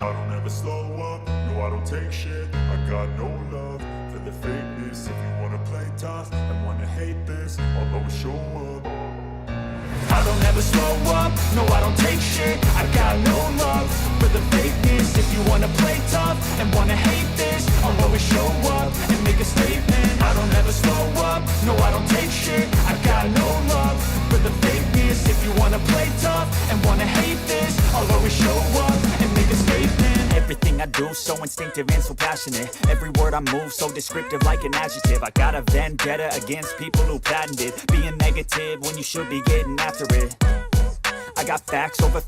I don't ever slow up, no I don't take shit. I got no love for the fakeness. If you wanna play tough and wanna hate this, I'll always show up. I don't ever slow up, no I don't take shit. I got no love for the fakeness. If you wanna play tough and wanna hate this, I'll always show up and make a statement. I don't ever slow up, no I don't take shit. I got no love for the fakeness. If you wanna play tough and wanna hate this, I'll always show up and make a statement. Everything I do so instinctive and so passionate. Every word I move so descriptive like an adjective. I got a vendetta against people who patented being negative when you should be getting after it. I got facts over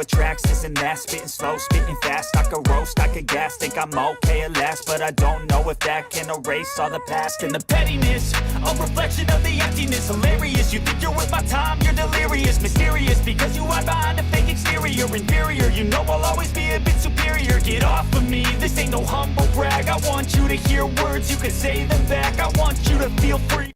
tracks, this and that. Spitting slow, spitting fast, I could roast, I could gas. Think I'm okay at last, but I don't know if that can erase all the past. And the pettiness, a reflection of the emptiness. Hilarious, you think you're worth my time, you're delirious. Mysterious, because you hide behind a fake exterior. Inferior, you know I'll always be a bit superior. Get off of me, this ain't no humble brag. I want you to hear words, you can say them back. I want you to feel free.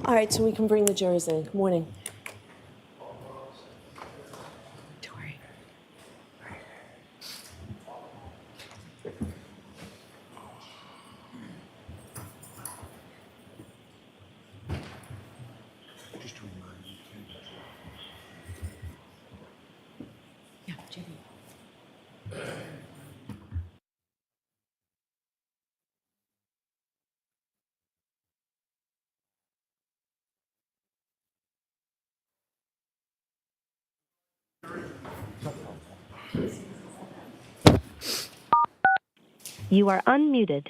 All right, so we can bring the jurors in. Good morning. Tori. Just to remind you, Yeah, Jenny. You are unmuted.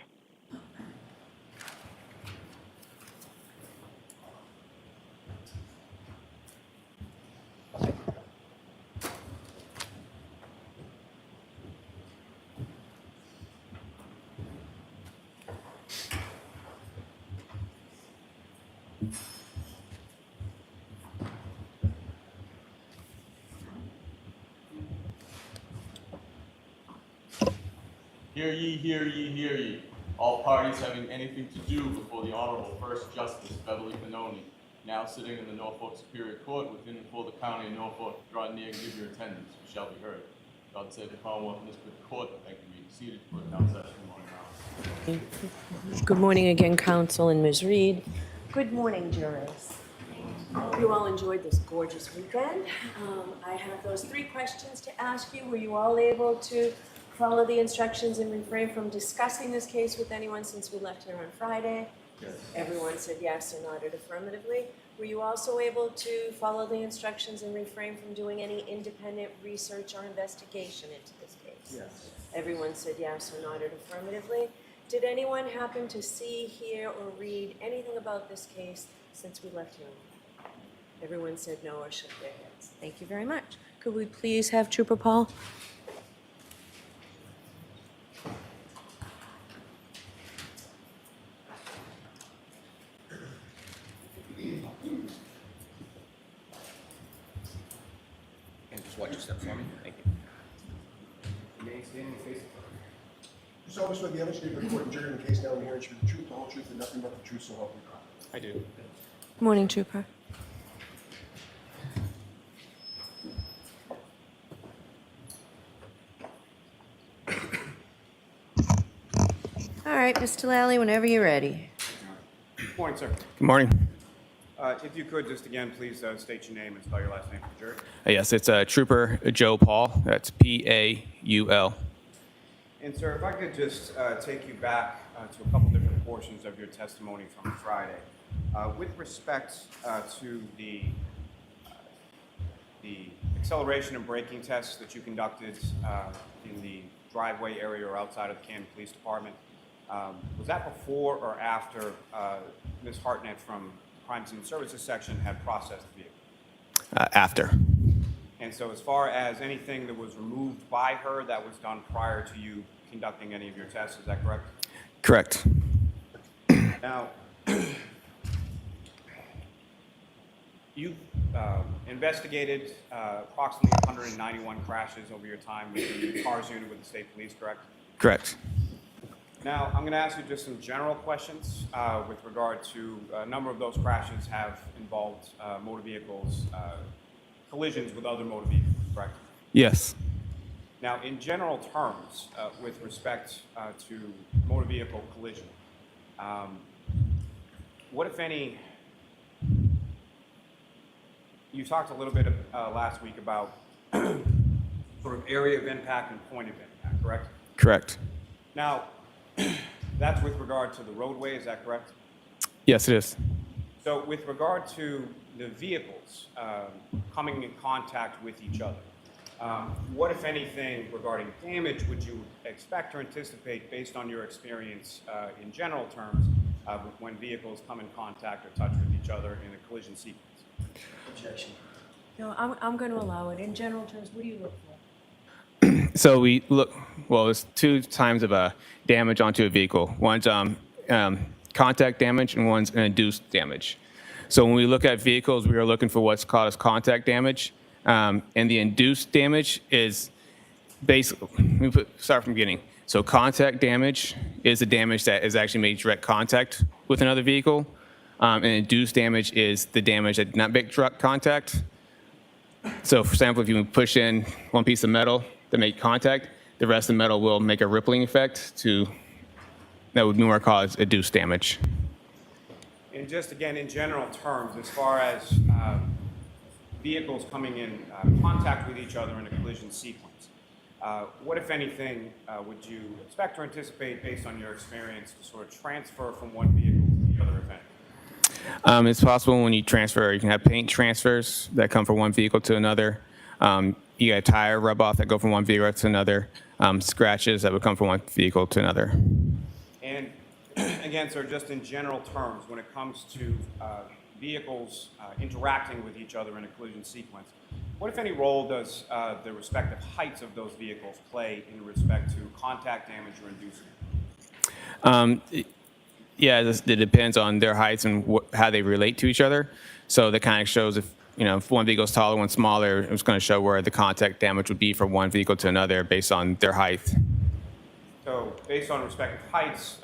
Hear ye, hear ye, hear ye. All parties having anything to do before the Honorable First Justice Beverly Benoni, now sitting in the Norfolk Superior Court within and for the County of Norfolk, draw near and give your attendance, you shall be heard. God save the Commonwealth and this good court. Thank you. Be seated for the now session morning hours. Good morning again, Counsel and Ms. Reed. Good morning, jurors. Hope you all enjoyed this gorgeous weekend. I have those 3 questions to ask you. Were you all able to follow the instructions and refrain from discussing this case with anyone since we left here on Friday? Yes. Everyone said yes or nodded affirmatively. Were you also able to follow the instructions and refrain from doing any independent research or investigation into this case? Yes. Everyone said yes or nodded affirmatively. Did anyone happen to see, hear, or read anything about this case since we left here? Everyone said no or shook their heads. Thank you very much. Could we please have Trooper Paul? and just watch your step for me. Thank you. Remain standing and face the front. You solemnly swear the evidence you give the court and jury in the case now and hearing should be the truth, the whole truth, and nothing but the truth, so help you God. I do. Good morning, Trooper. All right, Mr. Lally, whenever you're ready. Good morning, sir. Good morning. If you could just again, please state your name and spell your last name for the jury. Yes, it's Trooper Joe Paul. That's Paul. And sir, if I could just take you back to a couple different portions of your testimony from Friday. With respect to the acceleration and braking tests that you conducted in the driveway area or outside of the Camden Police Department, Was that before or after Ms. Hartnett from Crime Scene Services section had processed the vehicle? After. And so as far as anything that was removed by her, that was done prior to you conducting any of your tests, is that correct? Correct. Now, you've investigated approximately 191 crashes over your time with the cars unit with the state police, correct? Correct. Now, I'm going to ask you just some general questions with regard to a number of those crashes have involved motor vehicles, collisions with other motor vehicles, correct? Yes. Now, in general terms, with respect to motor vehicle collision, what, if any, you talked a little bit last week about sort of area of impact and point of impact, correct? Correct. Now, that's with regard to the roadway, is that correct? Yes, it is. So with regard to the vehicles coming in contact with each other, what, if anything, regarding damage would you expect or anticipate based on your experience in general terms when vehicles come in contact or touch with each other in a collision sequence? Objection. No, I'm going to allow it. In general terms, what do you look for? So we look, well, there's two times of damage onto a vehicle. One's contact damage and one's an induced damage. So when we look at vehicles, we are looking for what's called as contact damage. And the induced damage is basically, start from the beginning. So contact damage is the damage that is actually made direct contact with another vehicle. And induced damage is the damage that did not make direct contact. So for example, if you push in one piece of metal to make contact, the rest of the metal will make a rippling effect that would more cause induced damage. And just again, in general terms, as far as vehicles coming in contact with each other in a collision sequence, what, if anything, would you expect or anticipate based on your experience to sort of transfer from one vehicle to the other event? It's possible when you transfer, you can have paint transfers that come from one vehicle to another. You got tire rub off that go from one vehicle to another. Scratches that would come from one vehicle to another. And again, sir, just in general terms, when it comes to vehicles interacting with each other in a collision sequence, what, if any, role does the respective heights of those vehicles play in respect to contact damage or inducement? Yeah, it depends on their heights and how they relate to each other. So that kind of shows if one vehicle is taller, one smaller, it's going to show where the contact damage would be from one vehicle to another based on their height. So based on respective heights,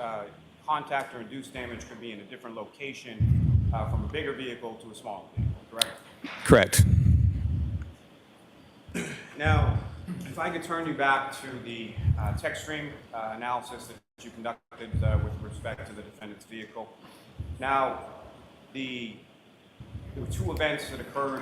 contact or induced damage could be in a different location from a bigger vehicle to a smaller vehicle, correct? Correct. Now, if I could turn you back to the tech stream analysis that you conducted with respect to the defendant's vehicle. Now, there were two events that occurred.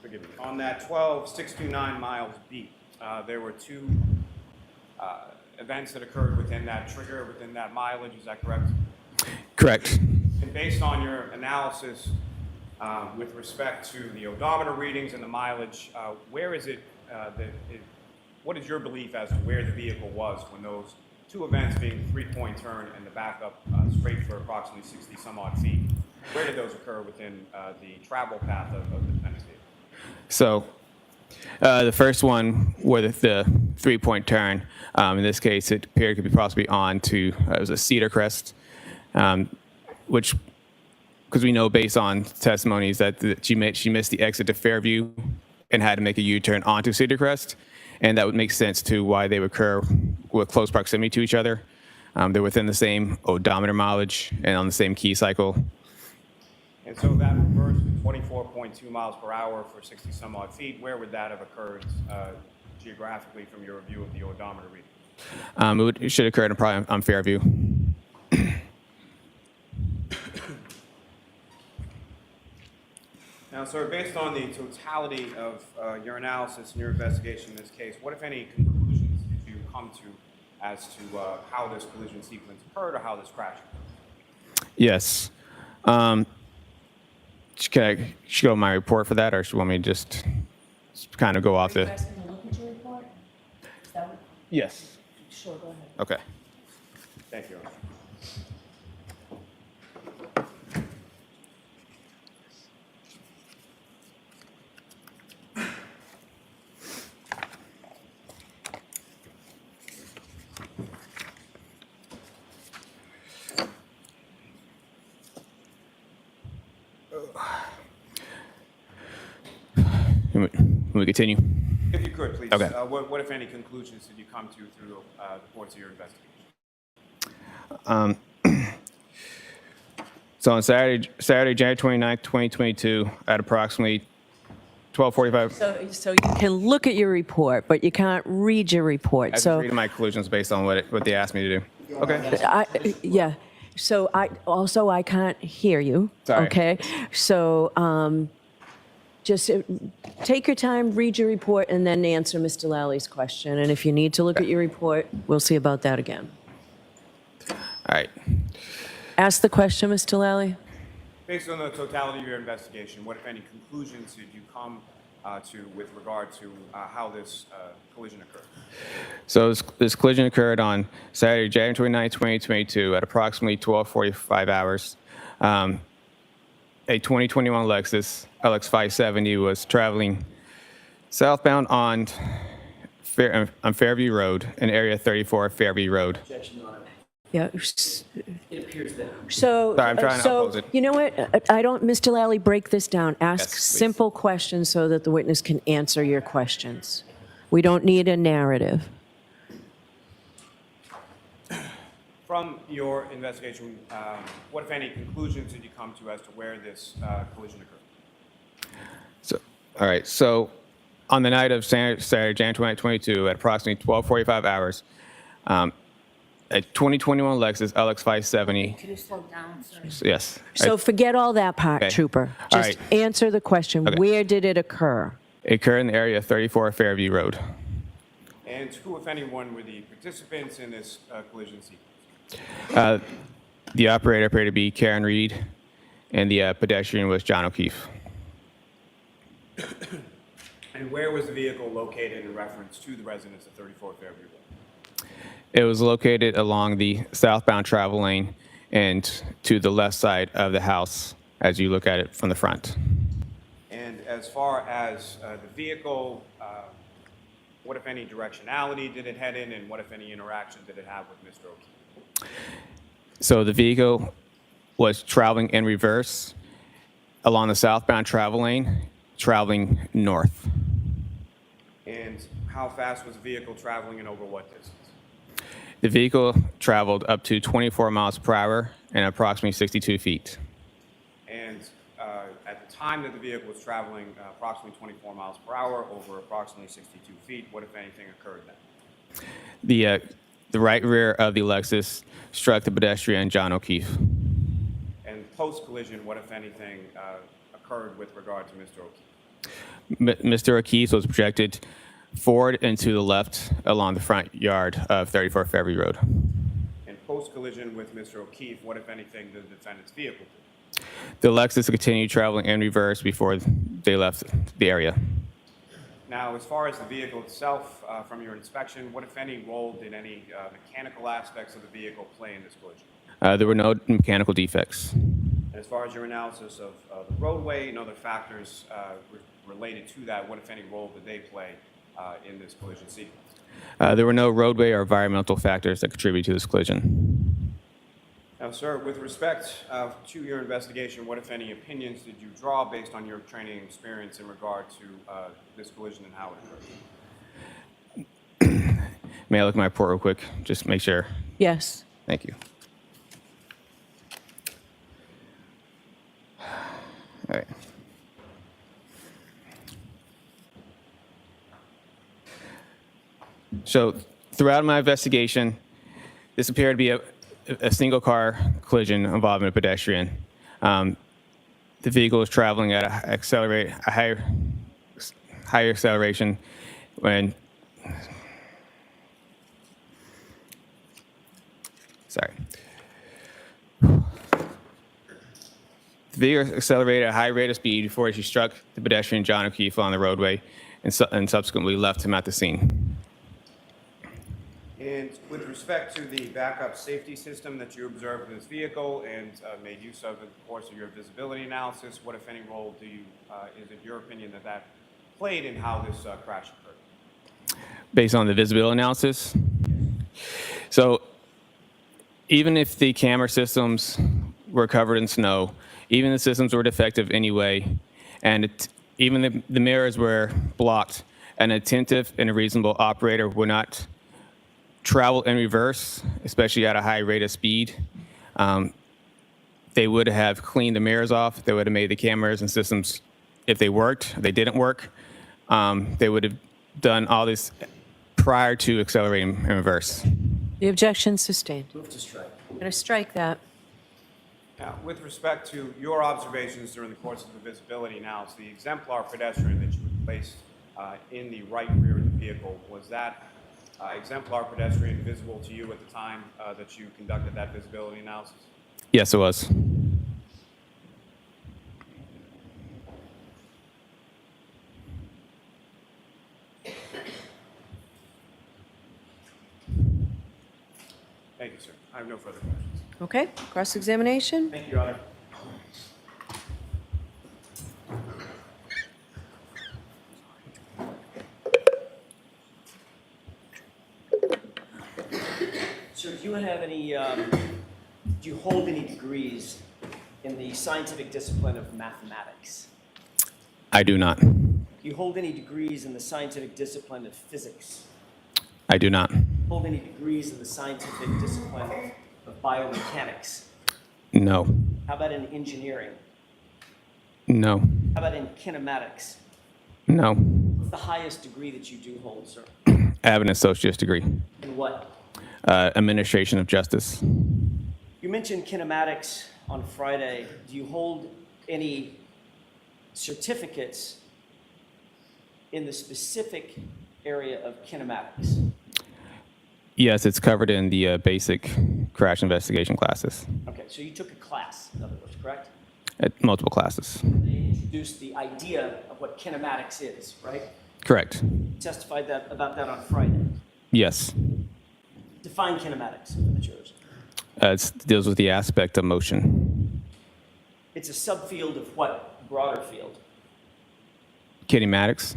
Forgive me. On that 12629 miles beat, there were two events that occurred within that trigger, within that mileage. Is that correct? Correct. And based on your analysis with respect to the odometer readings and the mileage, where is it what is your belief as to where the vehicle was when those two events, being the three-point turn and the backup straight for approximately 60 some odd feet, where did those occur within the travel path of the defendant's vehicle? So the first one with the three-point turn, in this case, it appeared to be possibly on to, it was a Cedar Crest, which, because we know based on testimonies that she missed the exit to Fairview and had to make a U-turn onto Cedar Crest, and that would make sense to why they would occur with close proximity to each other. They're within the same odometer mileage and on the same key cycle. And so that reversed to 24.2 miles per hour for 60 some odd feet. Where would that have occurred geographically from your review of the odometer reading? It should occur probably on Fairview. Now, sir, based on the totality of your analysis and your investigation in this case, what, if any, conclusions did you come to as to how this collision sequence occurred or how this crash occurred? Yes. Should I go to my report for that, or should you want me to just kind of go off Are you the. asking to look at your report? Is that what? Yes. Sure, go ahead. Okay. Thank you, Your Honor. Can we continue? If you could, please. Okay. What, if any, conclusions did you come to through the course of your investigation? So on Saturday, January 29th, 2022, at approximately 12:45. So you can look at your report, but you can't read your report. I just So read my conclusions based on what they asked me to do. Okay. yeah. So I can't hear you. Sorry. Okay. So just take your time, read your report, and then answer Mr. Lally's question. And if you need to look at your report, we'll see about that again. All right. Ask the question, Mr. Lally. Based on the totality of your investigation, what, if any, conclusions did you come to with regard to how this collision occurred? So this collision occurred on Saturday, January 29th, 2022, at approximately 12:45 hours. A 2021 Lexus LX 570 was traveling southbound on Fairview Road, in Area 34 Fairview Road. Yeah. It appears that. So, Sorry, I'm trying to so oppose it. you know what? I don't, Mr. Lally, break this down. Ask Yes, please. simple questions so that the witness can answer your questions. We don't need a narrative. From your investigation, what, if any, conclusions did you come to as to where this collision occurred? So, all right. So on the night of Saturday, January 29th, 2022, at approximately 12:45 hours, a 2021 Lexus LX 570. Could you slow down, sir? Yes. So forget all that part, Okay. Trooper. All Just right. answer the question. Okay. Where did it occur? It occurred in the area 34 Fairview Road. And who, if anyone, were the participants in this collision sequence? The operator appeared to be Karen Reed, and the pedestrian was John O'Keefe. And where was the vehicle located in reference to the residents of 34 Fairview Road? It was located along the southbound travel lane and to the left side of the house as you look at it from the front. And as far as the vehicle, what, if any, directionality did it head in, and what, if any, interaction did it have with Mr. O'Keefe? So the vehicle was traveling in reverse along the southbound travel lane, traveling north. And how fast was the vehicle traveling and over what distance? The vehicle traveled up to 24 miles per hour and approximately 62 feet. And at the time that the vehicle was traveling approximately 24 miles per hour over approximately 62 feet, what, if anything, occurred then? The right rear of the Lexus struck the pedestrian John O'Keefe. And post-collision, what, if anything, occurred with regard to Mr. O'Keefe? Mr. O'Keefe was projected forward and to the left along the front yard of 34 Fairview Road. And post-collision with Mr. O'Keefe, what, if anything, did the defendant's vehicle do? The Lexus continued traveling in reverse before they left the area. Now, as far as the vehicle itself, from your inspection, what, if any, role did any mechanical aspects of the vehicle play in this collision? There were no mechanical defects. And as far as your analysis of the roadway and other factors related to that, what, if any, role did they play in this collision sequence? There were no roadway or environmental factors that contributed to this collision. Now, sir, with respect to your investigation, what, if any, opinions did you draw based on your training and experience in regard to this collision and how it occurred? May I look at my report real quick? Just make sure. Yes. Thank you. All right. So throughout my investigation, this appeared to be a single car collision involving a pedestrian. The vehicle was traveling at a higher acceleration when, sorry. The vehicle accelerated at a high rate of speed before she struck the pedestrian John O'Keefe on the roadway and subsequently left him at the scene. And with respect to the backup safety system that you observed in this vehicle and made use of in the course of your visibility analysis, what, if any, role is it your opinion that played in how this crash occurred? Based on the visibility analysis. So even if the camera systems were covered in snow, even the systems were defective anyway, and even the mirrors were blocked, an attentive and a reasonable operator would not travel in reverse, especially at a high rate of speed. They would have cleaned the mirrors off. They would have made the cameras and systems, if they worked, if they didn't work, they would have done all this prior to accelerating in reverse. The objection sustained. Move to strike. I'm going to strike that. Now, with respect to your observations during the course of the visibility analysis, the exemplar pedestrian that you had placed in the right rear of the vehicle, was that exemplar pedestrian visible to you at the time that you conducted that visibility analysis? Yes, it was. Thank you, sir. I have no further questions. Okay, cross-examination? Thank you, Your Honor. Sir, do you have any, do you hold any degrees in the scientific discipline of mathematics? I do not. Do you hold any degrees in the scientific discipline of physics? I do not. Hold any degrees in the scientific discipline of biomechanics? No. How about in engineering? No. How about in kinematics? No. What's the highest degree that you do hold, sir? I have an associate's degree. In what? Administration of justice. You mentioned kinematics on Friday. Do you hold any certificates in the specific area of kinematics? Yes, it's covered in the basic crash investigation classes. Okay, so you took a class, in other words, correct? At multiple classes. They introduced the idea of what kinematics is, right? Correct. You testified about that on Friday. Yes. Define kinematics for the jurors. It deals with the aspect of motion. It's a subfield of what broader field? Kinematics.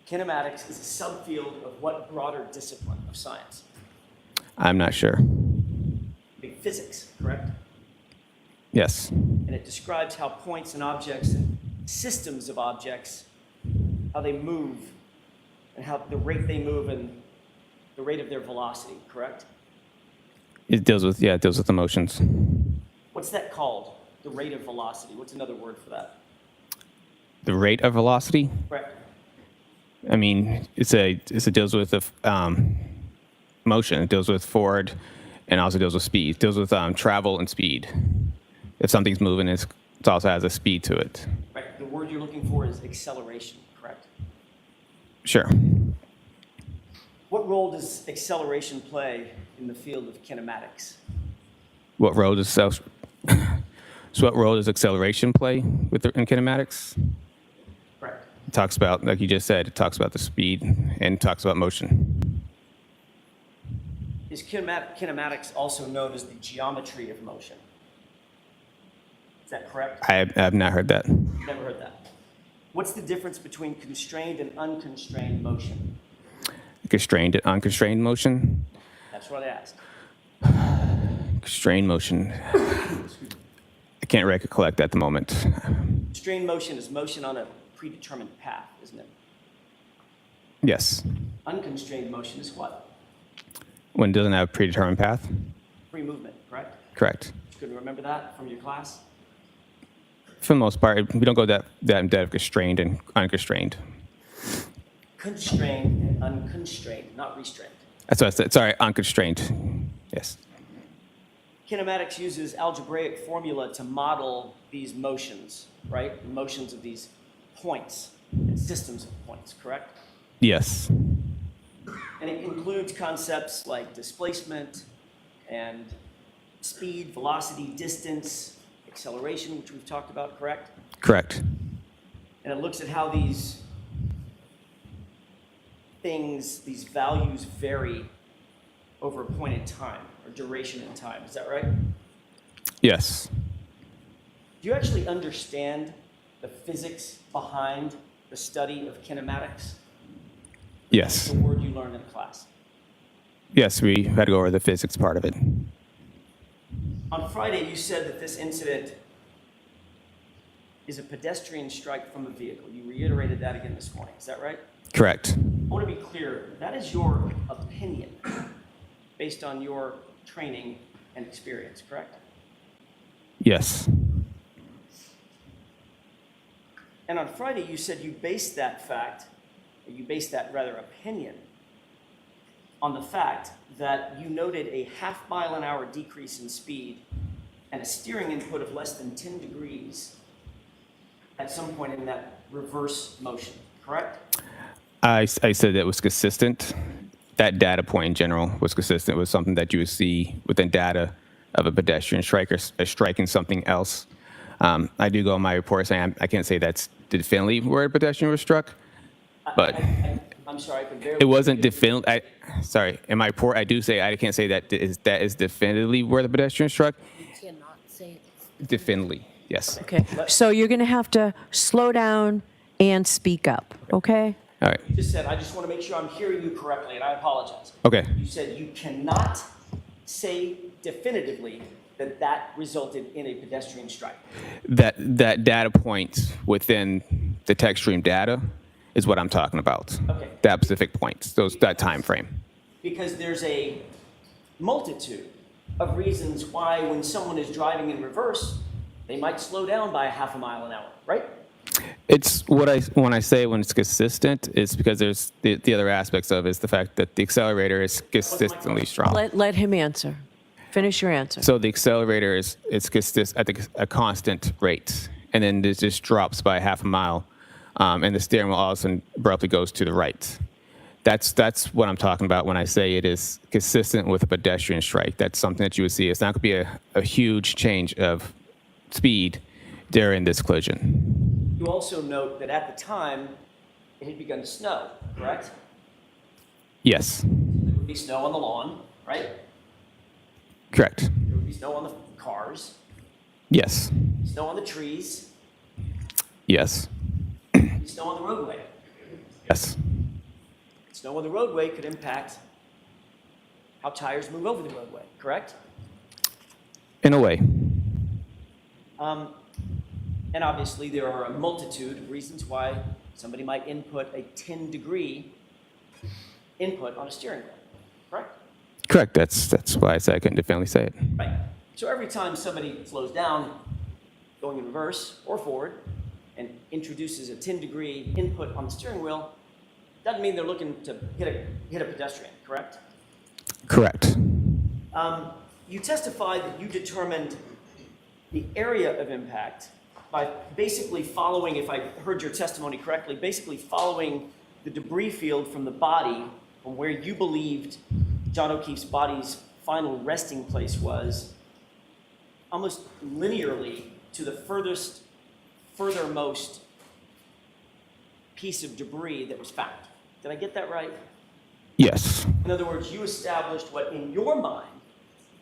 Kinematics is a subfield of what broader discipline of science? I'm not sure. Big physics, correct? Yes. And it describes how points and objects and systems of objects, how they move, and how the rate they move and the rate of their velocity, correct? It deals with the motions. What's that called? The rate of velocity. What's another word for that? The rate of velocity. Correct. I mean, it deals with the motion. It deals with forward, and also deals with speed. It deals with travel and speed. If something's moving, it also has a speed to it. Right. The word you're looking for is acceleration, correct? Sure. What role does acceleration play in the field of kinematics? What role does acceleration play in kinematics? Correct. It talks about, like you just said, it talks about the speed and talks about motion. Is kinematics also known as the geometry of motion? Is that correct? I have not heard that. Never heard that. What's the difference between constrained and unconstrained motion? Constrained and unconstrained motion. That's what I asked. Constrained motion. I can't recollect at the moment. Constrained motion is motion on a predetermined path, isn't it? Yes. Unconstrained motion is what? When it doesn't have a predetermined path. Free movement, correct? Correct. You couldn't remember that from your class? For the most part, we don't go that in depth of constrained and unconstrained. Constrained and unconstrained, not restrained. That's what I said. Sorry, unconstrained. Yes. Kinematics uses algebraic formula to model these motions, right? The motions of these points and systems of points, correct? Yes. And it includes concepts like displacement and speed, velocity, distance, acceleration, which we've talked about, correct? Correct. And it looks at how these things, these values vary over a point in time or duration in time. Is that right? Yes. Do you actually understand the physics behind the study of kinematics? Yes. The word you learned in class. Yes, we had to go over the physics part of it. On Friday, you said that this incident is a pedestrian strike from a vehicle. You reiterated that again this morning. Is that right? Correct. I want to be clear. That is your opinion based on your training and experience, correct? Yes. And on Friday, you said you based that fact, or you based that rather opinion, on the fact that you noted a half-mile-an-hour decrease in speed and a steering input of less than 10 degrees at some point in that reverse motion, correct? I said that it was consistent. That data point in general was consistent with something that you would see within data of a pedestrian striker striking something else. I do go in my report saying I can't say that's definitively where a pedestrian was struck, but I'm sorry, I could barely... it wasn't definitively. Sorry, in my report I do say I can't say that is definitively where the pedestrian struck. You cannot say Definitively, yes. Okay, so you're going to have to slow down and speak up, okay? All right. You just said, I just want to make sure I'm hearing you correctly, and I apologize. Okay. You said you cannot say definitively that that resulted in a pedestrian strike. That data point within the text stream data is what I'm talking about. Okay. That specific point, that time frame. Because there's a multitude of reasons why when someone is driving in reverse, they might slow down by a half a mile an hour, right? It's when I say when it's consistent, it's because there's the other aspects of it is the fact that the accelerator is consistently strong. Let him answer. Finish your answer. So the accelerator is at a constant rate, and then it just drops by half a mile, and the steering wheel all of a sudden abruptly goes to the right. That's what I'm talking about when I say it is consistent with a pedestrian strike. That's something that you would see. It's not going to be a huge change of speed during this collision. You also note that at the time, it had begun to snow, correct? Yes. There would be snow on the lawn, right? Correct. There would be snow on the cars, Yes. snow on the trees, Yes. snow on the roadway. Yes. Snow on the roadway could impact how tires move over the roadway, correct? In a way. And obviously, there are a multitude of reasons why somebody might input a 10-degree input on a steering wheel, correct? Correct. That's why I said I couldn't definitely say it. Right. So every time somebody slows down, going in reverse or forward, and introduces a 10-degree input on the steering wheel, doesn't mean they're looking to hit a pedestrian, correct? Correct. You testified that you determined the area of impact by basically following, if I heard your testimony correctly, basically following the debris field from the body from where you believed John O'Keefe's body's final resting place was, almost linearly to the furthermost piece of debris that was found. Did I get that right? Yes. In other words, you established what in your mind,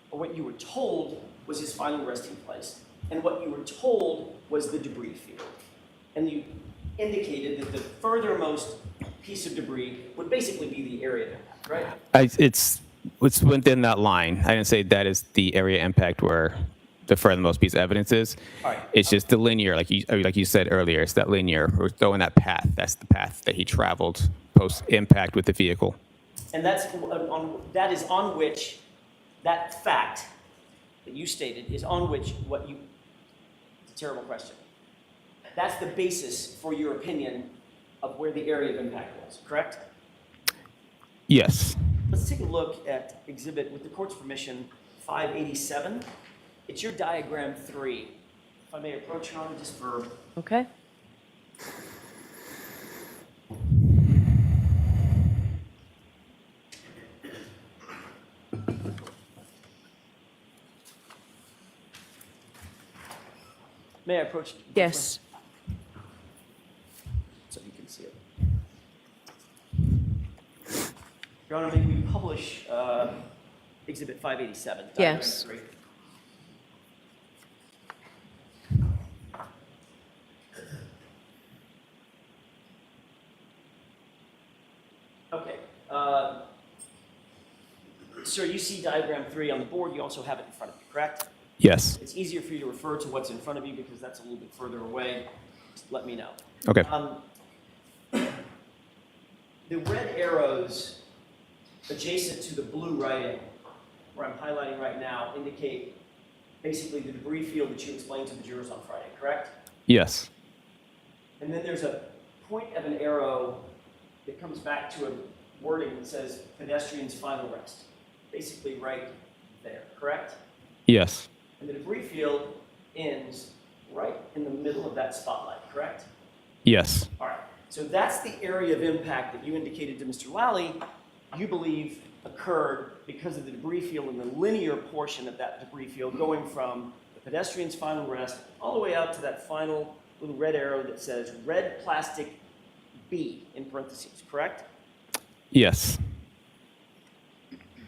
or what you were told was his final resting place, and what you were told was the debris field. And you indicated that the furthermost piece of debris would basically be the area of impact, right? It's within that line. I didn't say that is the area impact where the furthermost piece of evidence is. All right. It's just the linear, like you said earlier. It's that linear. We're throwing that path. That's the path that he traveled post impact with the vehicle. And that is on which that fact that you stated is on which it's a terrible question. That's the basis for your opinion of where the area of impact was, correct? Yes. Let's take a look at exhibit, with the court's permission, 587. It's your diagram 3. If I may approach Your Honor, just for... Okay? May I approach? Yes. So you can see it. Your Honor, may we publish Exhibit 587? diagram Yes. 3? Okay. Sir, you see diagram 3 on the board. You also have it in front of you, correct? Yes. It's easier for you to refer to what's in front of you because that's a little bit further away. Just let me know. Okay. The red arrows adjacent to the blue writing, where I'm highlighting right now, indicate basically the debris field that you explained to the jurors on Friday, correct? Yes. And then there's a point of an arrow that comes back to a wording that says pedestrian's final rest, basically right there, correct? Yes. And the debris field ends right in the middle of that spotlight, correct? Yes. All right, so that's the area of impact that you indicated to Mr. Lally you believe occurred because of the debris field and the linear portion of that debris field going from the pedestrian's final rest all the way out to that final little red arrow that says red plastic B in parentheses, correct? Yes.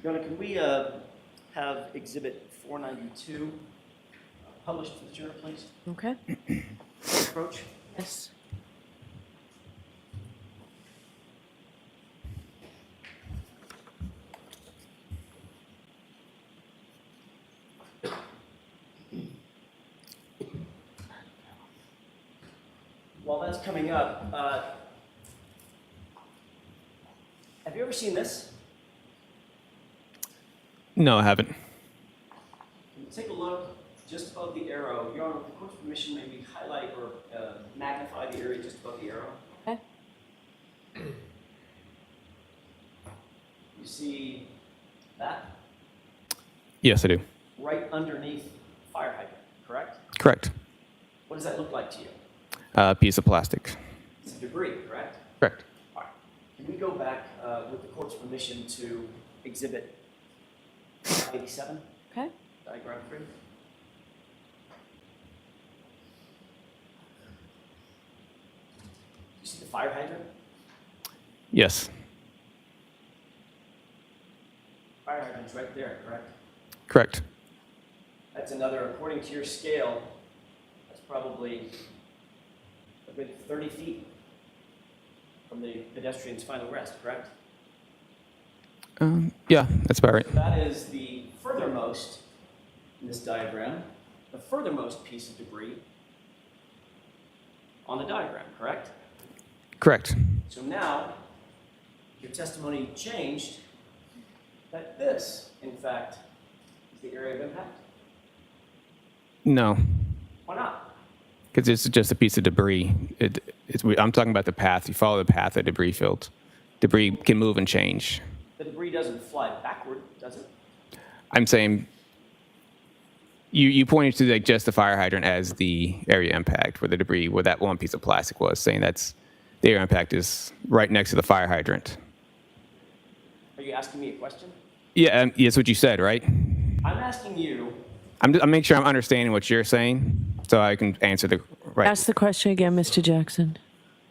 Yona, can we have Exhibit 492 published for the juror, please? Okay. Approach. Yes. While that's coming up, have you ever seen this? No, I haven't. Can you take a look just above the arrow? Your Honor, with the court's permission, maybe highlight or magnify the area just above the arrow. Okay. You see that? Yes, I do. Right underneath fire hydrant, correct? Correct. What does that look like to you? Piece of plastic. It's debris, correct? Correct. All right. Can we go back with the court's permission to Exhibit 87, Okay. diagram 3? You see the fire hydrant? Yes. Fire hydrant's right there, correct? Correct. That's another, according to your scale, that's probably a good 30 feet from the pedestrian's final rest, correct? Yeah, that's about right. So that is the furthermost in this diagram, the furthermost piece of debris on the diagram, correct? Correct. So now, your testimony changed that this, in fact, is the area of impact? No, Why not? because it's just a piece of debris. I'm talking about the path. You follow the path of debris field. Debris can move and change. The debris doesn't fly backward, does it? I'm saying you pointed to like just the fire hydrant as the area impact where the debris, where that one piece of plastic was, saying that's the area impact is right next to the fire hydrant. Are you asking me a question? Yeah, that's what you said, right? I'm asking you, I'm making sure I'm understanding what you're saying so I can answer the right. Ask the question again, Mr. Jackson.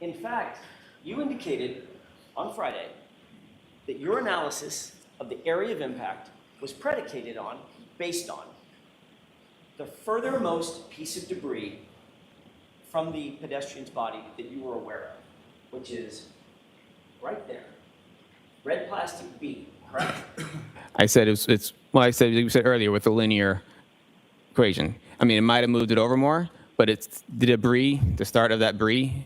in fact, you indicated on Friday that your analysis of the area of impact was predicated on, based on, the furthermost piece of debris from the pedestrian's body that you were aware of, which is right there. Red plastic B, correct? I said I said you said earlier with the linear equation. I mean, it might have moved it over more, but it's the debris, the start of that debris,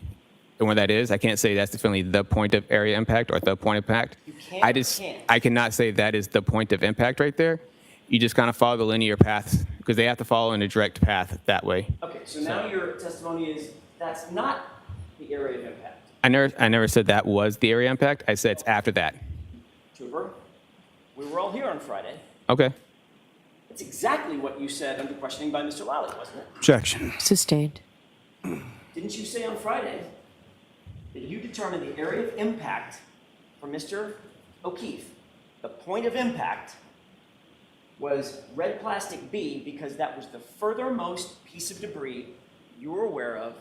and where that is. I can't say that's definitely the point of area impact or the point of impact. You can't or can't? I cannot say that is the point of impact right there. You just kind of follow the linear path because they have to follow in a direct path that way. Okay, so now your testimony is that's not the area of impact. I never said that was the area impact. I said it's after that. Trooper, we were all here on Friday. Okay. It's exactly what you said under questioning by Mr. Lally, wasn't it? Objection. Sustained. Didn't you say on Friday that you determined the area of impact for Mr. O'Keefe, the point of impact, was red plastic B because that was the furthermost piece of debris you were aware of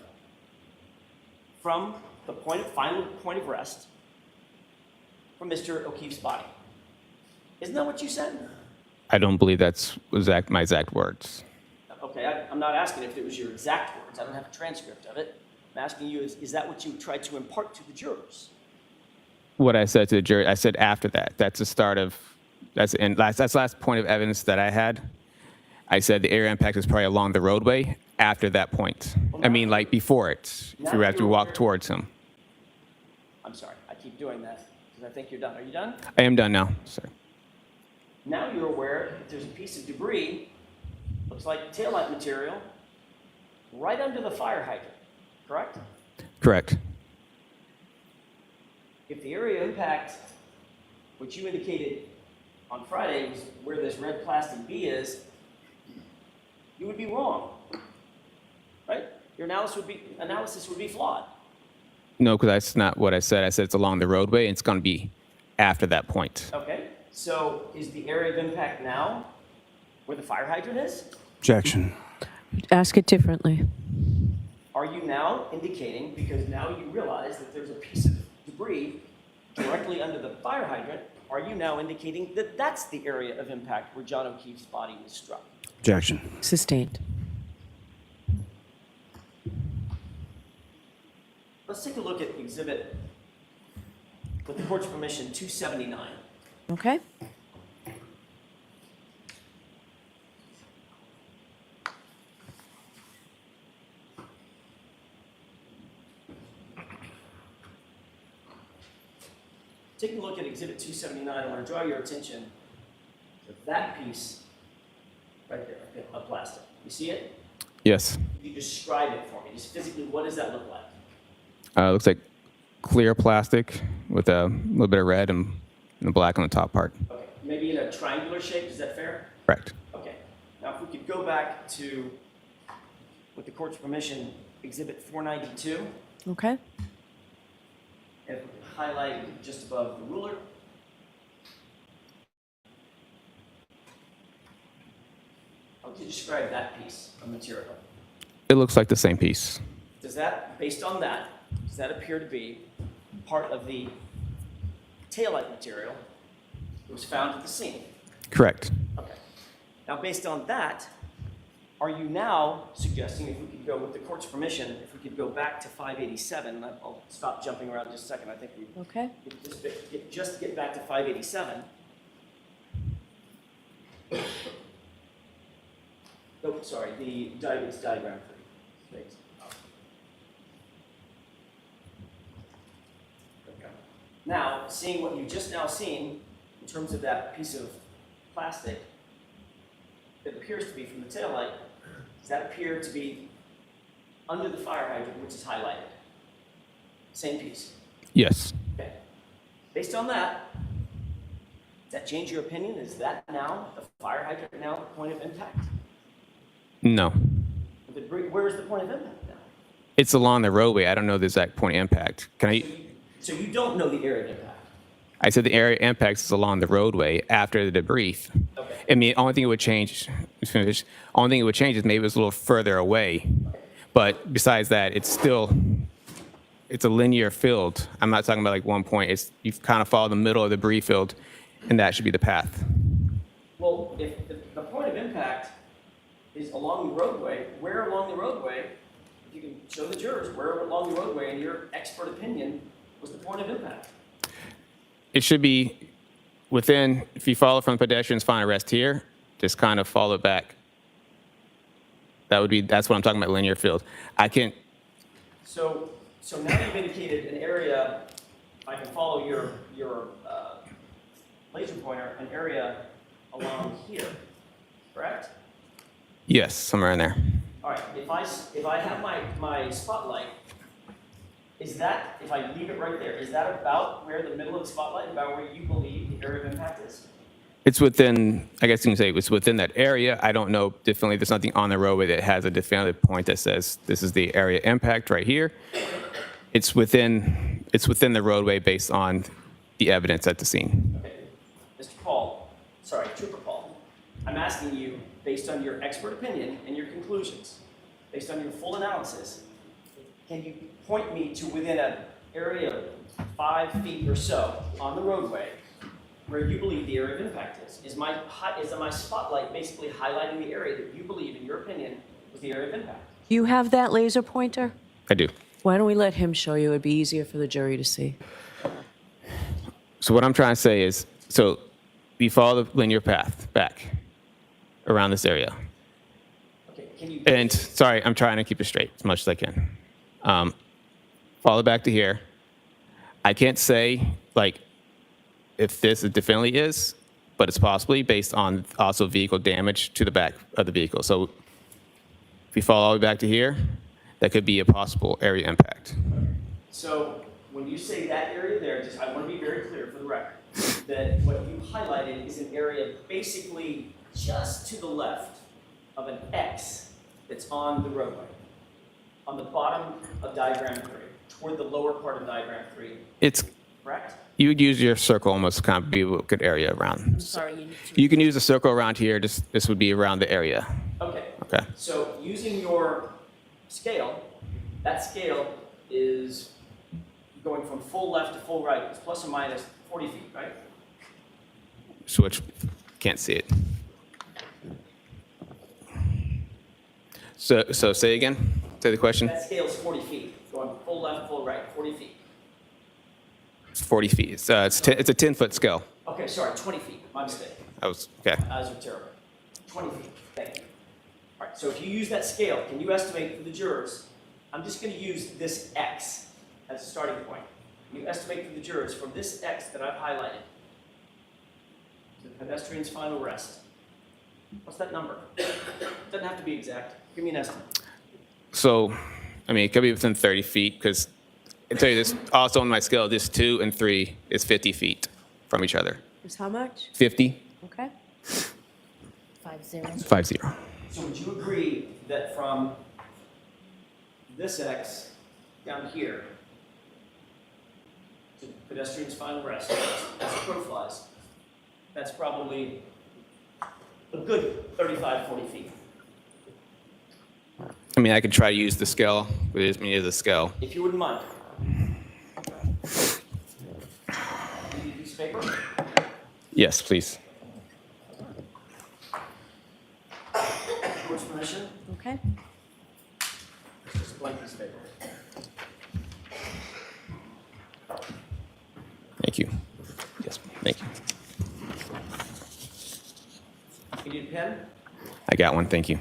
from the final point of rest from Mr. O'Keefe's body, Isn't that what you said? I don't believe that's my exact words. Okay, I'm not asking if it was your exact words. I don't have a transcript of it. I'm asking you, is that what you tried to impart to the jurors? What I said to the jury, I said after that. That's the start of, that's the last point of evidence that I had. I said the area impact is probably along the roadway after that point. I mean, like before it, if you have to walk towards him. I'm sorry, I keep doing that because I think you're done. Are you done? I am done now, sir. Now you're aware that there's a piece of debris, looks like taillight material, right under the fire hydrant, correct? Correct. If the area impact, which you indicated on Friday was where this red plastic B is, you would be wrong, right? Your analysis would be flawed. No, because that's not what I said. I said it's along the roadway, and it's going to be after that point. Okay, so is the area of impact now where the fire hydrant is? Objection. Ask it differently. Are you now indicating, because now you realize that there's a piece of debris directly under the fire hydrant, are you now indicating that that's the area of impact where John O'Keefe's body was struck? Objection. Sustained. Let's take a look at exhibit, with the court's permission, 279. Okay? Taking a look at exhibit 279, I want to draw your attention to that piece right there, of plastic. You see it? Yes. Can you describe it for me? Just physically, what does that look like? Looks like clear plastic with a little bit of red and black on the top part. Okay, maybe in a triangular shape, is that fair? Correct. Okay, now if we could go back to, with the court's permission, exhibit 492, Okay? and if we could highlight just above the ruler. How would you describe that piece of material? It looks like the same piece. Does that, based on that, does that appear to be part of the taillight material that was found at the scene? Correct. Okay. Now, based on that, are you now suggesting, if we could go, with the court's permission, if we could go back to 587, I'll stop jumping around just a second, I think we Okay? could just get back to 587. Oh, sorry, it's diagram 3. Thanks. Okay. Now, seeing what you just now seen, in terms of that piece of plastic, that appears to be from the taillight, does that appear to be under the fire hydrant, which is highlighted? Same piece. Yes. Okay. Based on that, does that change your opinion? Is that now, the fire hydrant now, the point of impact? No. Where is the point of impact now? It's along the roadway. I don't know the exact point of impact. So you don't know the area of impact? I said the area of impact is along the roadway after the debris. Okay. I mean, the only thing it would change, is maybe it was a little further away. But besides that, it's a linear field. I'm not talking about like one point. You kind of follow the middle of the debris field, and that should be the path. Well, if the point of impact is along the roadway, where along the roadway, if you can show the jurors, where along the roadway, in your expert opinion, was the point of impact? It should be within, if you follow from pedestrians, find a rest here, just kind of follow it back. That's what I'm talking about, linear field. So now you've indicated an area, if I can follow your laser pointer, an area along here, correct? Yes, somewhere in there. All right, if I have my spotlight, is that, if I leave it right there, is that about where the middle of the spotlight, about where you believe the area of impact is? It's within, I guess you can say it's within that area. I don't know definitely. There's nothing on the roadway that has a definitive point that says this is the area impact right here. It's within the roadway based on the evidence at the scene. Okay, Trooper Paul, I'm asking you, based on your expert opinion and your conclusions, based on your full analysis, can you point me to within an area of 5 feet or so on the roadway where you believe the area of impact is. Is my spotlight basically highlighting the area that you believe, in your opinion, was the area of impact? You have that laser pointer? I do. Why don't we let him show you? It'd be easier for the jury to see. So what I'm trying to say is, so we follow the linear path back around this area. Okay, can you? And sorry, I'm trying to keep it straight as much as I can. Follow back to here. I can't say like if this definitely is, but it's possibly based on also vehicle damage to the back of the vehicle. So if you follow all the way back to here, that could be a possible area impact. So when you say that area there, just I want to be very clear for the record that what you highlighted is an area basically just to the left of an X that's on the roadway, on the bottom of diagram 3, toward the lower part of diagram 3. It's Correct? you would use your circle almost to kind of be a good area around. Sorry, You can use a circle around here. This would be around the area. Okay. Okay. So using your scale, that scale is going from full left to full right. It's plus or minus 40 feet, right? Switch. Can't see it. So say again. Say the question. That scale is 40 feet, going full left, full right, 40 feet. It's 40 feet. It's a 10-foot scale. Okay, sorry, 20 feet. My mistake. Okay. Eyes are terrible. 20 feet. Thank you. All right, so if you use that scale, can you estimate for the jurors? I'm just going to use this X as a starting point. Can you estimate for the jurors from this X that I've highlighted to the pedestrian's final rest? What's that number? It doesn't have to be exact. Give me an estimate. So, I mean, it could be within 30 feet because I tell you this. Also on my scale, this 2 and 3 is 50 feet from each other. Is how much? 50. Okay. 50. 50. So would you agree that from this X down here to pedestrian's final rest, as the crow flies, that's probably a good 35, 40 feet. I mean, I could try to use the scale, but it is me as a scale. If you wouldn't mind. Need a piece of paper? Yes, please. Court's permission? Okay. Just a blank piece of paper. Thank you. Yes, thank you. You need a pen? I got one. Thank you.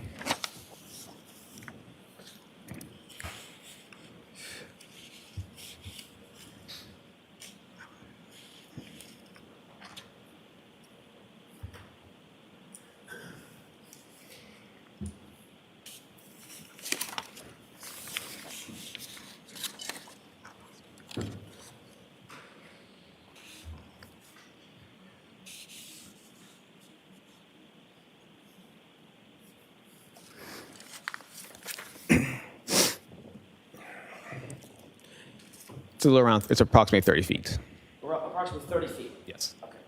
It's a little around. It's approximately 30 feet. We're up approximately 30 feet. Yes. Okay.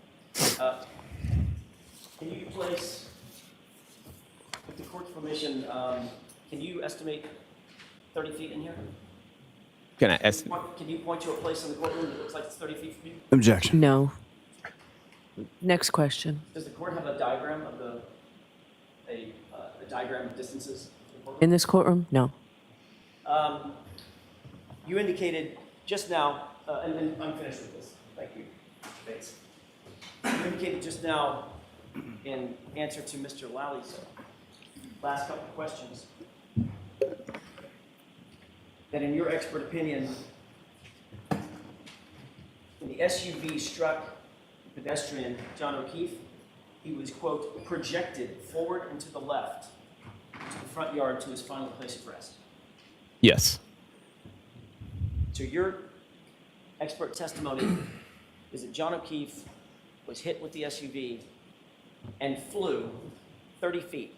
Can you place, with the court's permission, can you estimate 30 feet in here? Can I Can you point to a place in the courtroom that looks like it's 30 feet from you? Objection. No. Next question. Does the court have a diagram of a diagram of distances in the courtroom? In this courtroom? No. You indicated just now, and then I'm finished with this. Thank you, Mr. Bates. You indicated just now, in answer to Mr. Lally's last couple of questions, that in your expert opinion, when the SUV struck the pedestrian, John O'Keefe, he was, quote, projected forward and to the left to the front yard to his final place of rest. Yes. So your expert testimony is that John O'Keefe was hit with the SUV and flew 30 feet.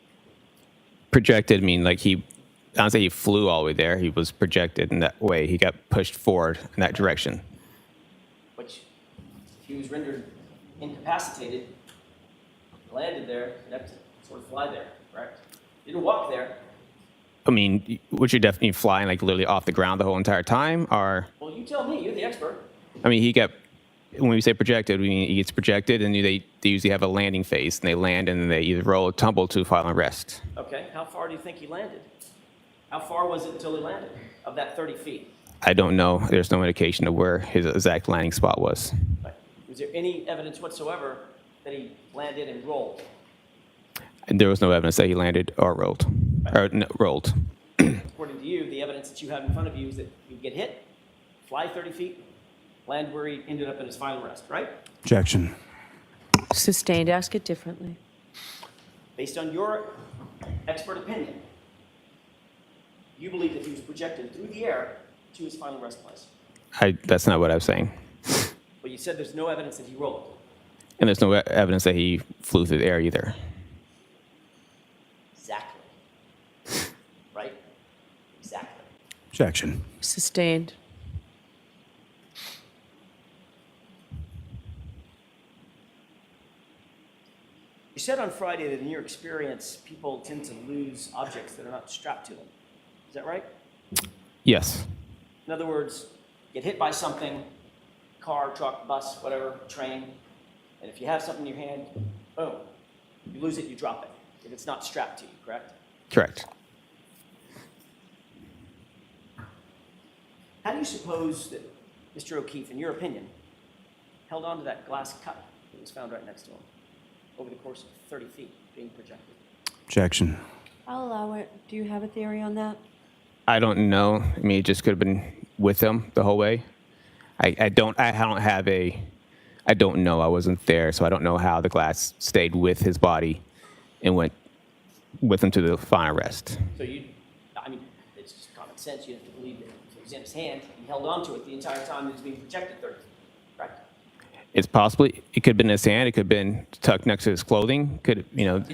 Projected mean like I don't say he flew all the way there. He was projected in that way. He got pushed forward in that direction. Which he was rendered incapacitated, landed there, and had to sort of fly there, correct? Didn't walk there. I mean, would you definitely flying like literally off the ground the whole entire time, or? Well, you tell me. You're the expert. I mean, he got When we say projected, we mean he gets projected, and they usually have a landing phase, and they land, and then they either roll or tumble to final rest. Okay, how far do you think he landed? How far was it until he landed of that 30 feet? I don't know. There's no indication of where his exact landing spot was. Right. Was there any evidence whatsoever that he landed and rolled? And there was no evidence that he landed or rolled. Or no, rolled. According to you, the evidence that you have in front of you is that you get hit, fly 30 feet, land where he ended up in his final rest, right? Objection. Sustained. Ask it differently. Based on your expert opinion, you believe that he was projected through the air to his final rest place. That's not what I was saying. But you said there's no evidence that he rolled. And there's no evidence that he flew through the air either. Exactly. Right? Exactly. Objection. Sustained. You said on Friday that in your experience, people tend to lose objects that are not strapped to them. Is that right? Yes. In other words, get hit by something, car, truck, bus, whatever, train, and if you have something in your hand, boom, you lose it, you drop it, if it's not strapped to you, correct? Correct. How do you suppose that Mr. O'Keefe, in your opinion, held on to that glass cup that was found right next to him over the course of 30 feet being projected? Objection. I'll allow it. Do you have a theory on that? I don't know. I mean, it just could have been with him the whole way. I don't know. I wasn't there, so I don't know how the glass stayed with his body and went with him to the final rest. So I mean, it's just common sense. You have to believe that if it was in his hand, he held on to it the entire time it was being projected 30 feet, correct? It could have been in his hand. It could have been tucked next to his clothing. Did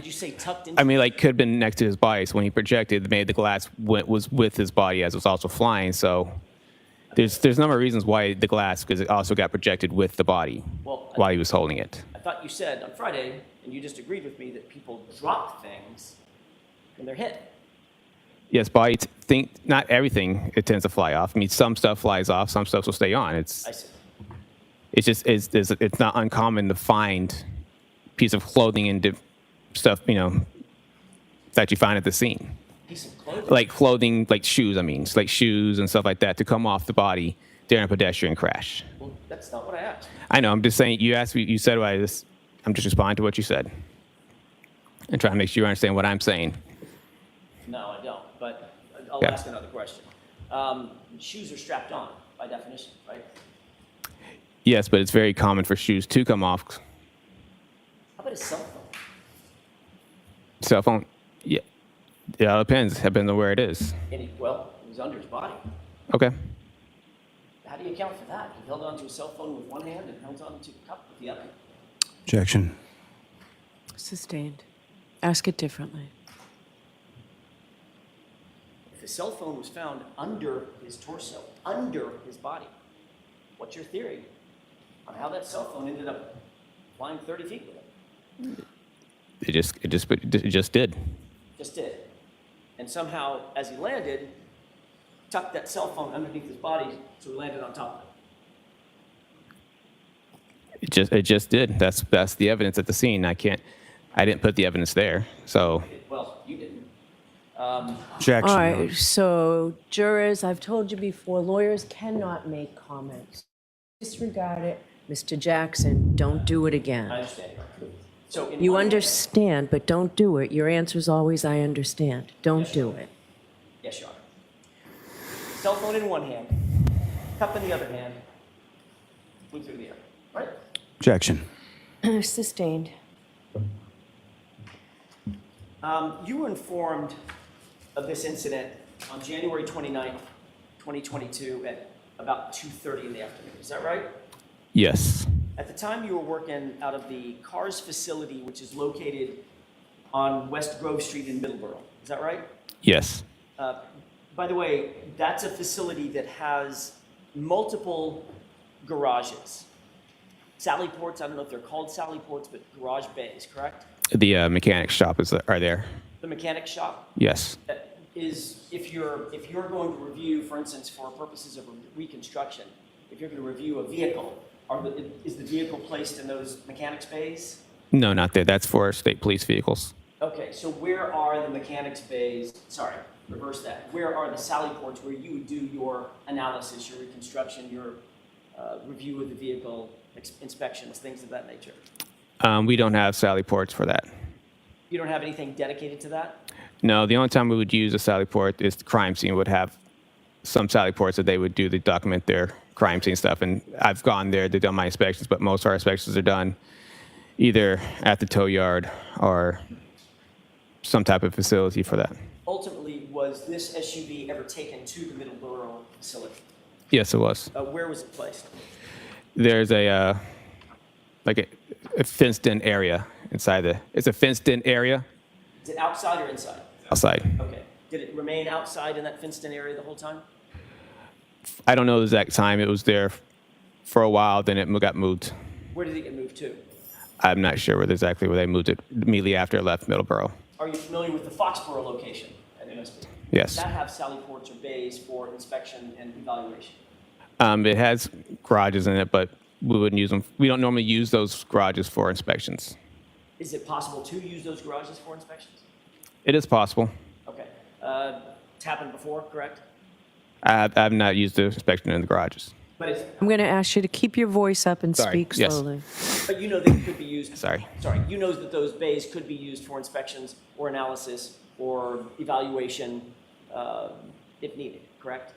you say tucked into? I mean, could have been next to his body. So when he projected, maybe the glass was with his body as it was also flying. So there's a number of reasons why the glass, because it also got projected with the body while he was holding it. I thought you said on Friday, and you just agreed with me, that people drop things when they're hit. Yes, not everything it tends to fly off. I mean, some stuff flies off, some stuff will stay on. I see. It's not uncommon to find piece of clothing and stuff, that you find at the scene. Piece of clothing? Like clothing, like shoes, like shoes and stuff like that to come off the body during a pedestrian crash. Well, that's not what I asked. I know, I'm just saying, you asked me, you said what I'm just responding to what you said. And trying to make sure you understand what I'm saying. No, I don't, but I'll Yeah. ask another question. Shoes are strapped on, by definition, right? Yes, but it's very common for shoes to come off. How about a cell phone? Cell phone, yeah. Yeah, it depends. Depends on where it is. It was under his body. Okay. How do you account for that? He held onto a cell phone with one hand and held onto the cup with the other. Objection. Sustained. Ask it differently. If the cell phone was found under his torso, under his body, what's your theory on how that cell phone ended up flying 30 feet with him? It just did. Just did. And somehow, as he landed, tucked that cell phone underneath his body so he landed on top of it. It just did. That's the evidence at the scene. I didn't put the evidence there. So Well, you didn't. Objection. All right, so jurors, I've told you before, lawyers cannot make comments. Disregard it. Mr. Jackson, don't do it I again. understand. So in You one hand- understand, but don't do it. Your answer's always, I understand. Don't do it. Yes, Your Honor. Cell phone in one hand, cup in the other hand, flew through the air, right? Objection. Sustained. You were informed of this incident on January 29th, 2022 at about 2:30 in the afternoon. Is that right? yes, At the time, you were working out of the CARS facility, which is located on West Grove Street in Middleborough. Is that right? yes, By the way, that's a facility that has multiple garages. Sally ports, I don't know if they're called Sally ports, but garage bays, correct? the mechanic shop are there. The mechanic shop Yes, is, if you're going to review, for instance, for purposes of reconstruction, if you're going to review a vehicle, Is the vehicle placed in those mechanics bays? No, not there. That's for state police vehicles. Okay, so where are the mechanics bays, sorry, reverse that. Where are the sally ports where you would do your analysis, your reconstruction, your review of the vehicle, inspections, things of that nature? We don't have sally ports for that. You don't have anything dedicated to that? No, the only time we would use a sally port is the crime scene would have some sally ports that they would do to document their crime scene stuff. And I've gone there to do my inspections, but most of our inspections are done either at the tow yard or some type of facility for that. Ultimately, was this SUV ever taken to the Middleborough facility? Yes, it was. Where was it placed? There's a fenced-in area inside it's a fenced-in area Is it outside or inside? outside. Okay. Did it remain outside in that fenced-in area the whole time? I don't know the exact time. It was there for a while, then it got moved. Where did it get moved to? I'm not sure exactly where they moved it immediately after it left Middleborough. Are you familiar with the Foxborough location at MSP? Yes. Does that have sally ports or bays for inspection and evaluation? It has garages in it, but we wouldn't use them. We don't normally use those garages for inspections. Is it possible to use those garages for inspections? It is possible. Okay. It's happened before, correct? I've not used the inspection in the garages. But it's, I'm going to ask you to keep your voice up and Sorry, speak yes. slowly. but you know that it could be used. Sorry. Sorry. You know that those bays could be used for inspections or analysis or evaluation if needed, correct?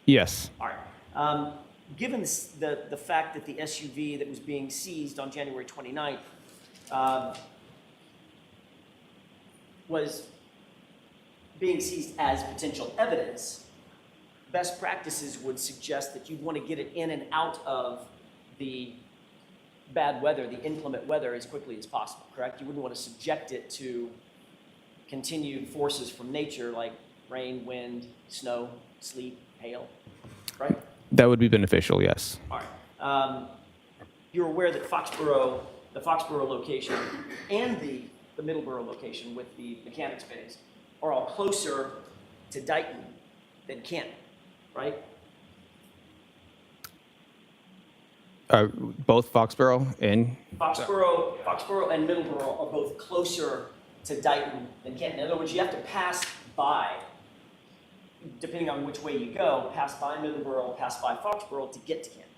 Yes. All right. Given the fact that the SUV that was being seized on January 29th was being seized as potential evidence, best practices would suggest that you'd want to get it in and out of the bad weather, the inclement weather, as quickly as possible, correct? You wouldn't want to subject it to continued forces from nature like rain, wind, snow, sleet, hail, right? That would be beneficial, yes. All right. You're aware that the Foxborough location and the Middleborough location with the mechanics bays are all closer to Dighton than Canton, right? Both Foxborough and Foxborough and Middleborough are both closer to Dighton than Canton. In other words, you have to pass by, depending on which way you go, pass by Middleborough, pass by Foxborough to get to Canton.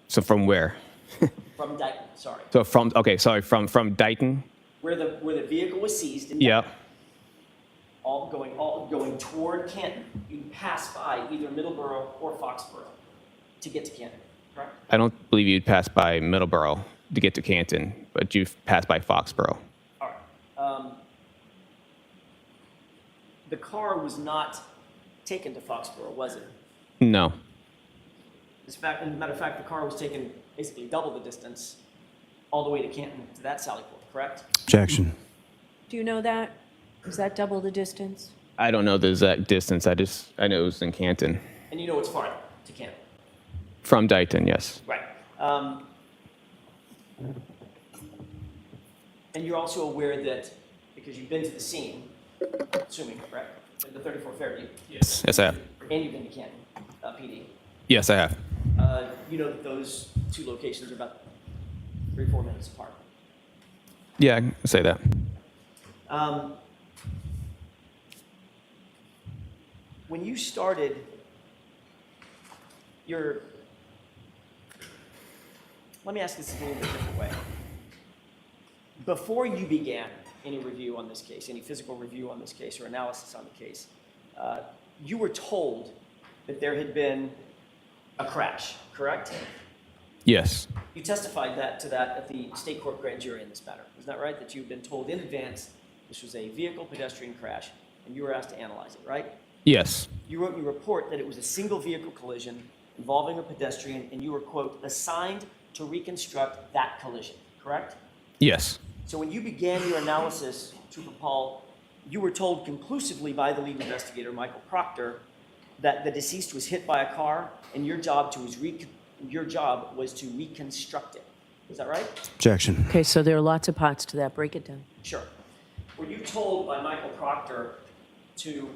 so from where? From Dighton, sorry. So from Dighton. Where the vehicle was seized in Yeah. Dighton, all going toward Canton, you pass by either Middleborough or Foxborough to get to Canton, correct? I don't believe you'd pass by Middleborough to get to Canton, but you pass by Foxborough. All right. The car was not taken to Foxborough, was it? No. As a matter of fact, the car was taken basically double the distance all the way to Canton to that sally port, correct? Objection. Do you know that? Is that double the distance? I don't know the exact distance. I know it was in Canton. And you know it's farther to Canton. From Dighton, yes. Right. And you're also aware that, because you've been to the scene, assuming, correct, at the 34 Fairview, Yes. Yes, I have. and you've been to Canton PD, Yes, I have. you know that those two locations are about 3-4 minutes apart. Yeah, I can say that. When you started let me ask this a little bit different way. Before you began any review on this case, any physical review on this case or analysis on the case, you were told that there had been a crash, correct? Yes. You testified to that at the state court grand jury in this matter. Is that right? That you've been told in advance this was a vehicle pedestrian crash and you were asked to analyze it, right? Yes. You wrote in your report that it was a single vehicle collision involving a pedestrian and you were, quote, assigned to reconstruct that collision, correct? Yes. So when you began your analysis, Trooper Paul, you were told conclusively by the lead investigator, Michael Proctor, that the deceased was hit by a car and your job was to reconstruct it. Is that right? Objection. Okay, so there are lots of parts to that. Break it down. Sure. Were you told by Michael Proctor to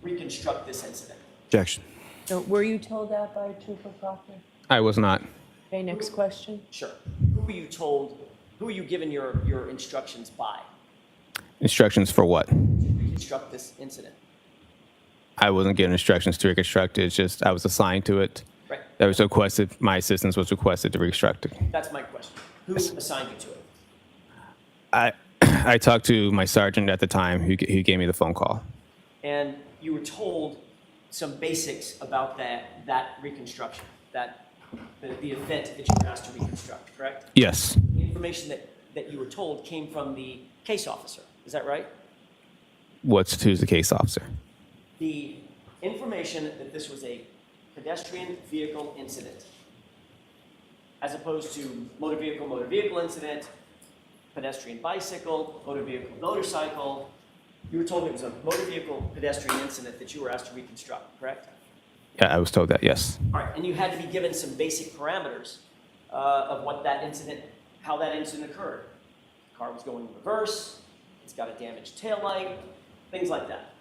reconstruct this incident? Objection. So were you told that by Trooper Proctor? I was not. Okay, next question. Sure. Who were you told, who were you given your instructions by Instructions for what? to reconstruct this incident? I wasn't given instructions to reconstruct it. It's just I was assigned to it. Right. That was requested. My assistance was requested to reconstruct it. That's my question. Who assigned you to it? I talked to my sergeant at the time who gave me the phone call. And you were told some basics about that reconstruction, the event that you were asked to reconstruct, correct? Yes. The information that you were told came from the case officer, is that right? Who's the case officer? The information that this was a pedestrian vehicle incident, as opposed to motor vehicle incident, pedestrian bicycle, motor vehicle motorcycle. You were told it was a motor vehicle pedestrian incident that you were asked to reconstruct, correct? Yeah, I was told that, yes. All right, and you had to be given some basic parameters of what that incident, how that incident occurred. The car was going in reverse, it's got a damaged taillight, things like that.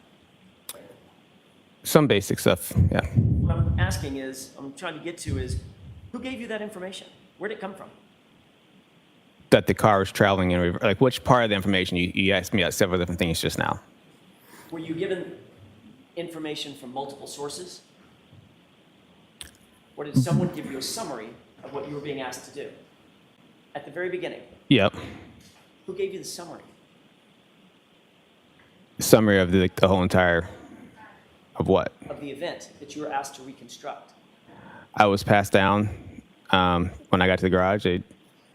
Some basic stuff, yeah. What I'm asking is, I'm trying to get to is, who gave you that information? Where'd it come from? That the car was traveling in reverse. Like, which part of the information? You asked me several different things just now. Were you given information from multiple sources? Or did someone give you a summary of what you were being asked to do? At the very beginning, Yep. who gave you the summary? Summary of the whole entire, of what? Of the event that you were asked to reconstruct? I was passed down when I got to the garage.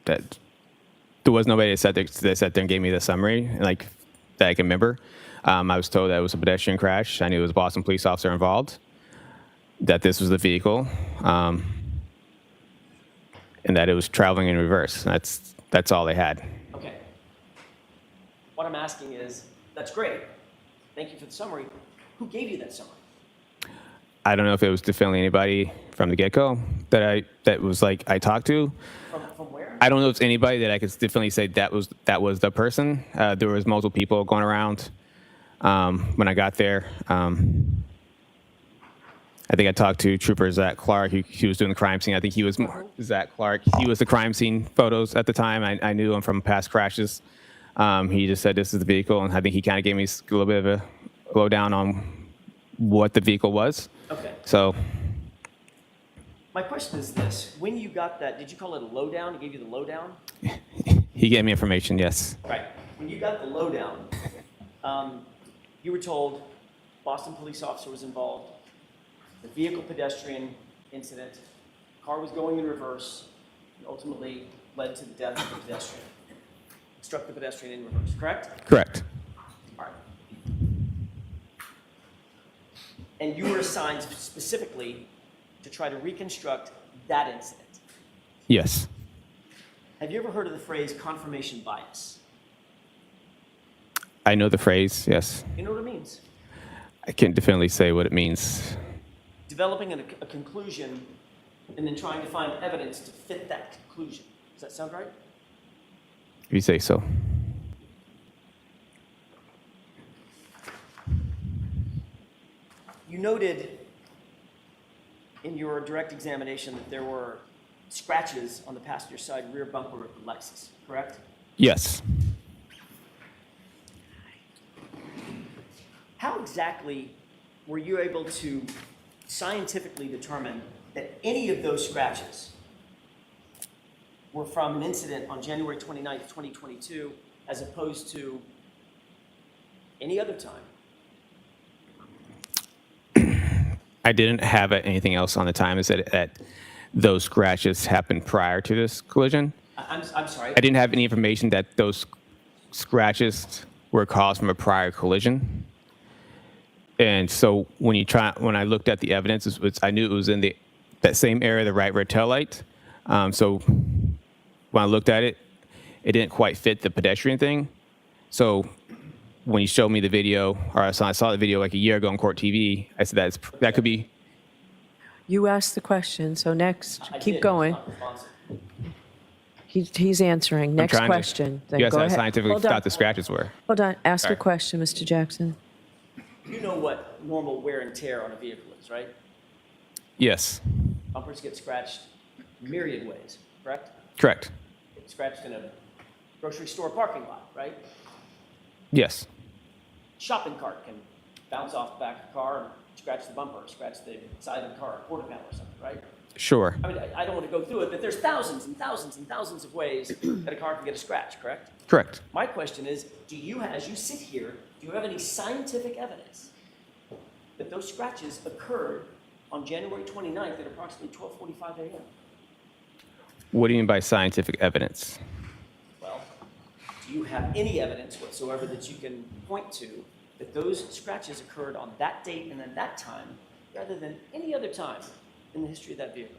That there was nobody that sat there and gave me the summary, like, that I can remember. I was told that it was a pedestrian crash. I knew it was a Boston police officer involved, that this was the vehicle, and that it was traveling in reverse. That's all they had. Okay. What I'm asking is, that's great. Thank you for the summary. Who gave you that summary? I don't know if it was definitely anybody from the get-go that was like I talked to. From where? I don't know if it's anybody that I could definitely say that was the person. There was multiple people going around when I got there. I think I talked to Trooper Zach Clark. He was doing the crime scene. I think he was Zach Clark. He was the crime scene photos at the time. I knew him from past crashes. He just said this is the vehicle, and I think he kind of gave me a little bit of a lowdown on what the vehicle was. Okay. So My question is this. When you got that, did you call it a lowdown? He gave you the lowdown? he gave me information, yes. Right. When you got the lowdown, you were told Boston police officer was involved, the vehicle pedestrian incident, car was going in reverse, and ultimately led to the death of the pedestrian. Struck the pedestrian in reverse, correct? Correct. All right. And you were assigned specifically to try to reconstruct that incident. Yes. Have you ever heard of the phrase confirmation bias? I know the phrase, yes. You know what it means? I can't definitely say what it means. Developing a conclusion and then trying to find evidence to fit that conclusion. Does that sound right? If you say so. You noted in your direct examination that there were scratches on the passenger side rear bumper of the Lexus, correct? Yes. How exactly were you able to scientifically determine that any of those scratches were from an incident on January 29th, 2022, as opposed to any other time? I didn't have anything else on the time. It said that those scratches happened prior to this collision. I'm sorry. I didn't have any information that those scratches were caused from a prior collision. And so when I looked at the evidence, I knew it was in that same area, the right rear tail light. So when I looked at it, it didn't quite fit the pedestrian thing. So when you showed me the video, or I saw the video like a year ago on Court TV, I said that could be. You asked the question, so next, I keep did. going. It's not responsive. He's answering. Next trying to- question. Then You asked go how ahead. scientifically Hold on. thought the scratches were. Hold on. Ask a Sorry. question, Mr. Jackson. You know what normal wear and tear on a vehicle is, right? Yes. Bumpers get scratched myriad ways, correct? Correct. Get scratched in a grocery store parking lot, right? Yes. Shopping cart can bounce off the back of the car and scratch the bumper, scratch the side of the car, quarter panel or something, right? Sure. I mean, I don't want to go through it, but there's thousands and thousands and thousands of ways that a car can get a scratch, correct? Correct. My question is, do you, as you sit here, do you have any scientific evidence that those scratches occurred on January 29th at approximately 12:45 a.m.? What do you mean by scientific evidence? Well, do you have any evidence whatsoever that you can point to that those scratches occurred on that date and at that time rather than any other time in the history of that vehicle?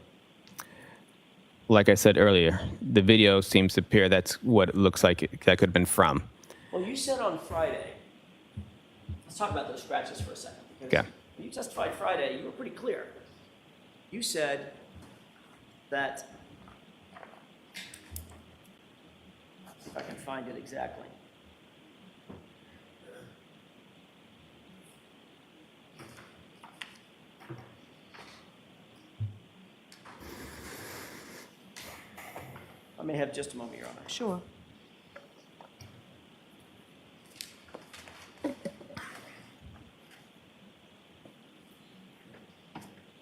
Like I said earlier, the video seems to appear that's what it looks like that could have been from. Well, you said on Friday, let's talk about those scratches for a second. Because Okay. when you testified Friday, you were pretty clear. You said that, if I can find it exactly. I may have just a moment, Your Honor. Sure.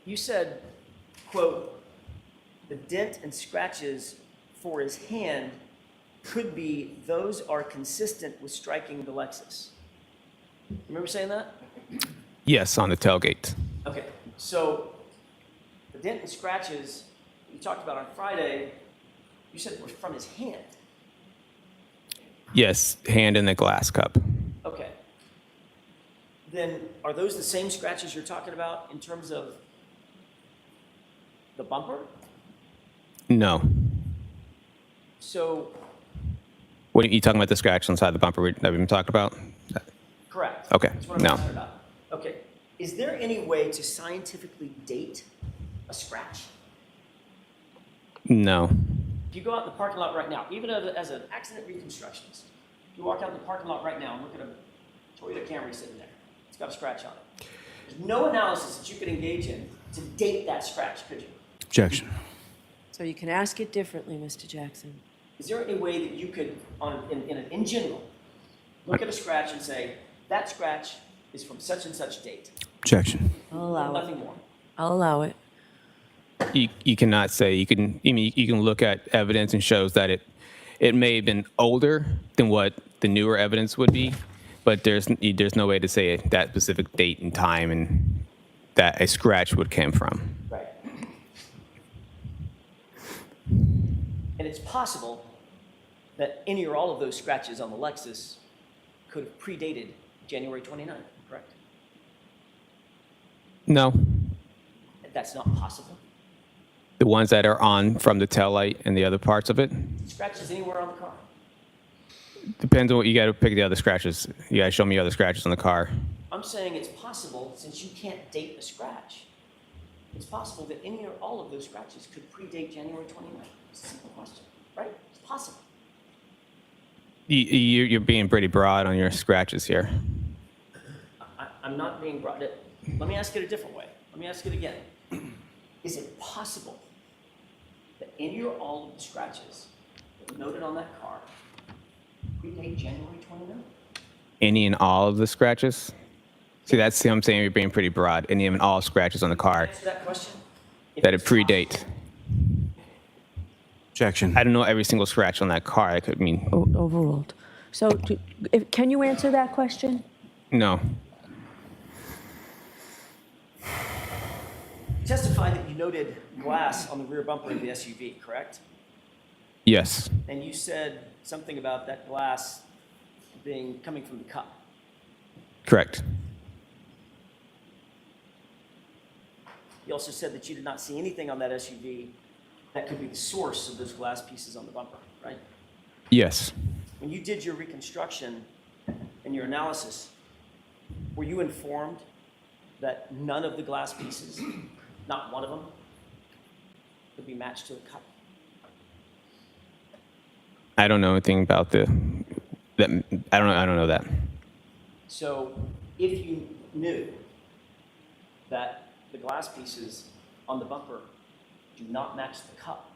You said, quote, the dent and scratches for his hand could be those are consistent with striking the Lexus. Remember saying that? Yes, on the tailgate. Okay, so the dent and scratches you talked about on Friday, you said were from his hand. Yes, hand in the glass cup. Okay. Then are those the same scratches you're talking about in terms of the bumper? No. So, What are you talking about, the scratch inside the bumper that we've been talking about? correct. Okay, That's what I'm no. asking about. Okay. Is there any way to scientifically date a scratch? No. If you go out in the parking lot right now, even as an accident reconstructionist, if you walk out in the parking lot right now and look at a Toyota Camry sitting there, it's got a scratch on it. There's no analysis that you could engage in to date that scratch, could you? Objection. So you can ask it differently, Mr. Jackson. Is there any way that you could, in general, look at a scratch and say, that scratch is from such and such date? Objection. I'll allow it. Nothing more. I'll allow it. You cannot say, you can look at evidence and shows that it may have been older than what the newer evidence would be, but there's no way to say that specific date and time and that a scratch would come from. Right. And it's possible that any or all of those scratches on the Lexus could have predated January 29th, correct? No. That's not possible. The ones that are on from the taillight and the other parts of it, Scratches anywhere on the car. depends on what you got to pick the other scratches. You got to show me other scratches on the car. I'm saying it's possible, since you can't date a scratch, it's possible that any or all of those scratches could predate January 29th. It's a simple question, right? It's possible. You're being pretty broad on your scratches here. I'm not being brought it. Let me ask it a different way. Let me ask it again. Is it possible that any or all of the scratches that were noted on that car predate January 29th? Any and all of the scratches? See, that's what I'm saying. You're being pretty broad. Any and all scratches on the car Answer that question. If that it it's possible- predate. Objection. I don't know every single scratch on that car. I could mean Overruled. So can you answer that question? no. You testified that you noted glass on the rear bumper of the SUV, correct? Yes. And you said something about that glass coming from the cup. Correct. You also said that you did not see anything on that SUV that could be the source of those glass pieces on the bumper, right? Yes. When you did your reconstruction and your analysis, were you informed that none of the glass pieces, not one of them, could be matched to a cup? I don't know anything about that. I don't know that. So if you knew that the glass pieces on the bumper do not match the cup.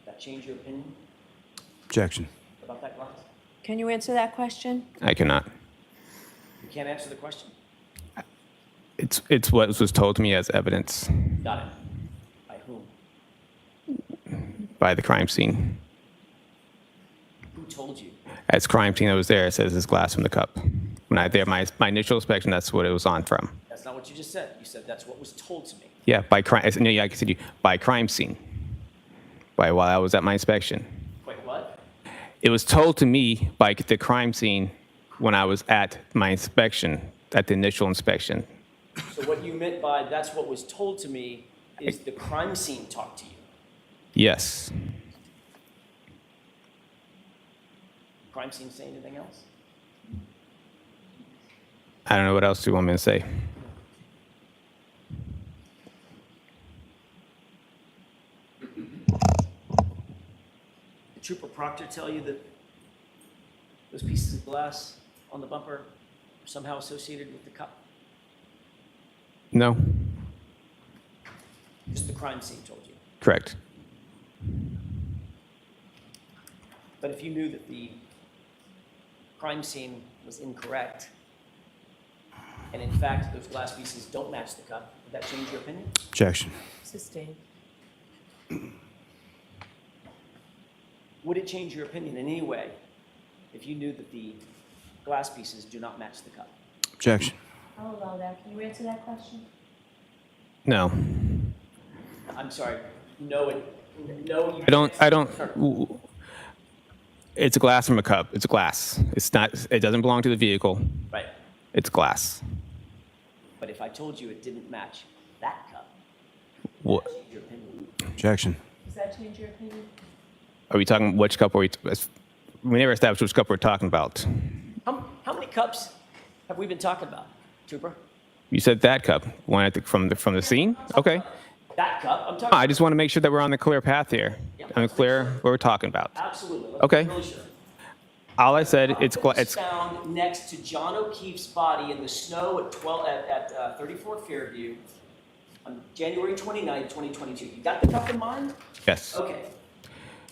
That change your opinion Objection. about that glass? Can you answer that question? I cannot. You can't answer the question. It's what was told to me as evidence Got it. By whom? by the crime scene. Who told you? As crime scene that was there, it says it's glass from the cup. When I there, my initial inspection, that's what it was on from. That's not what you just said. You said that's what was told to me. Yeah, by crime. No, yeah, I said you by crime scene. While I was at my inspection, Wait, what? it was told to me by the crime scene when I was at my inspection, at the initial inspection. So what you meant by that's what was told to me is the crime scene talked to you. Yes. Crime scene say anything else? I don't know what else you want me to say. Did Trooper Proctor tell you that those pieces of glass on the bumper are somehow associated with the cup? No. Just the crime scene told you. Correct. But if you knew that the crime scene was incorrect, and in fact those glass pieces don't match the cup, would that change your opinion? Objection. Sustained. Would it change your opinion in any way if you knew that the glass pieces do not match the cup? Objection. I'll allow that. Can you answer that question? No. I'm sorry. No, you I don't. It's a glass from a cup. It's a glass. It's not. It doesn't belong to the vehicle. Right. It's glass. But if I told you it didn't match that cup, What? would that change your opinion? Objection. Does that change your opinion? Are we talking which cup? We never established which cup we're talking about. How many cups have we been talking about, Trooper? You said that cup. One from the scene. Okay. That cup? I'm talking I just want to make sure that we're on the clear path here. Yep. I'm clear what we're talking about. Absolutely. Let's Okay. be really sure. All I said, Cup it's that was it's found next to John O'Keefe's body in the snow at 34 Fairview on January 29th, 2022. You got the cup in mind? yes. Okay.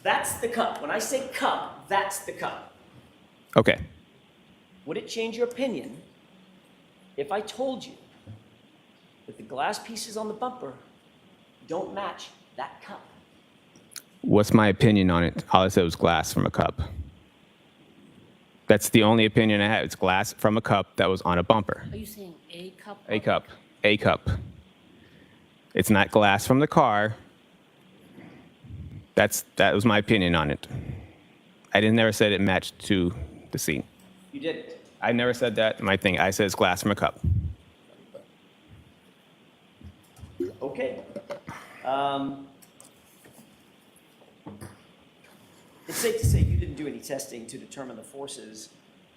That's the cup. When I say cup, that's the cup. Okay. Would it change your opinion if I told you that the glass pieces on the bumper don't match that cup? What's my opinion on it? All I said was glass from a cup. That's the only opinion I had. It's glass from a cup that was on a bumper. Are you saying a cup? A cup. A cup. It's not glass from the car. That was my opinion on it. I never said it matched to the scene. You didn't. I never said that in my thing. I said it's glass from a cup. Okay. It's safe to say you didn't do any testing to determine the forces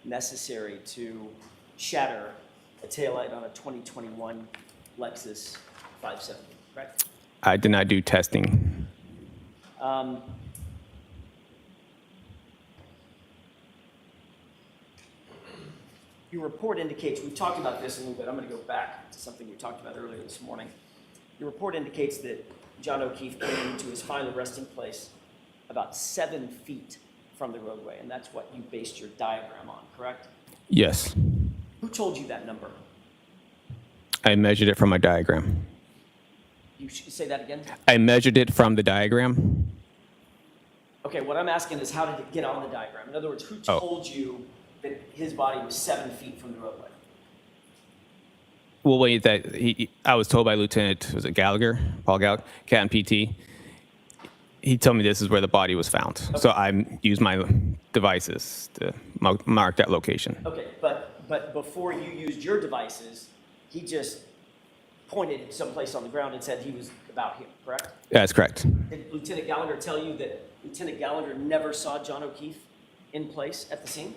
necessary to shatter a taillight on a 2021 Lexus 570, correct? I did not do testing. Your report indicates, we've talked about this a little bit, I'm going to go back to something we talked about earlier this morning. Your report indicates that John O'Keefe came to his final resting place about 7 feet from the roadway, and that's what you based your diagram on, correct? Yes. Who told you that number? I measured it from my diagram. You should say that again? I measured it from the diagram. Okay, what I'm asking is how did it get on the diagram? In other words, who Oh. told you that his body was 7 feet from the roadway? Well, wait, I was told by Lieutenant, was it Gallagher, Paul Gallagher, Captain PT. He told me this is where the body was found. So I used my devices to mark that location. Okay, but before you used your devices, he just pointed someplace on the ground and said he was about here, correct? That's correct. Did Lieutenant Gallagher tell you that Lieutenant Gallagher never saw John O'Keefe in place at the scene?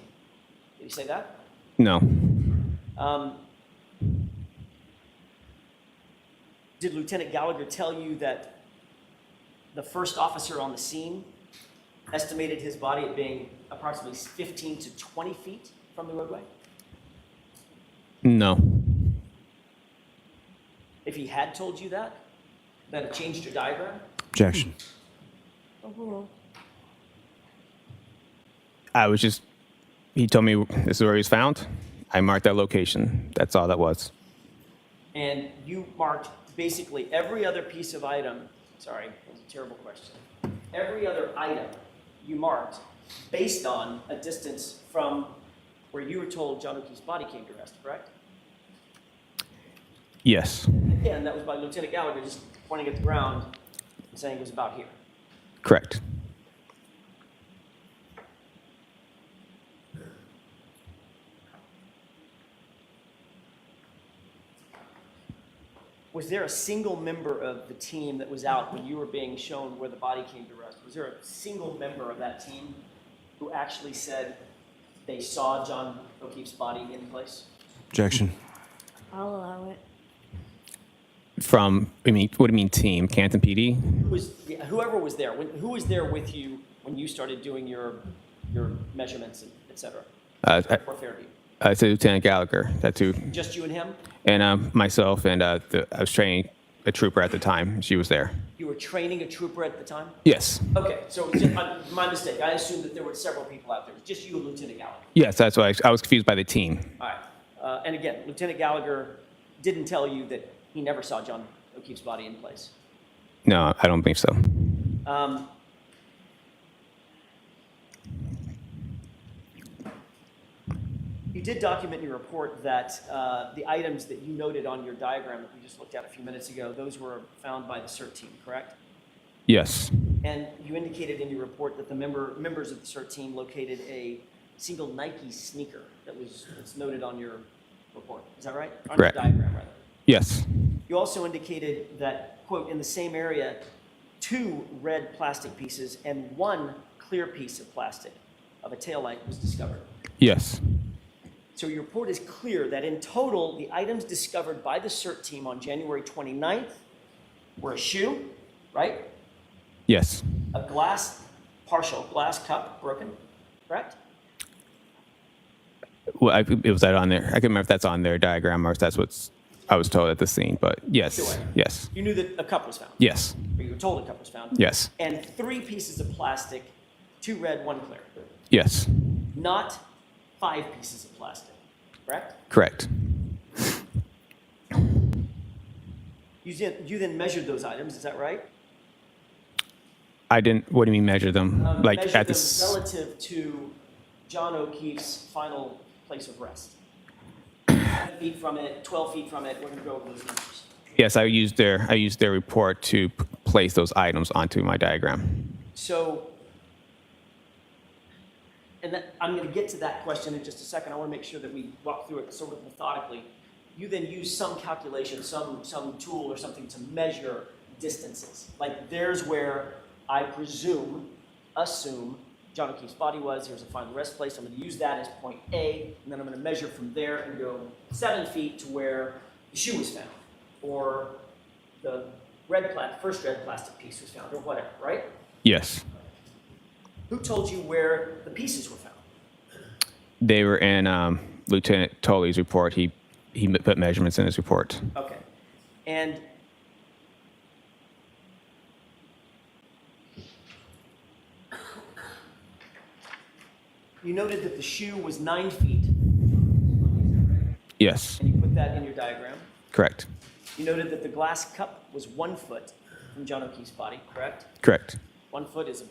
Did he say that? No. Did Lieutenant Gallagher tell you that the first officer on the scene estimated his body at being approximately 15 to 20 feet from the roadway? No. If he had told you that, That it changed your diagram? Objection. Overruled. He told me this is where he was found. I marked that location. That's all that was. And you marked basically every other piece of item, sorry, that was a terrible question. Every other item you marked based on a distance from where you were told John O'Keefe's body came to rest, correct? Yes. Again, that was by Lieutenant Gallagher just pointing at the ground and saying it was about here. Correct. Was there a single member of the team that was out when you were being shown where the body came to rest? Was there a single member of that team who actually said they saw John O'Keefe's body in place? Objection. I'll allow it. What do you mean team? Canton PD? Whoever was there, who was there with you when you started doing your measurements, et cetera? For Fairview? I said Lieutenant Gallagher. That's who. Just you and him? And myself and I was training a trooper at the time. She was there. You were training a trooper at the time? Yes. Okay, so it was just, my mistake. I assumed that there were several people out there. It was just you and Lieutenant Gallagher. Yes, that's why I was confused by the team. All right. And again, Lieutenant Gallagher didn't tell you that he never saw John O'Keefe's body in place. No, I don't think so. You did document in your report that the items that you noted on your diagram that we just looked at a few minutes ago, those were found by the CERT team, correct? Yes. And you indicated in your report that the members of the CERT team located a single Nike sneaker that's noted on your report. Is that right? On Correct. your diagram, rather. Yes. You also indicated that, quote, in the same area, 2 red plastic pieces and 1 clear piece of plastic of a taillight was discovered. Yes. So your report is clear that in total, the items discovered by the CERT team on January 29th were a shoe, right? Yes. A partial glass cup, broken, correct? Well, was that on there? I can't remember if that's on their diagram or if that's what I was told at the scene, but yes. Sure. Yes. You knew that a cup was found? Yes. Or you were told a cup was found? Yes. And 3 pieces of plastic, 2 red, 1 clear. Yes. Not 5 pieces of plastic, correct? Correct. You then measured those items, is that right? I didn't. What do you mean measure them? Measured at them this? relative to John O'Keefe's final place of rest. 10 feet from it, 12 feet from it, we're gonna go over those numbers. Yes, I used their report to place those items onto my diagram. So, I'm gonna get to that question in just a second. I wanna make sure that we walk through it sort of methodically. You then use some calculation, some tool or something to measure distances. Like there's where I assume John O'Keefe's body was. Here's a final rest place. I'm going to use that as point A, and then I'm going to measure from there and go 7 feet to where the shoe was found, or the first red plastic piece was found, or whatever, right? Yes. Who told you where the pieces were found? They were in Lieutenant Tolley's report. He put measurements in his report. Okay. And you noted that the shoe was 9 feet. Yes. And you put that in your diagram. Correct. You noted that the glass cup was 1 foot from John O'Keefe's body, correct? Correct. 1 foot is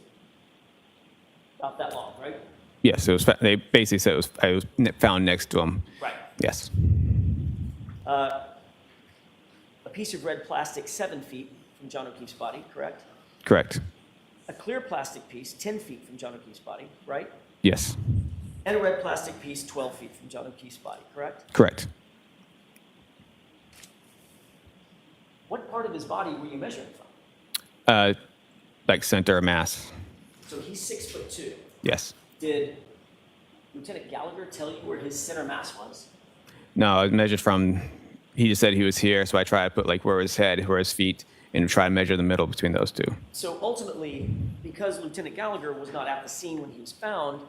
about that long, right? Yes. It was. They basically said it was found next to him. Right. Yes. A piece of red plastic 7 feet from John O'Keefe's body, correct? Correct. A clear plastic piece 10 feet from John O'Keefe's body, right? Yes. And a red plastic piece 12 feet from John O'Keefe's body, correct? Correct. What part of his body were you measuring from? Like center of mass. So he's 6'2". Yes. Did Lieutenant Gallagher tell you where his center mass was? No, I measured from. He just said he was here, so I tried to put like where his head, where his feet, and try to measure the middle between those two. So ultimately, because Lieutenant Gallagher was not at the scene when he was found,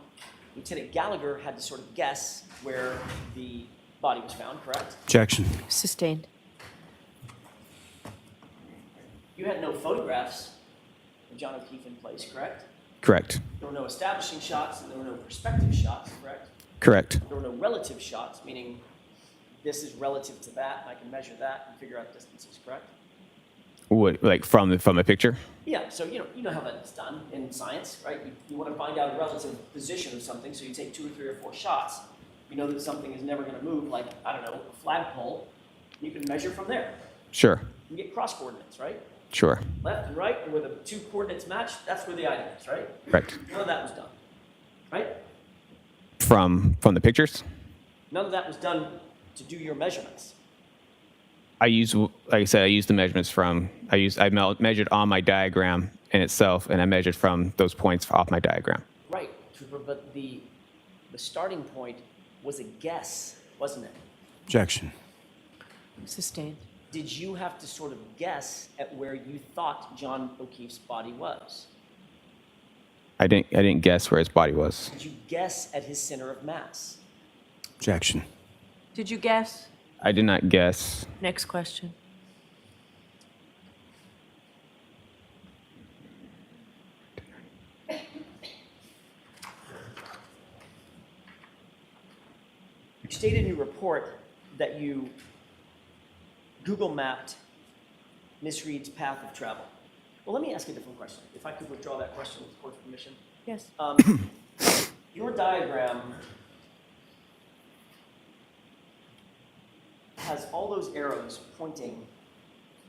Lieutenant Gallagher had to sort of guess where the body was found, correct? Objection. Sustained. You had no photographs of John O'Keefe in place, correct? Correct. There were no establishing shots, and there were no perspective shots, correct? Correct. There were no relative shots, meaning this is relative to that, and I can measure that and figure out distances, correct? What, like from the picture? Yeah, so you know how that's done in science, right? You want to find out a relative position of something, so you take 2 or 3 or 4 shots. You know that something is never going to move, like, I don't know, a flagpole. You can measure from there. Sure. You get cross coordinates, right? Sure. Left and right, and where the 2 coordinates match, that's where the item is, right? Correct. None of that was done, right? From the pictures? None of that was done to do your measurements. I use, like I said, I used the measurements measured on my diagram in itself, and I measured from those points off my diagram. Right, Trooper, but the starting point was a guess, wasn't it? Objection. Sustained. Did you have to sort of guess at where you thought John O'Keefe's body was? I didn't guess where his body was. Did you guess at his center of mass? Objection. Did you guess? I did not guess. Next question. You stated in your report that you Google mapped Miss Reed's path of travel. Well, let me ask you a different question. If I could withdraw that question with the court's permission. Yes. Your diagram has all those arrows pointing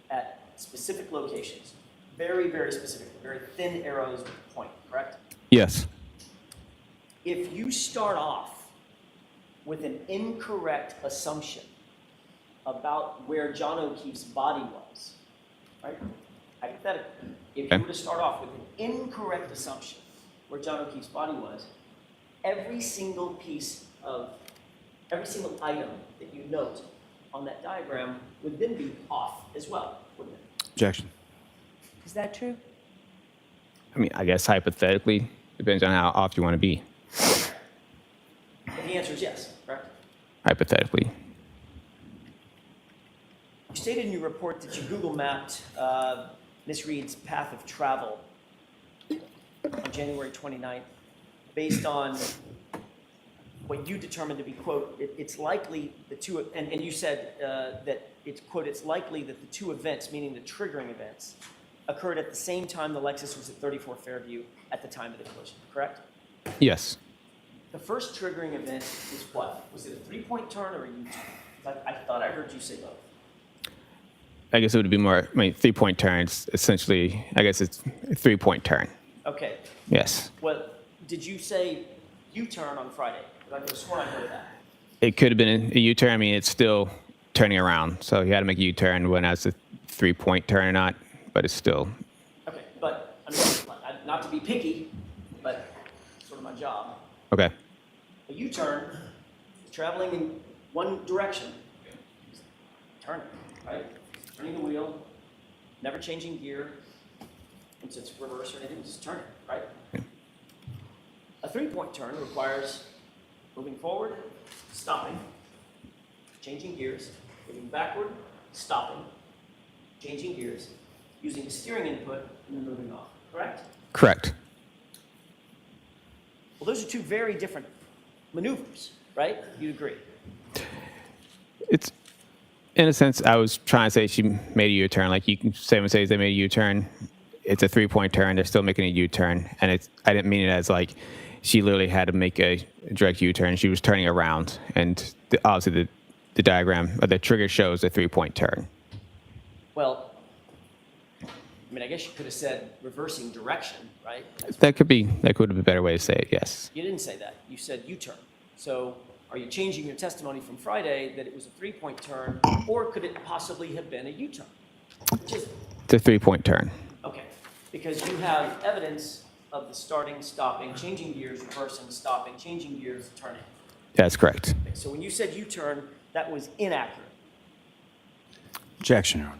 at specific locations. Very, very specific, very thin arrows with point, correct? Yes. If you start off with an incorrect assumption about where John O'Keefe's body was, right? Hypothetically, if you were to start off with an incorrect assumption where John O'Keefe's body was, every single item that you note on that diagram would then be off as well, wouldn't it? Objection. Is that true? I mean, I guess hypothetically, depends on how off you want to be. And the answer is yes, correct? Hypothetically. You stated in your report that you Google mapped Miss Reed's path of travel on January 29th based on what you determined to be, quote, it's likely the two, and you said that it's, quote, it's likely that the 2 events, meaning the triggering events, occurred at the same time the Lexus was at 34 Fairview at the time of the collision, correct? Yes. The first triggering event was what? Was it a 3-point turn or a U-turn? I thought I heard you say both. I guess it would be more, 3-point turns, essentially, I guess it's a 3-point turn. Okay. Yes. Well, did you say U-turn on Friday? I could have sworn I heard that. It could have been a U-turn. I mean, it's still turning around. So he had to make a U-turn when that's a 3-point turn or not, but it's still. Okay, but I mean, not to be picky, but sort of my job. Okay. A U-turn is traveling in one direction, turning, right? Turning the wheel, never changing gear, once it's reverse or anything, just turning, right? Yeah. A 3-point turn requires moving forward, stopping, changing gears, moving backward, stopping, changing gears, using a steering input, and then moving off, correct? Correct. Well, those are 2 very different maneuvers, right? You agree? It's, in a sense, I was trying to say she made a U-turn. Like you can say, they made a U-turn. It's a 3-point turn. They're still making a U-turn. And I didn't mean it as like she literally had to make a direct U-turn. She was turning around. And obviously the diagram, or the trigger shows a 3-point turn. Well, I mean, I guess you could have said reversing direction, right? That could have been a better way to say it, yes. You didn't say that. You said U-turn. So are you changing your testimony from Friday that it was a 3-point turn, or could it possibly have been a U-turn? It's a 3-point turn. Okay, because you have evidence of the starting, stopping, changing gears, reversing, stopping, changing gears, turning. That's correct. Okay, so when you said U-turn, that was inaccurate. Objection, Your Honor.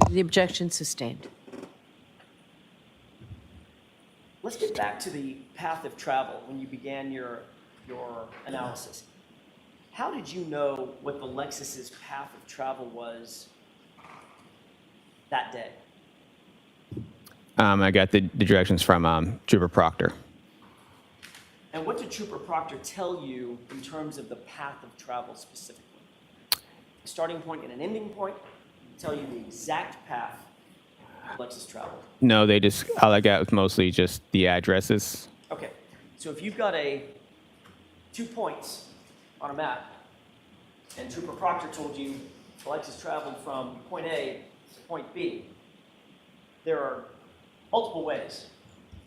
The objection sustained. Let's get back to the path of travel when you began your analysis. How did you know what the Lexus's path of travel was that day? I got the directions from Trooper Proctor. And what did Trooper Proctor tell you in terms of the path of travel specifically? A starting point and an ending point? Tell you the exact path Lexus traveled. No, all I got was mostly just the addresses. Okay, so if you've got 2 points on a map, and Trooper Proctor told you Lexus traveled from point A to point B, there are multiple ways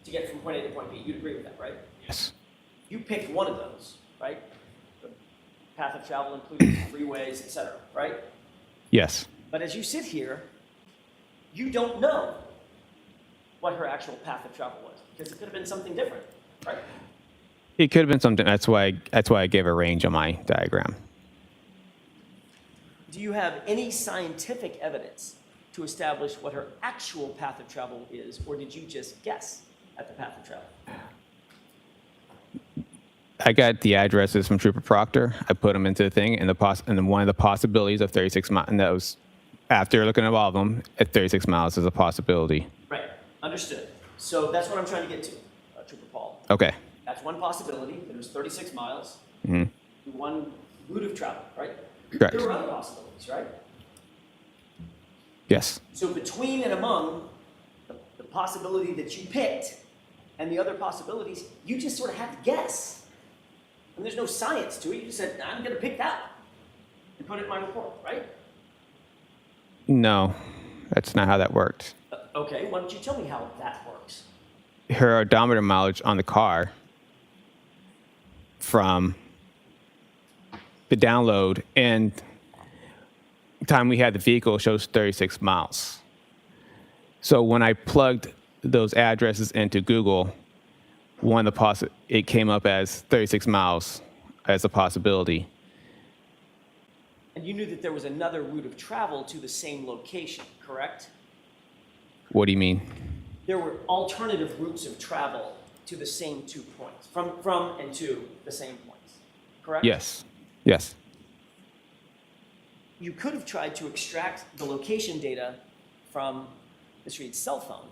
to get from point A to point B. You'd agree with that, right? Yes. You picked one of those, right? The path of travel includes freeways, etc., right? Yes. But as you sit here, you don't know what her actual path of travel was, because it could have been something different, right? It could have been something. That's why I gave a range on my diagram. Do you have any scientific evidence to establish what her actual path of travel is, or did you just guess at the path of travel? I got the addresses from Trooper Proctor. I put them into the thing, and then one of the possibilities of 36 miles, and that was after looking at all of them, at 36 miles is a possibility. Right, understood. So that's what I'm trying to get to, Trooper Paul. Okay. That's one possibility. There's 36 miles, one route of travel, right? Correct. There were other possibilities, right? Yes. So between and among the possibility that you picked and the other possibilities, you just sort of had to guess. And there's no science to it. You just said, I'm going to pick that one and put it in my report, right? No, that's not how that worked. Okay, why don't you tell me how that works? Her odometer mileage on the car from the download and time we had the vehicle shows 36 miles. So when I plugged those addresses into Google, it came up as 36 miles as a possibility. And you knew that there was another route of travel to the same location, correct? What do you mean? There were alternative routes of travel to the same 2 points, from and to the same points, correct? Yes. Yes. You could have tried to extract the location data from Ms. Reed's cell phone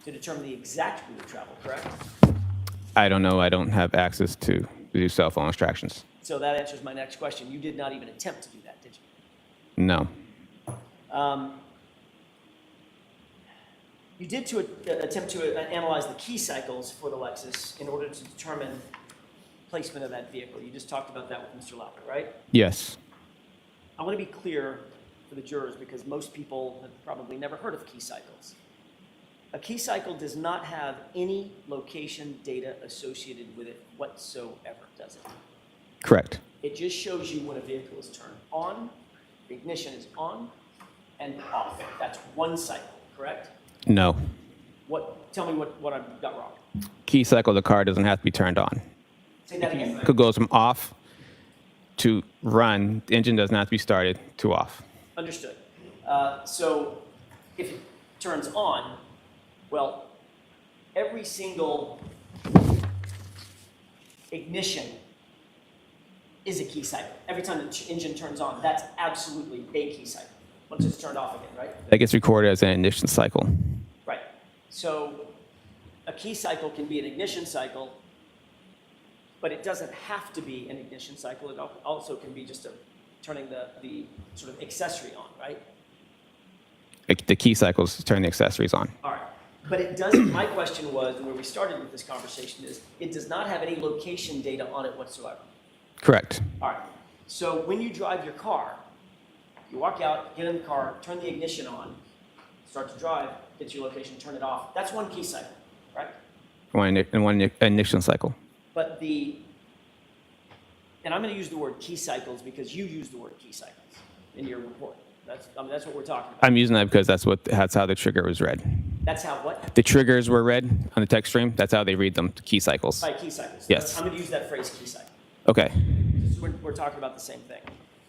to determine the exact route of travel, correct? I don't know. I don't have access to do cell phone extractions. So that answers my next question. You did not even attempt to do that, did you? No. You did attempt to analyze the key cycles for the Lexus in order to determine placement of that vehicle. You just talked about that with Mr. Lauper, right? Yes. I want to be clear for the jurors because most people have probably never heard of key cycles. A key cycle does not have any location data associated with it whatsoever, does it? Correct. It just shows you when a vehicle is turned on, the ignition is on, and off. That's one cycle, correct? No. Tell me what I've got wrong. Key cycle, the car doesn't have to be turned on. Say that again. It goes from off to run. The engine doesn't have to be started to off. Understood. So if it turns on, well, every single ignition is a key cycle. Every time the engine turns on, that's absolutely a key cycle. Once it's turned off again, right? That gets recorded as an ignition cycle. Right. So a key cycle can be an ignition cycle, but it doesn't have to be an ignition cycle. It also can be just turning the sort of accessory on, right? The key cycles turn the accessories on. All right. But it doesn't, my question was, and where we started with this conversation is, it does not have any location data on it whatsoever. Correct. All right. So when you drive your car, you walk out, get in the car, turn the ignition on, start to drive, get to your location, turn it off. That's one key cycle, right? One ignition cycle. But and I'm going to use the word key cycles because you use the word key cycles in your report. That's what we're talking about. I'm using that because that's how the trigger was read. That's how what? The triggers were read on the text stream. That's how they read them, key cycles. By key cycles. Yes. I'm going to use that phrase key cycle. Okay. We're talking about the same thing.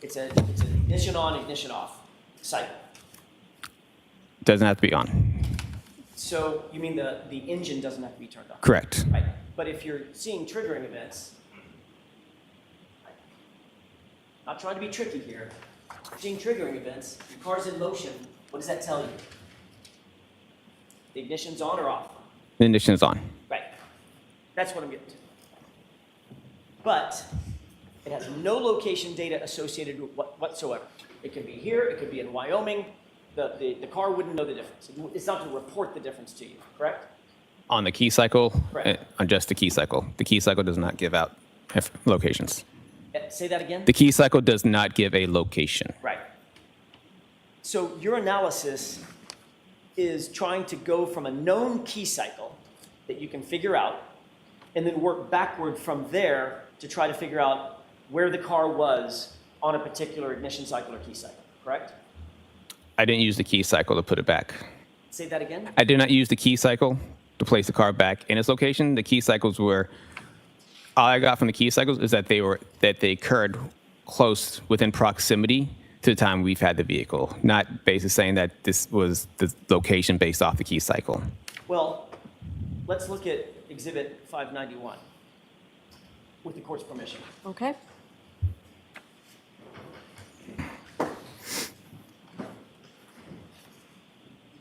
It's an ignition on, ignition off cycle. Doesn't have to be on. So you mean the engine doesn't have to be turned on? Correct. Right. But if you're seeing triggering events, not trying to be tricky here, seeing triggering events, your car's in motion, What does that tell you? The ignition's on or off? The ignition is on. Right. That's what I'm getting to. But it has no location data associated with whatsoever. It could be here, it could be in Wyoming. The car wouldn't know the difference. It's not going to report the difference to you, correct? On the key cycle, Correct. on just the key cycle. The key cycle does not give out locations. Say that again? The key cycle does not give a location. Right. So your analysis is trying to go from a known key cycle that you can figure out and then work backward from there to try to figure out where the car was on a particular ignition cycle or key cycle, correct? I didn't use the key cycle to put it back. Say that again? I did not use the key cycle to place the car back in its location. The key cycles were, all I got from the key cycles is that they occurred close within proximity to the time we've had the vehicle, not basically saying that this was the location based off the key cycle. Well, let's look at Exhibit 591 with the court's permission. Okay.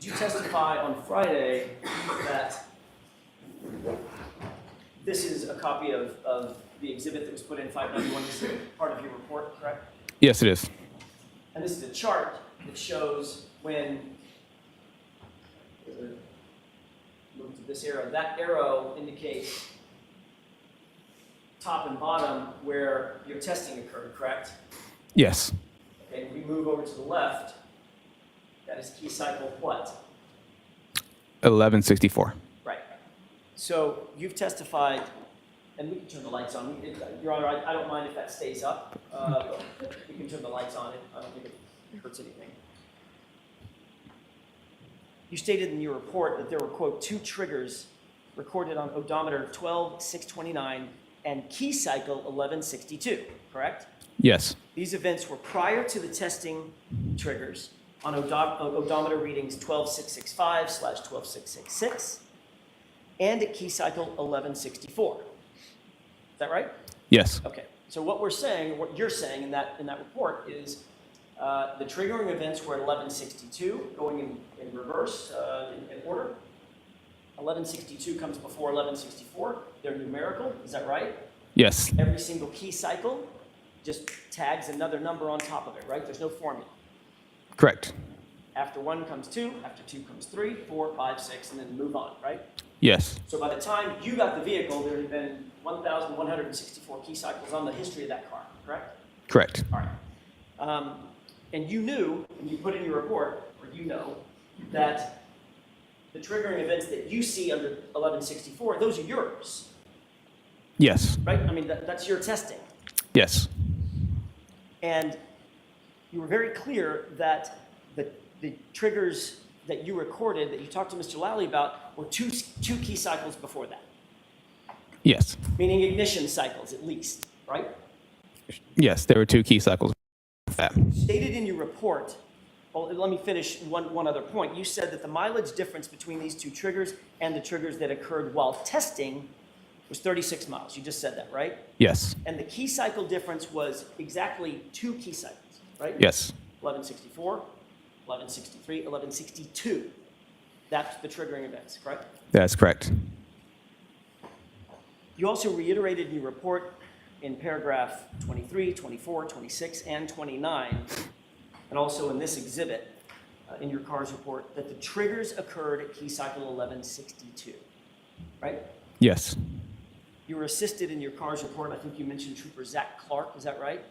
Did you testify on Friday that this is a copy of the exhibit that was put in 591? This is part of your report, correct? Yes, it is. And this is a chart that shows when, look to this arrow, that arrow indicates top and bottom where your testing occurred, correct? Yes. Okay, we move over to the left. That is key cycle what? 1164. Right. So you've testified, and we can turn the lights on. Your Honor, I don't mind if that stays up. We can turn the lights on. I don't think it hurts anything. You stated in your report that there were, quote, 2 triggers recorded on odometer 12629 and key cycle 1162, correct? Yes. These events were prior to the testing triggers on odometer readings 12665/12666 and at key cycle 1164. Is that right? Yes. Okay. So what we're saying, what you're saying in that report is the triggering events were at 1162, going in reverse in order. 1162 comes before 1164. They're numerical. Is that right? Yes. Every single key cycle just tags another number on top of it, right? There's no formula. Correct. After 1 comes 2, after 2 comes 3, 4, 5, 6, and then move on, right? Yes. So by the time you got the vehicle, there had been 1,164 key cycles on the history of that car, correct? Correct. All right. And you knew, and you put in your report, or you know, that the triggering events that you see under 1164, those are yours, Yes. right? I mean, that's your testing. Yes. And you were very clear that the triggers that you recorded, that you talked to Mr. Lally about, were two key cycles before that, Yes. meaning ignition cycles at least, right? Yes. There were 2 key cycles. Stated in your report, well, let me finish one other point. You said that the mileage difference between these 2 triggers and the triggers that occurred while testing was 36 miles. You just said that, right? Yes. And the key cycle difference was exactly 2 key cycles, right? Yes. 1164, 1163, 1162. That's the triggering events, correct? That's correct. You also reiterated in your report in paragraph 23, 24, 26, and 29, and also in this exhibit in your CARS report, that the triggers occurred at key cycle 1162, right? Yes. You were assisted in your CARS report, I think you mentioned Trooper Zach Clark, is that right?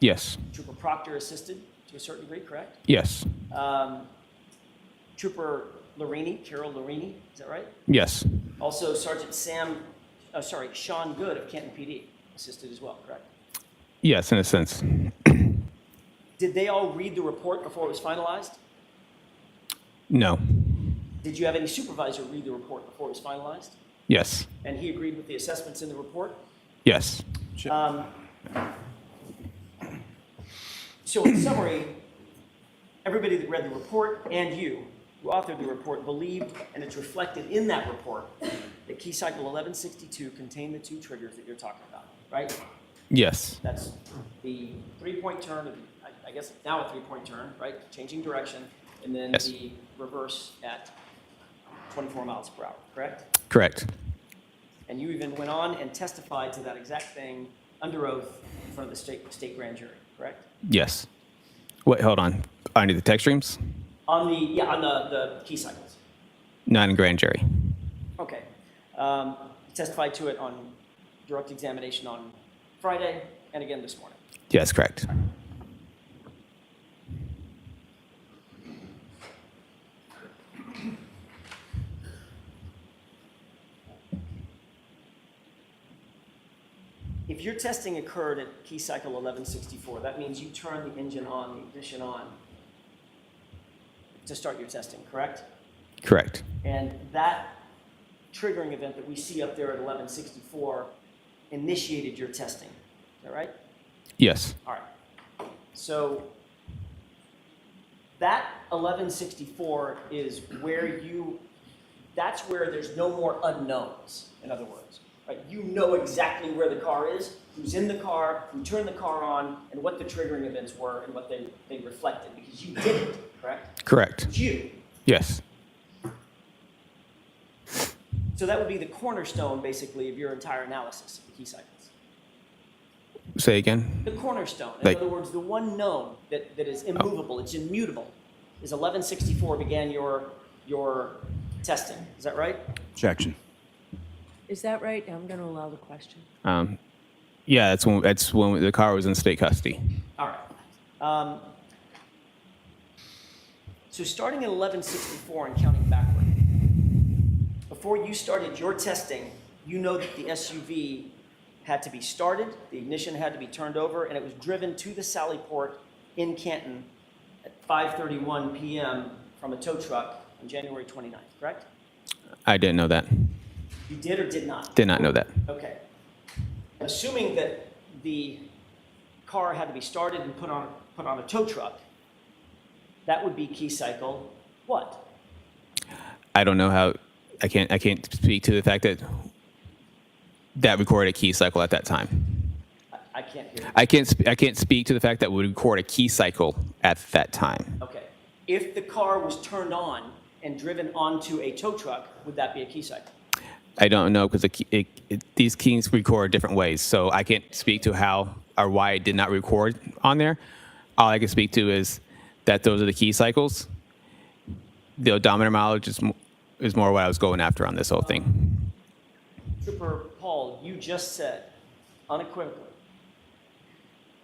Yes. Trooper Proctor assisted to a certain degree, correct? Yes. Trooper Larini, Carol Larini, is that right? Yes. Also Sergeant Sean Good of Canton PD assisted as well, correct? Yes, in a sense. Did they all read the report before it was finalized? No. Did you have any supervisor read the report before it was finalized? Yes. And he agreed with the assessments in the report? Yes. So in summary, everybody that read the report and you who authored the report believed, and it's reflected in that report, that key cycle 1162 contained the 2 triggers that you're talking about, right? Yes. That's the 3-point turn, I guess now a 3-point turn, right? Changing direction, and then Yes. the reverse at 24 miles per hour, correct? Correct. And you even went on and testified to that exact thing under oath in front of the state grand jury, correct? Yes. Wait, hold on. Under the text streams? On the key cycles. Not in grand jury. Okay. You testified to it on direct examination on Friday and again this morning. Yes, correct. If your testing occurred at key cycle 1164, that means you turned the engine on, the ignition on to start your testing, correct? Correct. And that triggering event that we see up there at 1164 initiated your testing. Is that right? Yes. All right. So that 1164 is where that's where there's no more unknowns, in other words. Right? You know exactly where the car is, who's in the car, who turned the car on, and what the triggering events were and what they reflected, because you did it, correct? Correct. It's you. Yes. So that would be the cornerstone, basically, of your entire analysis of the key cycles. Say again? The cornerstone, in Like- other words, the one known that is immovable, it's immutable, is 1164 began your testing. Is that right? Objection. Is that right? I'm going to allow the question. Yeah, that's when the car was in state custody. All right. So starting at 1164 and counting backward, before you started your testing, you know that the SUV had to be started, the ignition had to be turned over, and it was driven to the Sally Port in Canton at 5:31 p.m. from a tow truck on January 29th, correct? I didn't know that. You did or did not? Did not know that. Okay. Assuming that the car had to be started and put on a tow truck, that would be key cycle what? I don't know how. I can't speak to the fact that recorded a key cycle at that time. I can't hear you. I can't speak to the fact that we record a key cycle at that time. Okay. If the car was turned on and driven onto a tow truck, would that be a key cycle? I don't know because these keys record different ways, so I can't speak to how or why it did not record on there. All I can speak to is that those are the key cycles. The odometer mileage is more what I was going after on this whole thing. Trooper Paul, you just said unequivocally,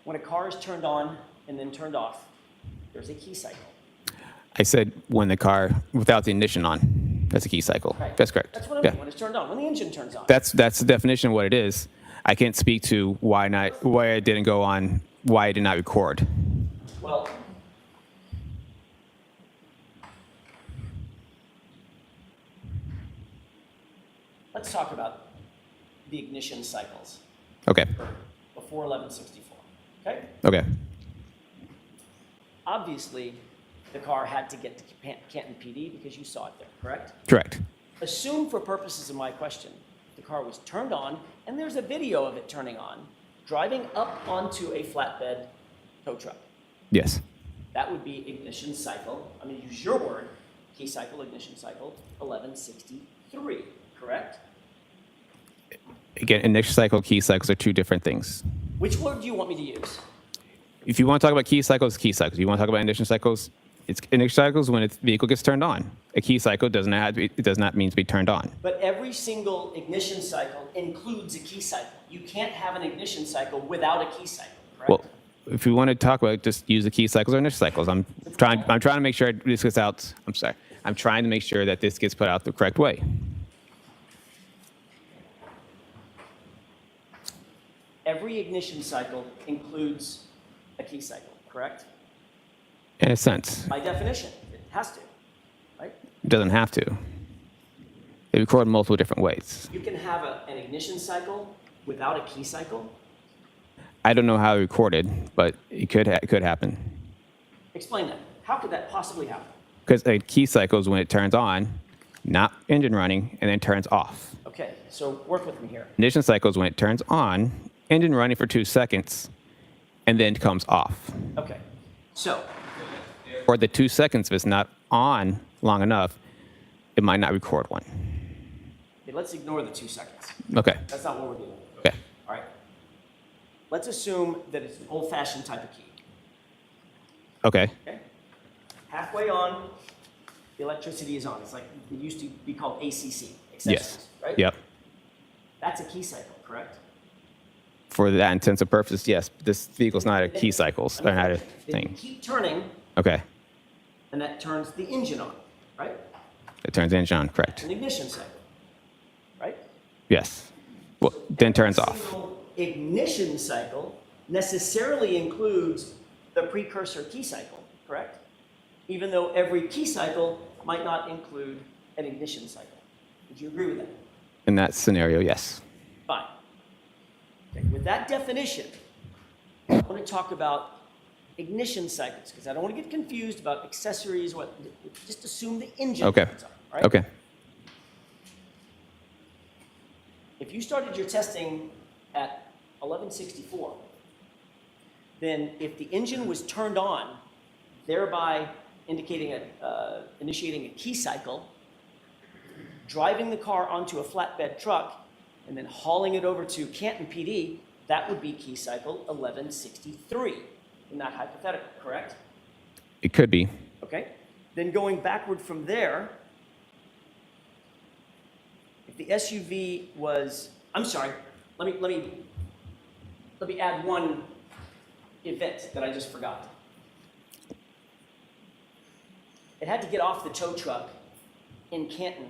when a car is turned on and then turned off, there's a key cycle. I said when the car without the ignition on, that's a key cycle. Right. That's correct. That's what I mean, when it's turned on, when the engine turns on. That's the definition of what it is. I can't speak to why it didn't go on, why it did not record. Well, let's talk about the ignition cycles Okay. before 1164, okay? Okay. Obviously, the car had to get to Canton PD because you saw it there, correct? Correct. Assume for purposes of my question, the car was turned on, and there's a video of it turning on, driving up onto a flatbed tow truck. Yes. That would be ignition cycle, I'm gonna use your word, key cycle, ignition cycle, 1163, correct? Again, ignition cycle, key cycles are two different things. Which word do you want me to use? If you want to talk about key cycles, key cycles. If you want to talk about ignition cycles, it's ignition cycles when its vehicle gets turned on. A key cycle does not mean to be turned on. But every single ignition cycle includes a key cycle. You can't have an ignition cycle without a key cycle, correct? Well, if you want to talk about it, just use the key cycles or ignition cycles. I'm trying to make sure this gets out. I'm sorry. I'm trying to make sure that this gets put out the correct way. Every ignition cycle includes a key cycle, correct? In a sense, By definition, it has to, right? it doesn't have to. They record multiple different ways. You can have an ignition cycle without a key cycle. I don't know how it recorded, but it could happen. Explain that. How could that possibly happen? Because a key cycle is when it turns on, not engine running, and then turns off. Okay, so work with me here. Ignition cycle is when it turns on, engine running for 2 seconds, and then comes off. Okay, so or the 2 seconds, if it's not on long enough, it might not record one. Okay, let's ignore the 2 seconds. Okay. That's not what we're doing. Okay. All right. Let's assume that it's an old-fashioned type of key. Okay. Okay? Halfway on, the electricity is on. It's like it used to be called ACC, accessories, Yes. right? Yep. That's a key cycle, correct? For that intensive purpose, yes. This vehicle's not a key cycle. It's not a Then you thing. keep turning, Okay. and that turns the engine on, right? It turns the engine on, correct? An ignition cycle, right? Yes. Well, then turns off. Single ignition cycle necessarily includes the precursor key cycle, correct? Even though every key cycle might not include an ignition cycle. Would you agree with that? In that scenario, yes. Fine. Okay, with that definition, I want to talk about ignition cycles because I don't want to get confused about accessories. Just assume the engine. Okay. turns on, all right? Okay. If you started your testing at 1164, then if the engine was turned on, thereby indicating initiating a key cycle, driving the car onto a flatbed truck, and then hauling it over to Canton PD, that would be key cycle 1163 in that hypothetical, correct? It could be. Okay. Then going backward from there, if the SUV was, I'm sorry, let me add one event that I just forgot. It had to get off the tow truck in Canton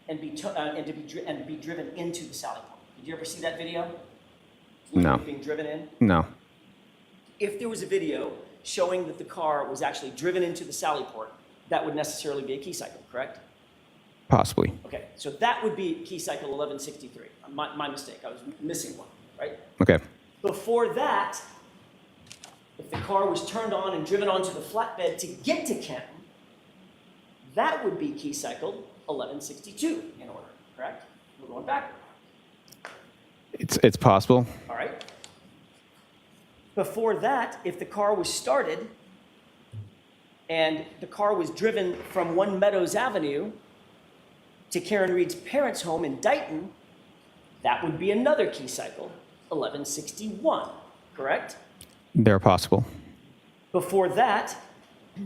and be driven into the Sally Port. Did you ever see that video? No. Being driven in? No. If there was a video showing that the car was actually driven into the Sally Port, that would necessarily be a key cycle, correct? Possibly. Okay, so that would be key cycle 1163. My mistake, I was missing one, right? Okay. Before that, if the car was turned on and driven onto the flatbed to get to Canton, that would be key cycle 1162 in order, correct? We're going backward. It's possible. All right. Before that, if the car was started and the car was driven from One Meadows Avenue to Karen Reed's parents' home in Dighton, that would be another key cycle, 1161, correct? They're possible. Before that,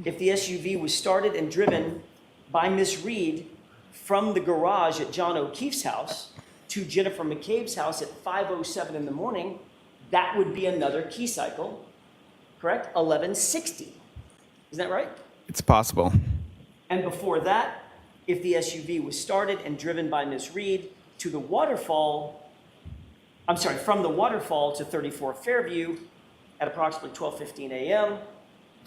if the SUV was started and driven by Miss Reed from the garage at John O'Keefe's house to Jennifer McCabe's house at 5:07 in the morning, that would be another key cycle, correct? 1160. Isn't that right? It's possible. And before that, if the SUV was started and driven by Miss Reed to the waterfall, from the waterfall to 34 Fairview at approximately 12:15 a.m.,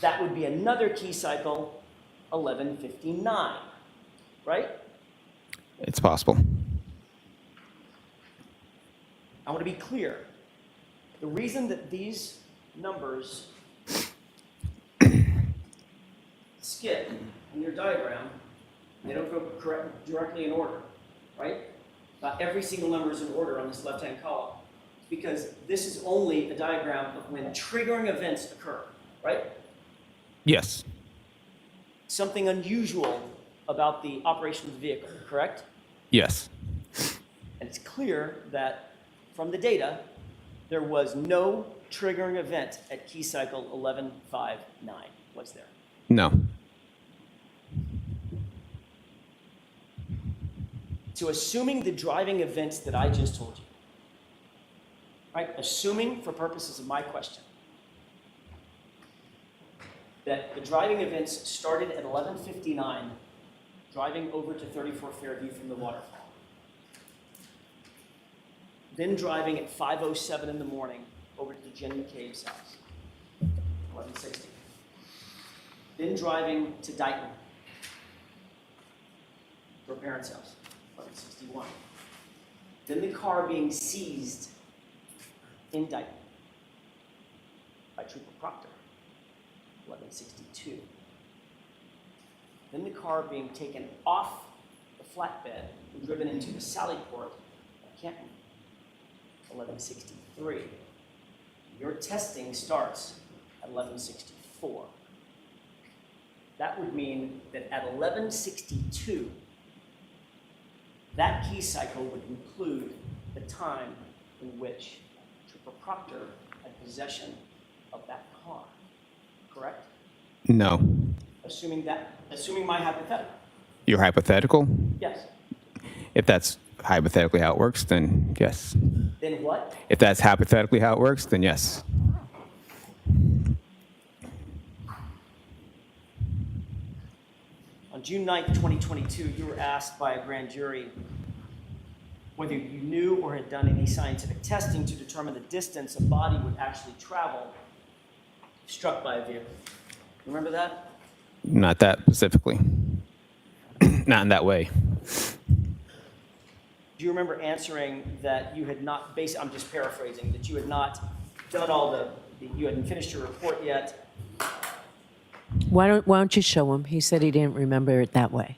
that would be another key cycle, 1159, right? It's possible. I want to be clear. The reason that these numbers skip in your diagram, they don't go directly in order, right? Not every single number is in order on this left-hand column, because this is only a diagram of when triggering events occur, right? Yes. Something unusual about the operation of the vehicle, correct? Yes. And it's clear that from the data, there was no triggering event at key cycle 1159, was there? No. So assuming the driving events that I just told you, right? Assuming for purposes of my question, that the driving events started at 11:59, driving over to 34 Fairview from the waterfall. Then driving at 5:07 in the morning over to Jen McCabe's house, 11:60. Then driving to Dighton, her parents' house, 11:61. Then the car being seized in Dighton by Trooper Proctor, 11:62. Then the car being taken off the flatbed and driven into the Sally Port at Canton, 11:63. Your testing starts at 11:64. that would mean that at 11:62, that key cycle would include the time in which Trooper Proctor had possession of that car, correct? No. Assuming my hypothetical, Your hypothetical? yes. If that's hypothetically how it works, then yes. Then what? If that's hypothetically how it works, then yes. On June 9th, 2022, you were asked by a grand jury whether you knew or had done any scientific testing to determine the distance a body would actually travel if struck by a vehicle. Remember that? Not that specifically. Not in that way. Do you remember answering that you had not, I'm just paraphrasing, that you had not done you hadn't finished your report yet? Why don't you show him? He said he didn't remember it that way.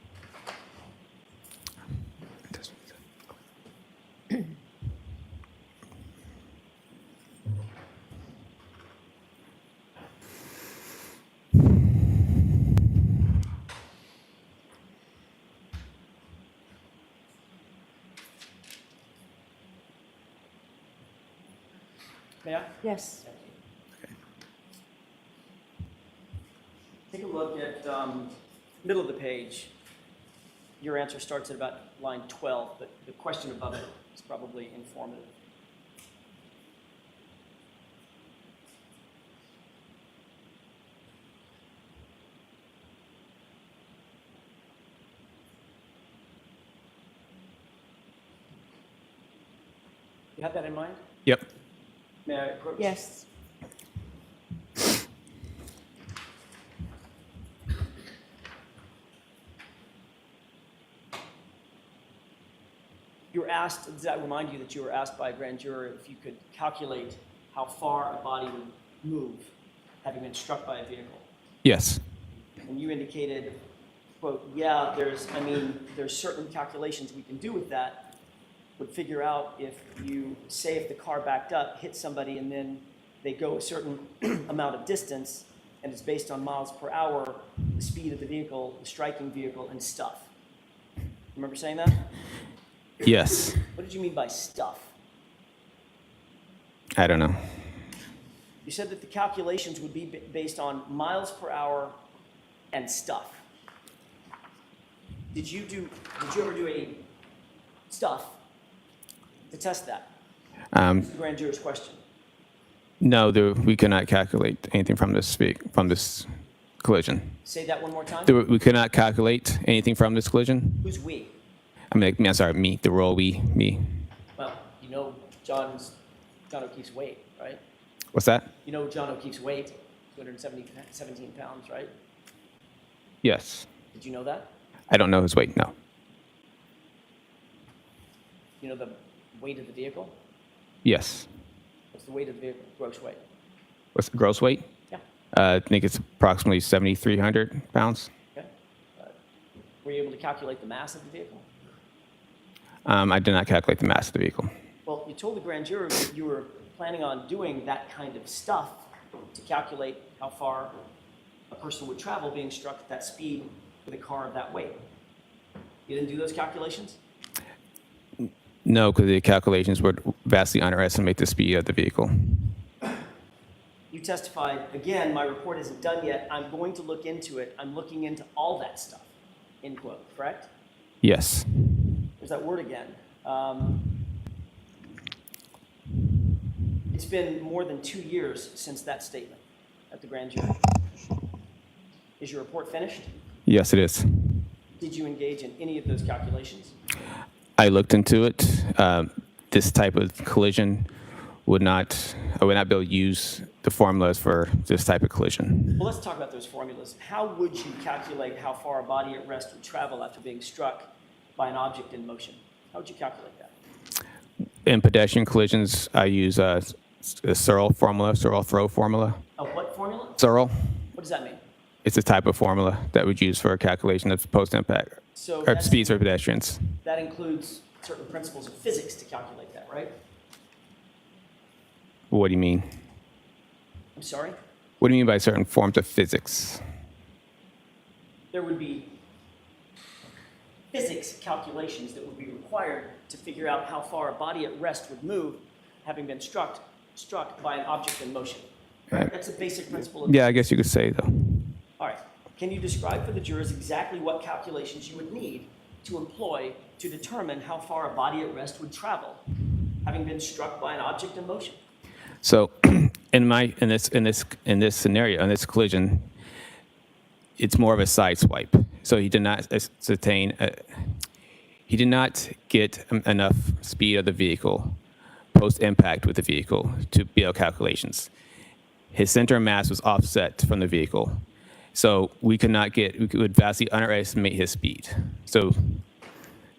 May I? Yes. Take a look at middle of the page. Your answer starts at about line 12, but the question above it is probably informative. You have that in mind? Yep. May I approach? Yes. You were asked, does that remind you that you were asked by a grand juror if you could calculate how far a body would move having been struck by a vehicle? Yes. And you indicated, quote, yeah, there's certain calculations we can do with that, would figure out if the car backed up, hit somebody, and then they go a certain amount of distance, and it's based on miles per hour, the speed of the vehicle, the striking vehicle, and stuff. Remember saying that? Yes. What did you mean by stuff? I don't know. You said that the calculations would be based on miles per hour and stuff. Did you ever do any stuff to test that? That's the grand juror's question. No, we cannot calculate anything from this collision. Say that one more time. We cannot calculate anything from this collision. Who's we? I'm sorry, me. The role me. Well, you know John O'Keefe's weight, right? What's that? You know John O'Keefe's weight, 217 pounds, right? Yes. Did you know that? I don't know his weight, no. You know the weight of the vehicle? Yes. What's the weight of the vehicle, gross weight? What's the gross weight? Yeah. I think it's approximately 7,300 pounds. Okay. Were you able to calculate the mass of the vehicle? I did not calculate the mass of the vehicle. Well, you told the grand jury that you were planning on doing that kind of stuff to calculate how far a person would travel being struck at that speed with a car of that weight. You didn't do those calculations? No, because the calculations would vastly underestimate the speed of the vehicle. You testified, again, my report isn't done yet. I'm going to look into it. I'm looking into all that stuff, end quote, correct? Yes. There's that word again. It's been more than 2 years since that statement at the grand jury. Is your report finished? Yes, it is. Did you engage in any of those calculations? I looked into it. This type of collision I would not be able to use the formulas for this type of collision. Well, let's talk about those formulas. How would you calculate how far a body at rest would travel after being struck by an object in motion? How would you calculate that? In pedestrian collisions, I use a Searle throw formula. A what formula? Searle. What does that mean? It's a type of formula that we use for a calculation of post-impact So or speeds for pedestrians. that includes certain principles of physics to calculate that, right? What do you mean? I'm sorry? What do you mean by certain forms of physics? there would be physics calculations that would be required to figure out how far a body at rest would move, having been struck by an object in motion. Right. That's a basic principle of Yeah, I guess you could say though. All right. Can you describe for the jurors exactly what calculations you would need to employ to determine how far a body at rest would travel, having been struck by an object in motion? So, in this scenario, in this collision, it's more of a sideswipe. So he did not he did not get enough speed of the vehicle post impact with the vehicle to be able to calculations. His center of mass was offset from the vehicle, so we would vastly underestimate his speed. So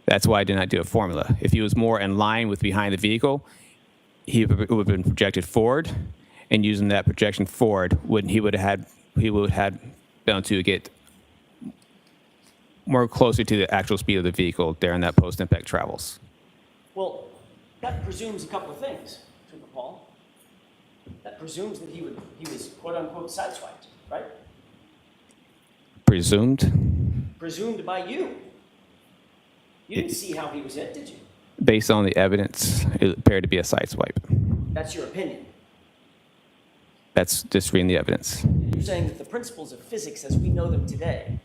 that's why I did not do a formula. If he was more in line with behind the vehicle, he would have been projected forward, and using that projection forward, he would have been able to get more closer to the actual speed of the vehicle during that post-impact travels. Well, that presumes a couple of things, Trooper Paul. That presumes that he was quote unquote sideswiped, right? Presumed, Presumed by you. You didn't see how he was hit, did you? based on the evidence, it appeared to be a sideswipe. That's your opinion. That's just reading the evidence. You're saying that the principles of physics as we know them today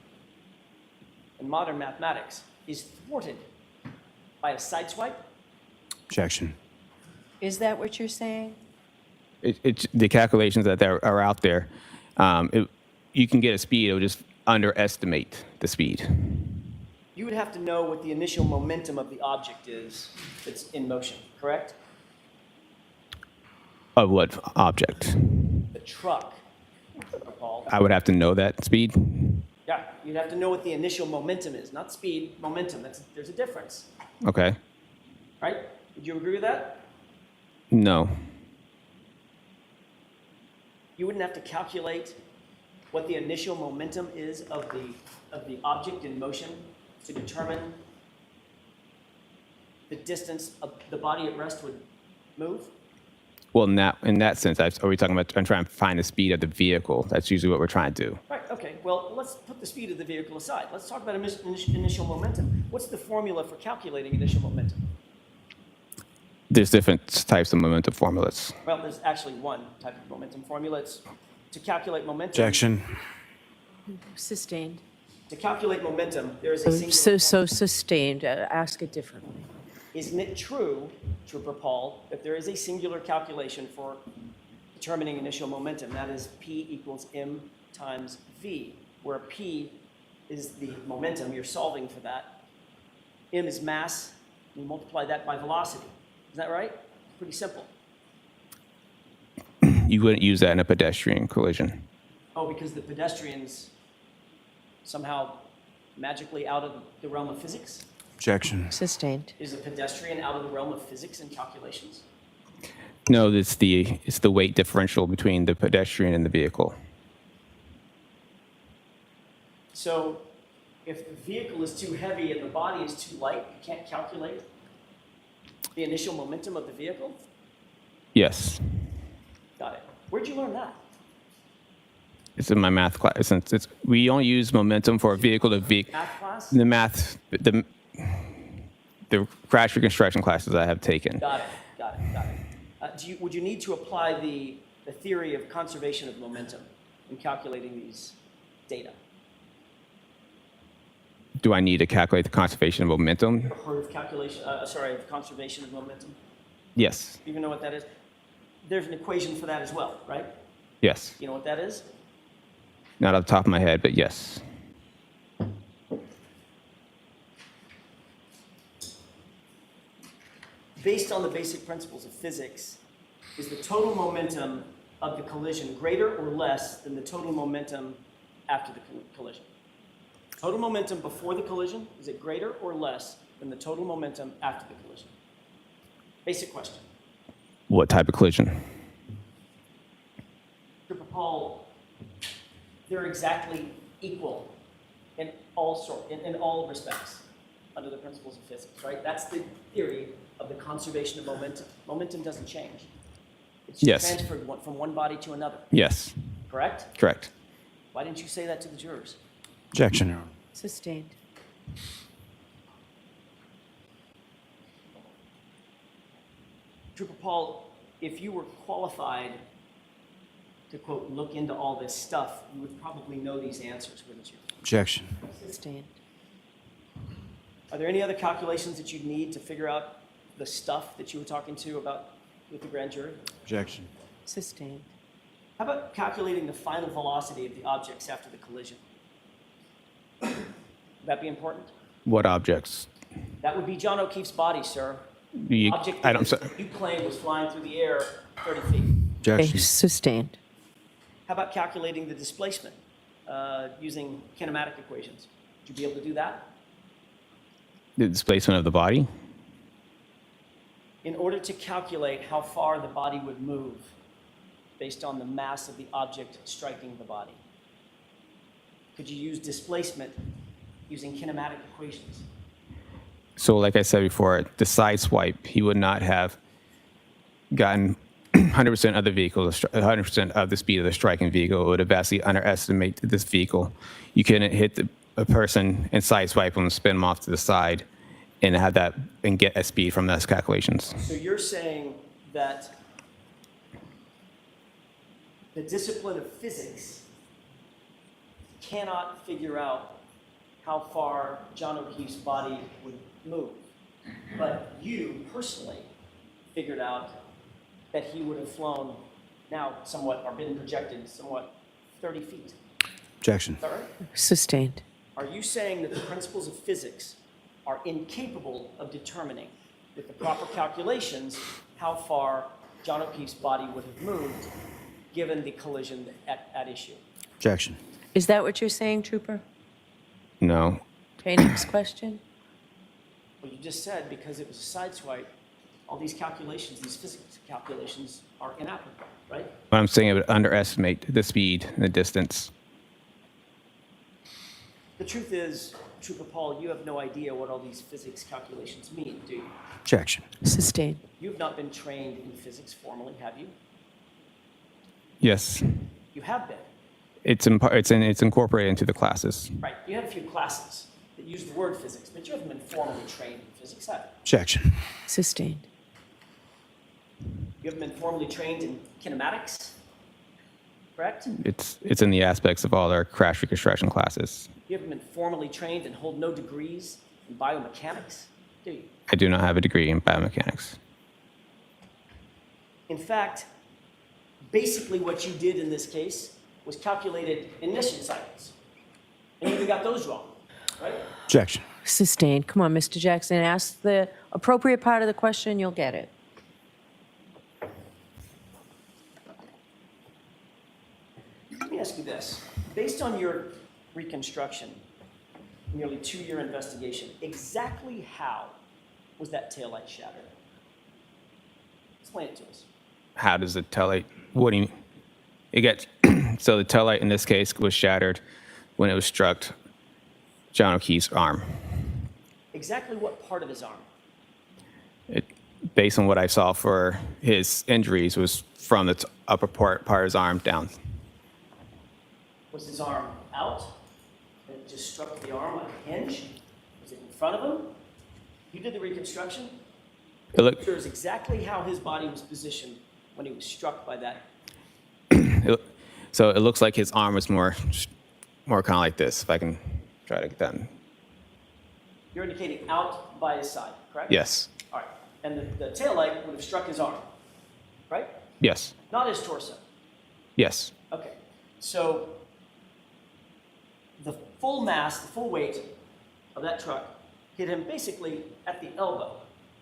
in modern mathematics is thwarted by a sideswipe? Objection. Is that what you're saying? The calculations that are out there, you can get a speed, it would just underestimate the speed. You would have to know what the initial momentum of the object is that's in motion, correct? Of what object? The truck, Trooper Paul. I would have to know that speed. Yeah, you'd have to know what the initial momentum is, not speed, momentum. There's a difference, Okay. right? Would you agree with that? No. You wouldn't have to calculate what the initial momentum is of the object in motion to determine the distance of the body at rest would move? Well, in that sense, are we talking about? I'm trying to find the speed of the vehicle. That's usually what we're trying to do. Right, okay. Well, let's put the speed of the vehicle aside. Let's talk about initial momentum. What's the formula for calculating initial momentum? There's different types of momentum formulas. Well, there's actually one type of momentum formula. It's to calculate momentum. Objection. Sustained. To calculate momentum, there is a single. So sustained. Ask it differently. Isn't it true, Trooper Paul, that there is a singular calculation for determining initial momentum? That is P equals M times V, where P is the momentum. You're solving for that. M is mass. You multiply that by velocity. Is that right? Pretty simple. You wouldn't use that in a pedestrian collision. Oh, because the pedestrian's somehow magically out of the realm of physics? Objection. Sustained. Is a pedestrian out of the realm of physics and calculations? No, it's the weight differential between the pedestrian and the vehicle. So if the vehicle is too heavy and the body is too light, you can't calculate the initial momentum of the vehicle? Yes, Got it. Where'd you learn that? it's in my math class. We only use momentum for a vehicle to vehicle. Math class? The crash reconstruction classes I have taken. Got it. Would you need to apply the theory of conservation of momentum in calculating these data? Do I need to calculate the conservation of momentum? Heard of of conservation of momentum? Yes. Do you even know what that is? There's an equation for that as well, right? Yes. You know what that is? Not off the top of my head, but yes. Based on the basic principles of physics, is the total momentum of the collision greater or less than the total momentum after the collision? Total momentum before the collision, is it greater or less than the total momentum after the collision? Basic question. What type of collision? Trooper Paul, they're exactly equal in all respects under the principles of physics, right? That's the theory of the conservation of momentum. Momentum doesn't change. It's just transferred from one body to another. Yes. Correct? Correct. Why didn't you say that to the jurors? Objection, Your Honor. Sustained. Trooper Paul, if you were qualified to, quote, look into all this stuff, you would probably know these answers, wouldn't you? Objection. Sustained. Are there any other calculations that you'd need to figure out the stuff that you were talking to about with the grand jury? Objection. Sustained. How about calculating the final velocity of the objects after the collision? Would that be important? What objects? That would be John O'Keefe's body, sir. You, Object I don't. that you claim was flying through the air 30 feet. Objection. Sustained. How about calculating the displacement using kinematic equations? Would you be able to do that? The displacement of the body. In order to calculate how far the body would move based on the mass of the object striking the body, could you use displacement using kinematic equations? So, like I said before, the Sideswipe, he would not have gotten 100% of the vehicle, 100% of the speed of the striking vehicle. It would have vastly underestimated this vehicle. You couldn't hit a person and Sideswipe them, spin them off to the side, and have that and get a speed from those calculations. So you're saying that the discipline of physics cannot figure out how far John O'Keefe's body would move, but you personally figured out that he would have flown now somewhat, or been projected somewhat 30 feet. Objection. Is that right? Sustained. Are you saying that the principles of physics are incapable of determining with the proper calculations how far John O'Keefe's body would have moved given the collision at issue? Objection. Is that what you're saying, Trooper? No. Okay, next question. Well, you just said because it was a sideswipe, all these calculations, these physics calculations are inapplicable, right? But I'm saying it would underestimate the speed and the distance. The truth is, Trooper Paul, you have no idea what all these physics calculations mean, do you? Objection. Sustained. You've not been trained in physics formally, have you? Yes. You have been, It's incorporated into the classes. right? You had a few classes that use the word physics, but you haven't been formally trained in physics, have you? Objection. Sustained. You haven't been formally trained in kinematics, correct? It's in the aspects of all our crash reconstruction classes. You haven't been formally trained and hold no degrees in biomechanics, do you? I do not have a degree in biomechanics. In fact, basically what you did in this case was calculated ignition cycles. And you even got those wrong, right? Objection. Sustained. Come on, Mr. Jackson. Ask the appropriate part of the question, you'll get it. Let me ask you this. Based on your reconstruction, nearly 2-year investigation, exactly how was that taillight shattered? Explain it to us. How does the taillight? What do you? It gets so the taillight in this case was shattered when it was struck John O'Keefe's arm. Exactly what part of his arm? Based on what I saw for his injuries, was from the upper part of his arm down. Was his arm out? And it just struck the arm like a hinge? Was it in front of him? You did the reconstruction? It looked. Sure is exactly how his body was positioned when he was struck by that. So it looks like his arm was more kind of like this. If I can try to get that. You're indicating out by his side, correct? Yes. All right. And the taillight would have struck his arm, right? Yes. Not his torso. Yes. Okay. So the full mass, the full weight of that truck hit him basically at the elbow.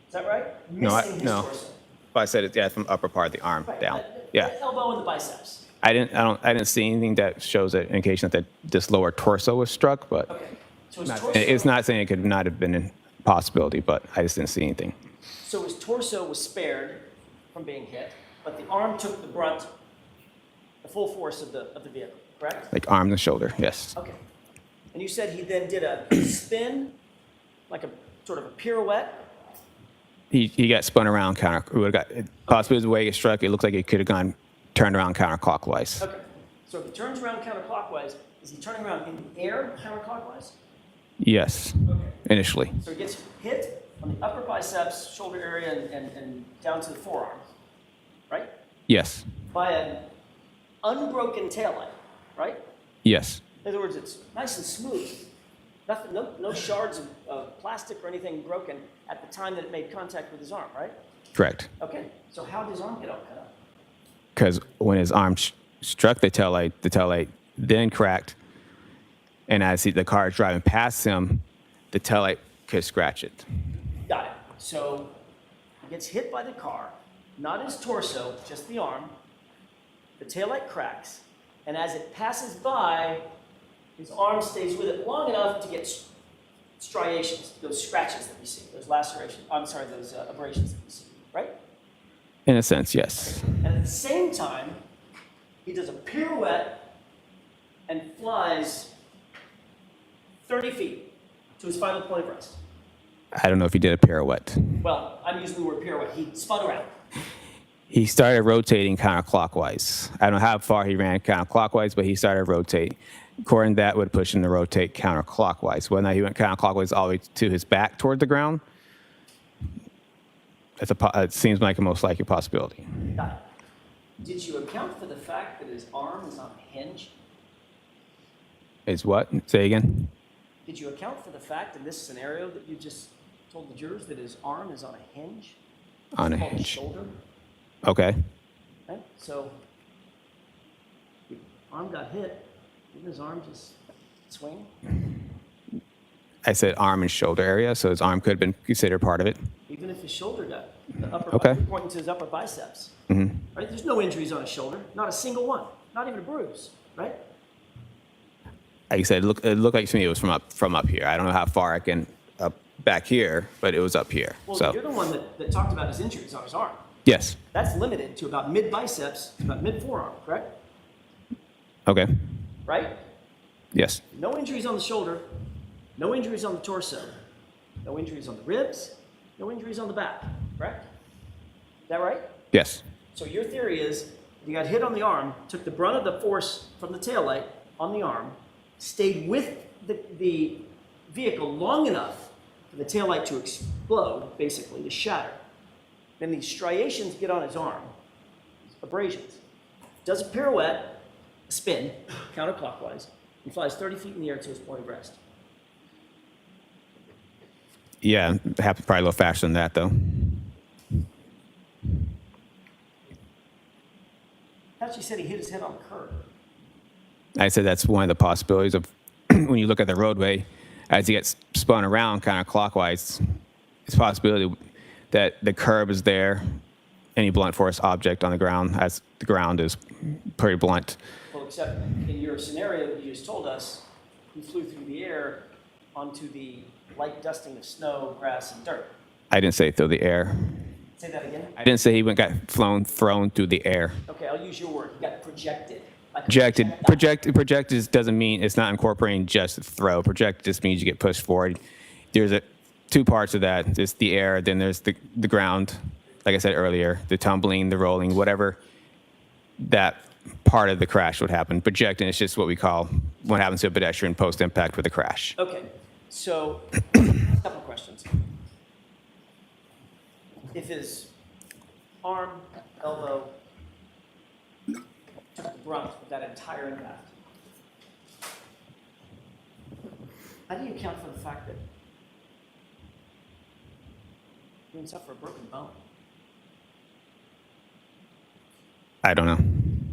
Is that right? No, Missing his no. torso. But I said it. Yeah, from upper part of the arm Right. down. The Yeah. elbow and the biceps. I didn't see anything that shows an indication that this lower torso was struck, but Okay. So his torso. it's not saying it could not have been a possibility, but I just didn't see anything. So his torso was spared from being hit, but the arm took the brunt, the full force of the vehicle, correct? Like arm and shoulder, yes. Okay. And you said he then did a spin, like a sort of a pirouette. He got spun around possibly the way it struck, it looked like it could have turned around counterclockwise. Okay. So if he turns around counterclockwise, Is he turning around in the air counterclockwise? Yes, initially. So he gets hit on the upper biceps, shoulder area, and down to the forearm, right? Yes, By an unbroken taillight, right? yes, In other words, it's nice and smooth. Nothing, no shards of plastic or anything broken at the time that it made contact with his arm, right? correct. Okay, so how did his arm get all cut up? Because when his arm struck the taillight then cracked, and as the car is driving past him, the taillight could scratch it. Got it. So he gets hit by the car, not his torso, just the arm. The taillight cracks, and as it passes by, his arm stays with it long enough to get striations, those scratches that we see, those lacerations, those abrasions that we see, right? In a sense, yes. And at the same time, he does a pirouette and flies 30 feet to his final point of rest. I don't know if he did a pirouette. Well, I'm using the word pirouette. He spun around. He started rotating counterclockwise. I don't know how far he ran counterclockwise, but he started rotating. According to that, would push him to rotate counterclockwise. Whether or not he went counterclockwise all the way to his back toward the ground, it seems like a most likely possibility. Got it. Did you account for the fact that his arm is on a hinge? Is what? Say again? Did you account for the fact in this scenario that you just told the jurors that his arm is on a hinge? On a It's called hinge. Shoulder. Okay. Right? So, the arm got hit. Didn't his arm just swing? I said arm and shoulder area, so his arm could have been considered part of it. Even if his shoulder got the upper, Okay. you're pointing to his upper biceps. Mm-hmm. Right? There's no injuries on his shoulder, not a single one, not even a bruise, right? Like I said, it looked like to me it was from up here. I don't know how far I can up back here, but it was up here. Well, So you're the one that talked about his injuries on his arm. yes. That's limited to about mid biceps, to about mid forearm, correct? Okay. Right? Yes. No injuries on the shoulder, no injuries on the torso, no injuries on the ribs, no injuries on the back, correct? Is that right? Yes. So your theory is you got hit on the arm, took the brunt of the force from the taillight on the arm, stayed with the vehicle long enough for the taillight to explode, basically, to shatter. Then these striations get on his arm, abrasions. Does a pirouette, a spin, counterclockwise, and flies 30 feet in the air to his point of rest. Yeah, it happened probably a little faster than that, though. I thought you said he hit his head on the curb. I said that's one of the possibilities of when you look at the roadway, as he gets spun around counterclockwise, it's a possibility that the curb is there, any blunt force object on the ground, as the ground is pretty blunt. Well, except in your scenario that you just told us, he flew through the air onto the light dusting of snow, grass, and dirt. I didn't say through the air. Say that again? I didn't say he got thrown through the air. Okay, I'll use your word. He got projected. Like a Projected doesn't mean it's not incorporating just throw. Projected just means you get pushed forward. There's two parts of that. There's the air, then there's the ground. Like I said earlier, the tumbling, the rolling, whatever that part of the crash would happen. Projecting is just what we call what happens to a pedestrian post-impact with a crash. Okay, so a couple questions. If his arm, elbow took the brunt of that entire impact, how do you account for the fact that he didn't suffer a broken bone? I don't know.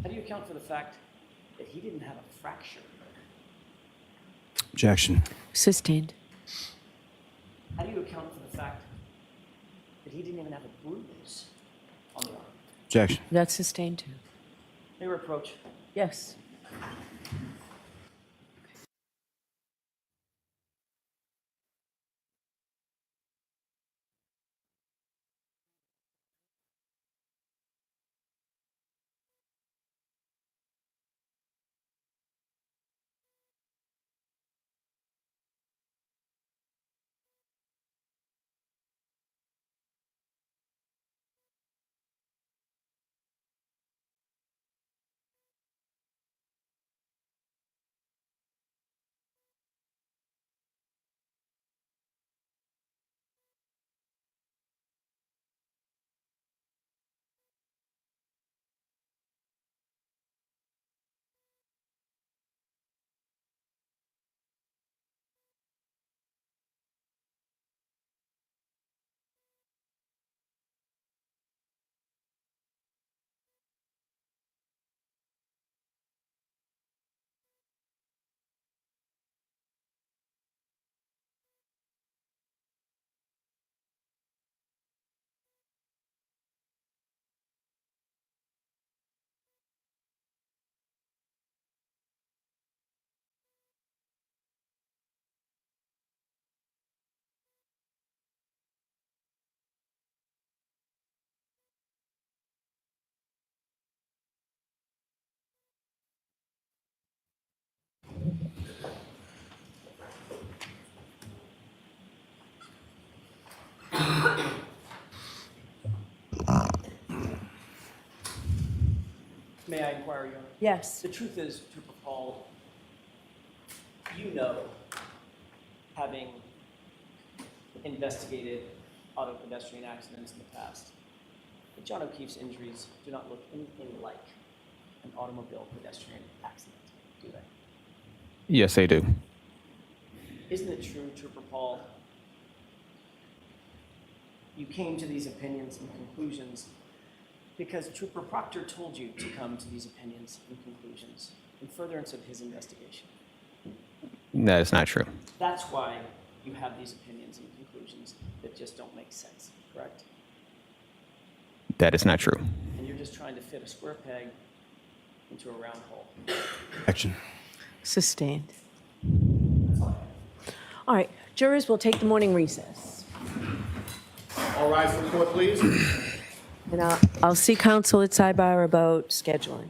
How do you account for the fact that he didn't have a fracture? Objection. Sustained. How do you account for the fact that he didn't even have a bruise on the arm? Objection. That's sustained too. May I reproach? Yes. inquire, Your Honor? Yes. The truth is, Trooper Paul, you know, having investigated auto pedestrian accidents in the past, that John O'Keefe's injuries do not look anything like an automobile pedestrian accident, do they? Yes, they do. Isn't it true, Trooper Paul, you came to these opinions and conclusions because Trooper Proctor told you to come to these opinions and conclusions in furtherance of his investigation? That is not true. That's why you have these opinions and conclusions that just don't make sense, correct? That is not true. And you're just trying to fit a square peg into a round hole. Objection. Sustained. All right, jurors will take the morning recess. All rise for the court, please. And I'll see counsel at sidebar about scheduling.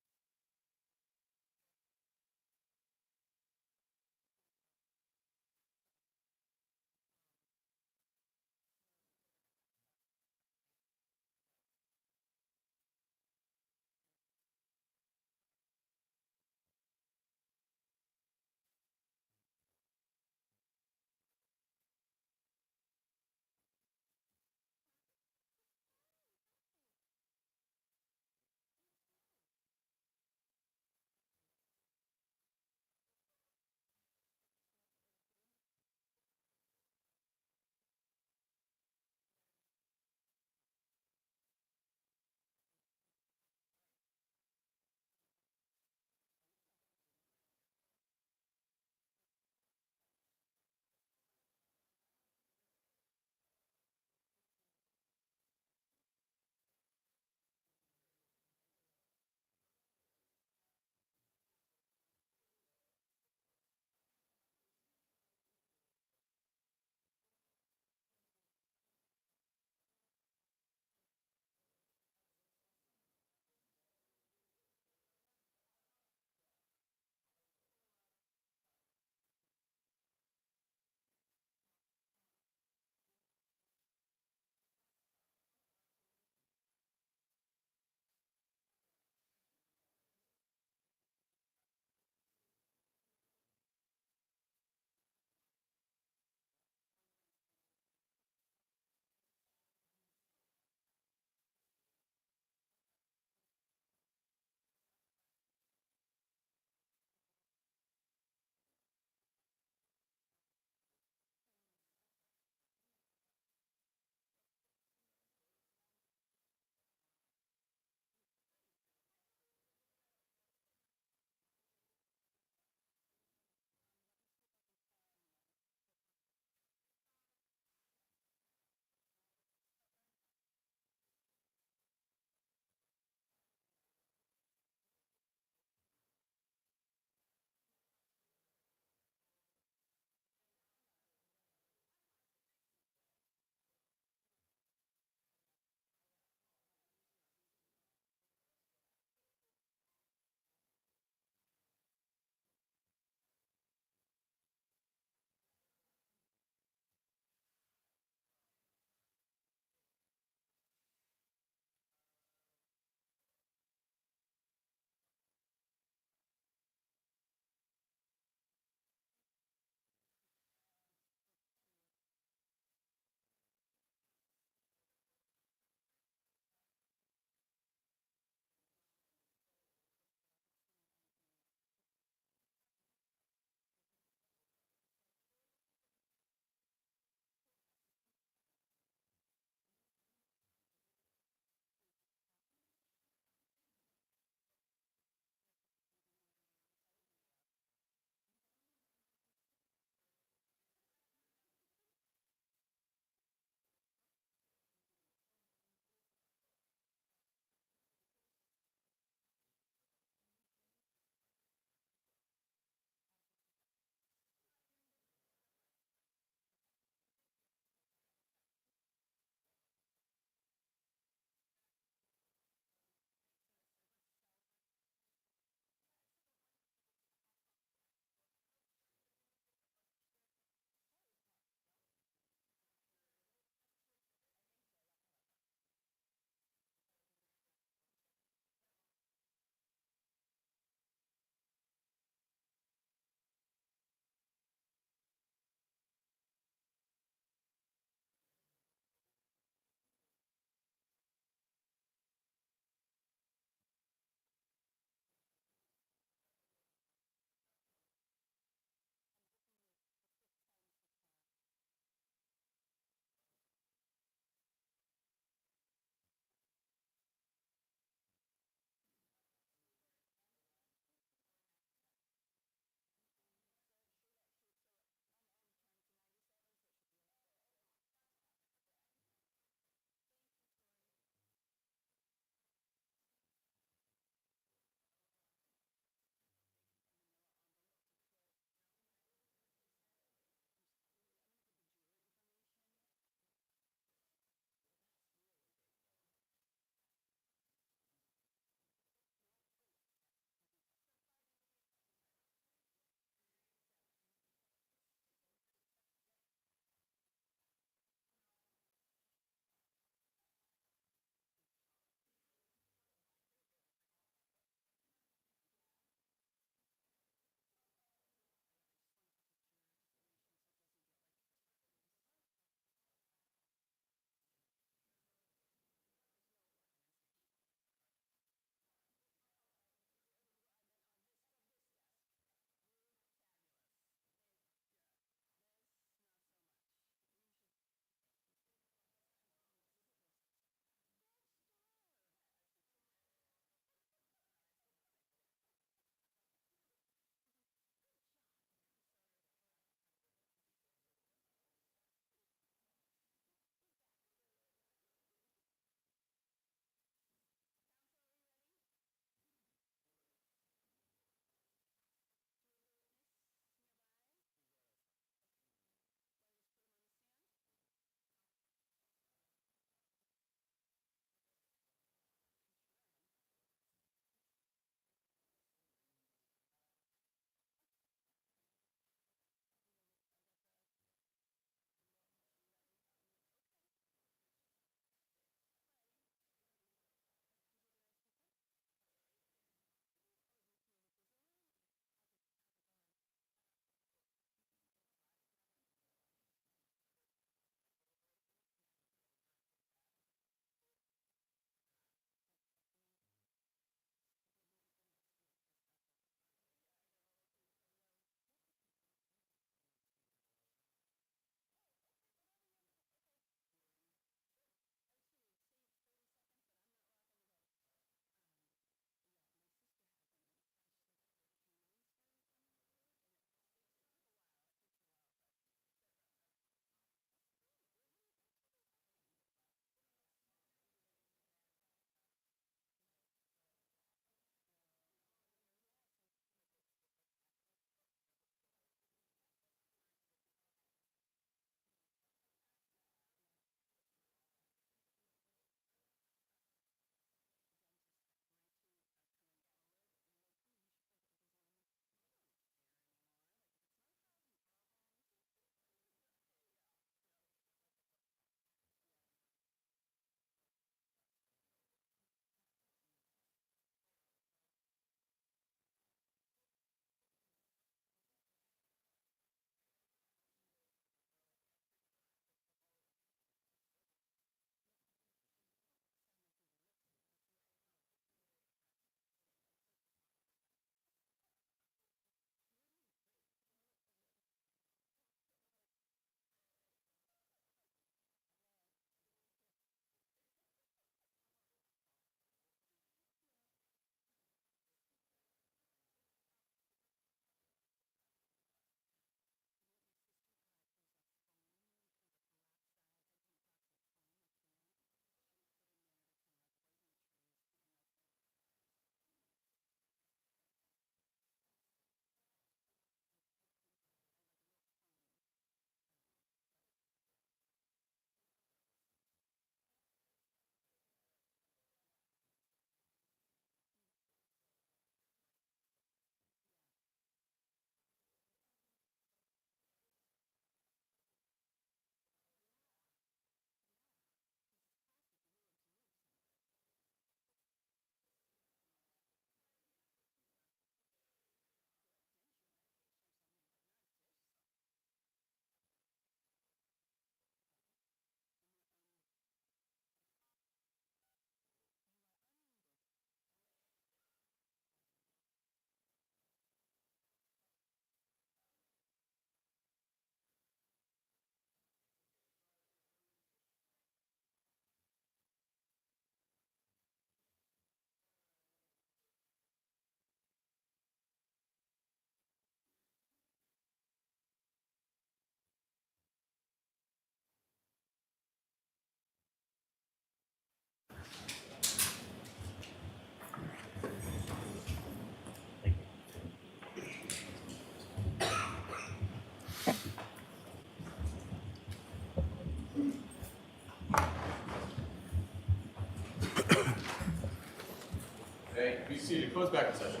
Thank you. Be seated. Close back in session.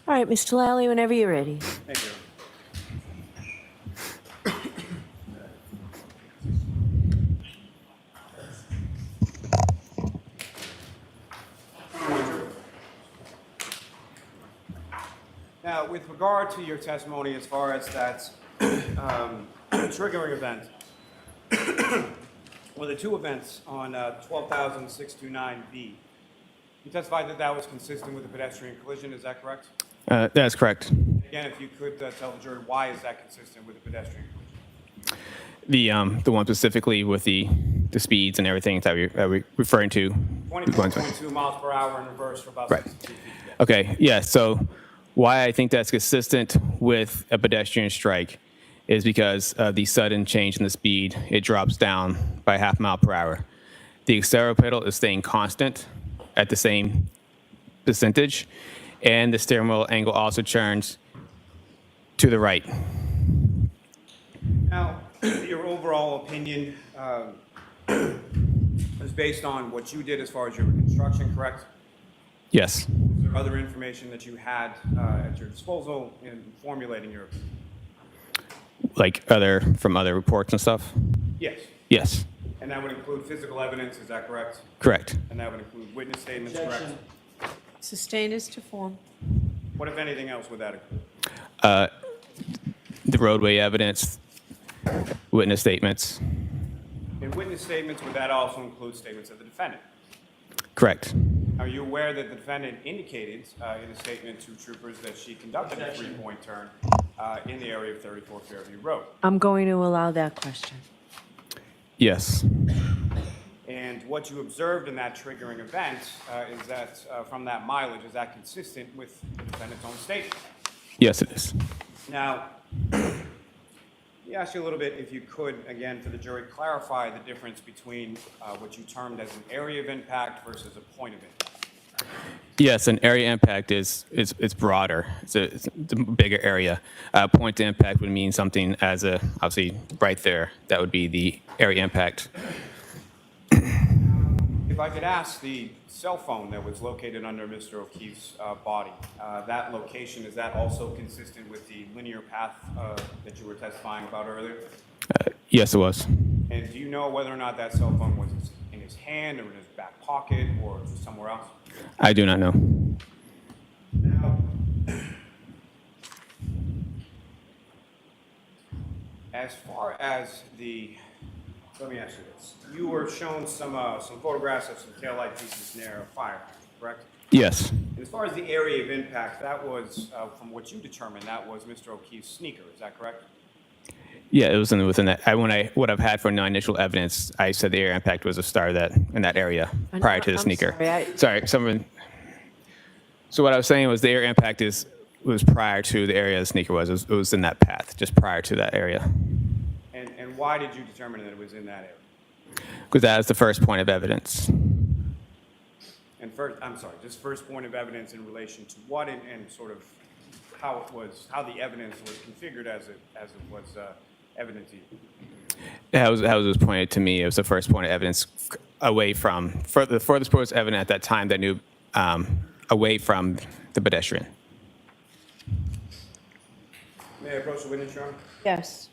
All right, Mr. Lally, whenever you're ready. Thank you. Now, with regard to your testimony as far as that triggering event, well, the two events on 12,629B, you testified that that was consistent with the pedestrian collision, is that correct? That's correct. Again, if you could tell the jury, why is that consistent with the pedestrian collision? The one specifically with the speeds and everything that we're referring to. 22.2 miles per hour in reverse for about Right. 62 feet. Okay, yeah, so why I think that's consistent with a pedestrian strike is because of the sudden change in the speed. It drops down by half mile per hour. The accelerator pedal is staying constant at the same percentage, and the steering wheel angle also turns to the right. Now, your overall opinion is based on what you did as far as your reconstruction, correct? Yes, Is there other information that you had at your disposal in formulating your opinion? like from other reports and stuff? Yes. Yes, And that would include physical evidence, is that correct? correct. And that would include witness statements, correct? Sustained as to form. What, if anything else, would that include? The roadway evidence, witness statements, In witness statements, would that also include statements of the defendant? correct. Are you aware that the defendant indicated in a statement to troopers that she conducted a three-point turn in the area of 34 Fairview Road? I'm going to allow that question. Yes, And what you observed in that triggering event is that from that mileage, is that consistent with the defendant's own statement? yes it is. Now, let me ask you a little bit, if you could, again, for the jury, clarify the difference between what you termed as an area of impact versus a point of impact. Yes, an area impact is broader. It's a bigger area. Point to impact would mean something as obviously right there. That would be the area impact. If I could ask, the cell phone that was located under Mr. O'Keefe's body, that location, is that also consistent with the linear path that you were testifying about earlier? Yes, it was. And do you know whether or not that cell phone was in his hand or in his back pocket or just somewhere else? I do not know. Now, as far as let me ask you this. You were shown some photographs of some taillight pieces near a fire, correct? Yes, And as far as the area of impact, that was, from what you determined, that was Mr. O'Keefe's sneaker, is that correct? yeah, it was within that. What I've had for non-initial evidence, I said the area impact was a star in that area prior to the I'm sneaker. sorry, So what I was saying was the area impact was prior to the area the sneaker was. It was in that path, just prior to that area. And why did you determine that it was in that area? Because that is the first point of evidence. And just first point of evidence in relation to what and sort of how the evidence was configured as it was evident to you. How it was pointed to me. It was the first point of evidence away from, the furthest point of evidence at that time that knew away from the pedestrian. May I approach the witness, Your Honor? Yes.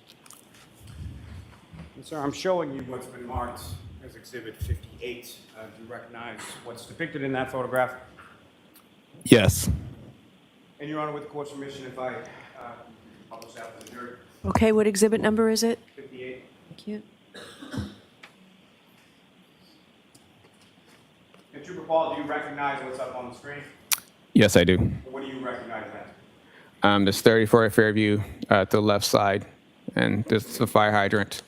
And sir, I'm showing you what's been marked as Exhibit 58. Do you recognize what's depicted in that photograph? Yes. And Your Honor, with the court's permission, if I publish that to the jury, Okay, what exhibit number is it? 58. Thank you. And Trooper Paul, do you recognize what's up on the screen? Yes, I do. What do you recognize that? There's 34 Fairview to the left side, and this is the fire hydrant.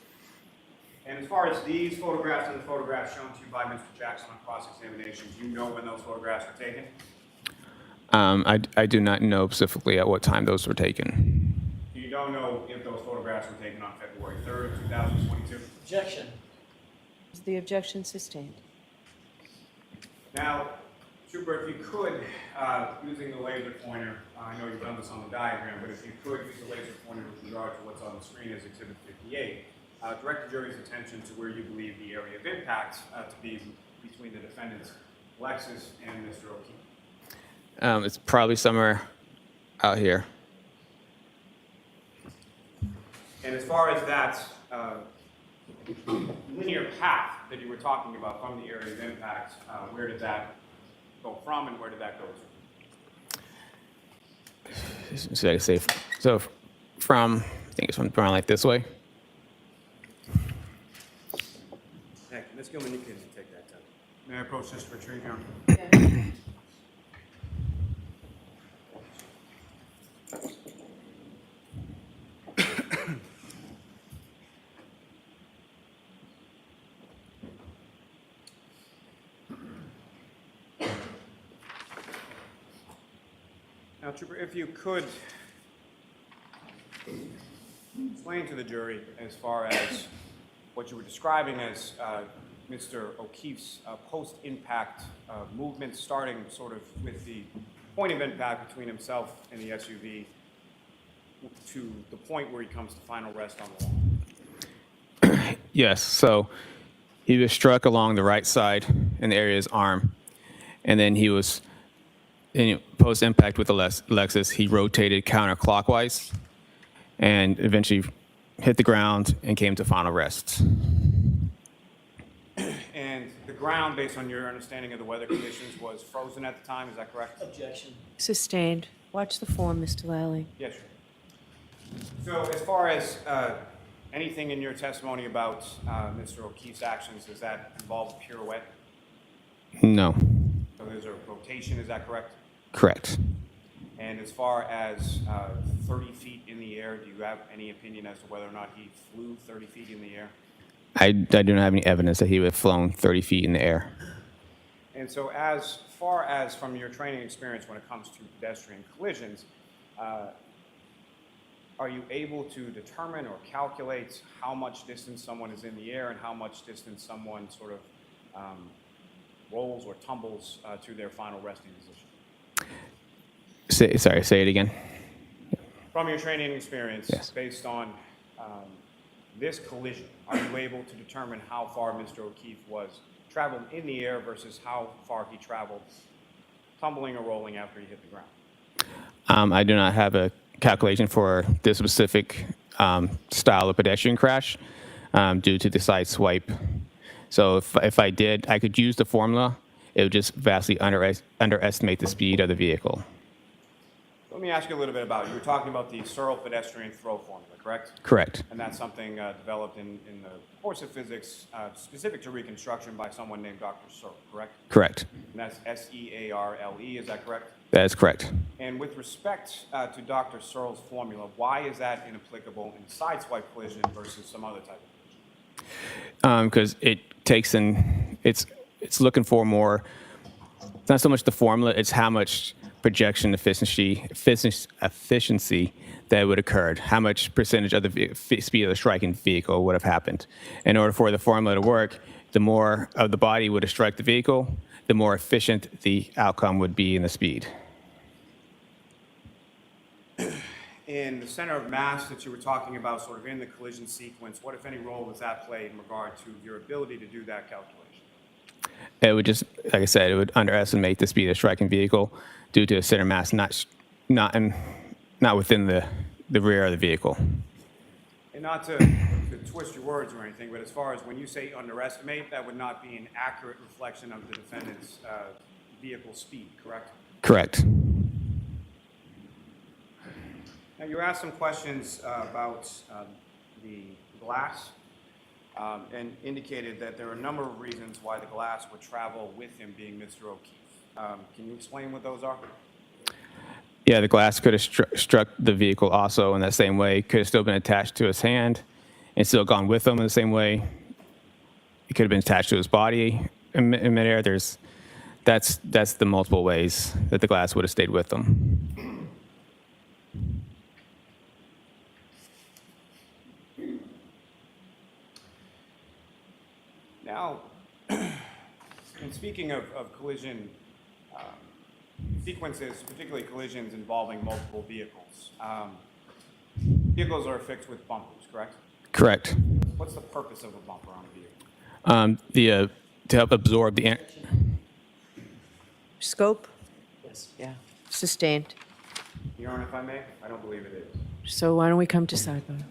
And as far as these photographs and the photographs shown to you by Mr. Jackson on cross-examination, do you know when those photographs were taken? I do not know specifically at what time those were taken. You don't know if those photographs were taken on February 3rd, 2022? Objection. Is the objection sustained? Now, Trooper, if you could, using the laser pointer, I know you've done this on the diagram, but if you could use the laser pointer with regard to what's on the screen as Exhibit 58, direct the jury's attention to where you believe the area of impact to be between the defendants, Lexus and Mr. O'Keefe. It's probably somewhere out here. And as far as that linear path that you were talking about from the area of impact, where did that go from and where did that go to? So I say, so from, I think it's from around like this way. Heck, Ms. Gilman, you can take that time. May I approach this retrieve here? Now, Trooper, if you could explain to the jury as far as what you were describing as Mr. O'Keefe's post-impact movement, starting sort of with the point of impact between himself and the SUV to the point where he comes to final rest on the lawn. Yes, so he was struck along the right side in the area of his arm, and then he was, in post-impact with the Lexus, he rotated counterclockwise and eventually hit the ground and came to final rest. And the ground, based on your understanding of the weather conditions, was frozen at the time, is that correct? Objection. Sustained. Watch the form, Mr. Lally. Yes, sir. So as far as anything in your testimony about Mr. O'Keefe's actions, does that involve a pirouette? No, So there's a rotation, is that correct? correct. And as far as 30 feet in the air, do you have any opinion as to whether or not he flew 30 feet in the air? I do not have any evidence that he would have flown 30 feet in the air. And so as far as from your training experience when it comes to pedestrian collisions, are you able to determine or calculate how much distance someone is in the air and how much distance someone sort of rolls or tumbles to their final resting position? Say it again. From your training experience, Yes. based on this collision, are you able to determine how far Mr. O'Keefe was traveled in the air versus how far he traveled tumbling or rolling after he hit the ground? I do not have a calculation for this specific style of pedestrian crash due to the Sideswipe. So if I did, I could use the formula. It would just vastly underestimate the speed of the vehicle. Let me ask you a little bit about, you were talking about the Searle pedestrian throw formula, correct? Correct. And that's something developed in the course of physics specific to Reconstruction by someone named Dr. Searle, correct? Correct. And that's S-E-A-R-L-E, is that correct? That is correct. And with respect to Dr. Searle's formula, why is that inapplicable in Sideswipe collision versus some other type of collision? Because it takes in, it's looking for more, it's not so much the formula, it's how much projection efficiency that would occur, how much percentage of the speed of the striking vehicle would have happened. In order for the formula to work, the more of the body would have struck the vehicle, the more efficient the outcome would be in the speed. In the center of mass that you were talking about, sort of in the collision sequence, what, if any, role does that play in regard to your ability to do that calculation? It would just, like I said, it would underestimate the speed of the striking vehicle due to a center mass not within the rear of the vehicle. And not to twist your words or anything, but as far as when you say underestimate, that would not be an accurate reflection of the defendant's vehicle speed, correct? Correct. Now, you asked some questions about the glass and indicated that there are a number of reasons why the glass would travel with him, being Mr. O'Keefe. Can you explain what those are? Yeah, the glass could have struck the vehicle also in that same way. Could have still been attached to his hand and still gone with him in the same way. It could have been attached to his body in midair. That's the multiple ways that the glass would have stayed with him. Now, in speaking of collision sequences, particularly collisions involving multiple vehicles, vehicles are affixed with bumpers, correct? Correct. What's the purpose of a bumper on a vehicle? To help absorb the Scope? Yes. Yeah. Sustained. Your Honor, if I may, I don't believe it is. So why don't we come to sidebar?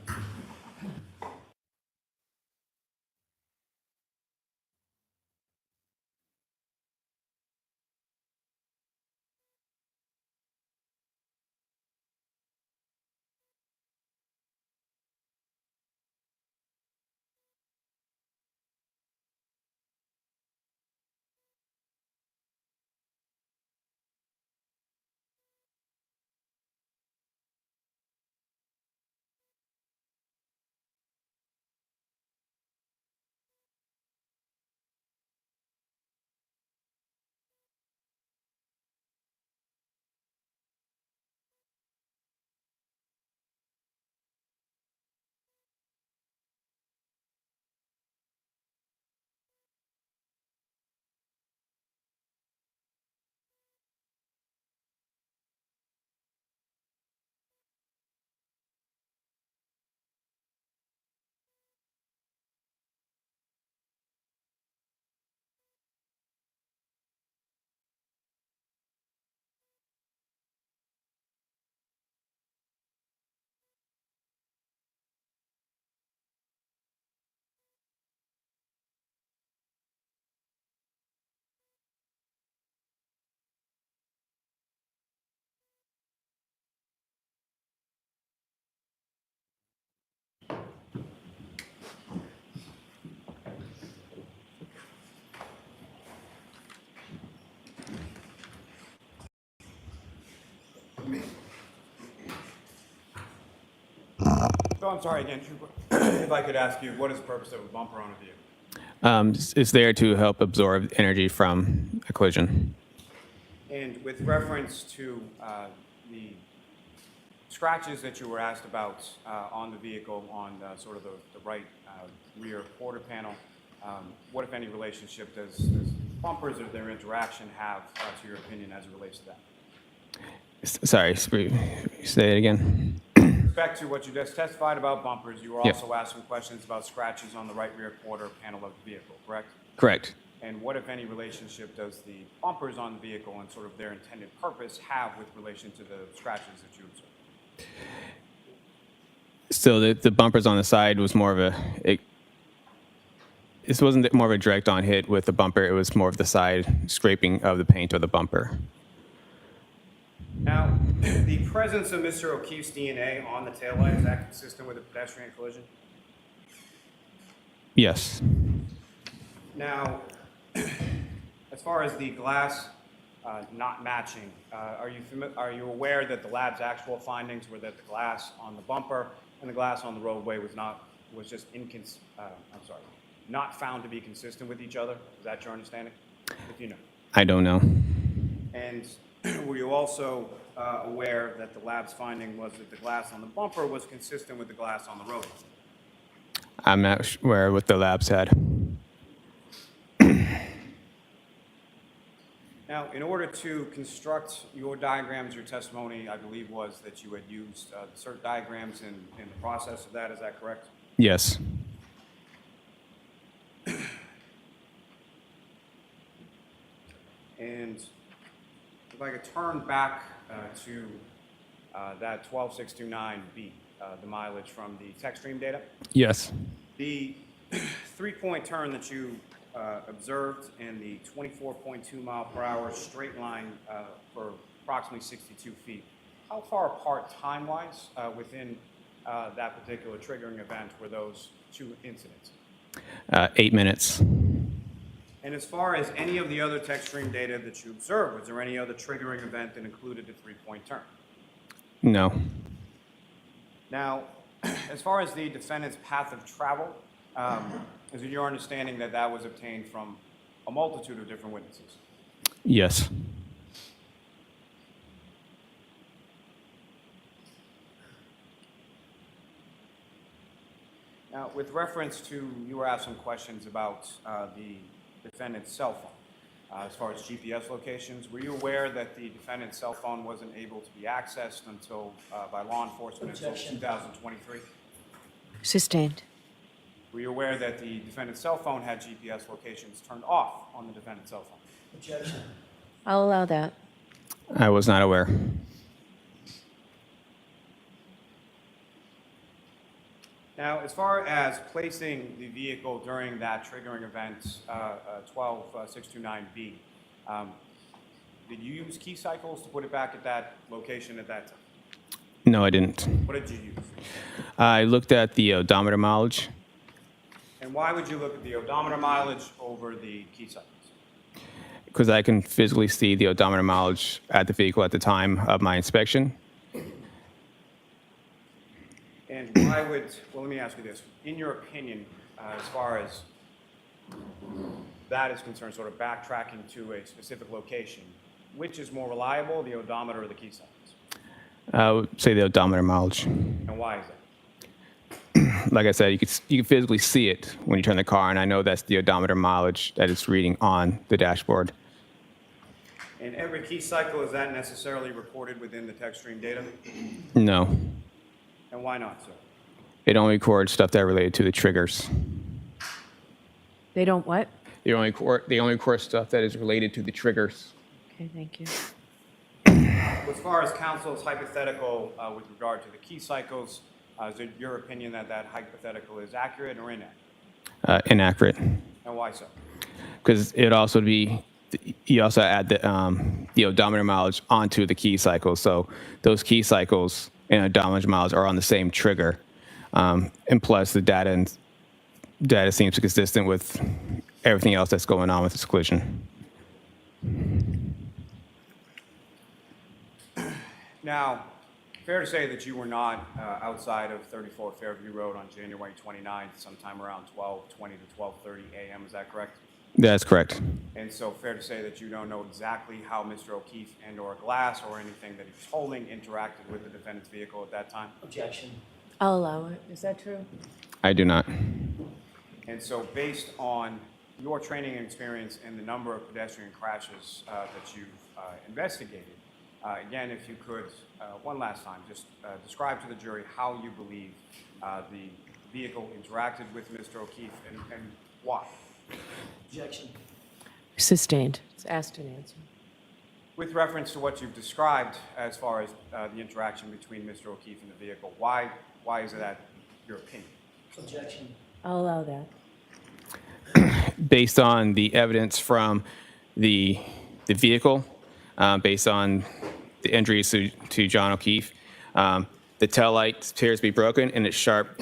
So I'm sorry again, Trooper. If I could ask you, what is the purpose of a bumper on a vehicle? it's there to help absorb energy from a collision. And with reference to the scratches that you were asked about on the vehicle on sort of the right rear quarter panel, what, if any, relationship does bumpers or their interaction have, to your opinion, as it relates to that? Sorry, say it again. With respect to what you just testified about bumpers, you were Yep. also asked some questions about scratches on the right rear quarter panel of the vehicle, correct? Correct. And what, if any, relationship does the bumpers on the vehicle and sort of their intended purpose have with relation to the scratches that you observed? So the bumpers on the side was more of this wasn't more of a direct on hit with the bumper. It was more of the side scraping of the paint of the bumper. Now, the presence of Mr. O'Keefe's DNA on the taillight, is that consistent with a pedestrian collision? Yes. Now, as far as the glass not matching, are you aware that the lab's actual findings were that the glass on the bumper and the glass on the roadway was just not found to be consistent with each other? Is that your understanding? If you know. I don't know. And were you also aware that the lab's finding was that the glass on the bumper was consistent with the glass on the roadway? I'm not sure what the lab said. Now, in order to construct your diagrams, your testimony, I believe, was that you had used cert diagrams in the process of that. Is that correct? Yes. And if I could turn back to that 12629B, the mileage from the tech stream data. Yes. The 3-point turn that you observed in the 24.2 mile per hour straight line for approximately 62 feet. How far apart time-wise within that particular triggering event were those two incidents? 8 minutes. And as far as any of the other tech stream data that you observed, was there any other triggering event that included the 3-point turn? No. Now, as far as the defendant's path of travel, is it your understanding that that was obtained from a multitude of different witnesses? Yes. Now, with reference to, you were asked some questions about the defendant's cell phone, as far as GPS locations. Were you aware that the defendant's cell phone wasn't able to be accessed until, by law enforcement until Objection. 2023? Sustained. Were you aware that the defendant's cell phone had GPS locations turned off on the defendant's cell phone? Objection. I'll allow that. I was not aware. Now, as far as placing the vehicle during that triggering event, 12629B, did you use key cycles to put it back at that location at that time? No, I didn't. What did you use? I looked at the odometer mileage And why would you look at the odometer mileage over the key cycles? because I can physically see the odometer mileage at the vehicle at the time of my inspection. And why would, well, let me ask you this. In your opinion, as far as that is concerned, sort of backtracking to a specific location, which is more reliable, the odometer or the key cycles? I would say the odometer mileage. And why is that? Like I said, you can physically see it when you turn the car, and I know that's the odometer mileage that it's reading on the dashboard. And every key cycle, is that necessarily recorded within the text stream data? No, And why not, sir? it only records stuff that related to the triggers. They don't what? They only record stuff that is related to the triggers. Okay, thank you. As far as counsel's hypothetical with regard to the key cycles, is it your opinion that that hypothetical is accurate or inaccurate? Inaccurate, And why so? because it also be you also add the odometer mileage onto the key cycle, so those key cycles and odometer mileage are on the same trigger, and plus the data seems consistent with everything else that's going on with this collision. Now, fair to say that you were not outside of 34 Fairview Road on January 29th, sometime around 12:20 to 12:30 a.m., is that correct? That's correct. And so fair to say that you don't know exactly how Mr. O'Keefe and or Glass or anything that he was holding interacted with the defendant's vehicle at that time? Objection. I'll allow it. Is that true? I do not. And so based on your training and experience and the number of pedestrian crashes that you've investigated, again, if you could, one last time, just describe to the jury how you believe the vehicle interacted with Mr. O'Keefe and why. Objection. Sustained. It's asked and answered. With reference to what you've described as far as the interaction between Mr. O'Keefe and the vehicle, why is that your opinion? Objection. I'll allow that. Based on the evidence from the vehicle, based on the injuries to John O'Keefe, the tail light appears to be broken and it's sharp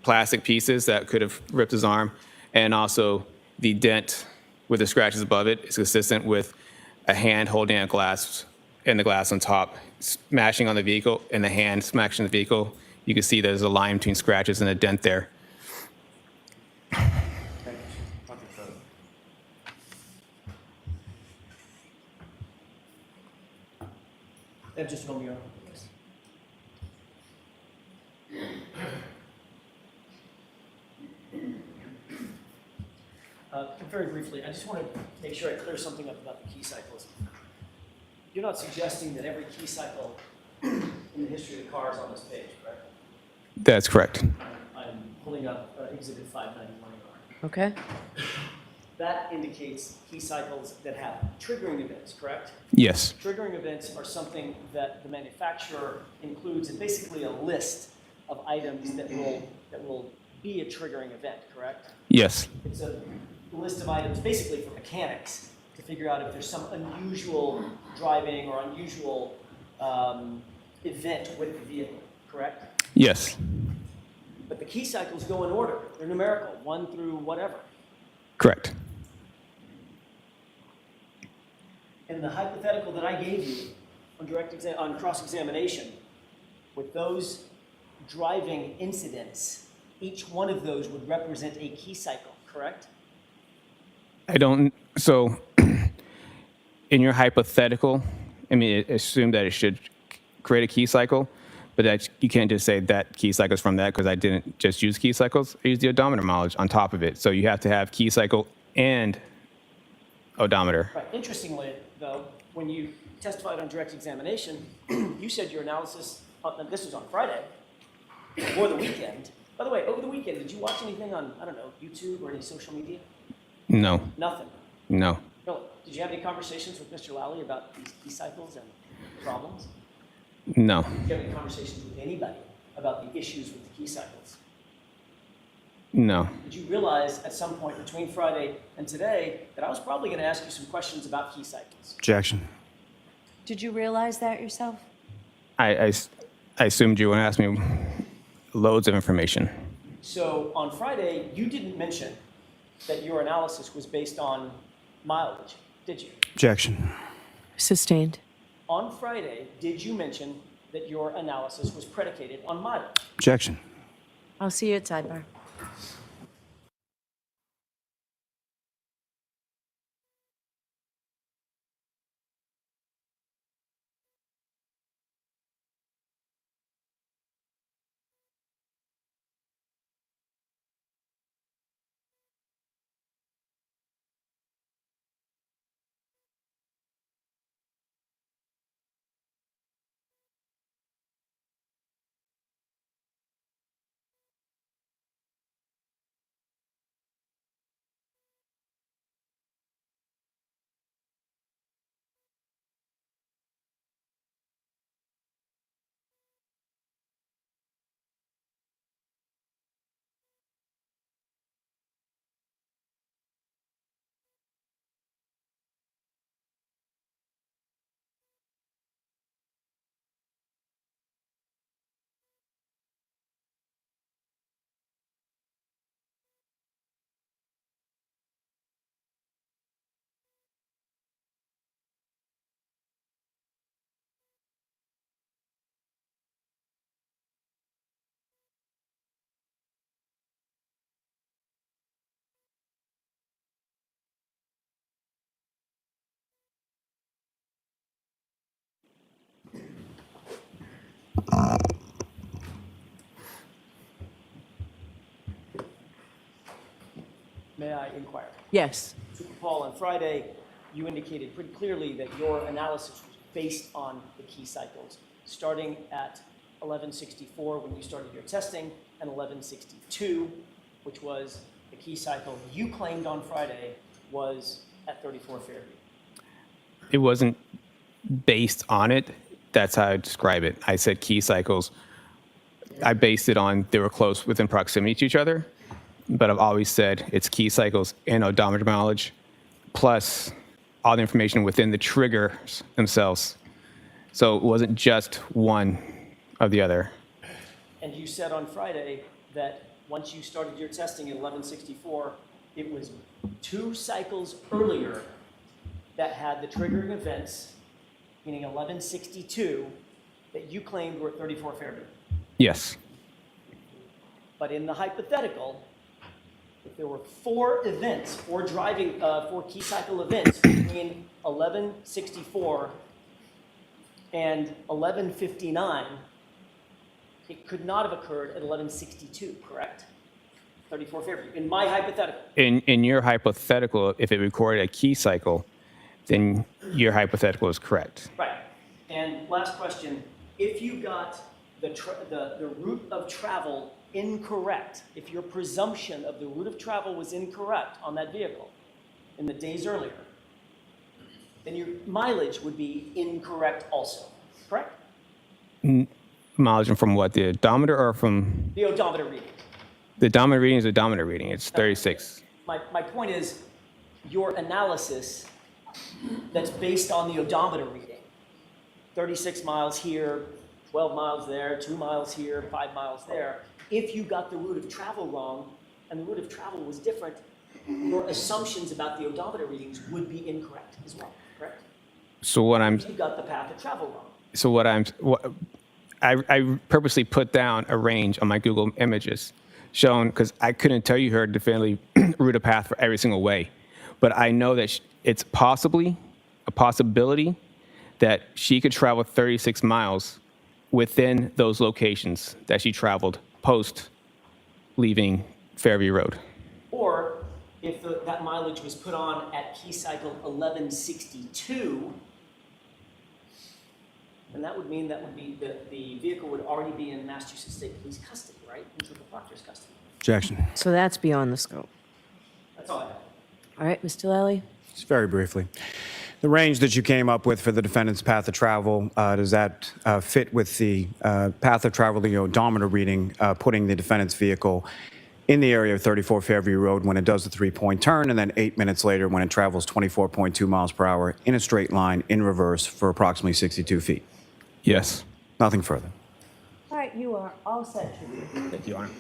plastic pieces that could have ripped his arm, and also the dent with the scratches above it is consistent with a hand holding a glass and the glass on top smashing on the vehicle and the hand smashing the vehicle. You can see there's a line between scratches and a dent there. Thank you. Nothing further. Just Romeo. Very briefly, I just want to make sure I clear something up about the key cycles. You're not suggesting that every key cycle in the history of the car is on this page, correct? That's correct. I'm pulling up Exhibit 591R. Okay? That indicates key cycles that have triggering events, correct? Yes. Triggering events are something that the manufacturer includes in basically a list of items that will be a triggering event, correct? Yes. It's a list of items basically for mechanics to figure out if there's some unusual driving or unusual event with the vehicle, correct? Yes. But the key cycles go in order. They're numerical, 1 through whatever. Correct. And the hypothetical that I gave you on cross-examination, with those driving incidents, each one of those would represent a key cycle, correct? So in your hypothetical, I mean, assume that it should create a key cycle, But that you can't just say that key cycle is from that because I didn't just use key cycles. I used the odometer mileage on top of it. So you have to have key cycle and odometer. Right. Interestingly, though, when you testified on direct examination, you said your analysis, this was on Friday, before the weekend. By the way, over the weekend, did you watch anything on, I don't know, YouTube or any social media? No, Nothing. no, No. Did you have any conversations with Mr. Lally about these key cycles and problems? no. Did you have any conversations with anybody about the issues with the key cycles? No. Did you realize at some point between Friday and today that I was probably going to ask you some questions about key cycles? Objection. Did you realize that yourself? I assumed you would ask me loads of information. So on Friday, you didn't mention that your analysis was based on mileage, did you? Objection. Sustained. On Friday, did you mention that your analysis was predicated on mileage? Objection. I'll see you at sidebar. May I inquire? Yes. Super Paul, on Friday, you indicated pretty clearly that your analysis was based on the key cycles, starting at 1164 when you started your testing, and 1162, which was the key cycle you claimed on Friday was at 34 Fairview. It wasn't based on it. That's how I describe it. I said key cycles. I based it on they were close within proximity to each other, but I've always said it's key cycles and odometer mileage, plus all the information within the triggers themselves. So it wasn't just one of the other. And you said on Friday that once you started your testing at 1164, it was 2 cycles earlier that had the triggering events, meaning 1162, that you claimed were at 34 Fairview. Yes. But in the hypothetical, if there were 4 events, 4 key cycle events between 1164 and 1159, it could not have occurred at 1162, correct? 34 Fairview, in my hypothetical. In your hypothetical, if it recorded a key cycle, then your hypothetical is correct. Right. And last question, if you got the route of travel incorrect, if your presumption of the route of travel was incorrect on that vehicle in the days earlier, then your mileage would be incorrect also, correct? Mileage from what? The odometer or from? The odometer reading. The odometer reading is the odometer reading. It's 36. My point is, your analysis that's based on the odometer reading, 36 miles here, 12 miles there, 2 miles here, 5 miles there, if you got the route of travel wrong and the route of travel was different, your assumptions about the odometer readings would be incorrect as well, correct? So what I'm? You got the path of travel wrong. So I purposely put down a range on my Google images, showing because I couldn't tell you her definitively route of path for every single way, but I know that it's possibly a possibility that she could travel 36 miles within those locations that she traveled post leaving Fairview Road. Or if that mileage was put on at key cycle 1162, then that would mean the vehicle would already be in Massachusetts State Police custody, right? In Triple Proctor's custody. Objection. So that's beyond the scope. That's all I have. All right, Mr. Lally? Just very briefly. The range that you came up with for the defendant's path of travel, does that fit with the path of travel, the odometer reading, putting the defendant's vehicle in the area of 34 Fairview Road when it does the three-point turn, and then 8 minutes later when it travels 24.2 miles per hour in a straight line in reverse for approximately 62 feet? Yes. Nothing further. All right, you are all set, Judy. Thank you, Your Honor.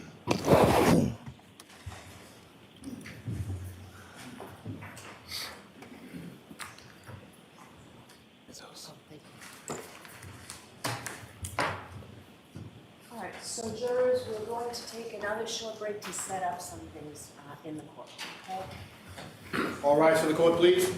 All right, so jurors, we're going to take another short break to set up some things in the court, okay? All rise for the court, please.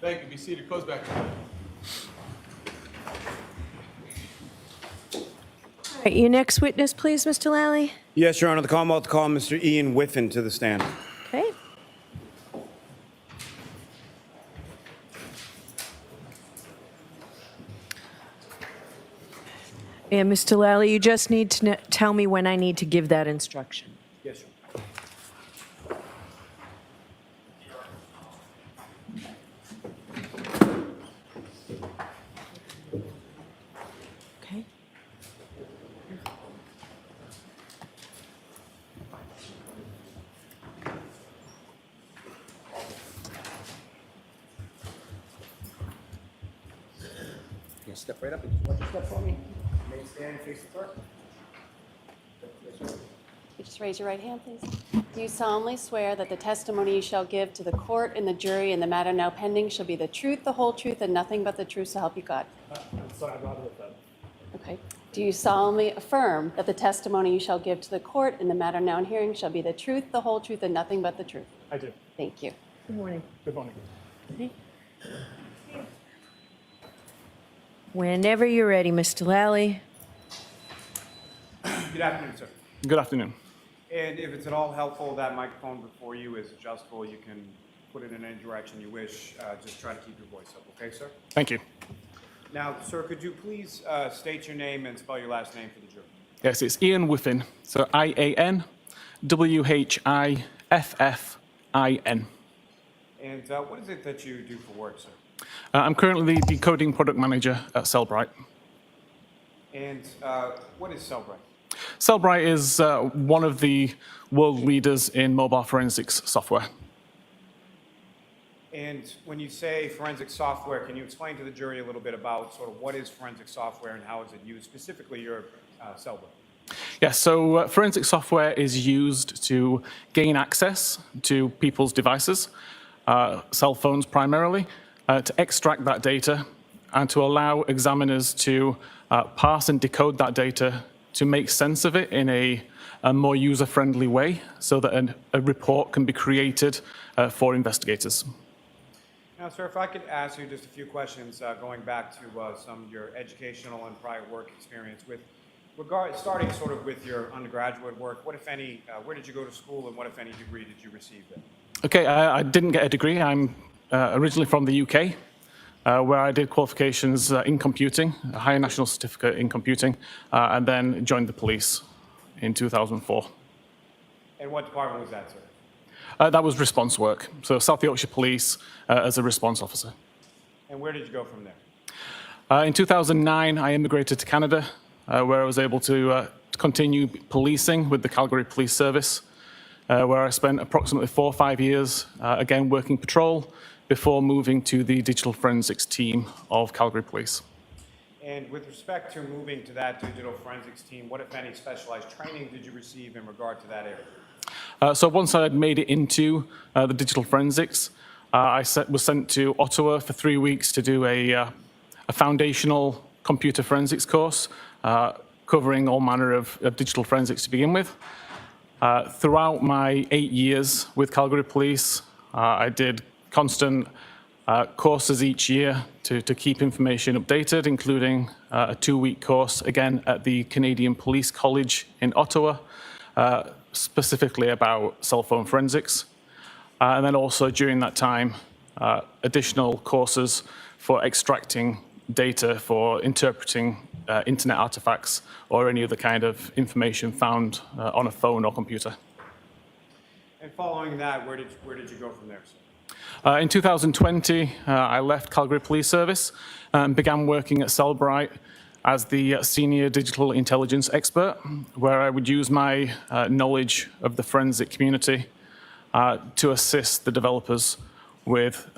Thank you. Be seated. Close back. All right, your next witness, please, Mr. Lally? Yes, Your Honor. The Commonwealth to call Mr. Ian Wiffin to the stand. Okay. And Mr. Lally, you just need to tell me when I need to give that instruction. Yes, Your Honor. Okay. step right up and just watch your step for me. Remain standing, face the clerk. You just raise your right hand, please. Do you solemnly swear that the testimony you shall give to the court and the jury in the matter now pending shall be the truth, the whole truth, and nothing but the truth, so help you God? Sorry, I'd rather with that. Okay. Do you solemnly affirm that the testimony you shall give to the court in the matter now in hearing shall be the truth, the whole truth, and nothing but the truth? I do. Thank you. Good morning. Good morning. Whenever you're ready, Mr. Lally. Good afternoon, sir. Good afternoon. And if it's at all helpful, that microphone before you is adjustable. You can put it in any direction you wish. Just try to keep your voice up, okay, sir? Thank you. Now, sir, could you please state your name and spell your last name for the jury? Yes, it's Ian Wiffin. So IAN WHIFFIN. And what is it that you do for work, sir? I'm currently the decoding product manager at Cellbrite. And what is Cellbrite? Cellbrite is one of the world leaders in mobile forensics software. And when you say forensic software, can you explain to the jury a little bit about sort of what is forensic software and how is it used, specifically your Cellbrite? Yes, so forensic software is used to gain access to people's devices, cell phones primarily, to extract that data and to allow examiners to parse and decode that data to make sense of it in a more user-friendly way so that a report can be created for investigators. Now, sir, if I could ask you just a few questions going back to some of your educational and prior work experience with starting sort of with your undergraduate work, what, if any, where did you go to school and what, if any, degree did you receive there? Okay, I didn't get a degree. I'm originally from the UK, where I did qualifications in computing, a higher national certificate in computing, and then joined the police in 2004. And what department was that, sir? That was response work, so South Yorkshire Police as a response officer. And where did you go from there? In 2009, I immigrated to Canada, where I was able to continue policing with the Calgary Police Service, where I spent approximately 4 or 5 years, again working patrol, before moving to the digital forensics team of Calgary Police. And with respect to moving to that digital forensics team, what, if any, specialized training did you receive in regard to that area? So once I had made it into the digital forensics, I was sent to Ottawa for 3 weeks to do a foundational computer forensics course, covering all manner of digital forensics to begin with. Throughout my 8 years with Calgary Police, I did constant courses each year to keep information updated, including a 2-week course, again, at the Canadian Police College in Ottawa, specifically about cell phone forensics. And then also during that time, additional courses for extracting data for interpreting internet artifacts or any other kind of information found on a phone or computer. And following that, where did you go from there, sir? In 2020, I left Calgary Police Service and began working at Cellbrite as the senior digital intelligence expert, where I would use my knowledge of the forensic community to assist the developers with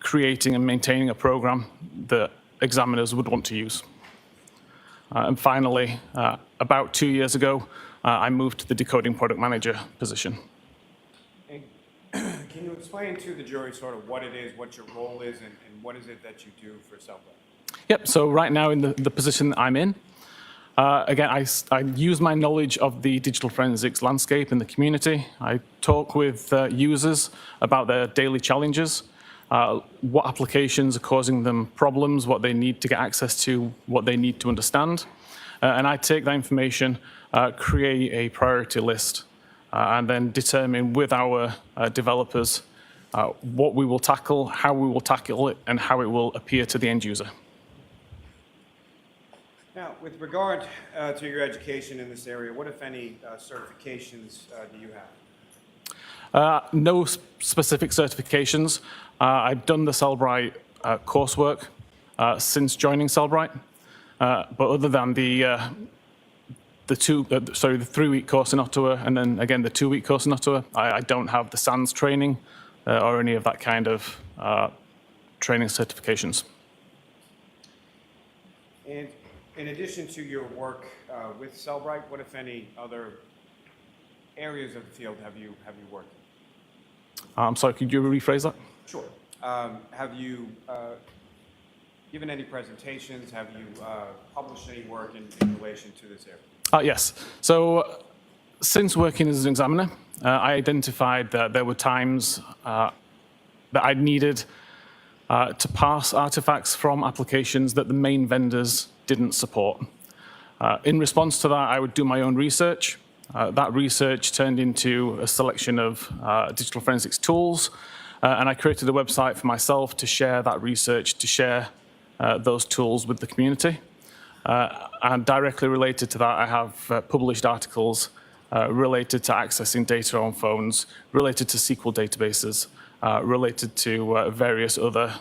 creating and maintaining a program that examiners would want to use. And finally, about 2 years ago, I moved to the decoding product manager position. And can you explain to the jury sort of what it is, what your role is, and what is it that you do for Cellbrite? Yep, so right now in the position that I'm in, again, I use my knowledge of the digital forensics landscape in the community. I talk with users about their daily challenges, what applications are causing them problems, what they need to get access to, what they need to understand. And I take that information, create a priority list, and then determine with our developers what we will tackle, how we will tackle it, and how it will appear to the end user. Now, with regard to your education in this area, what, if any, certifications do you have? No specific certifications. I've done the Cellbrite coursework since joining Cellbrite, but other than the 3-week course in Ottawa and then again the 2-week course in Ottawa, I don't have the SANS training or any of that kind of training certifications. And in addition to your work with Cellbrite, what, if any, other areas of the field have you worked in? I'm sorry, could you rephrase that? Sure. Have you given any presentations? Have you published any work in relation to this area? Yes. So since working as an examiner, I identified that there were times that I needed to parse artifacts from applications that the main vendors didn't support. In response to that, I would do my own research. That research turned into a selection of digital forensics tools, and I created a website for myself to share that research, to share those tools with the community. And directly related to that, I have published articles related to accessing data on phones, related to SQL databases, related to various other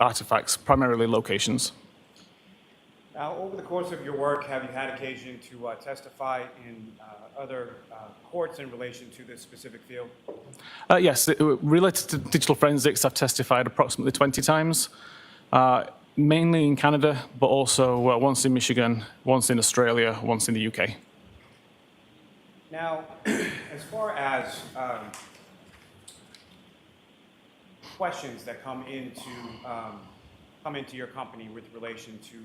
artifacts, primarily locations. Now, over the course of your work, have you had occasion to testify in other courts in relation to this specific field? Yes, related to digital forensics, I've testified approximately 20 times, mainly in Canada, but also once in Michigan, once in Australia, once in the UK. Now, as far as questions that come into your company with relation to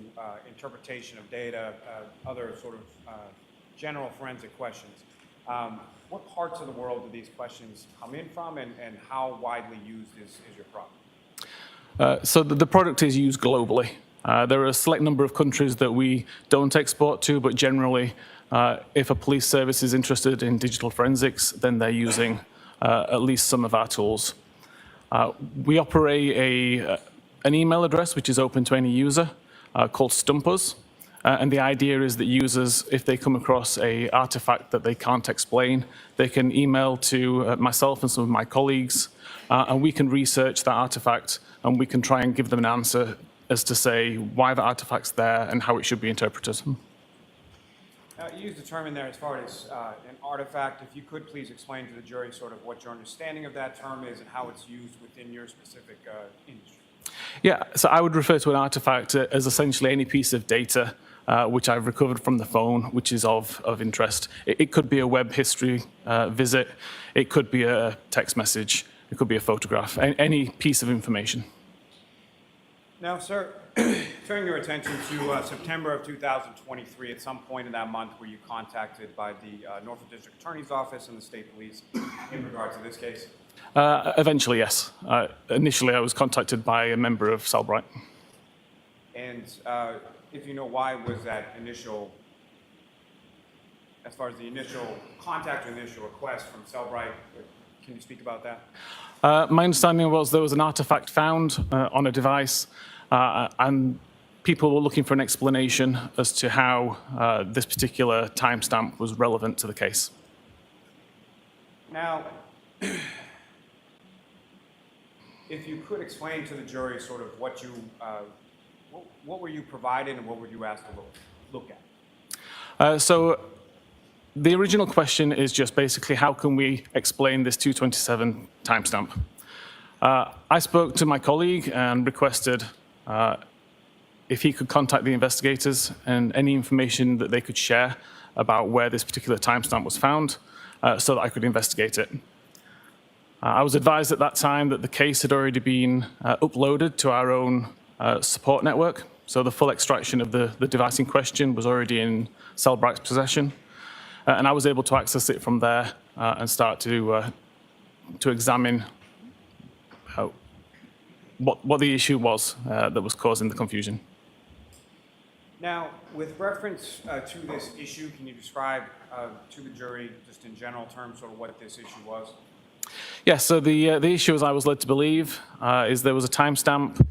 interpretation of data, other sort of general forensic questions, what parts of the world do these questions come in from, and how widely used is your product? So the product is used globally. There are a select number of countries that we don't export to, but generally, if a police service is interested in digital forensics, then they're using at least some of our tools. We operate an email address which is open to any user called Stumpers. And the idea is that users, if they come across an artifact that they can't explain, they can email to myself and some of my colleagues, and we can research that artifact, and we can try and give them an answer as to say why the artifact's there and how it should be interpreted. You used the term in there as far as an artifact. If you could please explain to the jury sort of what your understanding of that term is and how it's used within your specific industry. Yeah, so I would refer to an artifact as essentially any piece of data which I've recovered from the phone, which is of interest. It could be a web history visit, it could be a text message, it could be a photograph, any piece of information. Now, sir, turning your attention to September of 2023, at some point in that month were you contacted by the Norfolk District Attorney's Office and the State Police in regard to this case? Eventually, yes. Initially, I was contacted by a member of Cellbrite. And if you know, why was that initial, as far as the initial contact or initial request from Cellbrite, can you speak about that? My understanding was there was an artifact found on a device, and people were looking for an explanation as to how this particular timestamp was relevant to the case. Now, if you could explain to the jury sort of what you, what were you provided and what were you asked to look at? So the original question is just basically how can we explain this 227 timestamp? I spoke to my colleague and requested if he could contact the investigators and any information that they could share about where this particular timestamp was found so that I could investigate it. I was advised at that time that the case had already been uploaded to our own support network, so the full extraction of the device in question was already in Cellbrite's possession, and I was able to access it from there and start to examine what the issue was that was causing the confusion. Now, with reference to this issue, can you describe to the jury, just in general terms, sort of what this issue was? Yes, so the issue, as I was led to believe, is there was a timestamp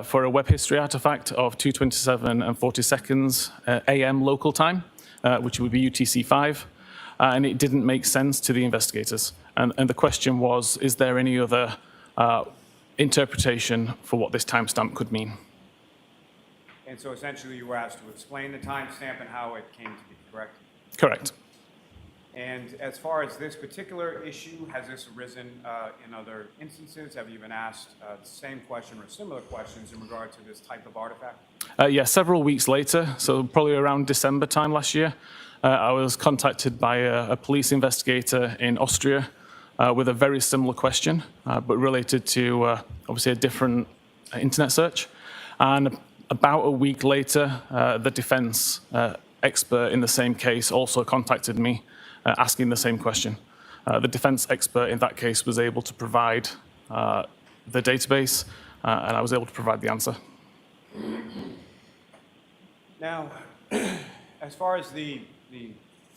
for a web history artifact of 2:27 and 40 seconds AM local time, which would be UTC-5, and it didn't make sense to the investigators. And the question was, is there any other interpretation for what this timestamp could mean? And so essentially you were asked to explain the timestamp and how it came to be, correct? Correct. And as far as this particular issue, has this arisen in other instances? Have you been asked the same question or similar questions in regard to this type of artifact? Yeah, several weeks later, so probably around December time last year, I was contacted by a police investigator in Austria with a very similar question, but related to obviously a different internet search. And about a week later, the defense expert in the same case also contacted me asking the same question. The defense expert in that case was able to provide the database, and I was able to provide the answer. Now, as far as the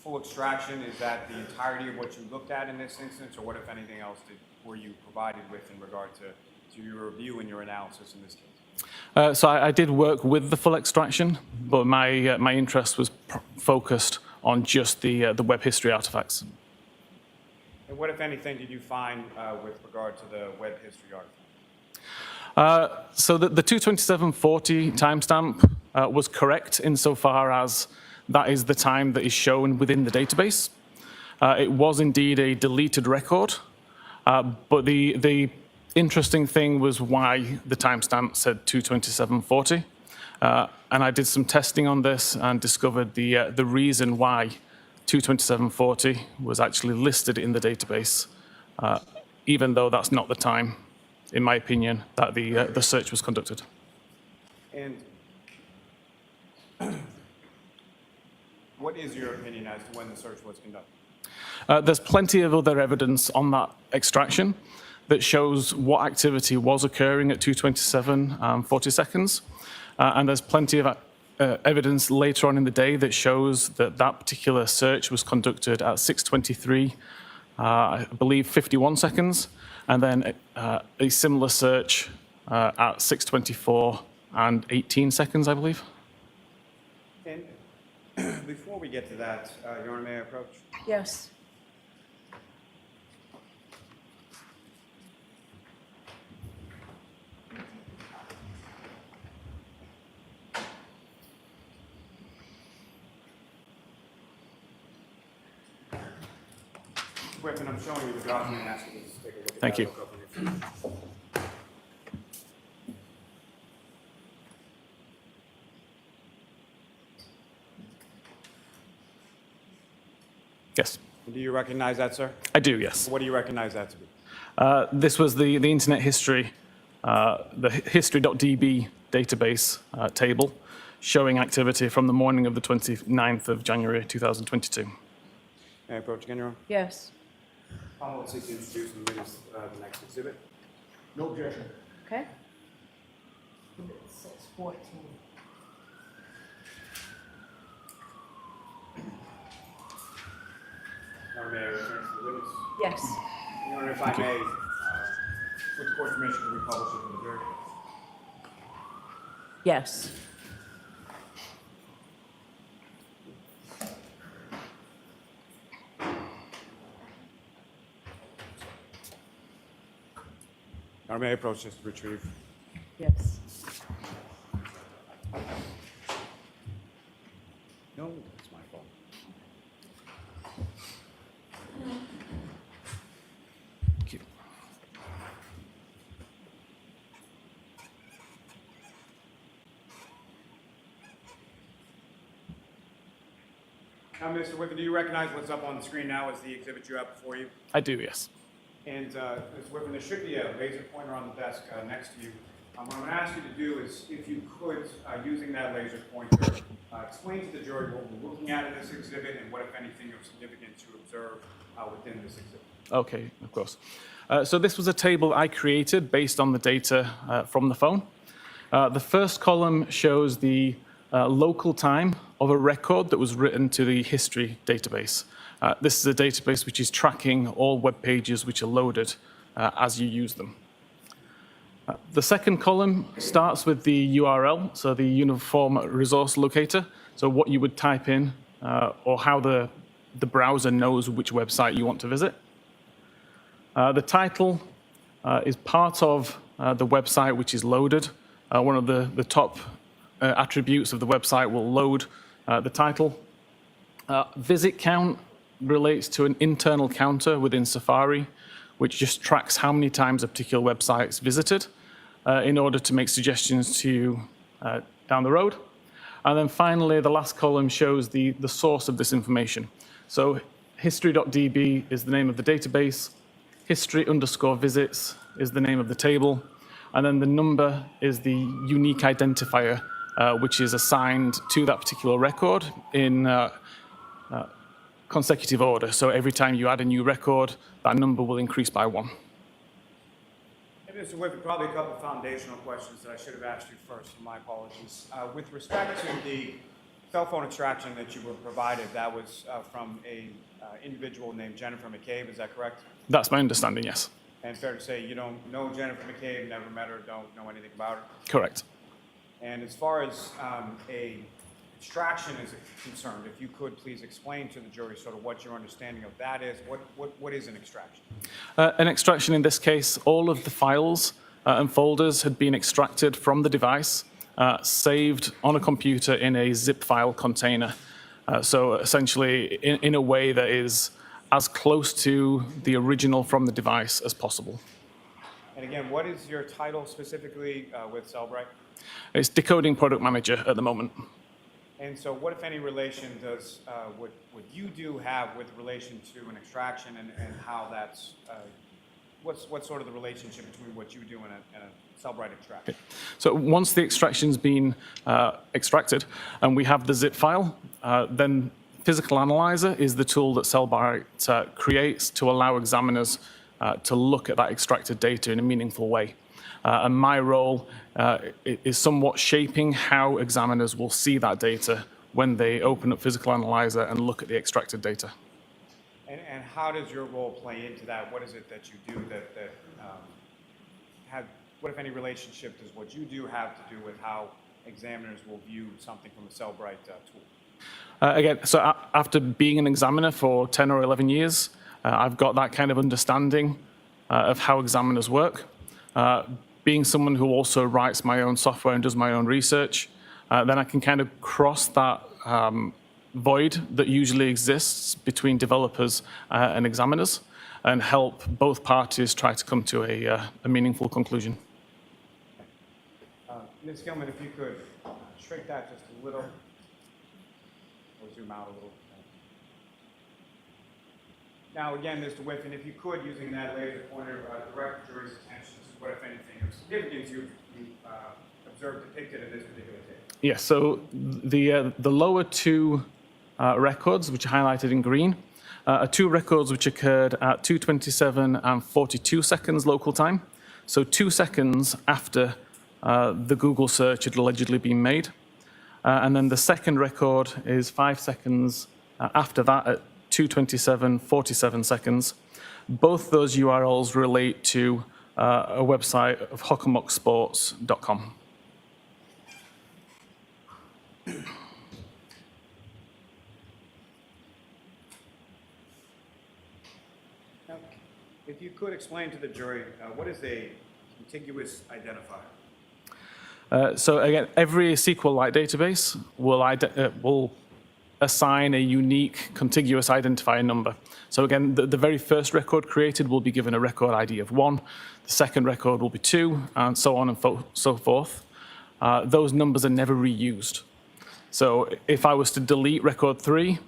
full extraction, is that the entirety of what you looked at in this instance, or what, if anything else, were you provided with in regard to your review and your analysis in this case? So I did work with the full extraction, but my interest was focused on just the web history artifacts. And what, if anything, did you find with regard to the web history artifact? So the 22740 timestamp was correct insofar as that is the time that is shown within the database. It was indeed a deleted record, but the interesting thing was why the timestamp said 22740. And I did some testing on this and discovered the reason why 22740 was actually listed in the database, even though that's not the time, in my opinion, that the search was conducted. And what is your opinion as to when the search was conducted? There's plenty of other evidence on that extraction that shows what activity was occurring at 227 40 seconds. And there's plenty of evidence later on in the day that shows that that particular search was conducted at 6:23, I believe 51 seconds, and then a similar search at 6:24 and 18 seconds, I believe. And before we get to that, Your Honor, may I approach? Yes. Wiffin, I'm showing you the document and asking you to take a look at Thank that. you. Look up when you're finished. Yes, Do you recognize that, sir? I do, yes. What do you recognize that to be? This was the internet history, the history.db database table showing activity from the morning of the 29th of January 2022. May I approach again, Your Honor? Yes. I'll seek to introduce and witness the next exhibit. No objection. Okay. 6:14. Your Honor, may I return to the witness? Yes. Your Honor, if I may, with the court's permission, to republish it from the jury. Yes. Your Honor, may I approach this to retrieve? Yes. No, it's my fault. Thank you. Now, Mr. Wiffin, do you recognize what's up on the screen now as the exhibit you have before you? I do, yes. And Ms. Wiffin, there should be a laser pointer on the desk next to you. What I'm going to ask you to do is, if you could, using that laser pointer, explain to the jury what we're looking at in this exhibit and what, if anything, of significance you observe within this exhibit. Okay, of course. So this was a table I created based on the data from the phone. The first column shows the local time of a record that was written to the history database. This is a database which is tracking all web pages which are loaded as you use them. The second column starts with the URL, so the Uniform Resource Locator, so what you would type in or how the browser knows which website you want to visit. The title is part of the website which is loaded. One of the top attributes of the website will load the title. Visit count relates to an internal counter within Safari, which just tracks how many times a particular website's visited in order to make suggestions to you down the road. And then finally, the last column shows the source of this information. So history.db is the name of the database, history_visits is the name of the table, and then the number is the unique identifier, which is assigned to that particular record in consecutive order. So every time you add a new record, that number will increase by 1. Hey, Mr. Wiffin, probably a couple of foundational questions that I should have asked you first, so my apologies. With respect to the cell phone extraction that you were provided, that was from a individual named Jennifer McCabe, is that correct? That's my understanding, yes. And fair to say you don't know Jennifer McCabe, never met her, don't know anything about her? Correct. And as far as a extraction is concerned, if you could please explain to the jury sort of what your understanding of that is. What is an extraction? An extraction in this case, all of the files and folders had been extracted from the device, saved on a computer in a zip file container. So essentially in a way that is as close to the original from the device as possible. And again, what is your title specifically with Cellbrite? It's decoding product manager at the moment. And so what, if any, relation does what you do have with relation to an extraction, and how that's, what's sort of the relationship between what you do and a Cellbrite extraction? So once the extraction's been extracted and we have the zip file, then Physical Analyzer is the tool that Cellbrite creates to allow examiners to look at that extracted data in a meaningful way. And my role is somewhat shaping how examiners will see that data when they open up Physical Analyzer and look at the extracted data. And how does your role play into that? What is it that you do that what, if any, relationship does what you do have to do with how examiners will view something from a Cellbrite tool? Again, so after being an examiner for 10 or 11 years, I've got that kind of understanding of how examiners work. Being someone who also writes my own software and does my own research, then I can kind of cross that void that usually exists between developers and examiners and help both parties try to come to a meaningful conclusion. Ms. Gilman, if you could shrink that just a little, or zoom out a little. Now, again, Mr. Wiffin, if you could, using that laser pointer, direct the jury's attention to what, if anything, of significance you observed depicted in this particular table. Yes, so the lower two records, which are highlighted in green, are two records which occurred at 2:27 and 42 seconds local time. So 2 seconds after the Google search had allegedly been made. And then the second record is 5 seconds after that at 2:27, 47 seconds. Both those URLs relate to a website of hokamocksports.com. Now, if you could explain to the jury, what is a contiguous identifier? So again, every SQLite database will assign a unique contiguous identifier number. So again, the very first record created will be given a record ID of 1, the second record will be 2, and so on and so forth. Those numbers are never reused. So if I was to delete record 3,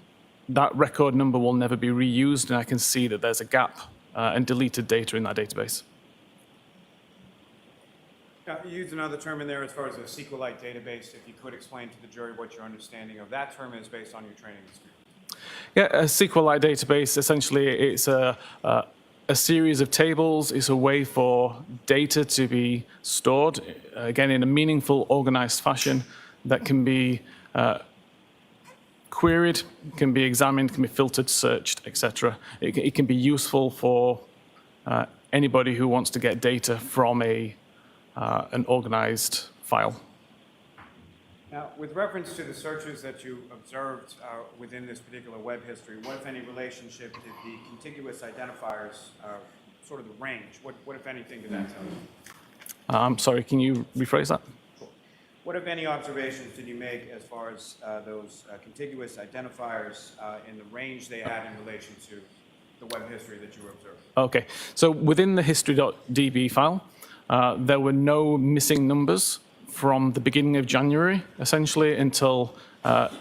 that record number will never be reused, and I can see that there's a gap and deleted data in that database. Now, you used another term in there as far as a SQLite database. If you could explain to the jury what your understanding of that term is based on your training experience. Yeah, a SQLite database, essentially, it's a series of tables. It's a way for data to be stored, again, in a meaningful, organized fashion that can be queried, can be examined, can be filtered, searched, etc. It can be useful for anybody who wants to get data from an organized file. Now, with reference to the searches that you observed within this particular web history, what, if any, relationship did the contiguous identifiers, sort of the range, what if anything, did that tell you? I'm sorry, can you rephrase that? What, if any, observations did you make as far as those contiguous identifiers in the range they had in relation to the web history that you observed? Okay, so within the history.db file, there were no missing numbers from the beginning of January, essentially, until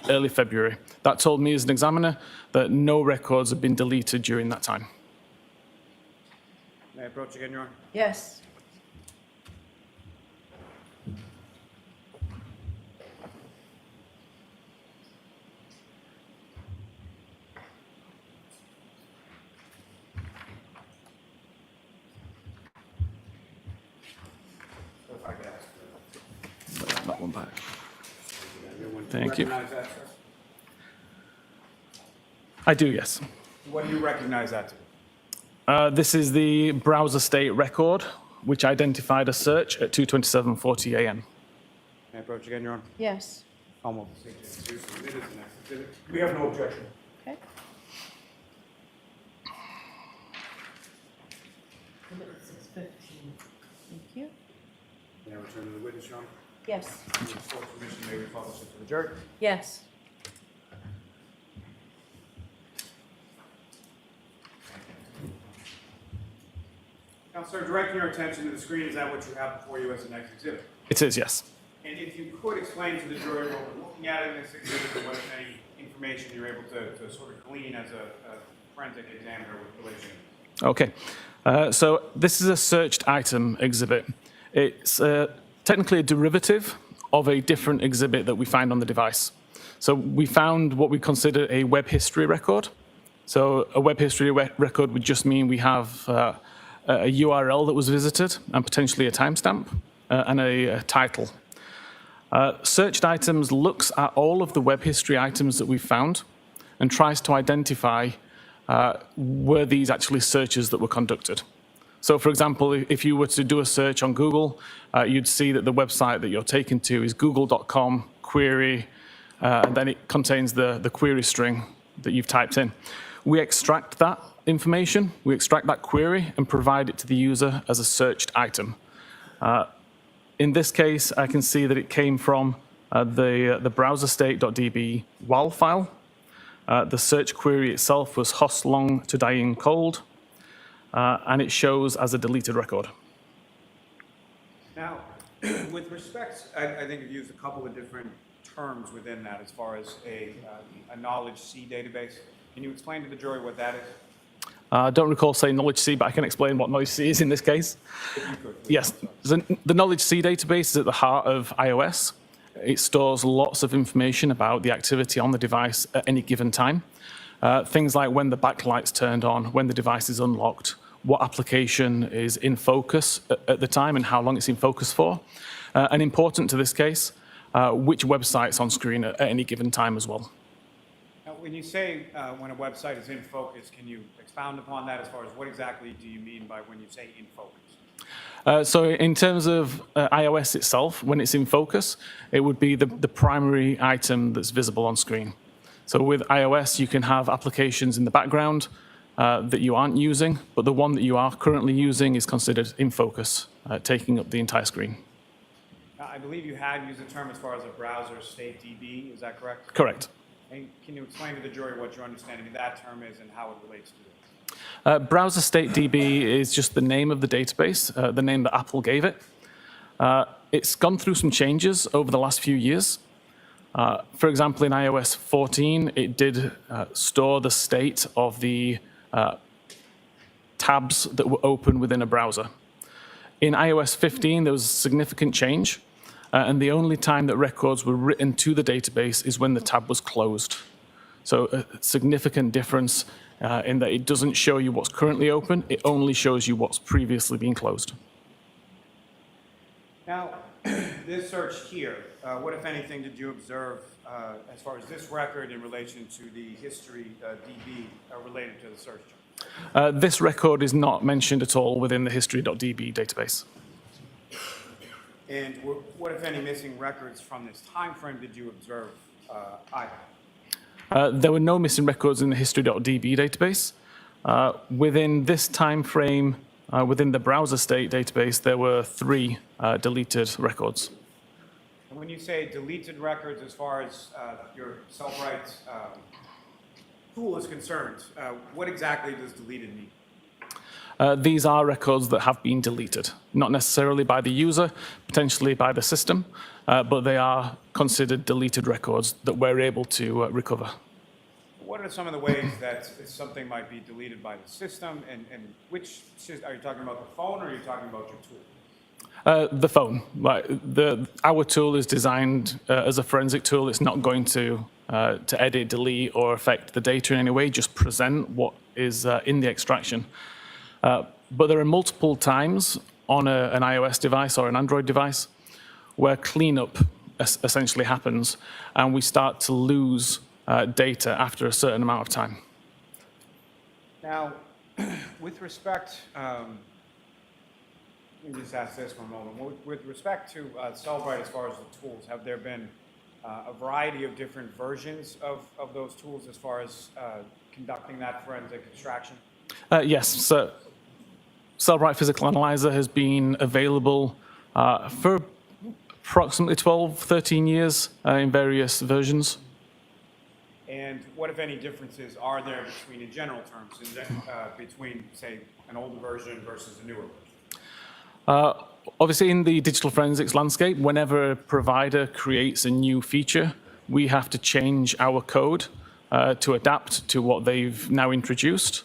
early February. That told me as an examiner that no records had been deleted during that time. May I approach again, Your Honor? Yes. If I could ask. That one back. Everyone Thank you. recognize that, sir? I do, yes. What do you recognize that to be? This is the browser state record, which identified a search at 2:27:40 a.m. May I approach again, Your Honor? Yes. Almost. We have no objection. Okay. Thank you. May I return to the witness, Your Honor? Yes. With court permission, may we publish it to the jury? Yes. Now, sir, directing your attention to the screen, is that what you have before you as the next exhibit? It is, yes. And if you could explain to the jury what we're looking at in this exhibit, and what any information you're able to sort of glean as a forensic examiner with relation. Okay, so this is a searched item exhibit. It's technically a derivative of a different exhibit that we find on the device. So we found what we consider a web history record. So a web history record would just mean we have a URL that was visited and potentially a timestamp and a title. Searched items looks at all of the web history items that we've found and tries to identify were these actually searches that were conducted. So for example, if you were to do a search on Google, you'd see that the website that you're taken to is google.com query, and then it contains the query string that you've typed in. We extract that information, we extract that query and provide it to the user as a searched item. In this case, I can see that it came from the browser state.db WAL file. The search query itself was host long to dying cold, and it shows as a deleted record. Now, with respect, I think you've used a couple of different terms within that as far as a knowledge C database. Can you explain to the jury what that is? I don't recall saying knowledge C, but I can explain what knowledge C is in this case. If you could, please. Yes, the knowledge C database is at the heart of iOS. It stores lots of information about the activity on the device at any given time. Things like when the backlight's turned on, when the device is unlocked, what application is in focus at the time and how long it's in focus for. And important to this case, which website's on screen at any given time as well. Now, when you say when a website is in focus, can you expound upon that as far as what exactly do you mean by when you say in focus? So in terms of iOS itself, when it's in focus, it would be the primary item that's visible on screen. So with iOS, you can have applications in the background that you aren't using, but the one that you are currently using is considered in focus, taking up the entire screen. Now, I believe you had used the term as far as a browser state DB, is that correct? Correct. And can you explain to the jury what your understanding of that term is and how it relates to it? Browser state DB is just the name of the database, the name that Apple gave it. It's gone through some changes over the last few years. For example, in iOS 14, it did store the state of the tabs that were open within a browser. In iOS 15, there was a significant change, and the only time that records were written to the database is when the tab was closed. So a significant difference in that it doesn't show you what's currently open, it only shows you what's previously been closed. Now, this search here, what, if anything, did you observe as far as this record in relation to the history DB related to the search? This record is not mentioned at all within the history.db database. And what, if any, missing records from this time frame did you observe either? There were no missing records in the history.db database. Within this time frame, within the browser state database, there were 3 deleted records. when you say deleted records as far as your Cellbrite tool is concerned, what exactly does deleted mean? These are records that have been deleted, not necessarily by the user, potentially by the system, but they are considered deleted records that we're able to recover. What are some of the ways that something might be deleted by the system, and which are you talking about, the phone, or are you talking about your tool? The phone. Our tool is designed as a forensic tool. It's not going to edit, delete, or affect the data in any way, just present what is in the extraction. But there are multiple times on an iOS device or an Android device where cleanup essentially happens, and we start to lose data after a certain amount of time. Now, with respect, let me just ask this for a moment. With respect to Cellbrite, as far as the tools, have there been a variety of different versions of those tools as far as conducting that forensic extraction? Yes, so Cellbrite Physical Analyzer has been available for approximately 12, 13 years in various versions. And what, if any, differences are there between, in general terms, between, say, an older version versus a newer version? Obviously, in the digital forensics landscape, whenever a provider creates a new feature, we have to change our code to adapt to what they've now introduced.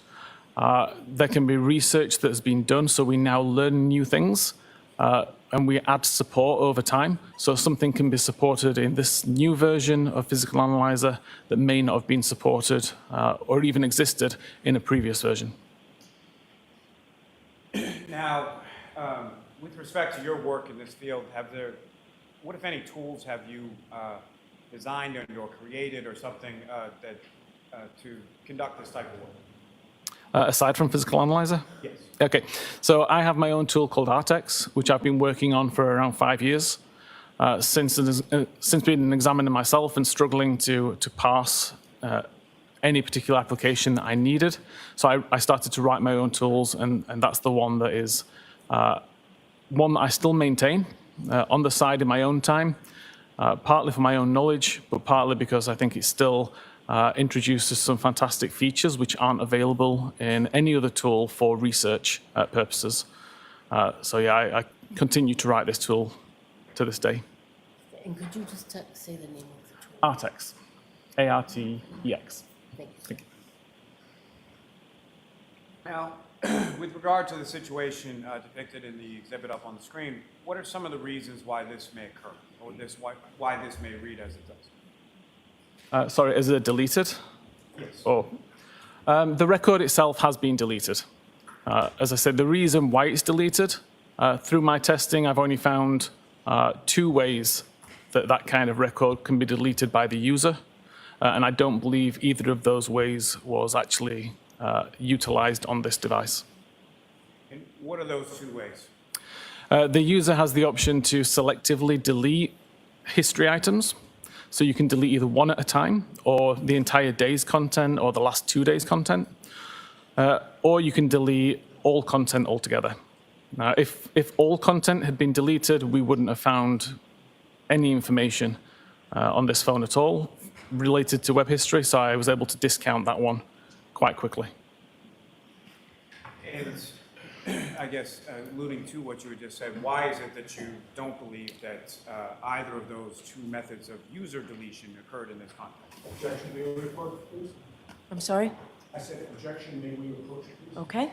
There can be research that has been done, so we now learn new things, and we add support over time. So something can be supported in this new version of Physical Analyzer that may not have been supported or even existed in a previous version. Now, with respect to your work in this field, what, if any, tools have you designed or created or something to conduct this type of work? Aside from Physical Analyzer? Yes. Okay, so I have my own tool called Artex, which I've been working on for around 5 years. Since being an examiner myself and struggling to pass any particular application that I needed. So I started to write my own tools, and that's the one that is one that I still maintain on the side in my own time, partly for my own knowledge, but partly because I think it still introduces some fantastic features which aren't available in any other tool for research purposes. So yeah, I continue to write this tool to this day. And could you just say the name of the tool? Artex, A-R-T-E-X. Thank you. Thank you. Now, with regard to the situation depicted in the exhibit up on the screen, what are some of the reasons why this may occur, or why this may read as it does? Sorry, is it deleted? Yes. Oh. The record itself has been deleted. As I said, the reason why it's deleted, through my testing, I've only found 2 ways that kind of record can be deleted by the user. And I don't believe either of those ways was actually utilized on this device. And what are those 2 ways? The user has the option to selectively delete history items. So you can delete either one at a time, or the entire day's content, or the last 2 days' content. Or you can delete all content altogether. Now, if all content had been deleted, we wouldn't have found any information on this phone at all related to web history, so I was able to discount that one quite quickly. And I guess alluding to what you had just said, why is it that you don't believe that either of those 2 methods of user deletion occurred in this context? Objection, may we approach, please? I'm sorry? I said objection, may we approach, please? Okay.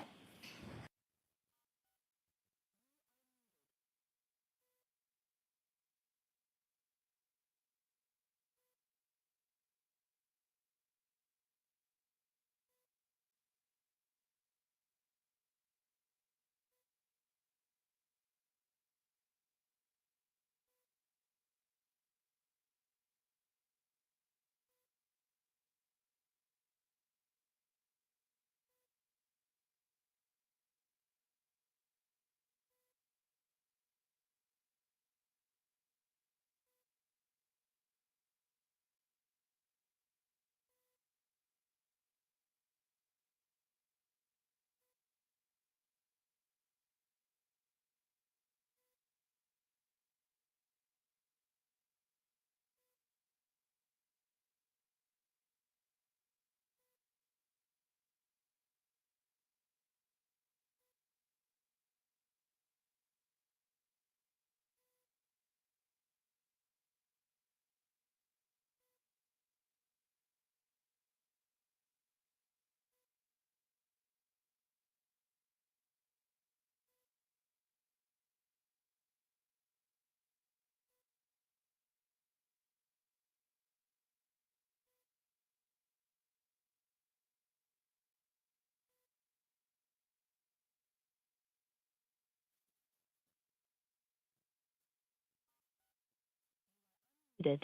unmuted.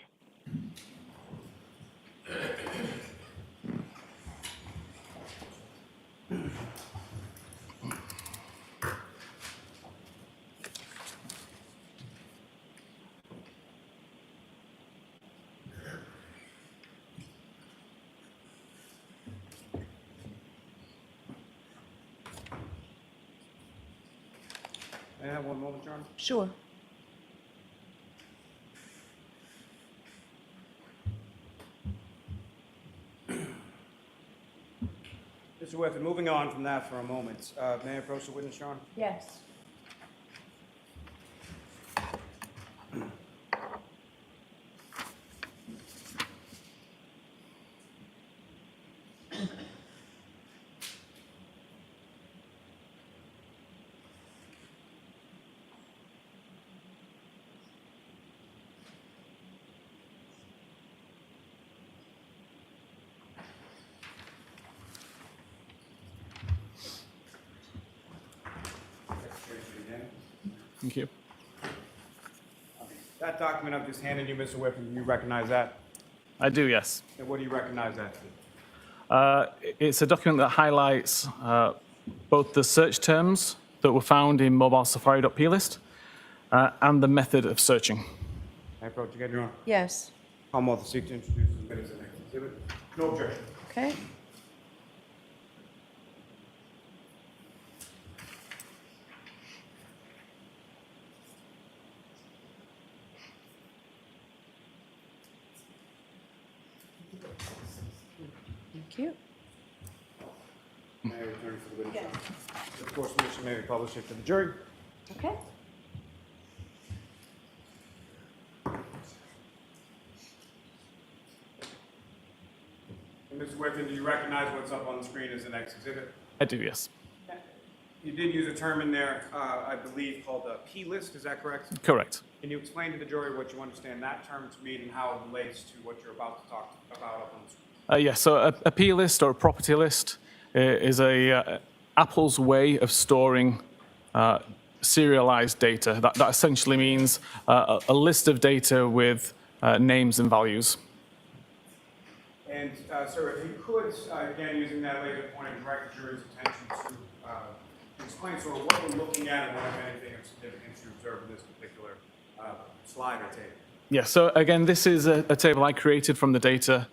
May I have one moment, Your Honor? Sure. Mr. Wiffin, moving on from that for a moment, may I approach the witness, Your Honor? Yes. Thank you. That document I've just handed you, Mr. Wiffin, do you recognize that? I do, yes. And what do you recognize that to? It's a document that highlights both the search terms that were found in mobile Safari.plist and the method of searching. May I approach again, Your Honor? Yes. Commonwealth to seek to introduce the witness in the next exhibit. No objection. Okay. Thank you. May I return to the witness? Yes. Of course, permission may be published to the jury. Okay. And Mr. Wiffin, do you recognize what's up on the screen as the next exhibit? I do, yes. You did use a term in there, I believe, called a P-list, is that correct? Correct. Can you explain to the jury what you understand that term to mean and how it relates to what you're about to talk about up on the screen? Yes, so a P list or a property list is Apple's way of storing serialized data. That essentially means a list of data with names and values. And, sir, if you could, again, using that laser pointer, direct the jury's attention to explain sort of what we're looking at and what, if anything, of significance you observe in this particular slide or table. Yeah, so again, this is a table I created from the data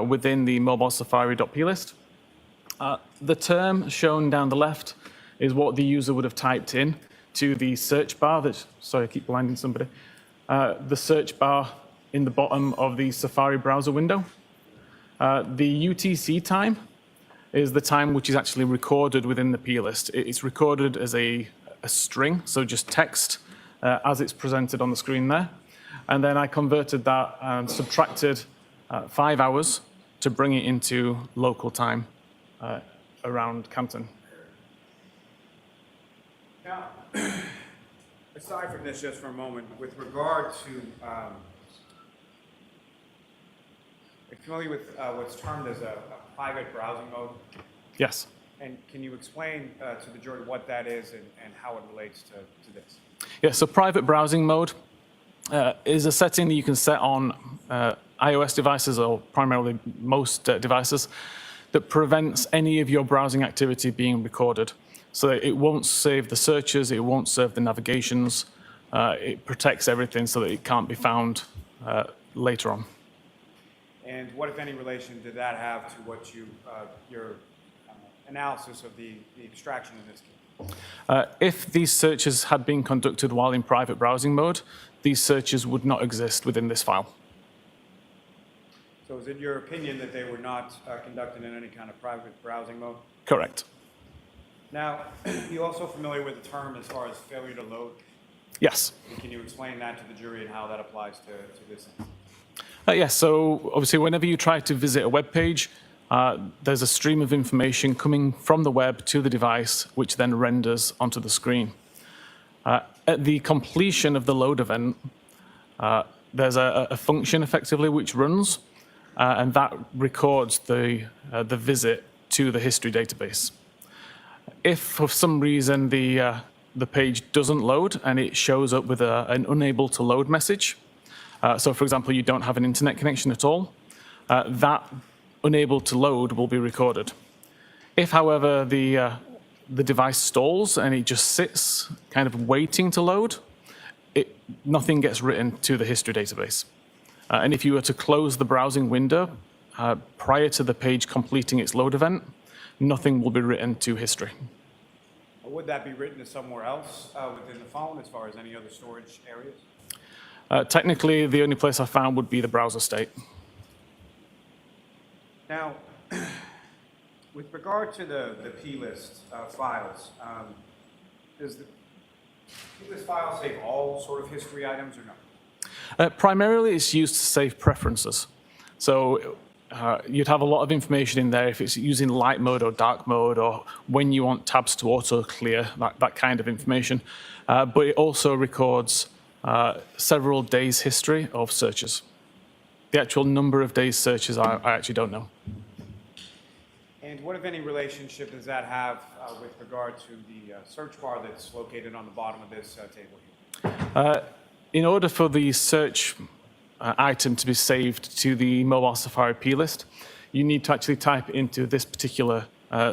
within the mobile Safari.plist. The term shown down the left is what the user would have typed in to the search bar. Sorry, I keep blinding somebody. The search bar in the bottom of the Safari browser window. The UTC time is the time which is actually recorded within the plist. It's recorded as a string, so just text as it's presented on the screen there. And then I converted that and subtracted 5 hours to bring it into local time around Canton. Now, aside from this just for a moment, with regard to, are you familiar with what's termed as a private browsing mode? Yes. And can you explain to the jury what that is and how it relates to this? Yeah, so private browsing mode is a setting that you can set on iOS devices or primarily most devices that prevents any of your browsing activity being recorded. So that it won't save the searches, it won't save the navigations, it protects everything so that it can't be found later on. And what, if any, relation did that have to what your analysis of the extraction in this case? If these searches had been conducted while in private browsing mode, these searches would not exist within this file. So is it your opinion that they were not conducted in any kind of private browsing mode? Correct. Now, are you also familiar with the term as far as failure to load? Yes. And can you explain that to the jury and how that applies to this? Yes, so obviously whenever you try to visit a web page, there's a stream of information coming from the web to the device, which then renders onto the screen. At the completion of the load event, there's a function effectively which runs, and that records the visit to the history database. If for some reason the page doesn't load and it shows up with an unable to load message, So for example, you don't have an internet connection at all, that unable to load will be recorded. If, however, the device stalls and it just sits kind of waiting to load, nothing gets written to the history database. And if you were to close the browsing window prior to the page completing its load event, nothing will be written to history. Would that be written to somewhere else within the phone as far as any other storage areas? Technically, the only place I found would be the browser state. Now, with regard to the plist files, does the plist file save all sort of history items or no? Primarily, it's used to save preferences. So you'd have a lot of information in there if it's using light mode or dark mode, or when you want tabs to auto clear, that kind of information. But it also records several days' history of searches. The actual number of days searches, I actually don't know. And what, if any, relationship does that have with regard to the search bar that's located on the bottom of this table here? In order for the search item to be saved to the mobile Safari plist, you need to actually type into this particular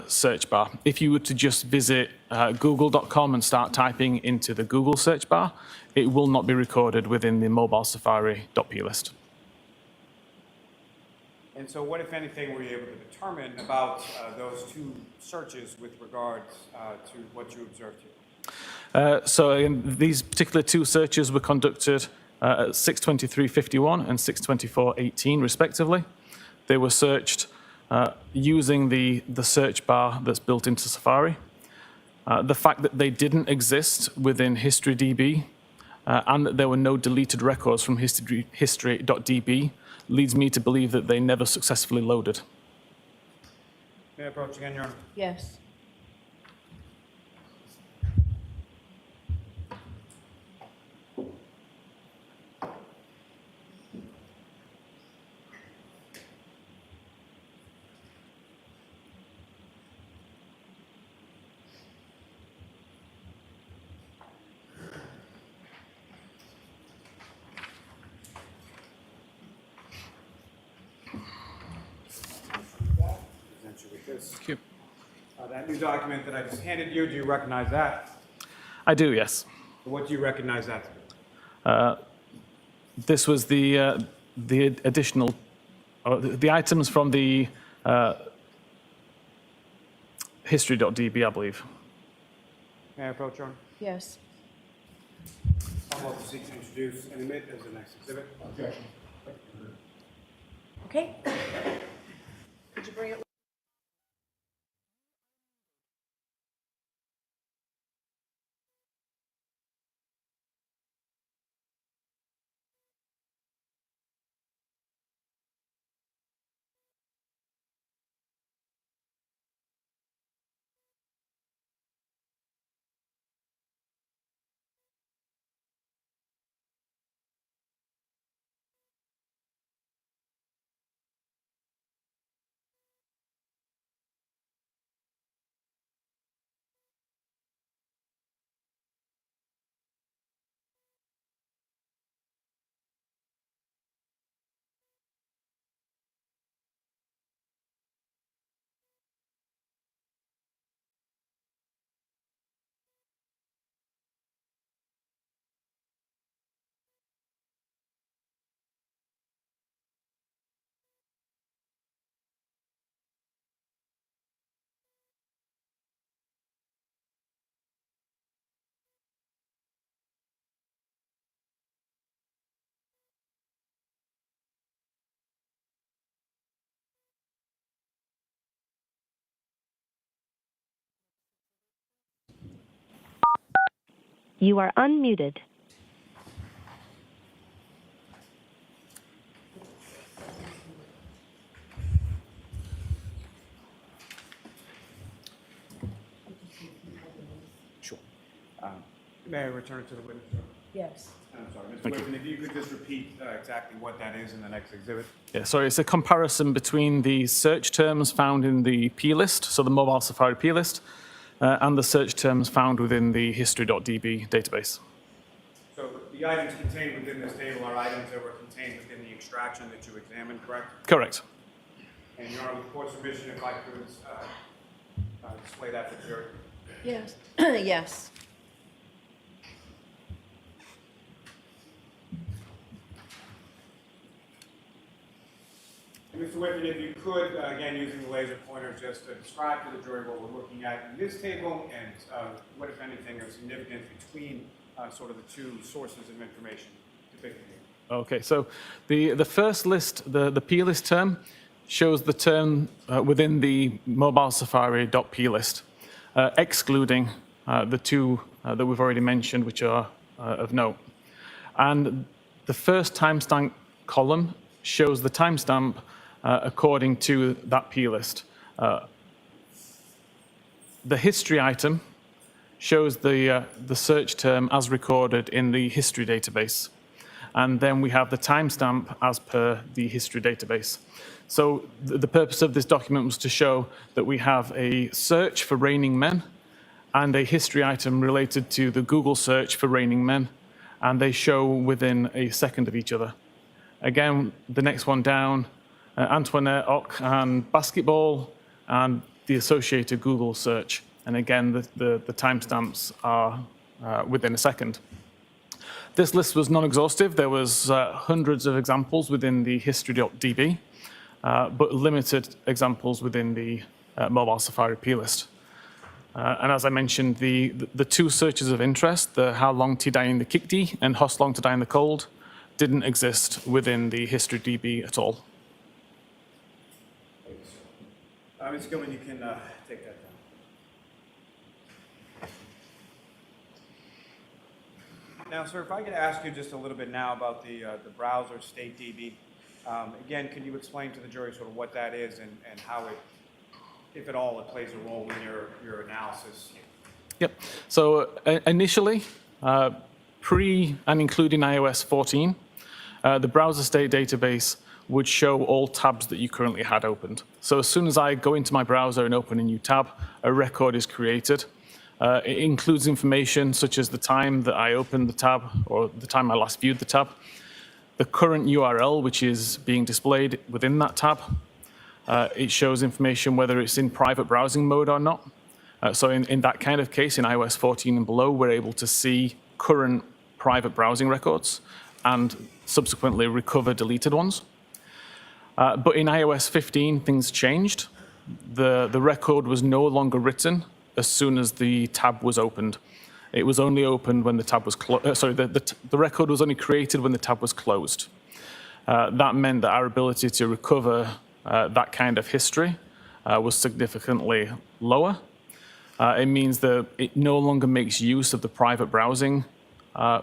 search bar. If you were to just visit google.com and start typing into the Google search bar, it will not be recorded within the mobile Safari.plist. And so what, if anything, were you able to determine about those two searches with regards to what you observed here? So again, these particular two searches were conducted at 6:23:51 and 6:24:18 respectively. They were searched using the search bar that's built into Safari. The fact that they didn't exist within HistoryDB and that there were no deleted records from history.db leads me to believe that they never successfully loaded. May I approach again, Your Honor? Yes. Thank you. That new document that I just handed you, do you recognize that? I do, yes. What do you recognize that to be? This was the additional, the items from the history.db, I believe. May I approach, Your Honor? Yes. I'll also seek to introduce and admit as the next exhibit. Objection. Okay. Could you bring it? You are unmuted. Sure. May I return it to the witness? Yes. I'm sorry, Mr. Wiffin, if you could just repeat exactly what that is in the next exhibit. Yeah, sorry, it's a comparison between the search terms found in the plist, so the mobile Safari plist, and the search terms found within the history.db database. So the the items contained within this table are items that were contained within the extraction that you examined, correct? Correct. And Your Honor, with the court's permission, if I could display that for the jury. Yes. Yes. And Mr. Wiffin, if you could, again, using the laser pointer, just describe to the jury what we're looking at in this table and what, if anything, is significant between sort of the two sources of information depicted here. Okay, so the first list, the P list term, shows the term within the mobile Safari.p list, excluding the two that we've already mentioned, which are of note. And the first timestamp column shows the timestamp according to that P list. The history item shows the search term as recorded in the history database. And then we have the timestamp as per the history database. So the purpose of this document was to show that we have a search for raining men and a history item related to the Google search for raining men, and they show within a second of each other. Again, the next one down, Antoinette Ock and basketball, and the associated Google search. And again, the timestamps are within a second. This list was non-exhaustive. There was hundreds of examples within the history.db, but limited examples within the mobile Safari P list. And as I mentioned, the two searches of interest, the how long to die in the Kikti and how long to die in the cold, didn't exist within the history.db at all. Ms. Gilman, you can take that down. Now, sir, if I could ask you just a little bit now about the browser state DB. Again, can you explain to the jury sort of what that is and how it, if at all, it plays a role in your analysis? Yep. So initially, pre and including iOS 14, the browser state database would show all tabs that you currently had opened. So as soon as I go into my browser and open a new tab, a record is created. It includes information such as the time that I opened the tab or the time I last viewed the tab, the current URL which is being displayed within that tab. It shows information whether it's in private browsing mode or not. So in that kind of case, in iOS 14 and below, we're able to see current private browsing records and subsequently recover deleted ones. But in iOS 15, things changed. The record was no longer written as soon as the tab was opened. It was only opened when the tab was closed. Sorry, the record was only created when the tab was closed. That meant that our ability to recover that kind of history was significantly lower. It means that it no longer makes use of the private browsing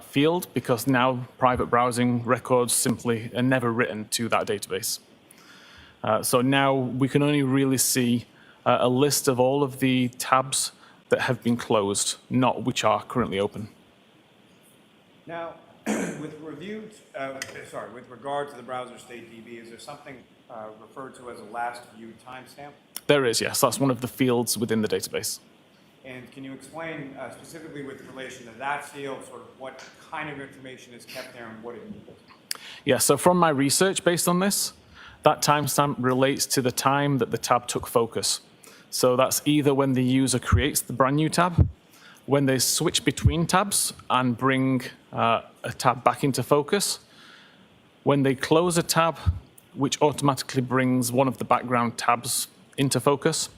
field because now private browsing records simply are never written to that database. So now we can only really see a list of all of the tabs that have been closed, not which are currently open. Now, with regard to the browser state DB, is there something referred to as a last viewed timestamp? There is, yes. That's one of the fields within the database. And can you explain specifically with relation to that field, sort of what kind of information is kept there and what it means? Yeah, so from my research based on this, that timestamp relates to the time that the tab took focus. So that's either when the user creates the brand new tab, when they switch between tabs and bring a tab back into focus, when they close a tab, which automatically brings one of the background tabs into focus,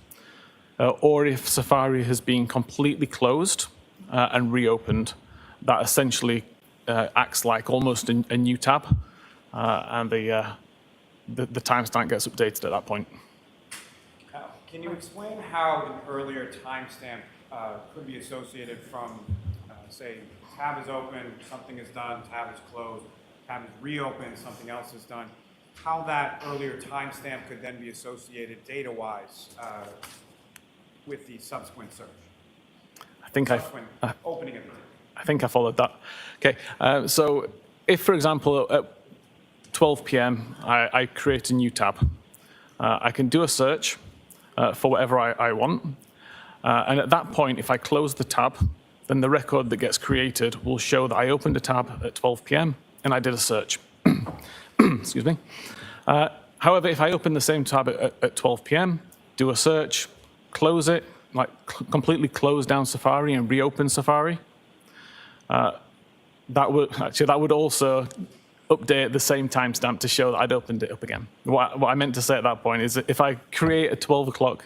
or if Safari has been completely closed and reopened, that essentially acts like almost a new tab, and the timestamp gets updated at that point. Can you explain how an earlier timestamp could be associated from, say, tab is open, something is done, tab is closed, tab is reopened, something else is done, how that earlier timestamp could then be associated data-wise with the subsequent search? Opening of the data. I think I followed that. Okay, so if, for example, at 12 p.m., I create a new tab, I can do a search for whatever I want. And at that point, if I close the tab, then the record that gets created will show that I opened a tab at 12 p.m. and I did a search. Excuse me. However, if I open the same tab at 12 p.m., do a search, close it, like completely close down Safari and reopen Safari, that would also update the same timestamp to show that I'd opened it up again. What I meant to say at that point is that if I create a 12 o'clock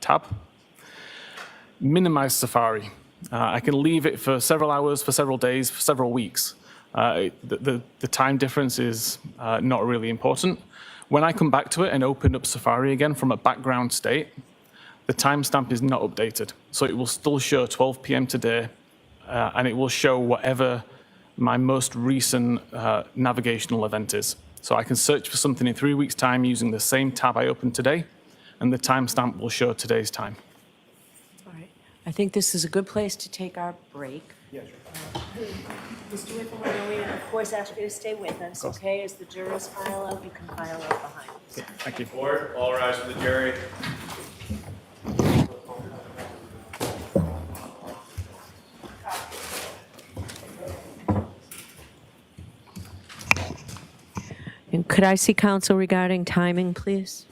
tab, minimize Safari. I can leave it for several hours, for several days, for several weeks. The time difference is not really important. When I come back to it and open up Safari again from a background state, the timestamp is not updated. So it will still show 12 p.m. today, and it will show whatever my most recent navigational event is. So I can search for something in 3 weeks' time using the same tab I opened today, and the timestamp will show today's time. All right. I think this is a good place to take our break. Yeah, sure. Mr. Wiffin, we're going to, of course, ask you to stay with us, okay? As the jurors file out, you can file out behind us. Thank you. Board, all rise for the jury. And could I see counsel regarding timing, please?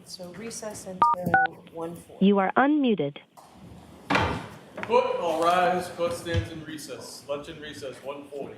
So recess until 1:40. You are unmuted. Court, all rise. Court stands in recess. Lunch and recess, 1:40.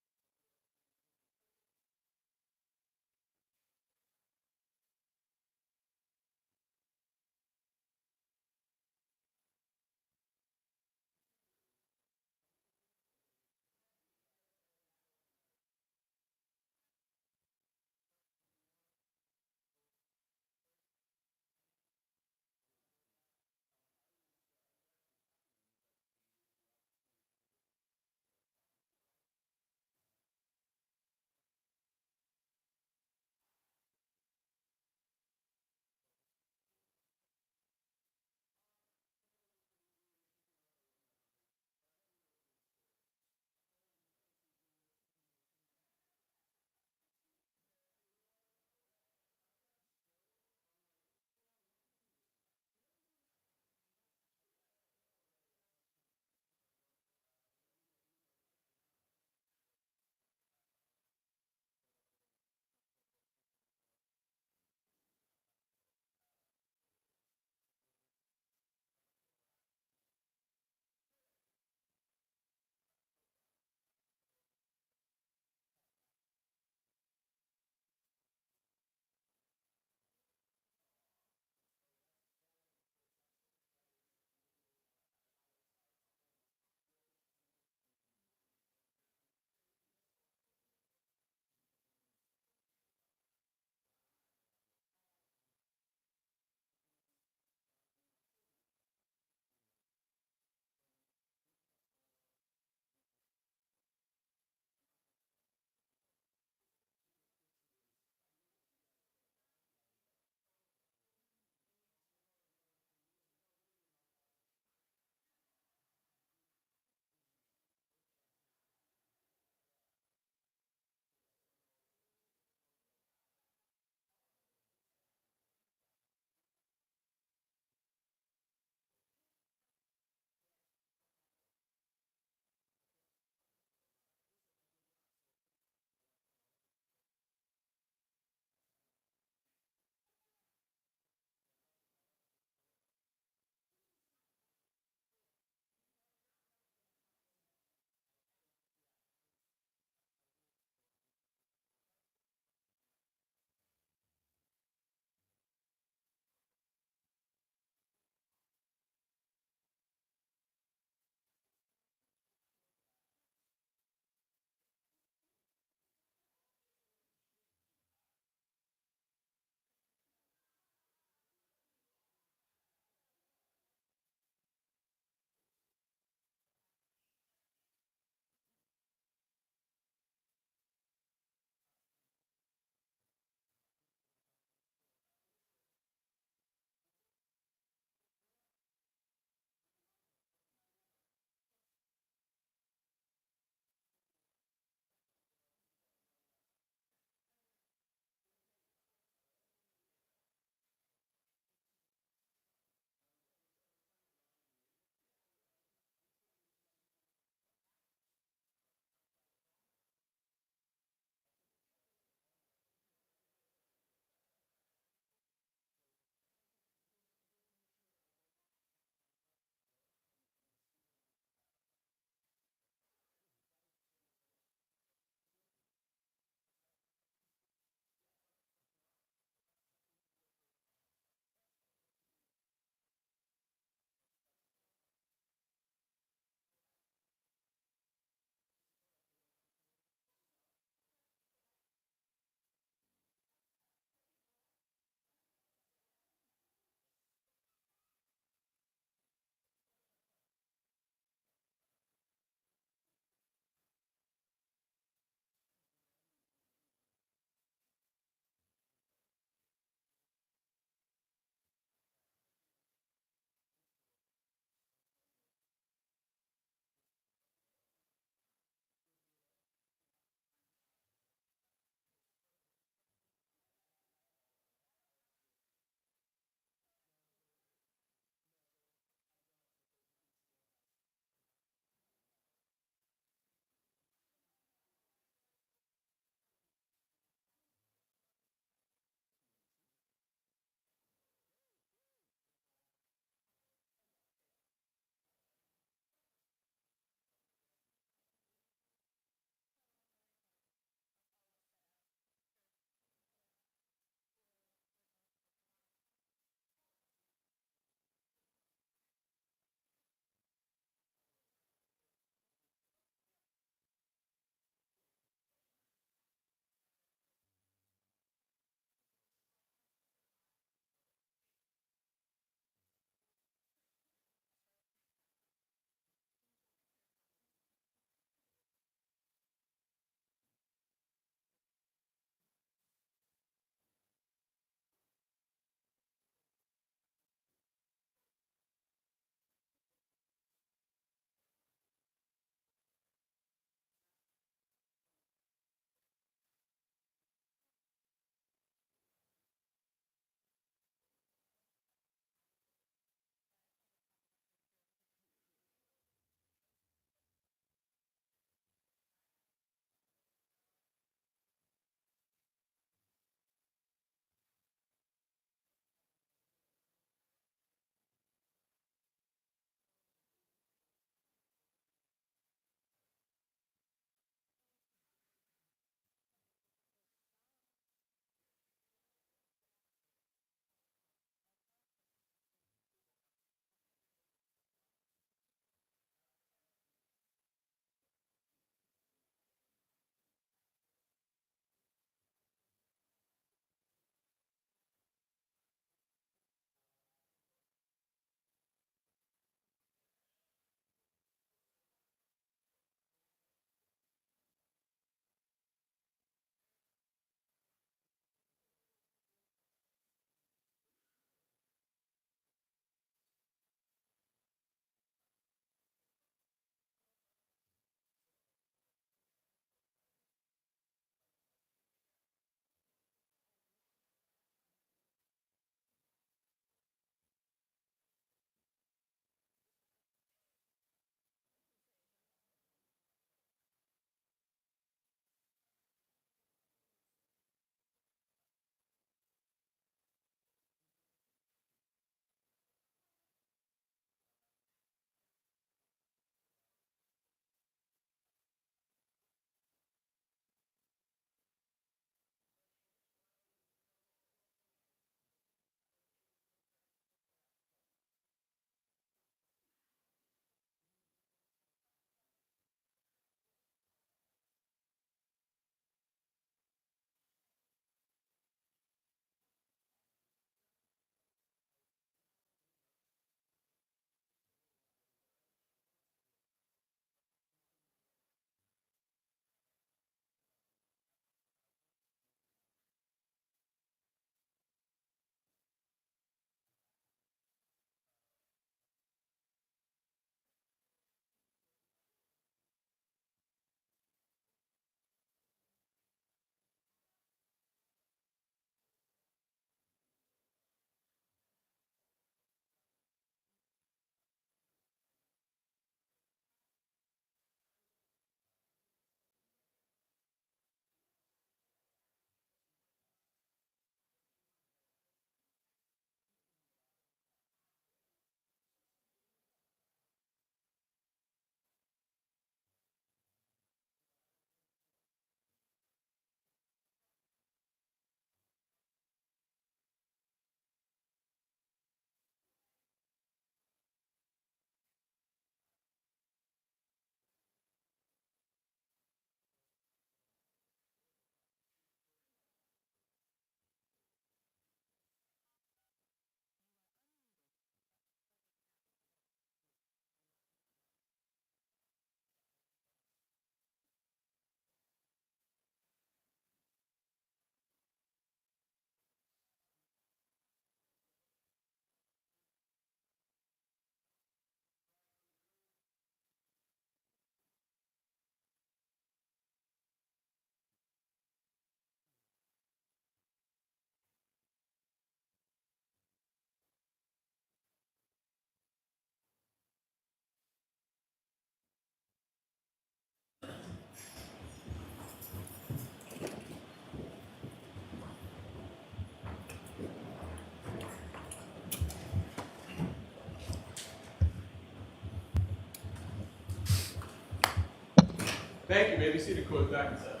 Thank you. Maybe see the court back in a second.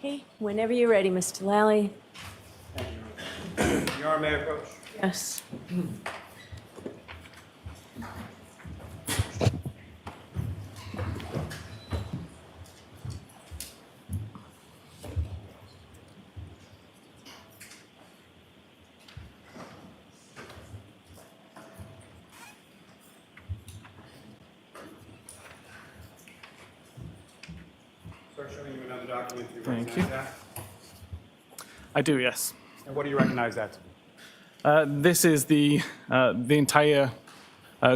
Okay, whenever you're ready, Mr. Lally. Your Honor, may I approach? Yes. Sir, showing you another document. Do you Thank recognize you. that? I do, yes. And what do you recognize that? This is the entire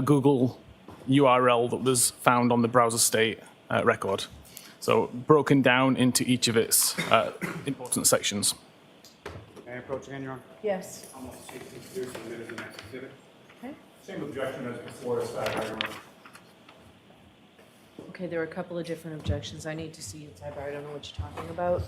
Google URL that was found on the browser state record. So broken down into each of its important sections. May I approach again, Your Honor? Yes. I'm also seeking to introduce and admit as the next exhibit. Okay. Same objection as before, Your Honor. Okay, there are a couple of different objections. I need to see it, Cyber. I don't know what you're talking about.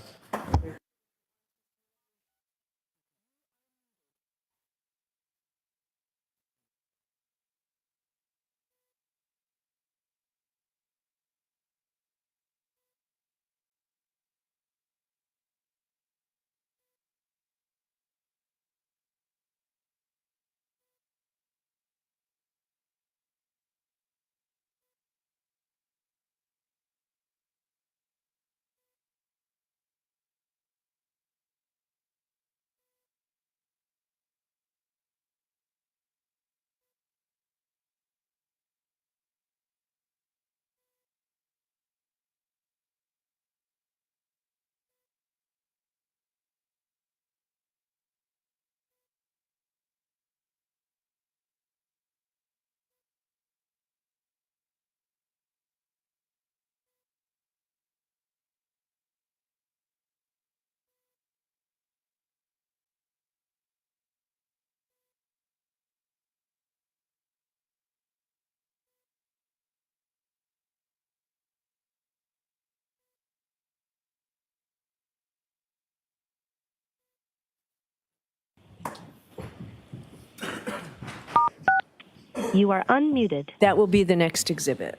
You are unmuted. That will be the next exhibit.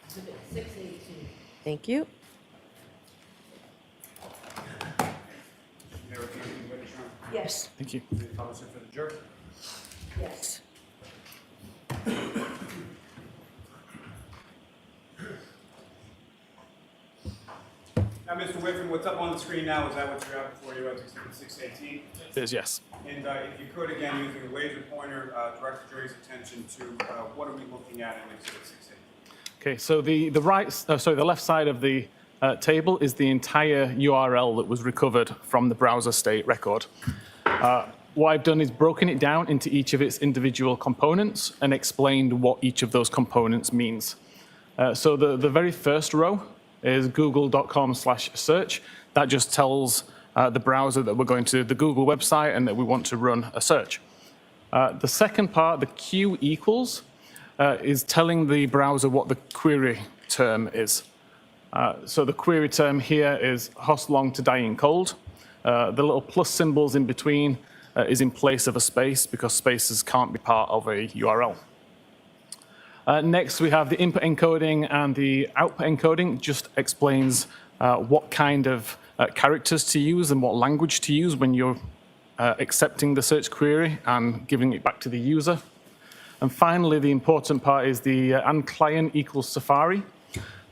Exhibit 682. Thank you. May I return to the witness, Your Honor? Yes. Thank you. May I publish it for the jury? Yes. Now, Mr. Wiffin, what's up on the screen now, is that what you have before you as Exhibit 618? It is, yes. And if you could, again, using a laser pointer, direct the jury's attention to what are we looking at in Exhibit 618? Okay, so the left side of the table is the entire URL that was recovered from the browser state record. What I've done is broken it down into each of its individual components and explained what each of those components means. So the very first row is google.com/search. That just tells the browser that we're going to the Google website and that we want to run a search. The second part, the Q equals, is telling the browser what the query term is. So the query term here is host long to dying cold. The little plus symbols in between is in place of a space because spaces can't be part of a URL. Next, we have the input encoding, and the output encoding just explains what kind of characters to use and what language to use when you're accepting the search query and giving it back to the user. And finally, the important part is the and client equals Safari.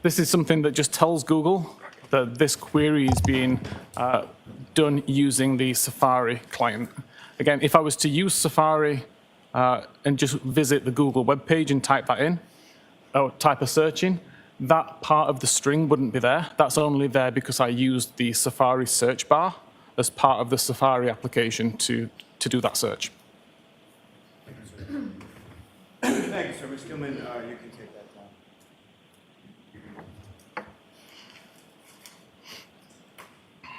This is something that just tells Google that this query is being done using the Safari client. Again, if I was to use Safari and just visit the Google webpage and type that in, or type a search in, that part of the string wouldn't be there. That's only there because I used the Safari search bar as part of the Safari application to do that search. Thank you, sir. Ms. Gilman, you can take that down.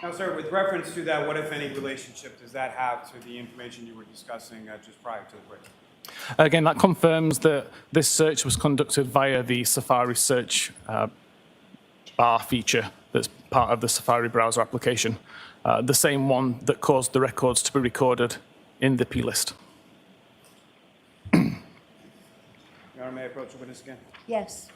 Now, sir, with reference to that, what, if any, relationship does that have to the information you were discussing just prior to the break? Again, that confirms that this search was conducted via the Safari search bar feature that's part of the Safari browser application, the same one that caused the records to be recorded in the plist. Your Honor, may I approach the witness again? Yes.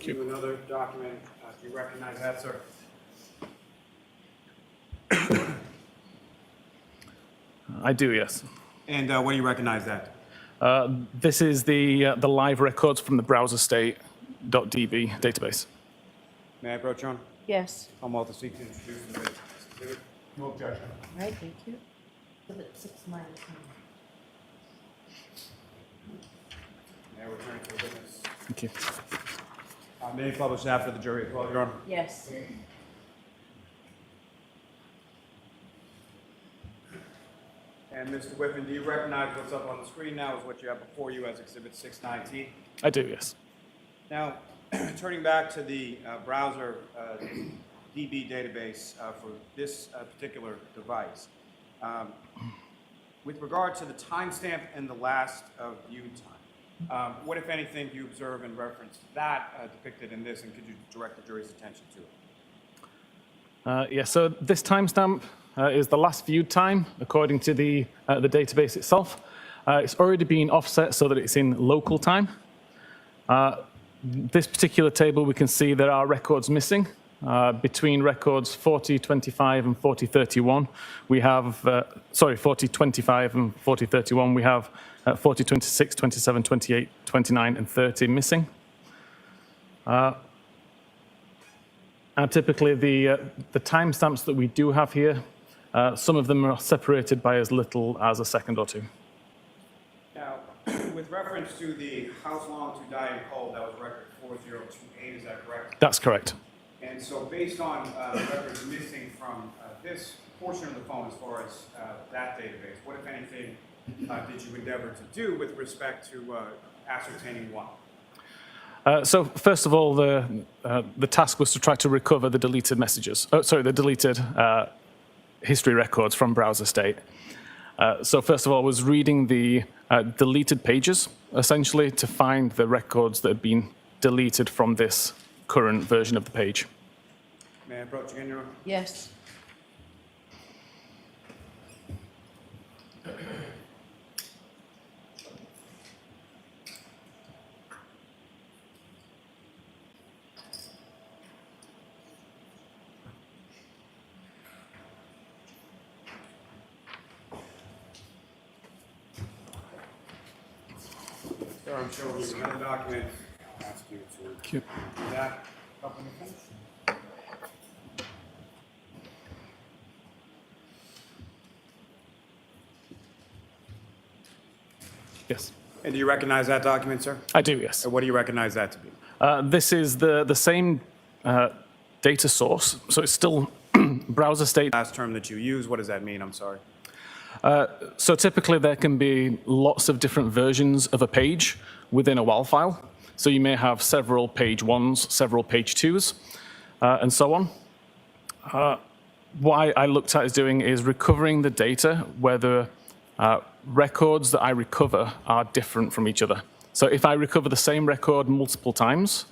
Do another document. Do you recognize that, sir? I do, yes. And what do you recognize that? This is the live records from the browserstate.db database. May I approach, Your Honor? Yes. I'm Walter Seek to introduce the witness. No objection. All right, thank you. Exhibit 619. May I return to the witness? Thank you. May it publish after the jury as well, Your Honor? Yes. And Mr. Wiffin, do you recognize what's up on the screen now is what you have before you as Exhibit 619? I do, yes. Now, turning back to the browser DB database for this particular device, with regard to the timestamp and the last viewed time, what, if anything, do you observe in reference to that depicted in this, and could you direct the jury's attention to it? Yeah, so this timestamp is the last viewed time according to the database itself. It's already been offset so that it's in local time. This particular table, we can see there are records missing. Between records 4025 and 4031, we have, 4025 and 4031, we have 4026, 27, 28, 29, and 30 missing. And typically the timestamps that we do have here, some of them are separated by as little as a second or two. Now, with reference to the How Long to Die in Cold, that was record 4028, is that correct? That's correct. And so based on the records missing from this portion of the phone as far as that database, what, if anything, did you endeavor to do with respect to ascertaining what? So first of all, the task was to try to recover the deleted messages. The deleted history records from browser state. So first of all, was reading the deleted pages, essentially, to find the records that had been deleted from this current version of the page. May I approach again, Your Honor? Yes. Sir, I'm showing you another document. I'll ask you to do that. Up in the finish. Yes. And do you recognize that document, sir? I do, yes. What do you recognize that to be? This is the same data source, so it's still browser state. Last term that you use, what does that mean? I'm sorry. So typically there can be lots of different versions of a page within a WAL file. So you may have several page ones, several page twos, and so on. What I looked at is doing is recovering the data where the records that I recover are different from each other. So if I recover the same record multiple times,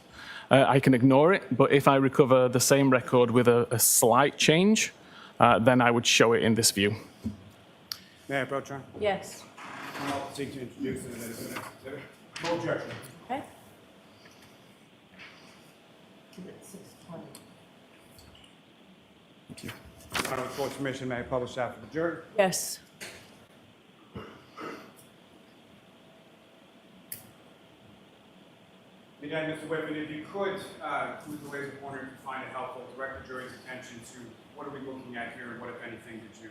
I can ignore it. But if I recover the same record with a slight change, then I would show it in this view. May I approach, Your Honor? Yes. I'll seek to introduce it as the next exhibit. No objection. Okay. Exhibit 620. Thank you. Your Honor, with court's permission, may I publish after the jury? Yes. Again, Mr. Wiffin, if you could, with the laser pointer, if you find it helpful, direct the jury's attention to what are we looking at here, and what, if anything, did you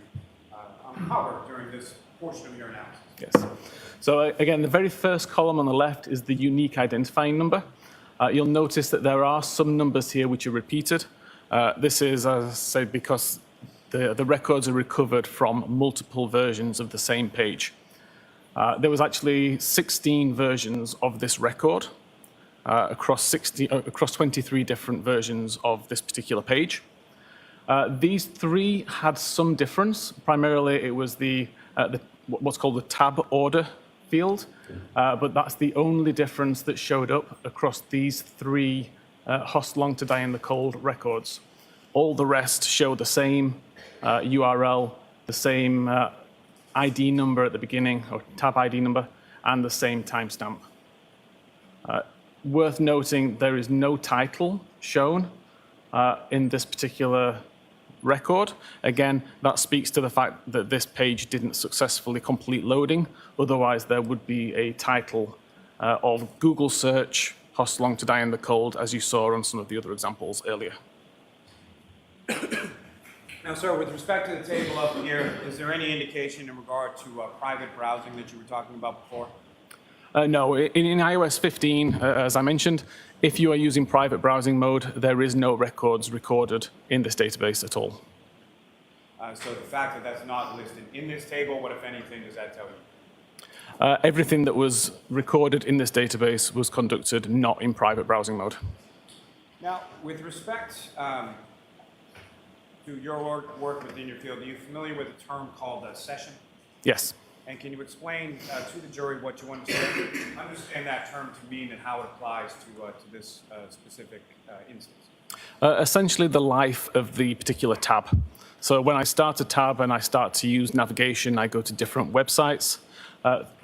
uncover during this portion of your analysis? Yes. So again, the very first column on the left is the unique identifying number. You'll notice that there are some numbers here which are repeated. This is, as I said, because the records are recovered from multiple versions of the same page. There was actually 16 versions of this record across 23 different versions of this particular page. These three had some difference. Primarily, it was what's called the tab order field, but that's the only difference that showed up across these three Host Long to Die in the Cold records. All the rest show the same URL, the same ID number at the beginning, or tab ID number, and the same timestamp. Worth noting, there is no title shown in this particular record. Again, that speaks to the fact that this page didn't successfully complete loading. Otherwise, there would be a title of Google search, Host Long to Die in the Cold, as you saw on some of the other examples earlier. Now, sir, with respect to the table up here, is there any indication in regard to private browsing that you were talking about before? No, in iOS 15, as I mentioned, if you are using private browsing mode, there is no records recorded in this database at all. So the fact that that's not listed in this table, what, if anything, does that tell you? Everything that was recorded in this database was conducted not in private browsing mode. Now, with respect to your work within your field, are you familiar with a term called a session? Yes. And can you explain to the jury what you understand that term to mean and how it applies to this specific instance? Essentially the life of the particular tab. So when I start a tab and I start to use navigation, I go to different websites.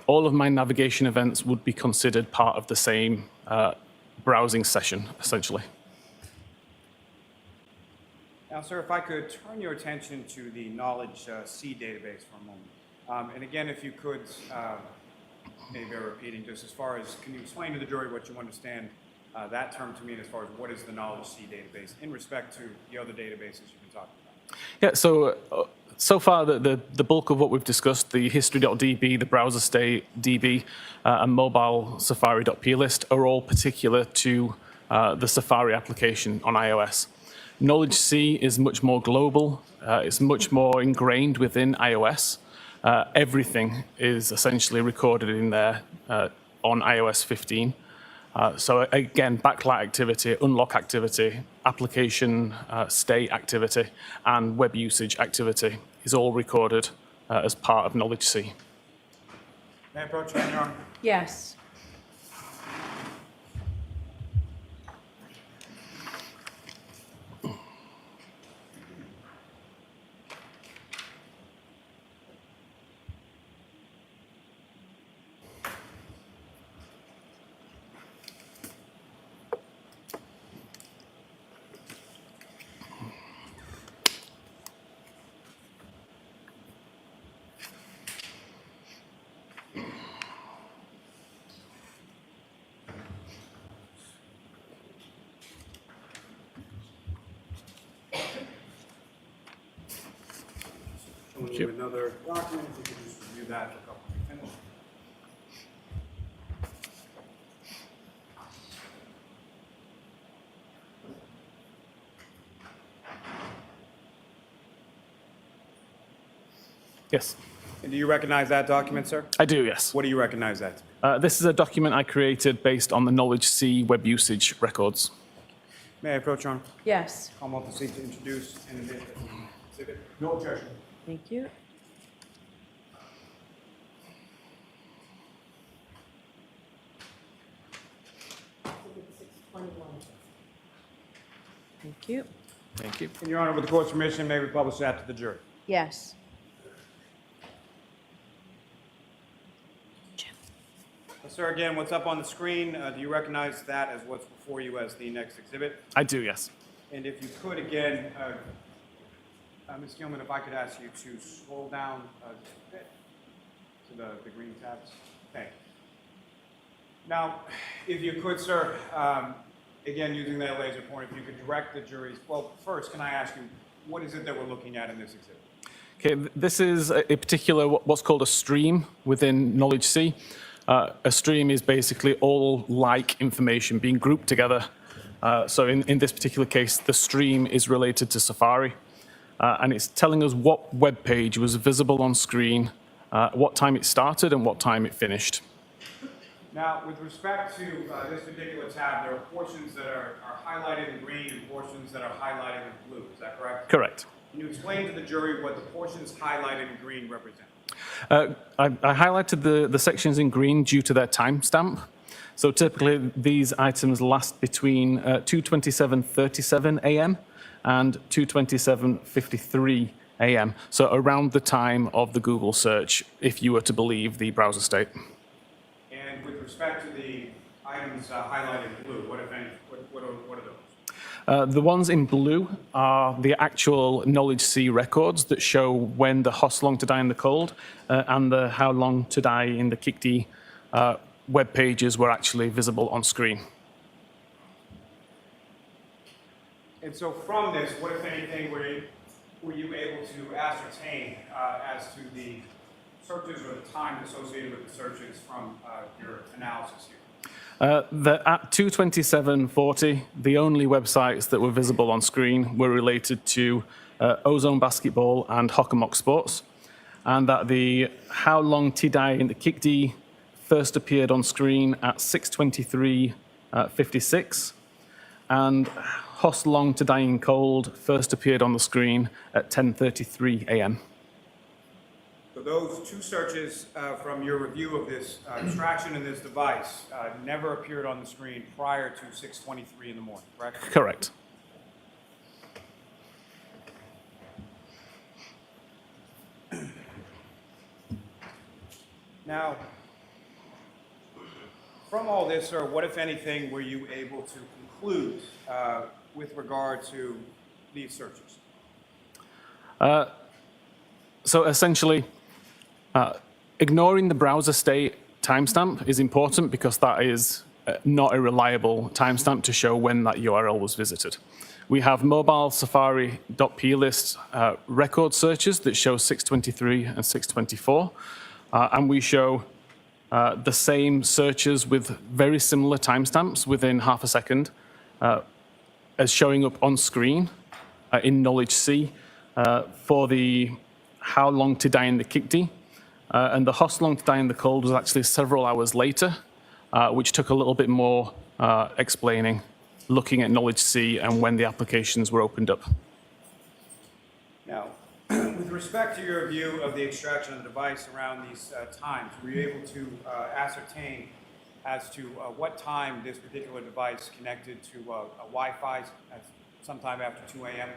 All of my navigation events would be considered part of the same browsing session, essentially. Now, sir, if I could turn your attention to the knowledge C database for a moment. And again, if you could, maybe bear repeating, just as far as, can you explain to the jury what you understand that term to mean as far as what is the knowledge C database in respect to the other databases you've been talking about? Yeah, so far the bulk of what we've discussed, the history.db, the browser state DB, and mobile safari.plist are all particular to the Safari application on iOS. Knowledge C is much more global. It's much more ingrained within iOS. Everything is essentially recorded in there on iOS 15. So again, backlight activity, unlock activity, application state activity, and web usage activity is all recorded as part of Knowledge C. May I approach you, Your Honor? Yes. Showing you another document, if you could just review that for a couple of minutes. Yes. And do you recognize that document, sir? I do, yes. What do you recognize that to be? This is a document I created based on the Knowledge C web usage records. May I approach, Your Honor? Yes. I'm off the seat to introduce and admit the exhibit. No objection. Thank you. Thank you. Thank you. And Your Honor, with the court's permission, may we publish that to the jury? Yes. Sir, again, what's up on the screen, do you recognize that as what's before you as the next exhibit? I do, yes. And if you could, again, Ms. Gilman, if I could ask you to scroll down just a bit to the green tabs. Thank you. Now, if you could, sir, again, using that laser pointer, if you could direct the jury's, well, first, can I ask you, what is it that we're looking at in this exhibit? Okay, this is a particular what's called a stream within Knowledge C. A stream is basically all like information being grouped together. So in this particular case, the stream is related to Safari, and it's telling us what web page was visible on screen, what time it started, and what time it finished. Now, with respect to this particular tab, there are portions that are highlighted in green and portions that are highlighted in blue. Is that correct? Correct. Can you explain to the jury what the portions highlighted in green represent? I highlighted the sections in green due to their timestamp. So typically, these items last between 2:27:37 a.m. and 2:27:53 a.m. So around the time of the Google search, if you were to believe the browser state. And with respect to the items highlighted in blue, what if any? What are those? The ones in blue are the actual Knowledge C records that show when the How Long to Die in the Cold and the How Long to Die in the Kikdi web pages were actually visible on screen. And so from this, what if anything were you able to ascertain as to the searches or the time associated with the searches from your analysis here? At 2:27:40, the only websites that were visible on screen were related to Ozone Basketball and Hockomock Sports, and that the How Long to Die in the Kikdi first appeared on screen at 6:23:56, and How Long to Die in Cold first appeared on the screen at 10:33 a.m. So those two searches from your review of this extraction in this device never appeared on the screen prior to 6:23 in the morning, correct? Correct. Now, from all this, sir, what, if anything, were you able to conclude with regard to these searches? So essentially, ignoring the browser state timestamp is important because that is not a reliable timestamp to show when that URL was visited. We have mobile Safari.plist record searches that show 6:23 and 6:24, and we show the same searches with very similar timestamps within half a second as showing up on screen in Knowledge C for the How Long to Die in the Kikdi. And the How Long to Die in the Cold was actually several hours later, which took a little bit more explaining, looking at Knowledge C and when the applications were opened up. Now, with respect to your view of the extraction of the device around these times, were you able to ascertain as to what time this particular device connected to a Wi-Fi sometime after 2 a.m.?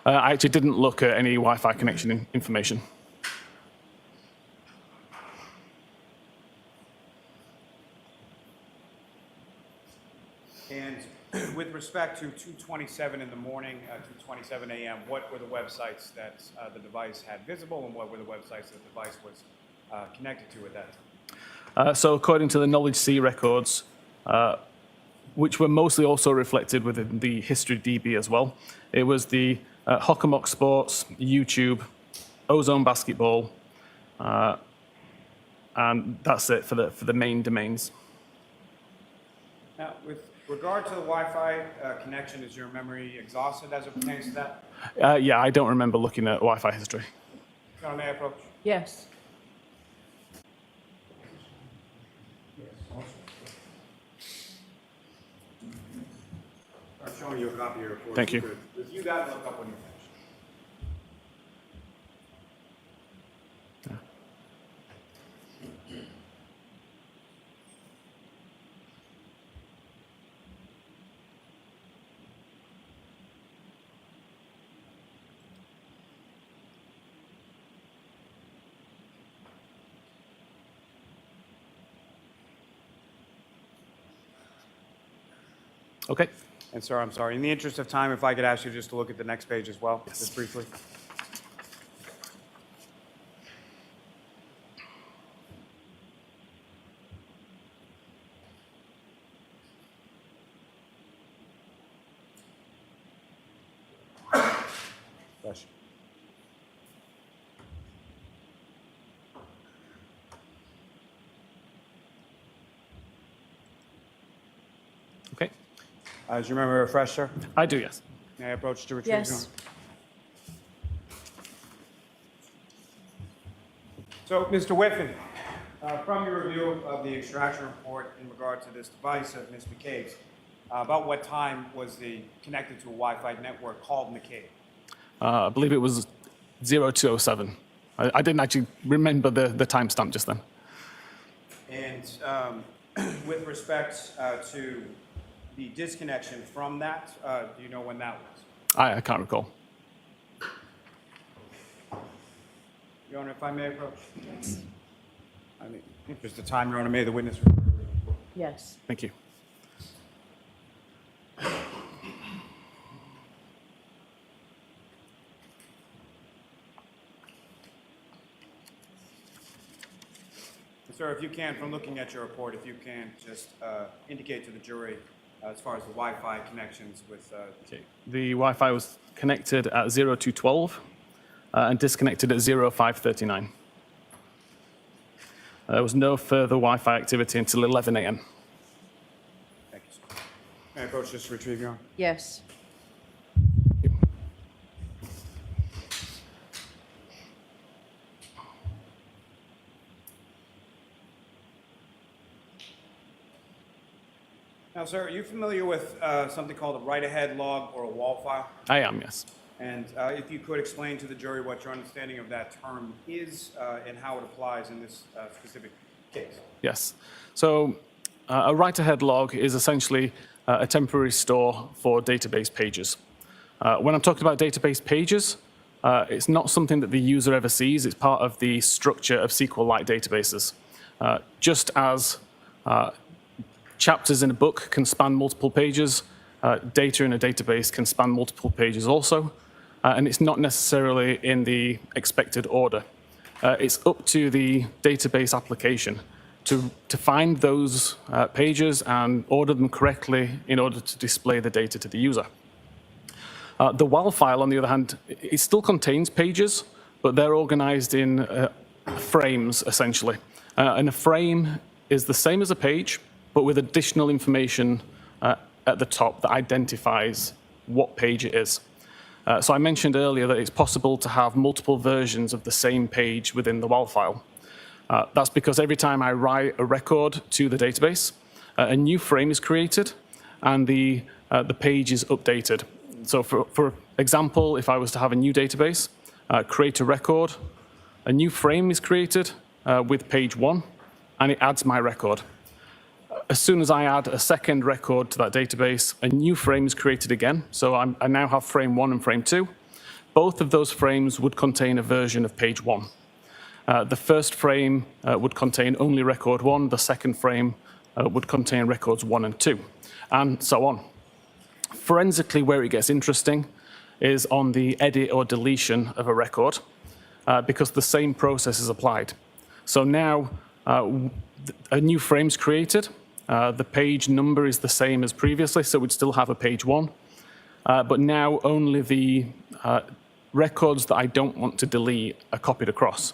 I actually didn't look at any Wi-Fi connection information. And with respect to 2:27 in the morning, 2:27 a.m., what were the websites that the device had visible, and what were the websites that the device was connected to at that time? So according to the Knowledge C records, which were mostly also reflected within the History DB as well, it was the Hockomock Sports, YouTube, Ozone Basketball, and that's it for the main domains. Now, with regard to the Wi-Fi connection, is your memory exhausted as it pertains to that? Yeah, I don't remember looking at Wi-Fi history. John, may I approach? Yes. I'm showing you a copy of your report. Thank you. Good. Review that and look up when you're finished. Okay. And sir, I'm sorry, in the interest of time, if I could ask you just to look at the next page as well, just briefly. Fresh. Okay. Do you remember refresh, sir? I do, yes. May I approach to retrieve? Yes. So, Mr. Wiffin, from your review of the extraction report in regard to this device of Ms. McCabe's, about what time was the connected to a Wi-Fi network called McCabe? I believe it was 0207. I didn't actually remember the timestamp just then. And with respect to the disconnection from that, do you know when that was? I can't recall. Your Honor, if I may approach? I mean, if there's the time, Your Honor, may the witness. Yes. Thank you. Sir, if you can, from looking at your report, if you can just indicate to the jury as far as the Wi-Fi connections with... Okay. The Wi-Fi was connected at 0212 and disconnected at 0539. There was no further Wi-Fi activity until 11 a.m. Thank you, sir. May I approach this to retrieve, Your Honor? Yes. Now, sir, are you familiar with something called a write-ahead log or a wall file? I am, yes. And if you could explain to the jury what your understanding of that term is and how it applies in this specific case. Yes. So a write-ahead log is essentially a temporary store for database pages. When I'm talking about database pages, it's not something that the user ever sees. It's part of the structure of SQLite databases. Just as chapters in a book can span multiple pages, data in a database can span multiple pages also. And it's not necessarily in the expected order. It's up to the database application to find those pages and order them correctly in order to display the data to the user. The WAL file, on the other hand, it still contains pages, but they're organized in frames, essentially. And a frame is the same as a page, but with additional information at the top that identifies what page it is. So I mentioned earlier that it's possible to have multiple versions of the same page within the WAL file. That's because every time I write a record to the database, a new frame is created and the page is updated. So for example, if I was to have a new database, create a record, a new frame is created with page 1, and it adds my record. As soon as I add a second record to that database, a new frame is created again. So I now have frame 1 and frame 2. Both of those frames would contain a version of page 1. The first frame would contain only record 1. The second frame would contain records 1 and 2, and so on. Forensically, where it gets interesting is on the edit or deletion of a record, because the same process is applied. So now a new frame is created. The page number is the same as previously, so we'd still have a page 1. But now only the records that I don't want to delete are copied across.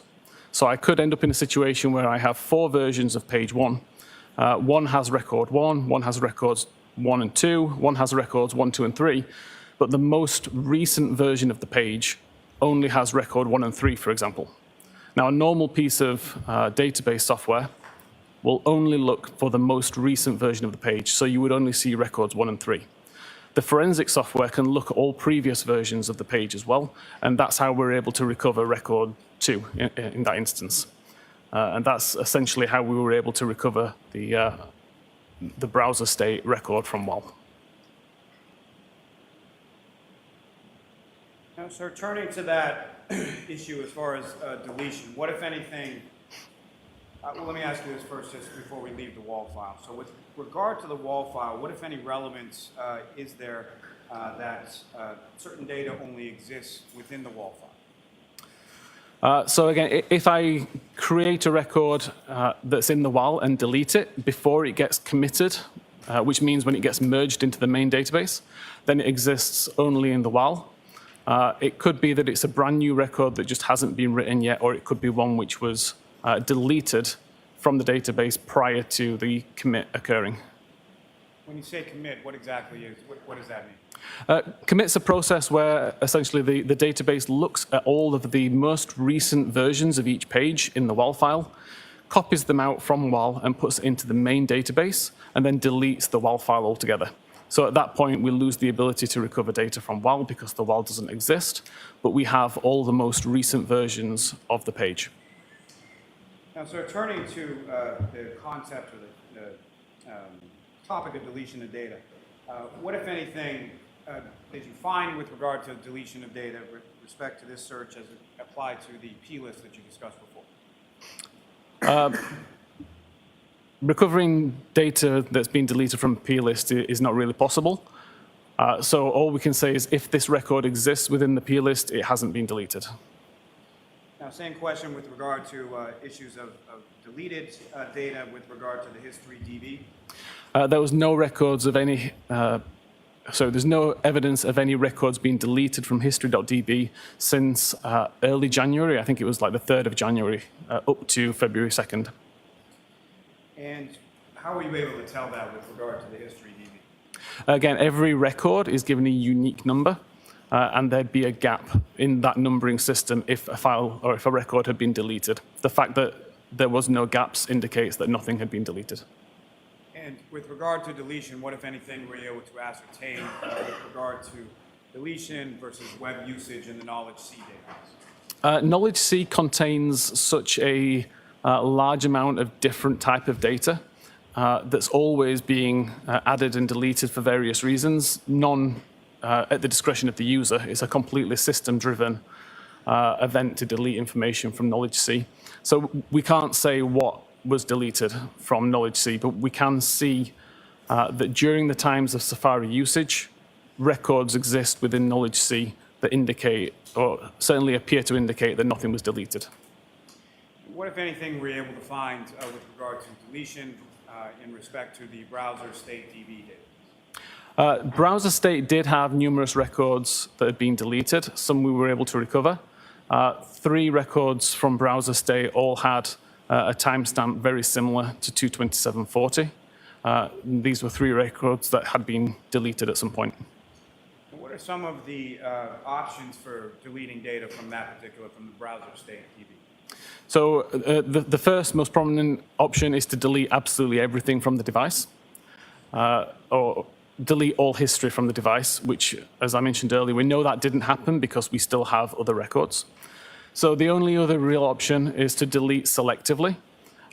So I could end up in a situation where I have 4 versions of page 1. One has record 1, one has records 1 and 2, one has records 1, 2, and 3. But the most recent version of the page only has record 1 and 3, for example. Now, a normal piece of database software will only look for the most recent version of the page, so you would only see records 1 and 3. The forensic software can look at all previous versions of the page as well, and that's how we're able to recover record 2 in that instance. And that's essentially how we were able to recover the browser state record from WAL. Now, sir, turning to that issue as far as deletion, what, if anything, well, let me ask you this first, just before we leave the WAL file. So with regard to the WAL file, what, if any, relevance is there that certain data only exists within the WAL file? So again, if I create a record that's in the WAL and delete it before it gets committed, which means when it gets merged into the main database, then it exists only in the WAL. It could be that it's a brand new record that just hasn't been written yet, or it could be one which was deleted from the database prior to the commit occurring. When you say commit, what exactly is, what does that mean? Commit's a process where essentially the database looks at all of the most recent versions of each page in the WAL file, copies them out from WAL and puts it into the main database, and then deletes the WAL file altogether. So at that point, we lose the ability to recover data from WAL because the WAL doesn't exist, but we have all the most recent versions of the page. Now, so turning to the concept or the topic of deletion of data, what, if anything, did you find with regard to deletion of data with respect to this search as it applied to the P list that you discussed before? Recovering data that's been deleted from a P list is not really possible. So all we can say is if this record exists within the P list, it hasn't been deleted. Now, same question with regard to issues of deleted data with regard to the history DB. There was no records of any, so there's no evidence of any records being deleted from history.db since early January. I think it was like the 3rd of January up to February 2nd. And how were you able to tell that with regard to the history DB? Again, every record is given a unique number, and there'd be a gap in that numbering system if a file or if a record had been deleted. The fact that there was no gaps indicates that nothing had been deleted. And with regard to deletion, what, if anything, were you able to ascertain with regard to deletion versus web usage in the Knowledge C database? Knowledge C contains such a large amount of different type of data that's always being added and deleted for various reasons, none at the discretion of the user. It's a completely system-driven event to delete information from Knowledge C. So we can't say what was deleted from Knowledge C, but we can see that during the times of Safari usage, records exist within Knowledge C that indicate, or certainly appear to indicate, that nothing was deleted. What, if anything, were you able to find with regard to deletion in respect to the browser state DB data? Browser state did have numerous records that had been deleted. Some we were able to recover. 3 records from browser state all had a timestamp very similar to 22740. These were 3 records that had been deleted at some point. What are some of the options for deleting data from that particular, from the browser state DB? So the first most prominent option is to delete absolutely everything from the device, or delete all history from the device, which, as I mentioned earlier, we know that didn't happen because we still have other records. So the only other real option is to delete selectively.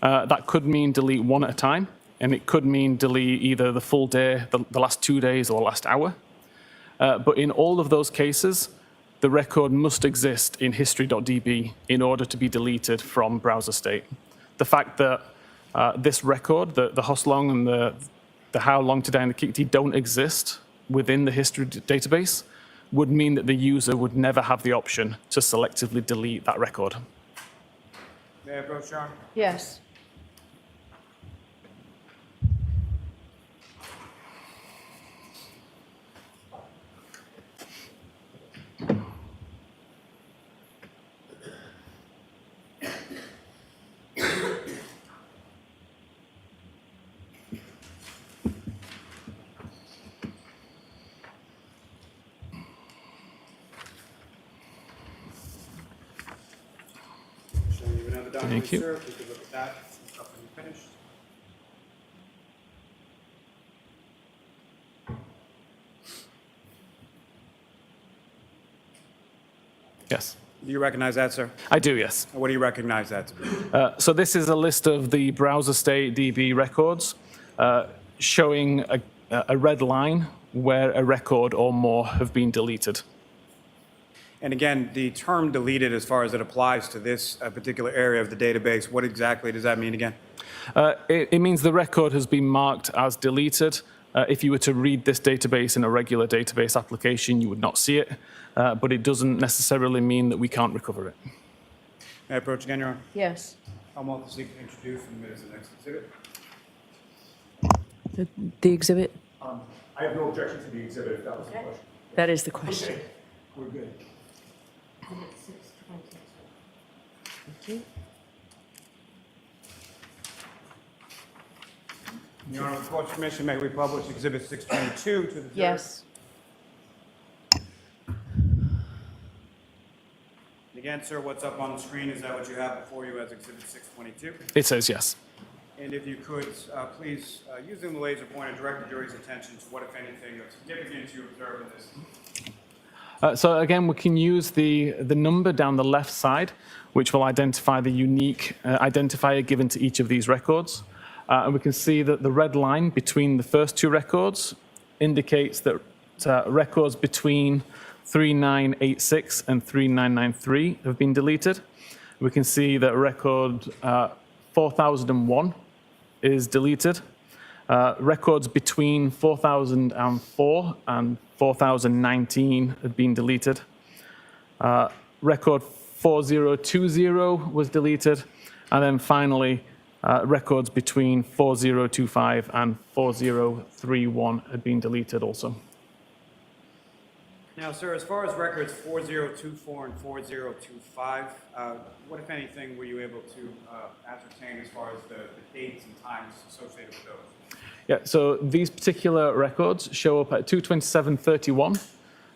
That could mean delete one at a time, and it could mean delete either the full day, the last 2 days, or last hour. But in all of those cases, the record must exist in history.db in order to be deleted from browser state. The fact that this record, the hoslong and the how long today and the kikti don't exist within the history database would mean that the user would never have the option to selectively delete that record. May I approach, Sharon? Yes. Showing you another document, Thank you. sir. If you could look at that up when you're finished. Yes, Do you recognize that, sir? I do, yes. What do you recognize that to be? So this is a list of the browser state DB records showing a red line where a record or more have been deleted. And again, the term deleted, as far as it applies to this particular area of the database, what exactly does that mean again? It means the record has been marked as deleted. If you were to read this database in a regular database application, you would not see it, but it doesn't necessarily mean that we can't recover it. May I approach again, Your Honor? Yes. I'm also seeking to introduce and admit as the next exhibit. The exhibit? I have no objection to the exhibit, if that was the question. That is the question. We're good. Exhibit 620. Thank you. Your Honor, with the court's permission, may we publish Exhibit 622 to the jury? Yes. Again, sir, what's up on the screen, is that what you have before you as Exhibit 622? It says yes. And if you could, please, using the laser pointer, direct the jury's attention to what, if anything, of significance you observe in this. So again, we can use the number down the left side, which will identify the unique identifier given to each of these records. And we can see that the red line between the first two records indicates that records between 3986 and 3993 have been deleted. We can see that record 4001 is deleted. Records between 4004 and 4019 have been deleted. Record 4020 was deleted. And then finally, records between 4025 and 4031 had been deleted also. Now, sir, as far as records 4024 and 4025, what, if anything, were you able to ascertain as far as the dates and times associated with those? Yeah, so these particular records show up at 227.31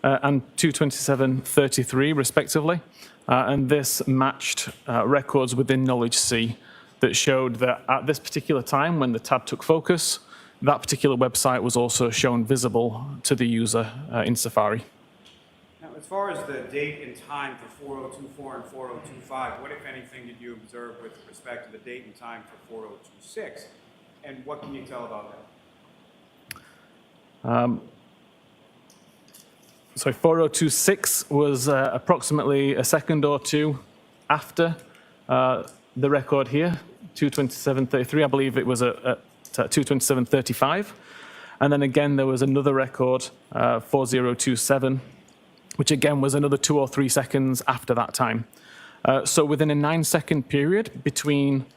and 227.33, respectively. And this matched records within Knowledge C that showed that at this particular time, when the tab took focus, that particular website was also shown visible to the user in Safari. Now, as far as the date and time for 4024 and 4025, what, if anything, did you observe with respect to the date and time for 4026? And what can you tell about that? So 4026 was approximately a second or two after the record here, 227.33. I believe it was at 227.35. And then again, there was another record, 4027, which again was another 2 or 3 seconds after that time. So within a 9-second period between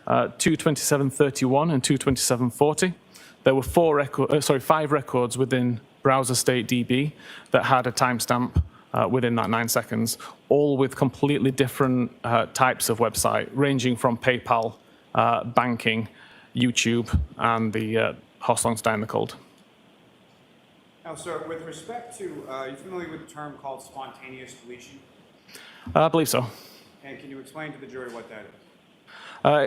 227.31 and 227.40, there were 5 records within browser state DB that had a timestamp within that 9 seconds, all with completely different types of website, ranging from PayPal, banking, YouTube, and the Hoslongstein the Cold. Now, sir, with respect to, are you familiar with the term called spontaneous deletion? I believe so. And can you explain to the jury what that is?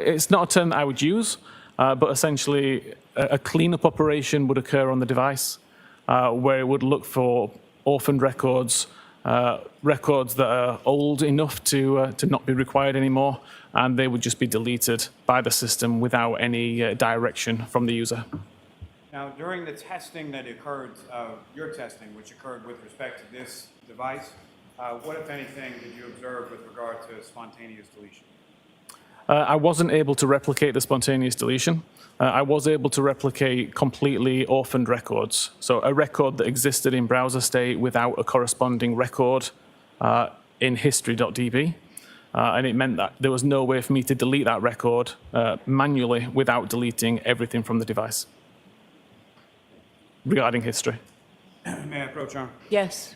It's not a term that I would use, but essentially a cleanup operation would occur on the device where it would look for orphaned records, records that are old enough to not be required anymore, and they would just be deleted by the system without any direction from the user. Now, during the testing that occurred, your testing, which occurred with respect to this device, what, if anything, did you observe with regard to spontaneous deletion? I wasn't able to replicate the spontaneous deletion. I was able to replicate completely orphaned records. So a record that existed in browser state without a corresponding record in history.db. And it meant that there was no way for me to delete that record manually without deleting everything from the device regarding history. May I approach, Your Honor? Yes.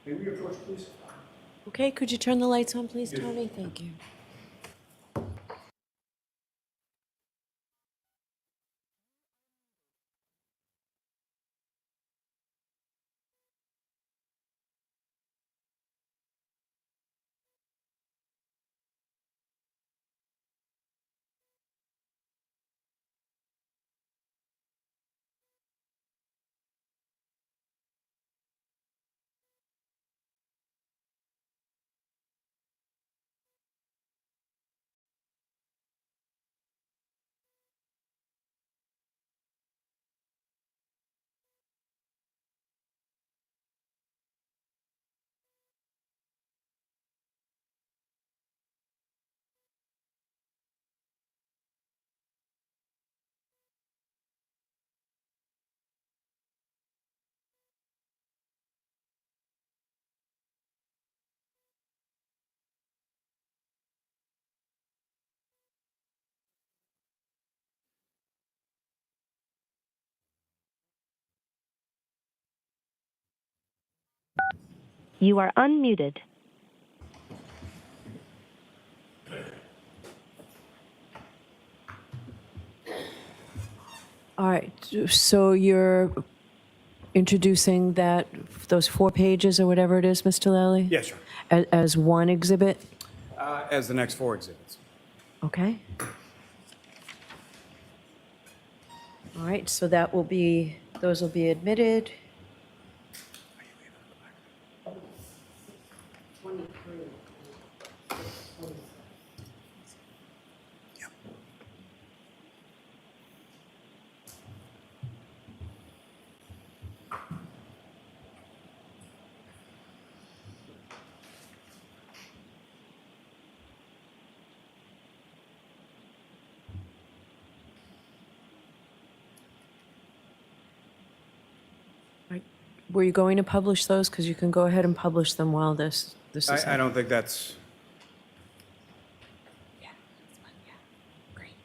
May we approach, please? Okay, could you turn the lights on, please, Tony? Thank you. You are unmuted. All right, so you're introducing those 4 pages or whatever it is, Mr. Lally? Yes, sir. As one exhibit? As the next 4 exhibits. Okay. All right, so those will be admitted. 23. Were you going to publish those? Because you can go ahead and publish them while this is... I don't think that's, Yeah, that's fine, yeah. Great.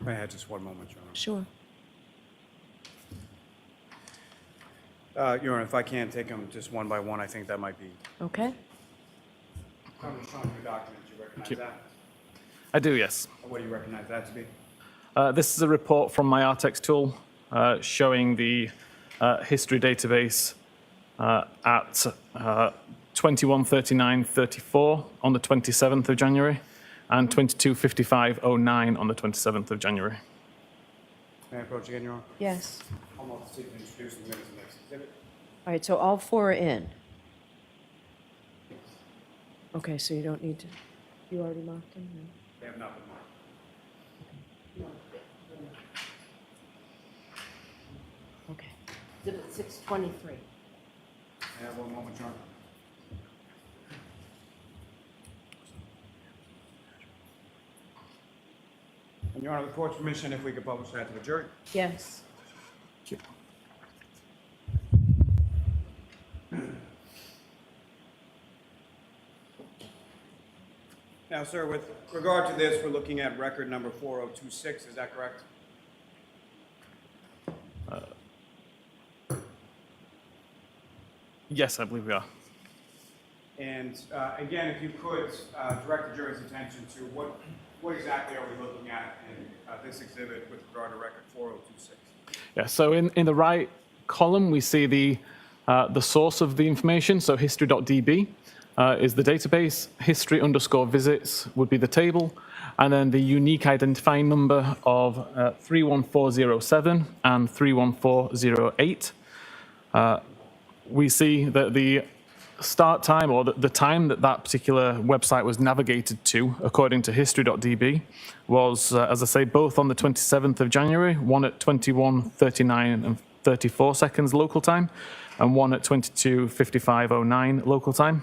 I had just one moment, Your Honor. Sure. Your Honor, if I can take them just one by one, I think that might be. Okay. Your document, do you recognize that? I do, yes. What do you recognize that to be? This is a report from my Artex tool showing the history database at 2139.34 on the 27th of January and 2255.09 on the 27th of January. May I approach again, Your Honor? Yes. I'm off to introduce the minutes of the next exhibit. All right, so all 4 are in. Okay, so you don't need to, you already marked them? No? They have not been marked. Okay. Exhibit 623. May I have one moment, Your Honor? And Your Honor, the court's permission if we could publish that to the jury. Yes. Now, sir, with regard to this, we're looking at record number 4026, is that correct? Yes, I believe we are. And again, if you could direct the jury's attention to what exactly are we looking at in this exhibit with regard to record 4026? Yeah, so in the right column, we see the source of the information, so history.db is the database, history_visits would be the table, and then the unique identifying number of 31407 and 31408. We see that the start time, or the time that that particular website was navigated to, according to history.db, was, as I say, both on the 27th of January, one at 21:39 and 34 seconds local time, and one at 22:55:09 local time.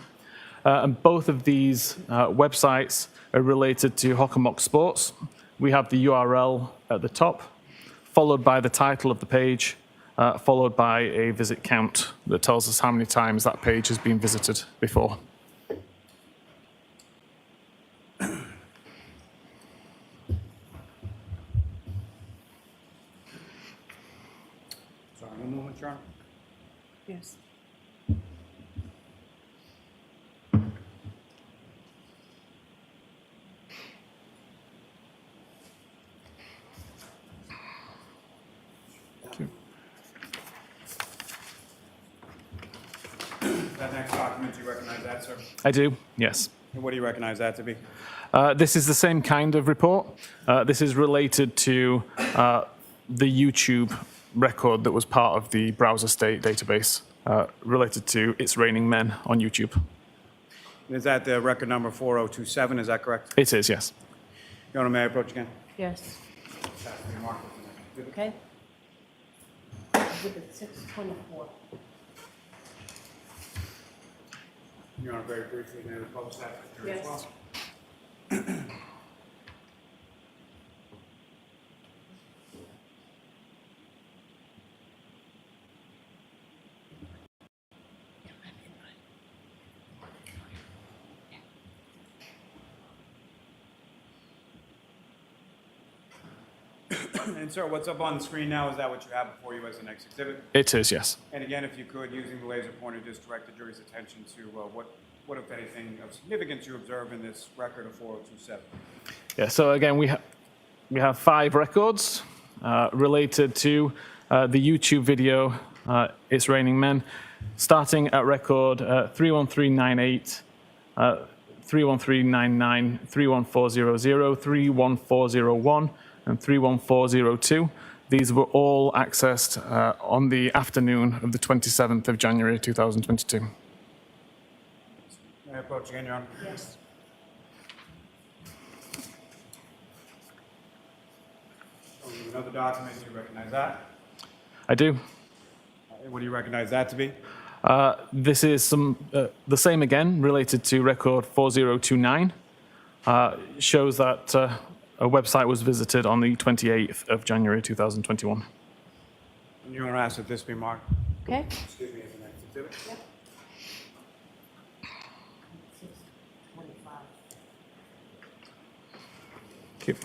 And both of these websites are related to Hockenmock Sports. We have the URL at the top, followed by the title of the page, followed by a visit count that tells us how many times that page has been visited before. Sorry, one moment, Your Honor. Yes. That next document, do you recognize that, sir? I do, yes. And what do you recognize that to be? This is the same kind of report. This is related to the YouTube record that was part of the browser state database, related to It's Raining Men on YouTube. And is that the record number 4027, is that correct? It is, yes. Your Honor, may I approach again? Yes. That's the remark. Okay. Exhibit 624. Your Honor, very briefly, may we publish that for the jury as Yes. well? And sir, what's up on the screen now, is that what you have before you as the next exhibit? It is, yes. And again, if you could, using the laser pointer, just direct the jury's attention to what, if anything, of significance you observe in this record of 4027. Yeah, so again, we have 5 records related to the YouTube video, It's Raining Men, starting at record 31398, 31399, 31400, 31401, and 31402. These were all accessed on the afternoon of the 27th of January 2022. May I approach again, Your Honor? Yes. Another document, do you recognize that? I do. What do you recognize that to be? This is the same again, related to record 4029. Shows that a website was visited on the 28th of January 2021. And Your Honor, ask that this be marked. Okay? Excuse me, as the next exhibit. Six twenty-five. Thank you.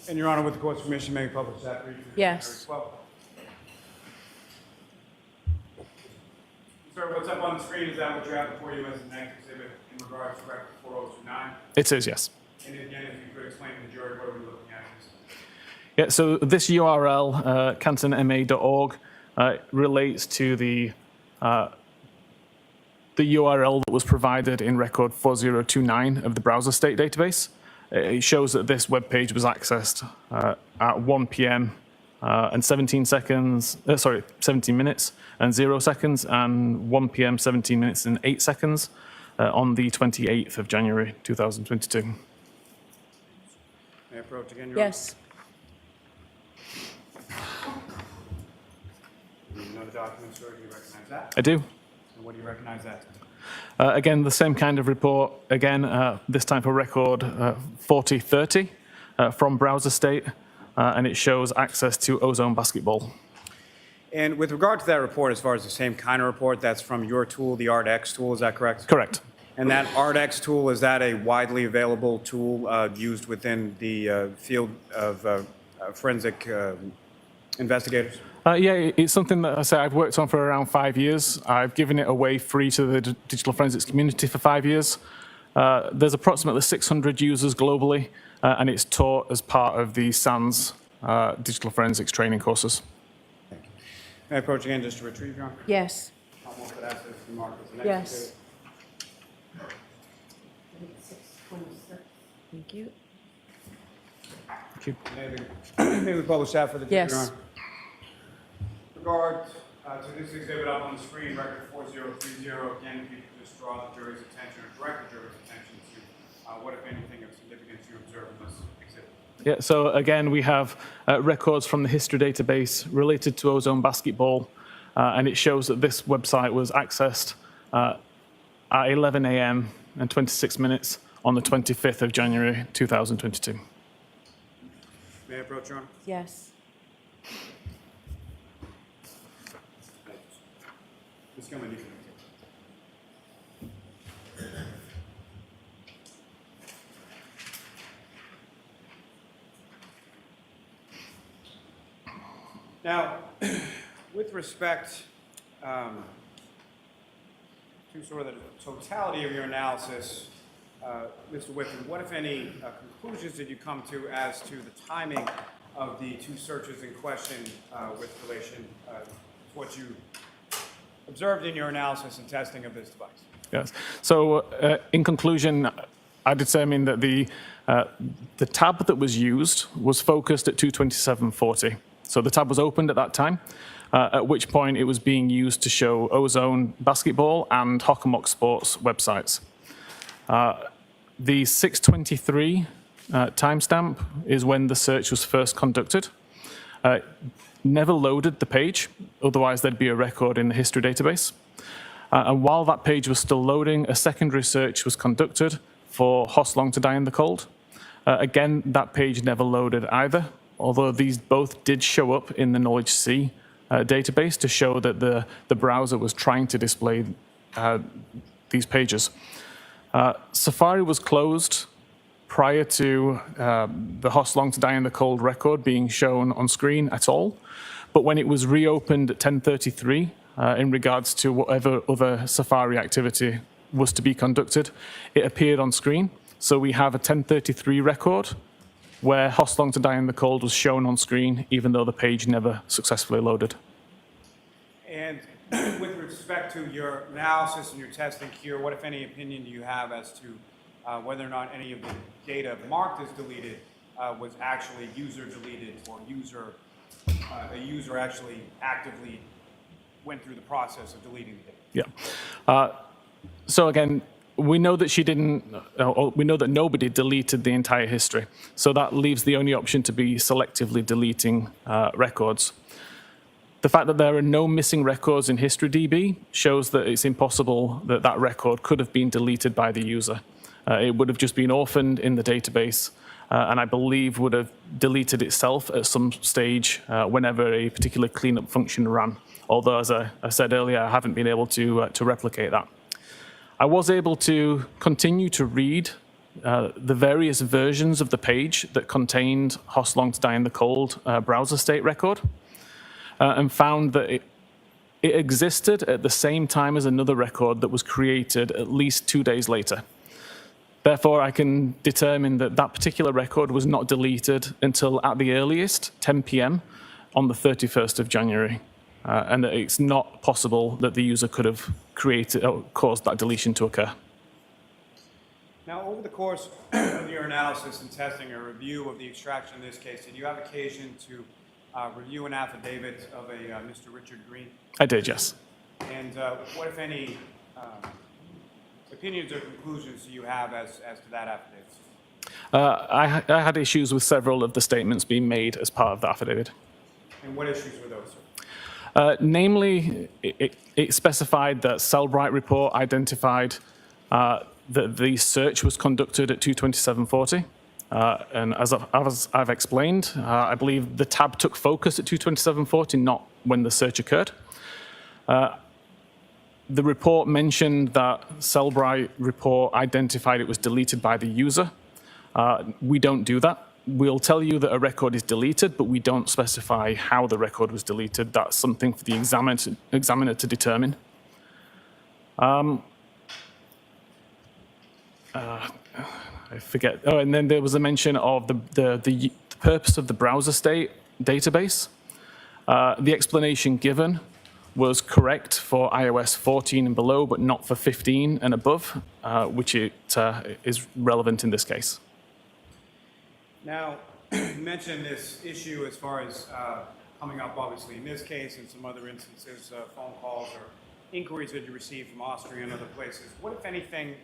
And Your Honor, with the court's permission, may we publish that brief? Yes. Sir, what's up on the screen, is that what you have before you as the next exhibit in regards to record 4029? It is, yes. And again, if you could explain to the jury what are we looking at? Yeah, so this URL, cantonma.org, relates to the URL that was provided in record 4029 of the browser state database. It shows that this web page was accessed at 1 p.m. And 17 minutes and 0 seconds, and 1 p.m., 17 minutes and 8 seconds on the 28th of January 2022. May I approach again, Your Honor? Yes. Another document, sir, do you recognize that? I do. And what do you recognize that to be? Again, the same kind of report, again, this time for record 4030 from browser state, and it shows access to Ozone Basketball. And with regard to that report, as far as the same kind of report, that's from your tool, the ArtX tool, is that correct? Correct. And that ArtX tool, is that a widely available tool used within the field of forensic investigators? Yeah, it's something that I say I've worked on for around 5 years. I've given it away free to the digital forensics community for 5 years. There's approximately 600 users globally, and it's taught as part of the SANS digital forensics training courses. Thank you. May I approach again just to retrieve, Your Honor? Yes. I'll move that as remarked as the next Yes. exhibit. Six twenty-six. Thank you. May we publish that for the jury, Yes. Your Honor? With regard to this exhibit up on the screen, record 4030, again, if you could just draw the jury's attention or direct the jury's attention to what, if anything, of significance you observe in this exhibit. Yeah, so again, we have records from the history database related to Ozone Basketball, and it shows that this website was accessed at 11 a.m. and 26 minutes on the 25th of January 2022. May I approach, Your Honor? Yes. Ms. Gilman, you can continue. Now, with respect to sort of the totality of your analysis, Mr. Wiffin, what, if any, conclusions did you come to as to the timing of the 2 searches in question with relation to what you observed in your analysis and testing of this device? Yes. So in conclusion, I determined that the tab that was used was focused at 227.40. So the tab was opened at that time, at which point it was being used to show Ozone Basketball and Hockomock Sports websites. The 6:23 timestamp is when the search was first conducted. Never loaded the page, otherwise there'd be a record in the history database. And while that page was still loading, a secondary search was conducted for Hoss Long to Die in the Cold. Again, that page never loaded either, although these both did show up in the Knowledge C database to show that the browser was trying to display these pages. Safari was closed prior to the Hoss Long to Die in the Cold record being shown on screen at all. But when it was reopened at 10:33, in regards to whatever other safari activity was to be conducted, it appeared on screen. So we have a 10:33 record where Hoss Long to Die in the Cold was shown on screen, even though the page never successfully loaded. And with respect to your analysis and your testing here, what, if any, opinion do you have as to whether or not any of the data marked as deleted was actually user deleted, or a user actually actively went through the process of deleting the data? Yeah. So again, we know that she didn't, we know that nobody deleted the entire history. So that leaves the only option to be selectively deleting records. The fact that there are no missing records in HistoryDB shows that it's impossible that that record could have been deleted by the user. It would have just been orphaned in the database, and I believe would have deleted itself at some stage whenever a particular cleanup function ran. Although, as I said earlier, I haven't been able to replicate that. I was able to continue to read the various versions of the page that contained Hoss Long to Die in the Cold browser state record, and found that it existed at the same time as another record that was created at least 2 days later. Therefore, I can determine that that particular record was not deleted until, at the earliest, 10 p.m. on the 31st of January. And that it's not possible that the user could have created or caused that deletion to occur. Now, over the course of your analysis and testing or review of the extraction in this case, did you have occasion to review an affidavit of a Mr. Richard Green? I did, yes. And what, if any, opinions or conclusions do you have as to that affidavit? I had issues with several of the statements being made as part of the affidavit. And what issues were those, sir? Namely, it specified that Sellbright report identified that the search was conducted at 2:27:40. And as I've explained, I believe the tab took focus at 2:27:40, not when the search occurred. The report mentioned that Sellbright report identified it was deleted by the user. We don't do that. We'll tell you that a record is deleted, but we don't specify how the record was deleted. That's something for the examiner to determine. I forget. Oh, and then there was a mention of the purpose of the browser state database. The explanation given was correct for iOS 14 and below, but not for 15 and above, which is relevant in this case. Now, you mentioned this issue as far as coming up, obviously, in this case and some other instances, phone calls or inquiries that you received from Austria and other places. What, if anything,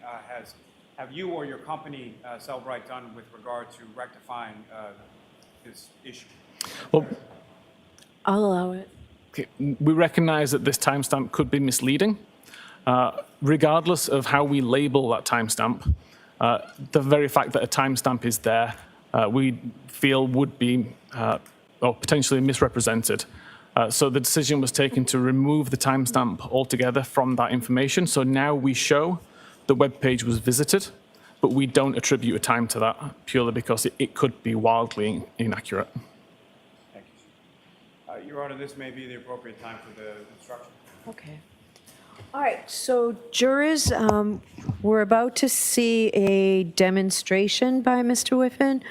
have you or your company, Sellbright, done with regard to rectifying this issue? Well, I'll allow it. okay, we recognize that this timestamp could be misleading. Regardless of how we label that timestamp, the very fact that a timestamp is there we feel would be or potentially misrepresented. So the decision was taken to remove the timestamp altogether from that information. So now we show the web page was visited, but we don't attribute a time to that purely because it could be wildly inaccurate. Thank you. Your Honor, this may be the appropriate time for the instruction. Okay. All right, so jurors, we're about to see a demonstration by Mr. Wiffin.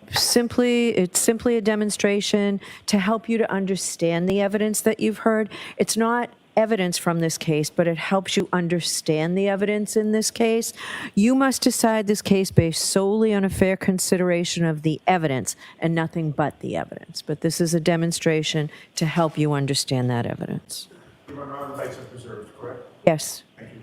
It's simply a demonstration to help you to understand the evidence that you've heard. It's not evidence from this case, but it helps you understand the evidence in this case. You must decide this case based solely on a fair consideration of the evidence and nothing but the evidence. But this is a demonstration to help you understand that evidence. Your Honor, our rights are preserved, correct? Yes. Thank you.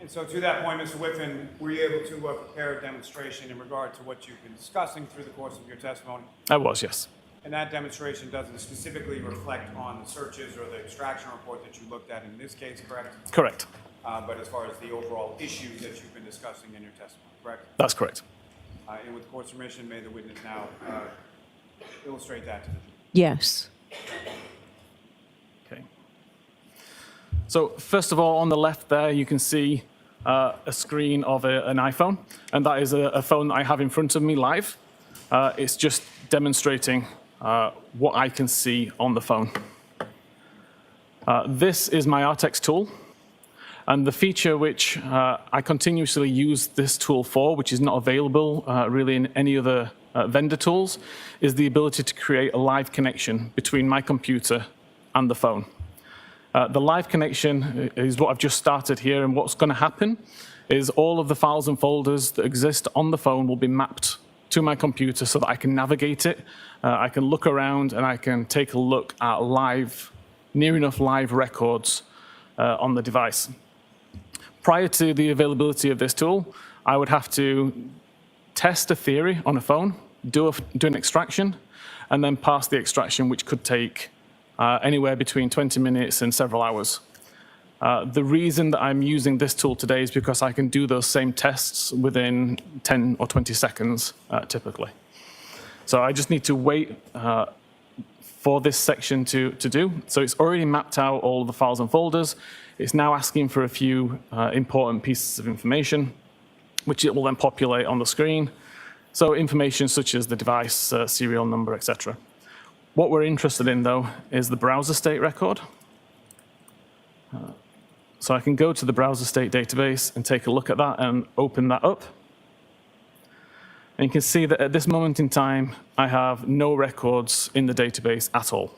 And so to that point, Mr. Wiffin, were you able to prepare a demonstration in regard to what you've been discussing through the course of your testimony? I was, yes. And that demonstration doesn't specifically reflect on the searches or the extraction report that you looked at in this case, correct? Correct. But as far as the overall issues that you've been discussing in your testimony, correct? That's correct. And with the court's permission, may the witness now illustrate that to the jury. Yes. Okay. So first of all, on the left there, you can see a screen of an iPhone, and that is a phone that I have in front of me live. It's just demonstrating what I can see on the phone. This is my RTX tool, and the feature which I continuously use this tool for, which is not available really in any other vendor tools, is the ability to create a live connection between my computer and the phone. The live connection is what I've just started here, and what's going to happen is all of the files and folders that exist on the phone will be mapped to my computer so that I can navigate it, I can look around, and I can take a look at near enough live records on the device. Prior to the availability of this tool, I would have to test a theory on a phone, do an extraction, and then pass the extraction, which could take anywhere between 20 minutes and several hours. The reason that I'm using this tool today is because I can do those same tests within 10 or 20 seconds, typically. So I just need to wait for this section to do. So it's already mapped out all of the files and folders. It's now asking for a few important pieces of information, which it will then populate on the screen. So information such as the device, serial number, etc. What we're interested in, though, is the browser state record. So I can go to the browser state database and take a look at that and open that up. And you can see that at this moment in time, I have no records in the database at all.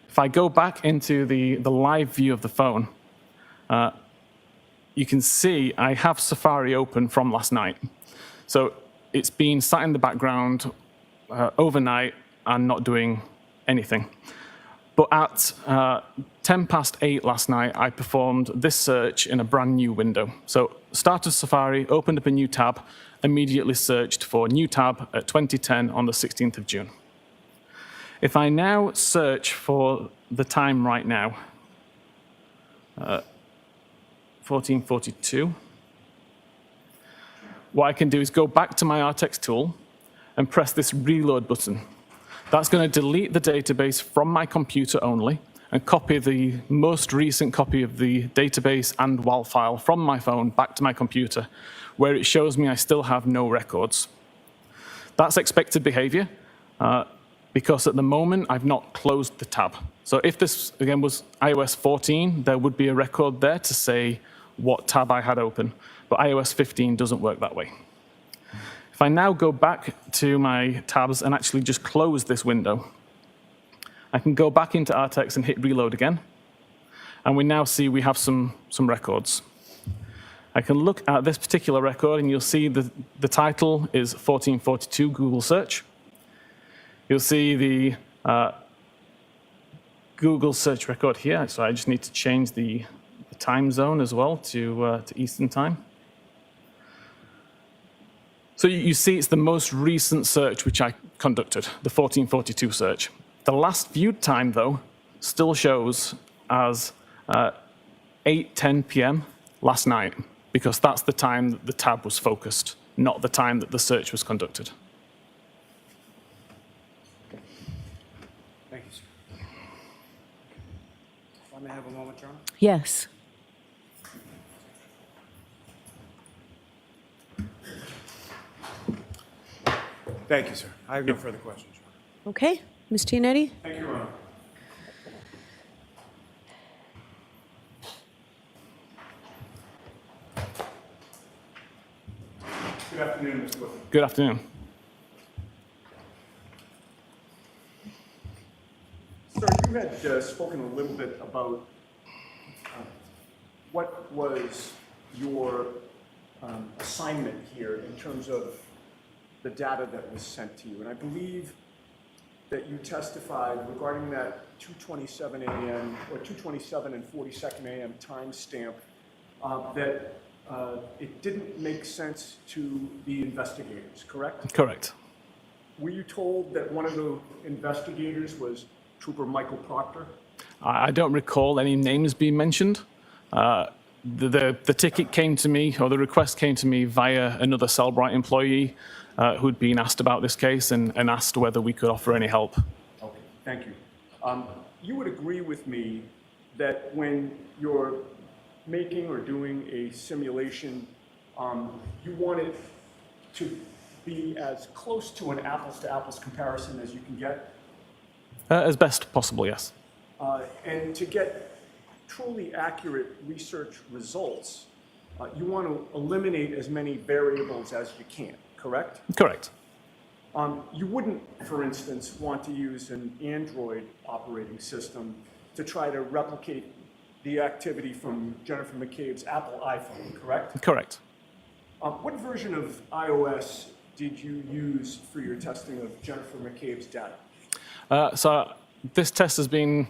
If I go back into the live view of the phone, you can see I have Safari open from last night. So it's been sat in the background overnight and not doing anything. But at 10 past 8 last night, I performed this search in a brand new window. So started Safari, opened up a new tab, immediately searched for new tab at 2010 on the 16th of June. If I now search for the time right now, 14:42, what I can do is go back to my RTX tool and press this reload button. That's going to delete the database from my computer only and copy the most recent copy of the database and WAL file from my phone back to my computer, where it shows me I still have no records. That's expected behavior, because at the moment I've not closed the tab. So if this, again, was iOS 14, there would be a record there to say what tab I had open. But iOS 15 doesn't work that way. If I now go back to my tabs and actually just close this window, I can go back into RTX and hit reload again. And we now see we have some records. I can look at this particular record, and you'll see the title is 1442 Google search. You'll see the Google search record here. So I just need to change the time zone as well to Eastern time. So you see it's the most recent search which I conducted, the 1442 search. The last viewed time, though, still shows as 8:10 p.m. last night, because that's the time that the tab was focused, not the time that the search was conducted. Thank you, sir. If I may have a moment, Your Honor? Yes. Thank you, sir. I have no further questions, Your Honor. Okay, Ms. Giannetti? Thank you, Your Honor. Good afternoon, Mr. Wiffin. Good afternoon. Sir, you had spoken a little bit about what was your assignment here in terms of the data that was sent to you. And I believe that you testified regarding that 2:27 a.m. or 2:27 and 42nd a.m. timestamp that it didn't make sense to the investigators, correct? Correct. Were you told that one of the investigators was Trooper Michael Proctor? I don't recall any names being mentioned. The ticket came to me, or the request came to me via another Cellbrite employee who'd been asked about this case and asked whether we could offer any help. Okay, thank you. You would agree with me that when your making or doing a simulation, you want it to be as close to an apples-to-apples comparison as you can get, As best possible, yes. and to get truly accurate research results, you want to eliminate as many variables as you can, correct? Correct. You wouldn't, for instance, want to use an Android operating system to try to replicate the activity from Jennifer McCabe's Apple iPhone, correct? Correct. What version of iOS did you use for your testing of Jennifer McCabe's data? So this test has been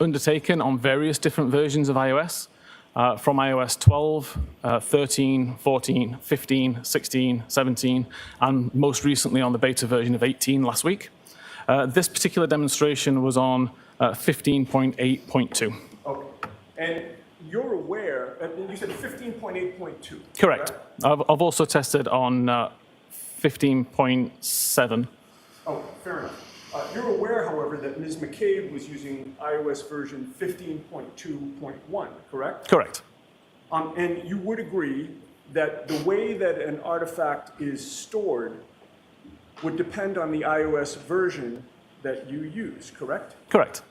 undertaken on various different versions of iOS, from iOS 12, 13, 14, 15, 16, 17, and most recently on the beta version of 18 last week. This particular demonstration was on 15.8.2. Okay. And you're aware, you said 15.8.2. Correct. I've also tested on 15.7. Oh, fair enough. You're aware, however, that Ms. McCabe was using iOS version 15.2.1, correct? Correct. And you would agree that the way that an artifact is stored would depend on the iOS version that you use, correct? Correct.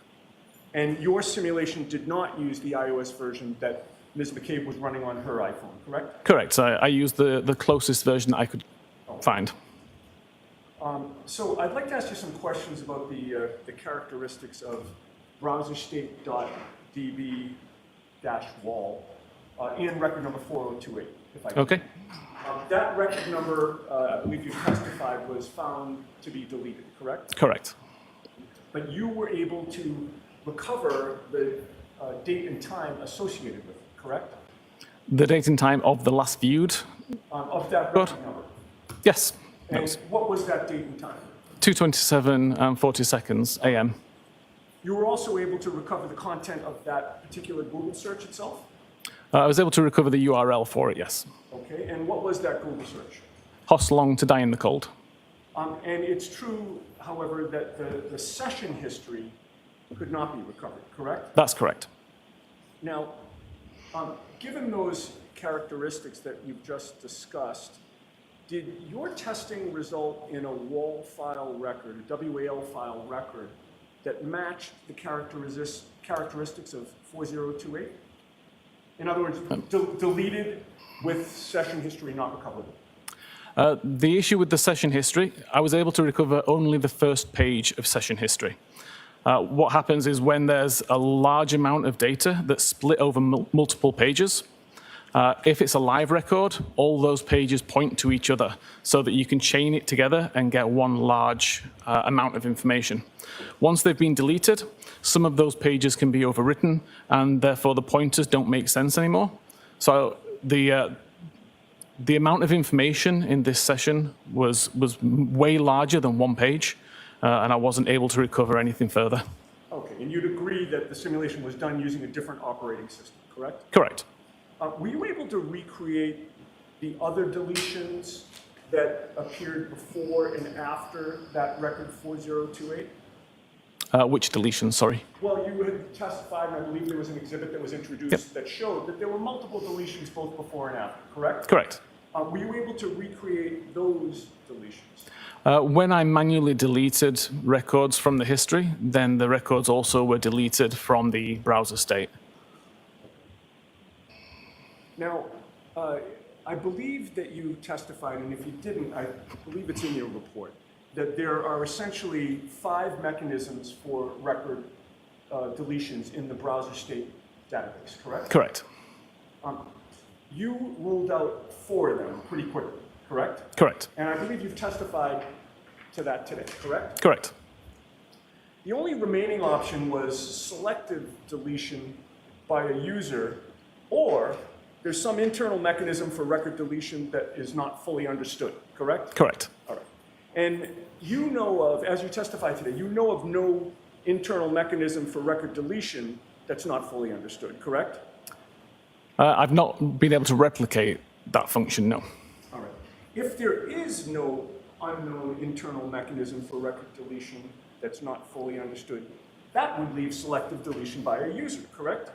And your simulation did not use the iOS version that Ms. McCabe was running on her iPhone, correct? Correct. I used the closest version that I could find. So I'd like to ask you some questions about the characteristics of browserstate.db-wall and record number 4028, if I can. Okay. That record number, I believe you testified, was found to be deleted, correct? Correct. But you were able to recover the date and time associated with it, correct? The date and time of the last viewed? Of that record number. Yes. And what was that date and time? 2:27 40 seconds a.m. You were also able to recover the content of that particular Google search itself? I was able to recover the URL for it, yes. Okay, and what was that Google search? Hoslong to die in the cold. And it's true, however, that the session history could not be recovered, correct? That's correct. Now, given those characteristics that you've just discussed, did your testing result in a WAL file record, a WAL file record, that matched the characteristics of 4028? In other words, deleted with session history not recoverable? The issue with the session history, I was able to recover only the first page of session history. What happens is when there's a large amount of data that's split over multiple pages, if it's a live record, all those pages point to each other so that you can chain it together and get one large amount of information. Once they've been deleted, some of those pages can be overwritten, and therefore the pointers don't make sense anymore. So the amount of information in this session was way larger than one page, and I wasn't able to recover anything further. Okay, and you'd agree that the simulation was done using a different operating system, correct? Correct. Were you able to recreate the other deletions that appeared before and after that record 4028? Which deletion, sorry? Well, you had testified, and I believe there was an exhibit that was introduced that showed that there were multiple deletions both before and after, correct? Correct. Were you able to recreate those deletions? When I manually deleted records from the history, then the records also were deleted from the browser state. Now, I believe that you testified, and if you didn't, I believe it's in your report, that there are essentially 5 mechanisms for record deletions in the browser state database, correct? Correct. You ruled out 4 of them pretty quickly, correct? Correct. And I believe you've testified to that today, correct? Correct. The only remaining option was selective deletion by a user, or there's some internal mechanism for record deletion that is not fully understood, correct? Correct. All right. And you know of, as you testified today, you know of no internal mechanism for record deletion that's not fully understood, correct? I've not been able to replicate that function, no. All right. If there is no unknown internal mechanism for record deletion that's not fully understood, that would leave selective deletion by a user, correct?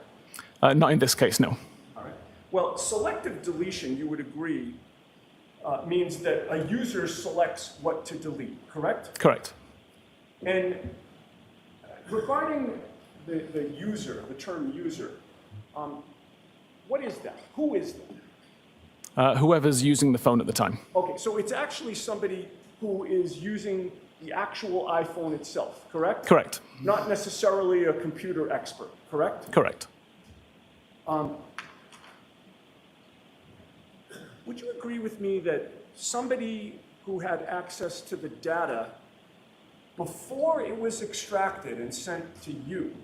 Not in this case, no. All right. Well, selective deletion, you would agree, means that a user selects what to delete, correct? Correct. And regarding the user, the term user, what is that? Who is that? Whoever's using the phone at the time. Okay, so it's actually somebody who is using the actual iPhone itself, correct? Correct. Not necessarily a computer expert, correct? Correct. Would you agree with me that somebody who had access to the data before it was extracted and sent to you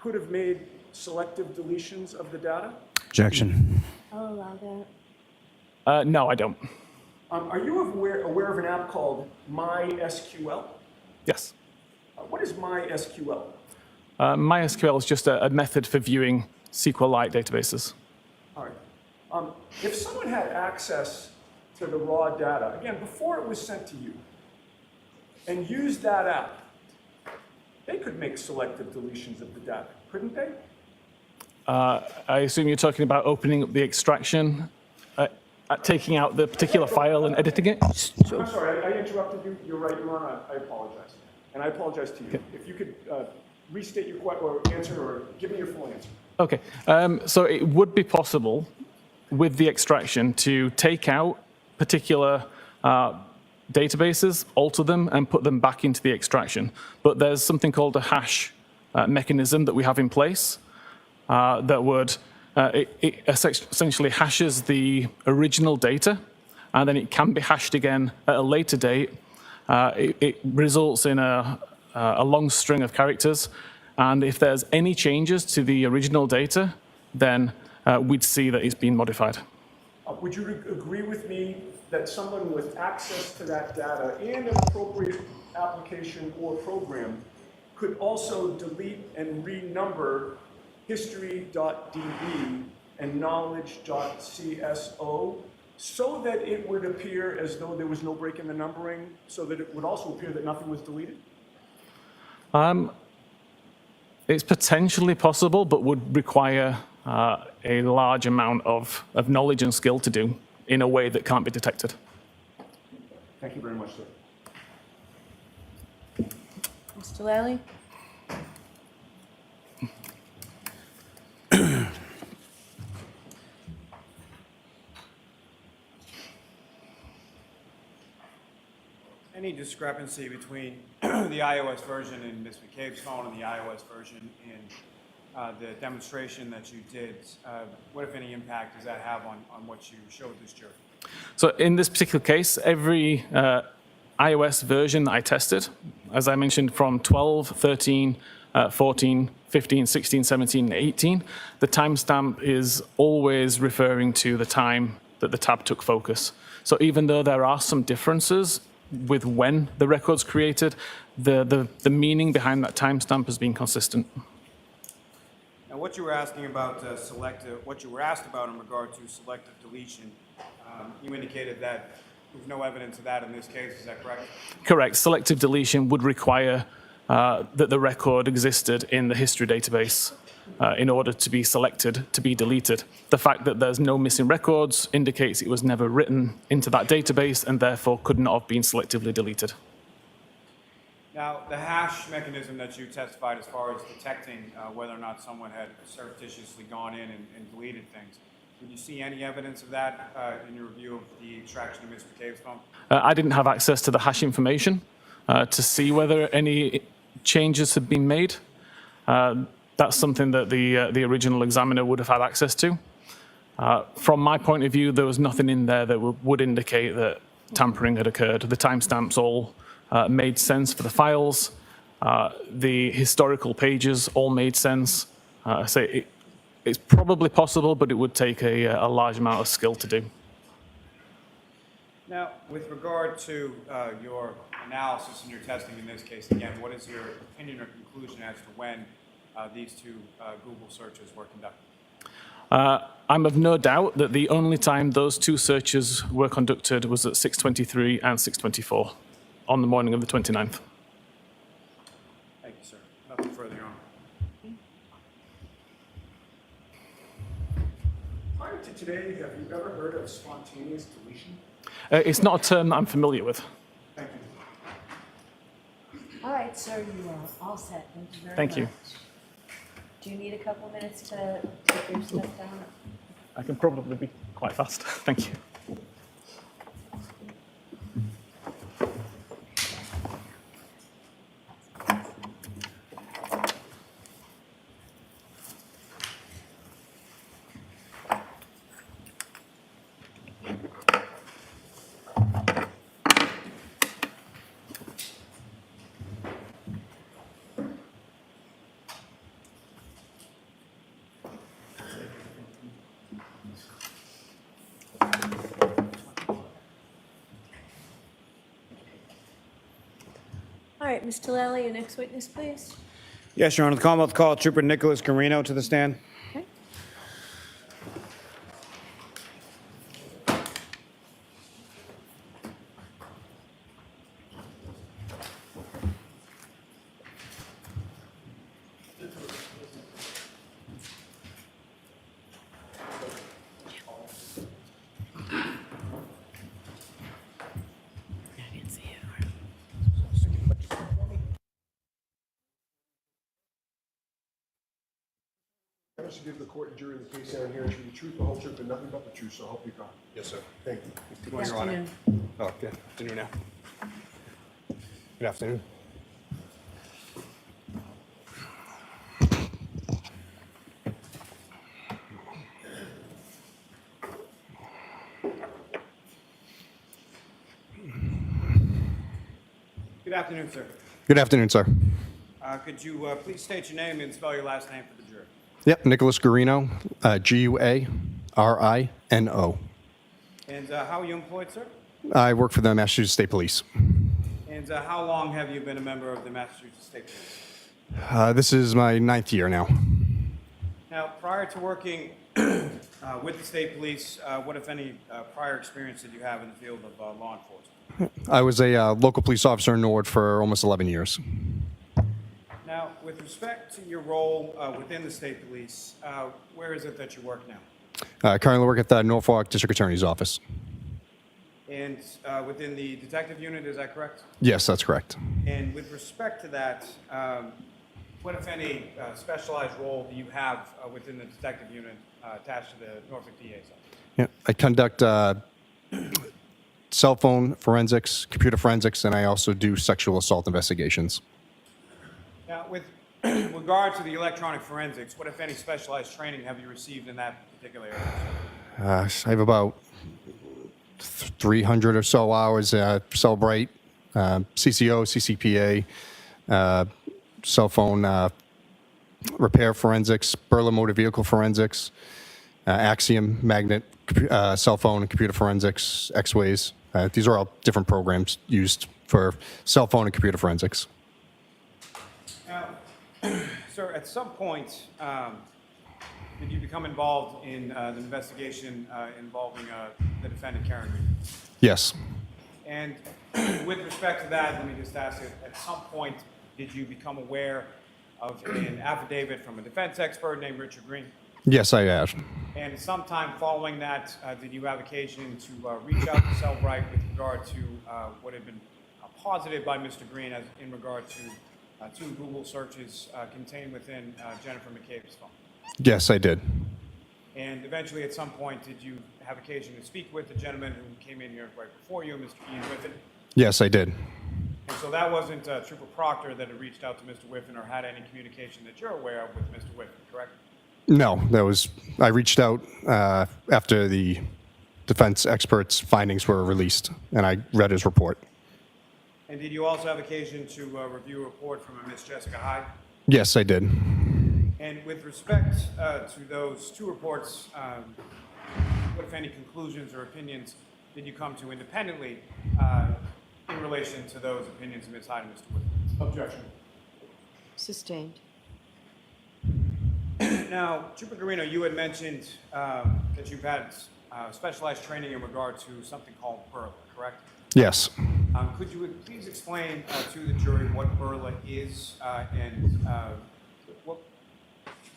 could have made selective deletions of the data? Objection. I'll allow that. No, I don't. Are you aware of an app called MySQL? Yes. What is MySQL? MySQL is just a method for viewing SQLite databases. All right. If someone had access to the raw data, again, before it was sent to you, and used that app, they could make selective deletions of the data, couldn't they? I assume you're talking about opening up the extraction, taking out the particular file and editing it? I'm sorry, I interrupted you. You're right, Your Honor. I apologize. And I apologize to you. If you could restate your question or answer or give me your full answer. Okay. So it would be possible with the extraction to take out particular databases, alter them, and put them back into the extraction. But there's something called a hash mechanism that we have in place that would it essentially hashes the original data, and then it can be hashed again at a later date. It results in a long string of characters, and if there's any changes to the original data, then we'd see that it's been modified. Would you agree with me that someone with access to that data and an appropriate application or program could also delete and renumber history.db and knowledge.cso so that it would appear as though there was no break in the numbering, so that it would also appear that nothing was deleted? It's potentially possible, but would require a large amount of knowledge and skill to do in a way that can't be detected. Thank you very much, sir. Mr. Lally? Any discrepancy between the iOS version in Ms. McCabe's phone and the iOS version in the demonstration that you did, what, if any, impact does that have on what you showed this jury? So in this particular case, every iOS version that I tested, as I mentioned, from 12, 13, 14, 15, 16, 17, and 18, the timestamp is always referring to the time that the tab took focus. So even though there are some differences with when the record's created, the meaning behind that timestamp has been consistent. Now, what you were asking about what you were asked about in regard to selective deletion, you indicated that there's no evidence of that in this case. Is that correct? Correct. Selective deletion would require that the record existed in the history database in order to be selected to be deleted. The fact that there's no missing records indicates it was never written into that database and therefore could not have been selectively deleted. Now, the hash mechanism that you testified as far as detecting whether or not someone had surreptitiously gone in and deleted things, did you see any evidence of that in your review of the extraction of Ms. McCabe's phone? I didn't have access to the hash information to see whether any changes had been made. That's something that the original examiner would have had access to. From my point of view, there was nothing in there that would indicate that tampering had occurred. The timestamps all made sense for the files. The historical pages all made sense. It's probably possible, but it would take a large amount of skill to do. Now, with regard to your analysis and your testing in this case, again, what is your opinion or conclusion as to when these two Google searches were conducted? I'm of no doubt that the only time those two searches were conducted was at 6:23 and 6:24 on the morning of the 29th. Thank you, sir. Nothing further, Your Honor. to today, have you ever heard of spontaneous deletion? It's not a term that I'm familiar with. Thank you. All right, sir, you are all set. Thank you very much. Thank you. Do you need a couple minutes to take your stuff down? I can probably be quite fast. Thank you. All right, Mr. Lally, your next witness, please. Yes, Your Honor. The Commonwealth called Trooper Nicholas Carino to the stand. Okay. I promise to give the court and jury the case down here, to the truth, the whole truth, and nothing but the truth, so help you God. Yes, sir. Thank you. Good afternoon. Oh, good afternoon now. Good afternoon. Good afternoon, sir. Good afternoon, sir. Could you please state your name and spell your last name for the jury? Yep, Nicholas Guarino, Guarino. And how are you employed, sir? I work for the Massachusetts State Police. And how long have you been a member of the Massachusetts State Police? This is my 9th year now. Now, prior to working with the state police, what, if any, prior experience did you have in the field of law enforcement? I was a local police officer in Norwood for almost 11 years. Now, with respect to your role within the state police, where is it that you work now? I currently work at the Norfolk District Attorney's Office. And within the detective unit, is that correct? Yes, that's correct. And with respect to that, what, if any, specialized role do you have within the detective unit attached to the Norfolk DA's office? Yeah, I conduct cell phone forensics, computer forensics, and I also do sexual assault investigations. Now, with regard to the electronic forensics, what, if any, specialized training have you received in that particular area? I have about 300 or so hours Celebrate, CCO, CCPA, cell phone repair forensics, Berlin motor vehicle forensics, Axiom magnet cell phone and computer forensics, X-Ways. These are all different programs used for cell phone and computer forensics. Now, sir, at some point, did you become involved in the investigation involving the defendant, Karen Reed? Yes. And with respect to that, let me just ask you, at some point, did you become aware of an affidavit from a defense expert named Richard Green? Yes, I have. And sometime following that, did you have occasion to reach out to Cellbrite with regard to what had been posited by Mr. Green as in regard to two Google searches contained within Jennifer McCabe's phone? Yes, I did. And eventually, at some point, did you have occasion to speak with the gentleman who came in here right before you, Mr. Ian Wiffin? Yes, I did. And so that wasn't Trooper Proctor that had reached out to Mr. Wiffin or had any communication that you're aware of with Mr. Wiffin, correct? No, I reached out after the defense expert's findings were released, and I read his report. And did you also have occasion to review a report from a Miss Jessica Hyde? Yes, I did. And with respect to those two reports, what, if any, conclusions or opinions did you come to independently in relation to those opinions of Ms. Hyde and Mr. Wood? Objection. Sustained. Now, Trooper Guarino, you had mentioned that you've had specialized training in regard to something called BURLA, correct? Yes. Could you please explain to the jury what BURLA is and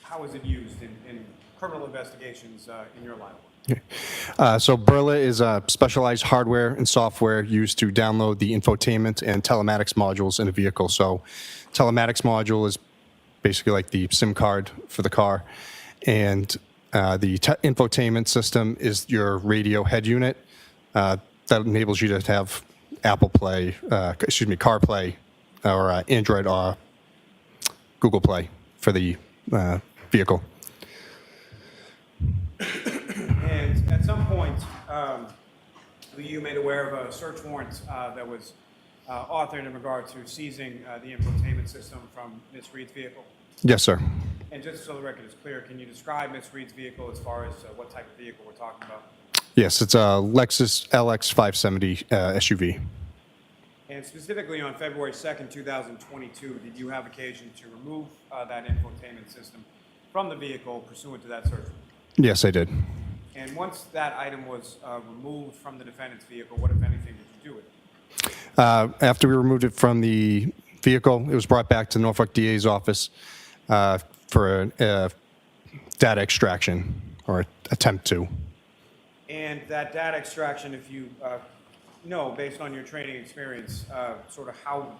how is it used in criminal investigations in your line of work? So Burla is a specialized hardware and software used to download the infotainment and telematics modules in a vehicle. So telematics module is basically like the SIM card for the car. And the infotainment system is your radio head unit that enables you to have Apple Play, CarPlay, or Android or Google Play for the vehicle. And at some point, were you made aware of a search warrant that was authored in regard to seizing the infotainment system from Ms. Reed's vehicle? Yes, sir. And just so the record is clear, can you describe Ms. Reed's vehicle as far as what type of vehicle we're talking about? Yes, it's a Lexus LX 570 SUV. And specifically on February 2nd, 2022, did you have occasion to remove that infotainment system from the vehicle pursuant to that search warrant? Yes, I did. And once that item was removed from the defendant's vehicle, what, if anything, did you do with it? After we removed it from the vehicle, it was brought back to the Norfolk DA's office for data extraction, or attempt to. And that data extraction, if you know, based on your training experience, sort of how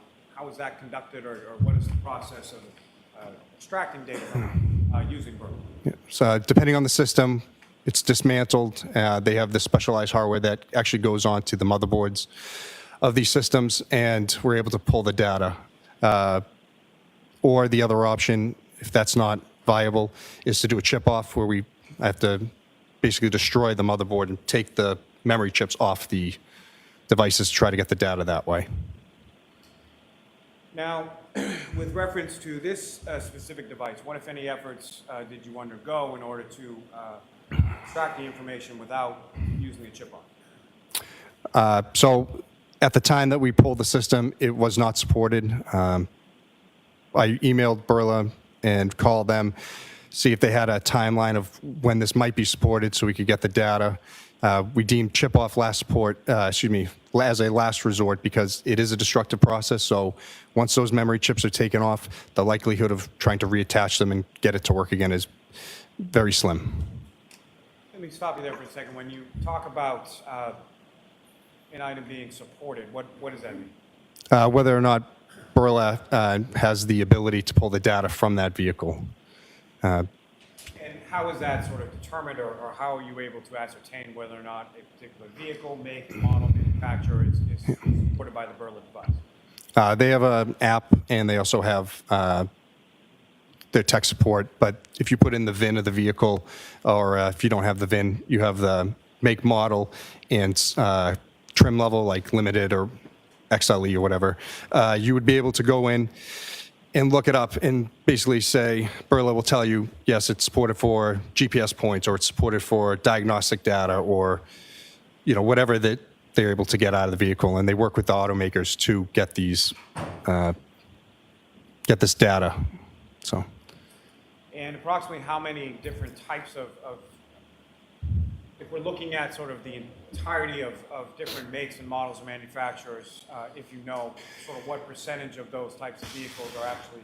is that conducted, or what is the process of extracting data from using Burla? Yeah. So depending on the system, it's dismantled. They have this specialized hardware that actually goes on to the motherboards of these systems, and we're able to pull the data. Or the other option, if that's not viable, is to do a chip off, where we have to basically destroy the motherboard and take the memory chips off the devices to try to get the data that way. Now, with reference to this specific device, what, if any, efforts did you undergo in order to extract the information without using a chip off? So at the time that we pulled the system, it was not supported. I emailed Burla and called them, see if they had a timeline of when this might be supported so we could get the data. We deemed chip-off as a last resort, because it is a destructive process. So once those memory chips are taken off, the likelihood of trying to reattach them and get it to work again is very slim. Let me stop you there for a second. When you talk about an item being supported, what does that mean? Whether or not Burla has the ability to pull the data from that vehicle. And how is that sort of determined, or how are you able to ascertain whether or not a particular vehicle, make, model, manufacturer is supported by the Burla device? They have an app, and they also have their tech support. But if you put in the VIN of the vehicle, or if you don't have the VIN, you have the make, model, and trim level, like limited or XLE or whatever, you would be able to go in and look it up and basically say, Burla will tell you, yes, it's supported for GPS points, or it's supported for diagnostic data, or whatever that they're able to get out of the vehicle. And they work with the automakers to get these, get this data. So. And approximately how many different types of if we're looking at sort of the entirety of different makes and models and manufacturers, if you know, sort of what percentage of those types of vehicles are actually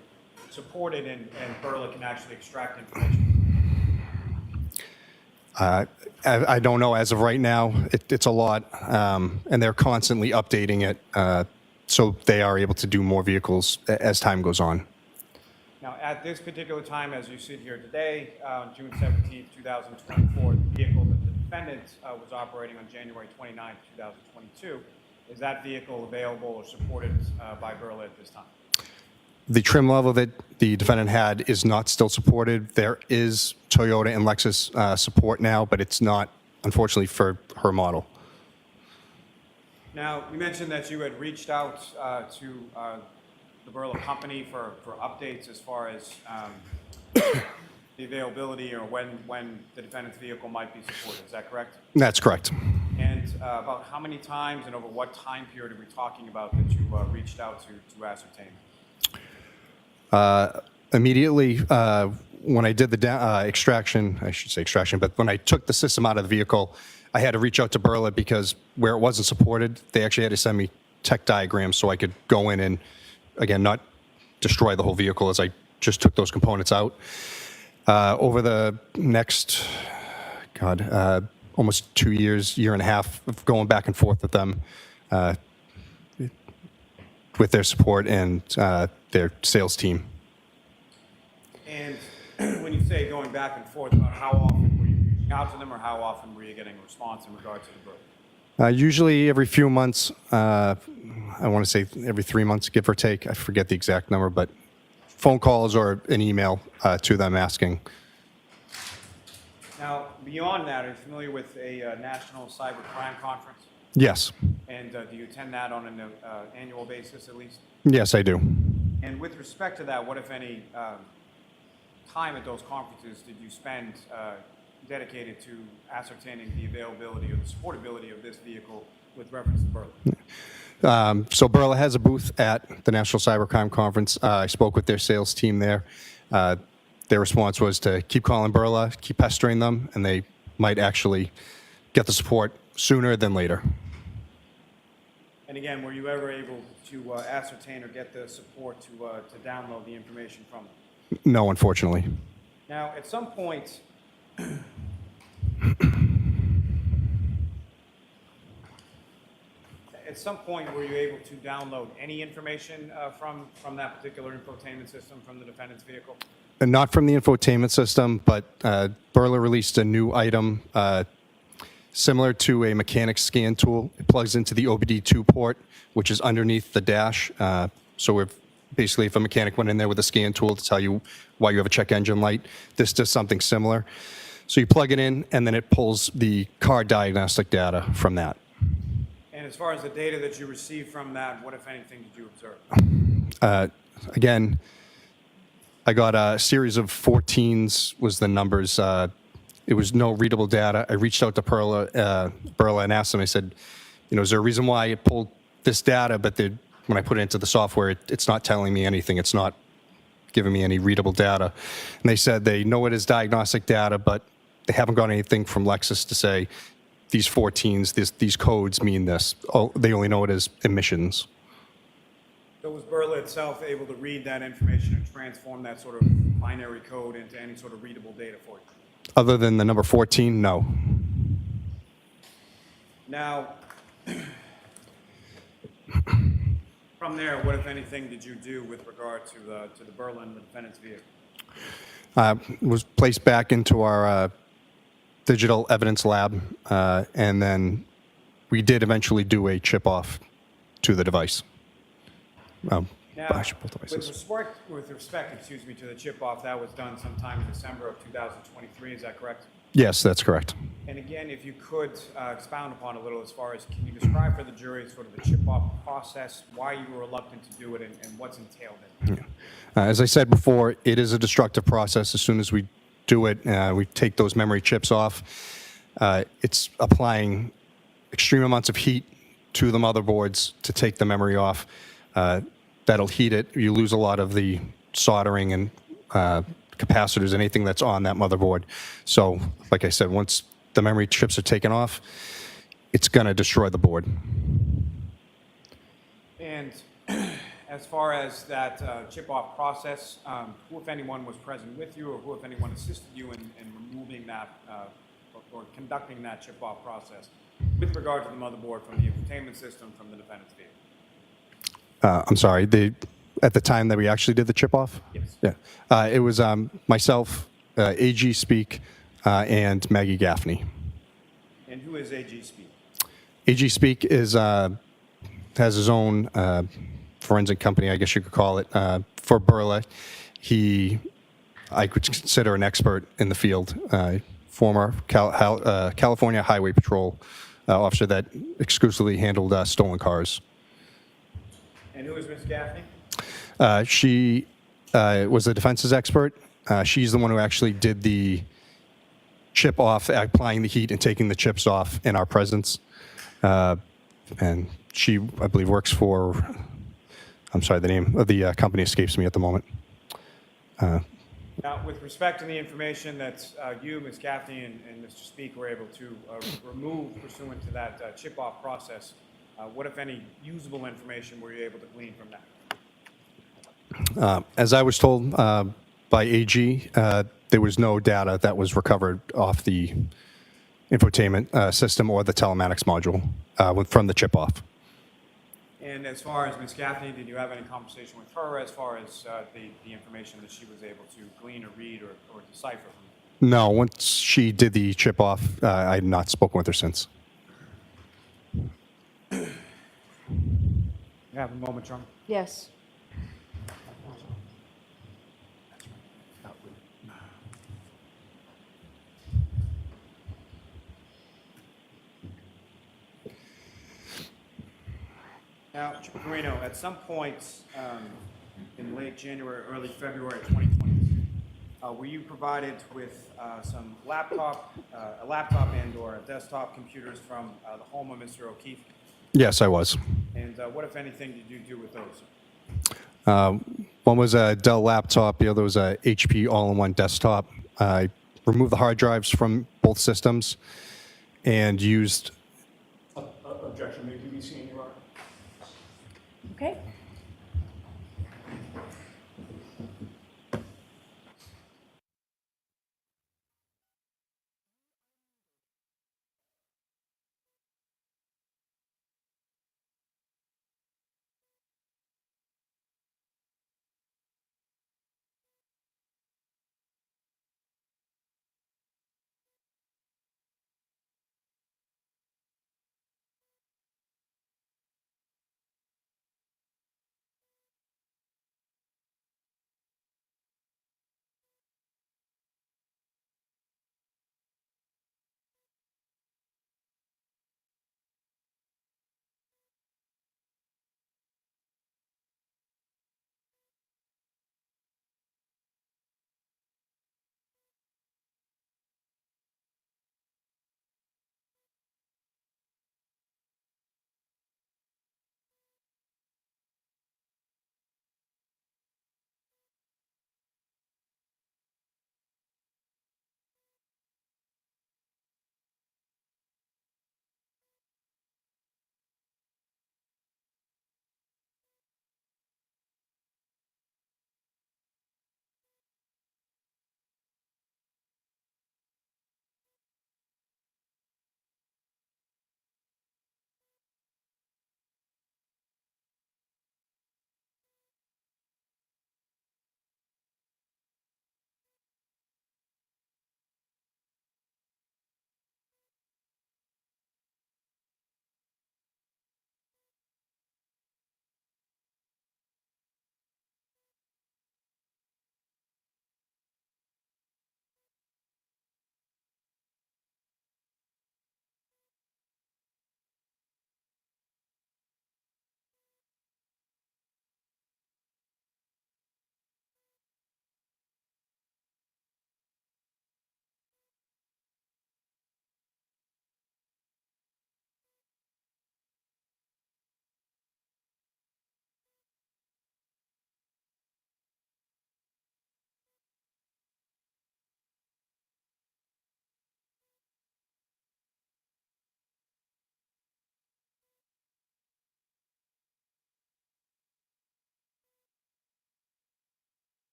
supported and Burla can actually extract information? I don't know as of right now. It's a lot, and they're constantly updating it, so they are able to do more vehicles as time goes on. Now, at this particular time, as you sit here today, on June 17th, 2024, the vehicle that the defendant was operating on January 29th, 2022, is that vehicle available or supported by Burla at this time? The trim level that the defendant had is not still supported. There is Toyota and Lexus support now, but it's not, unfortunately, for her model. Now, you mentioned that you had reached out to the Burla company for updates as far as the availability, or when the defendant's vehicle might be supported. Is that correct? That's correct. And about how many times and over what time period are we talking about that you reached out to ascertain? Immediately when I did the extraction, I should say extraction, but when I took the system out of the vehicle, I had to reach out to Burla, because where it wasn't supported, they actually had to send me tech diagrams so I could go in and, again, not destroy the whole vehicle, as I just took those components out. Over the next, almost 2 years, year and a half of going back and forth with them, with their support and their sales team. And when you say going back and forth, about how often were you reaching out to them, or how often were you getting a response in regard to the book? Usually every few months, I want to say every 3 months, give or take. I forget the exact number, but phone calls or an email to them asking. Now, beyond that, are you familiar with a national cyber crime conference? Yes. And do you attend that on an annual basis at least? Yes, I do. And with respect to that, what, if any, time at those conferences did you spend dedicated to ascertaining the availability or the supportability of this vehicle with reference to Berlin? So Berla has a booth at the National Cybercrime Conference. I spoke with their sales team there. Their response was to keep calling Berla, keep pestering them, and they might actually get the support sooner than later. And again, were you ever able to ascertain or get the support to download the information from them? No, unfortunately. Now, at some point, were you able to download any information from that particular infotainment system from the defendant's vehicle? Not from the infotainment system, but Berla released a new item similar to a mechanic scan tool. It plugs into the OBD2 port, which is underneath the dash. So basically, if a mechanic went in there with a scan tool to tell you why you have a check engine light, this does something similar. So you plug it in, and then it pulls the car diagnostic data from that. And as far as the data that you received from that, what, if anything, did you observe? Again, I got a series of 14s was the numbers. It was no readable data. I reached out to Berla and asked them, I said, is there a reason why it pulled this data, but when I put it into the software, it's not telling me anything. It's not giving me any readable data. And they said they know it is diagnostic data, but they haven't got anything from Lexus to say these 14s, these codes mean this. Oh, they only know it as emissions. So was Berla itself able to read that information and transform that sort of binary code into any sort of readable data for you? Other than the number 14, no. Now, from there, what, if anything, did you do with regard to the Berlin, the defendant's vehicle? Was placed back into our digital evidence lab, and then we did eventually do a chip off to the device. Now, both devices. with respect, to the chip off, that was done sometime in December of 2023, is that correct? Yes, that's correct. And again, if you could expound upon a little as far as, can you describe for the jury sort of the chip off process, why you were reluctant to do it, and what's entailed in it? As I said before, it is a destructive process. As soon as we do it, we take those memory chips off. It's applying extreme amounts of heat to the motherboards to take the memory off. That'll heat it. You lose a lot of the soldering and capacitors, anything that's on that motherboard. So, like I said, once the memory chips are taken off, it's going to destroy the board. And as far as that chip-off process, who, if anyone, was present with you, or who, if anyone, assisted you in removing that or conducting that chip-off process with regard to the motherboard from the infotainment system from the defendant's vehicle? I'm sorry, at the time that we actually did the chip off? Yes. Yeah. It was myself, AG Speak, and Maggie Gaffney. And who is AG Speak? AG Speak has his own forensic company, I guess you could call it, for Berla. I could consider an expert in the field, former California Highway Patrol officer that exclusively handled stolen cars. And who is Ms. Gaffney? She was the defense's expert. She's the one who actually did the chip off, applying the heat and taking the chips off in our presence. And she, I believe, works for, I'm sorry, the name of the company escapes me at the moment. Now, with respect to the information that you, Ms. Gaffney, and Mr. Speak were able to remove pursuant to that chip-off process, what, if any, usable information were you able to glean from that? As I was told by by AG, there was no data that was recovered off the infotainment system or the telematics module from the chip off. And as far as Ms. Gaffney, did you have any conversation with her as far as the information that she was able to glean or read or decipher from? No, once she did the chip off, I had not spoken with her since. You have a moment, John? Yes. Now, Marino, at some point in late January, early February 2020, were you provided with some a laptop and/or desktop computers from the home of Mr. O'Keefe? Yes, I was. And what, if anything, did you do with those? One was a Dell laptop, the other was a HP all-in-one desktop. I removed the hard drives from both systems and used... Objection, may be seen, Your Honor. Okay.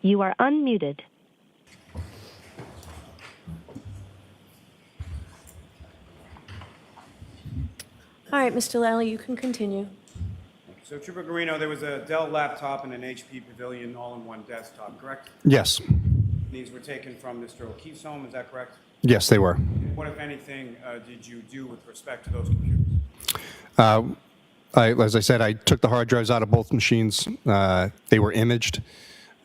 You are unmuted. All right, Mr. Lally, you can continue. So Trooper Guarino, there was a Dell laptop and an HP Pavilion all-in-one desktop, correct? Yes. These were taken from Mr. O'Keefe's home, is that correct? Yes, they were. What, if anything, did you do with respect to those computers? As I said, I took the hard drives out of both machines. They were imaged,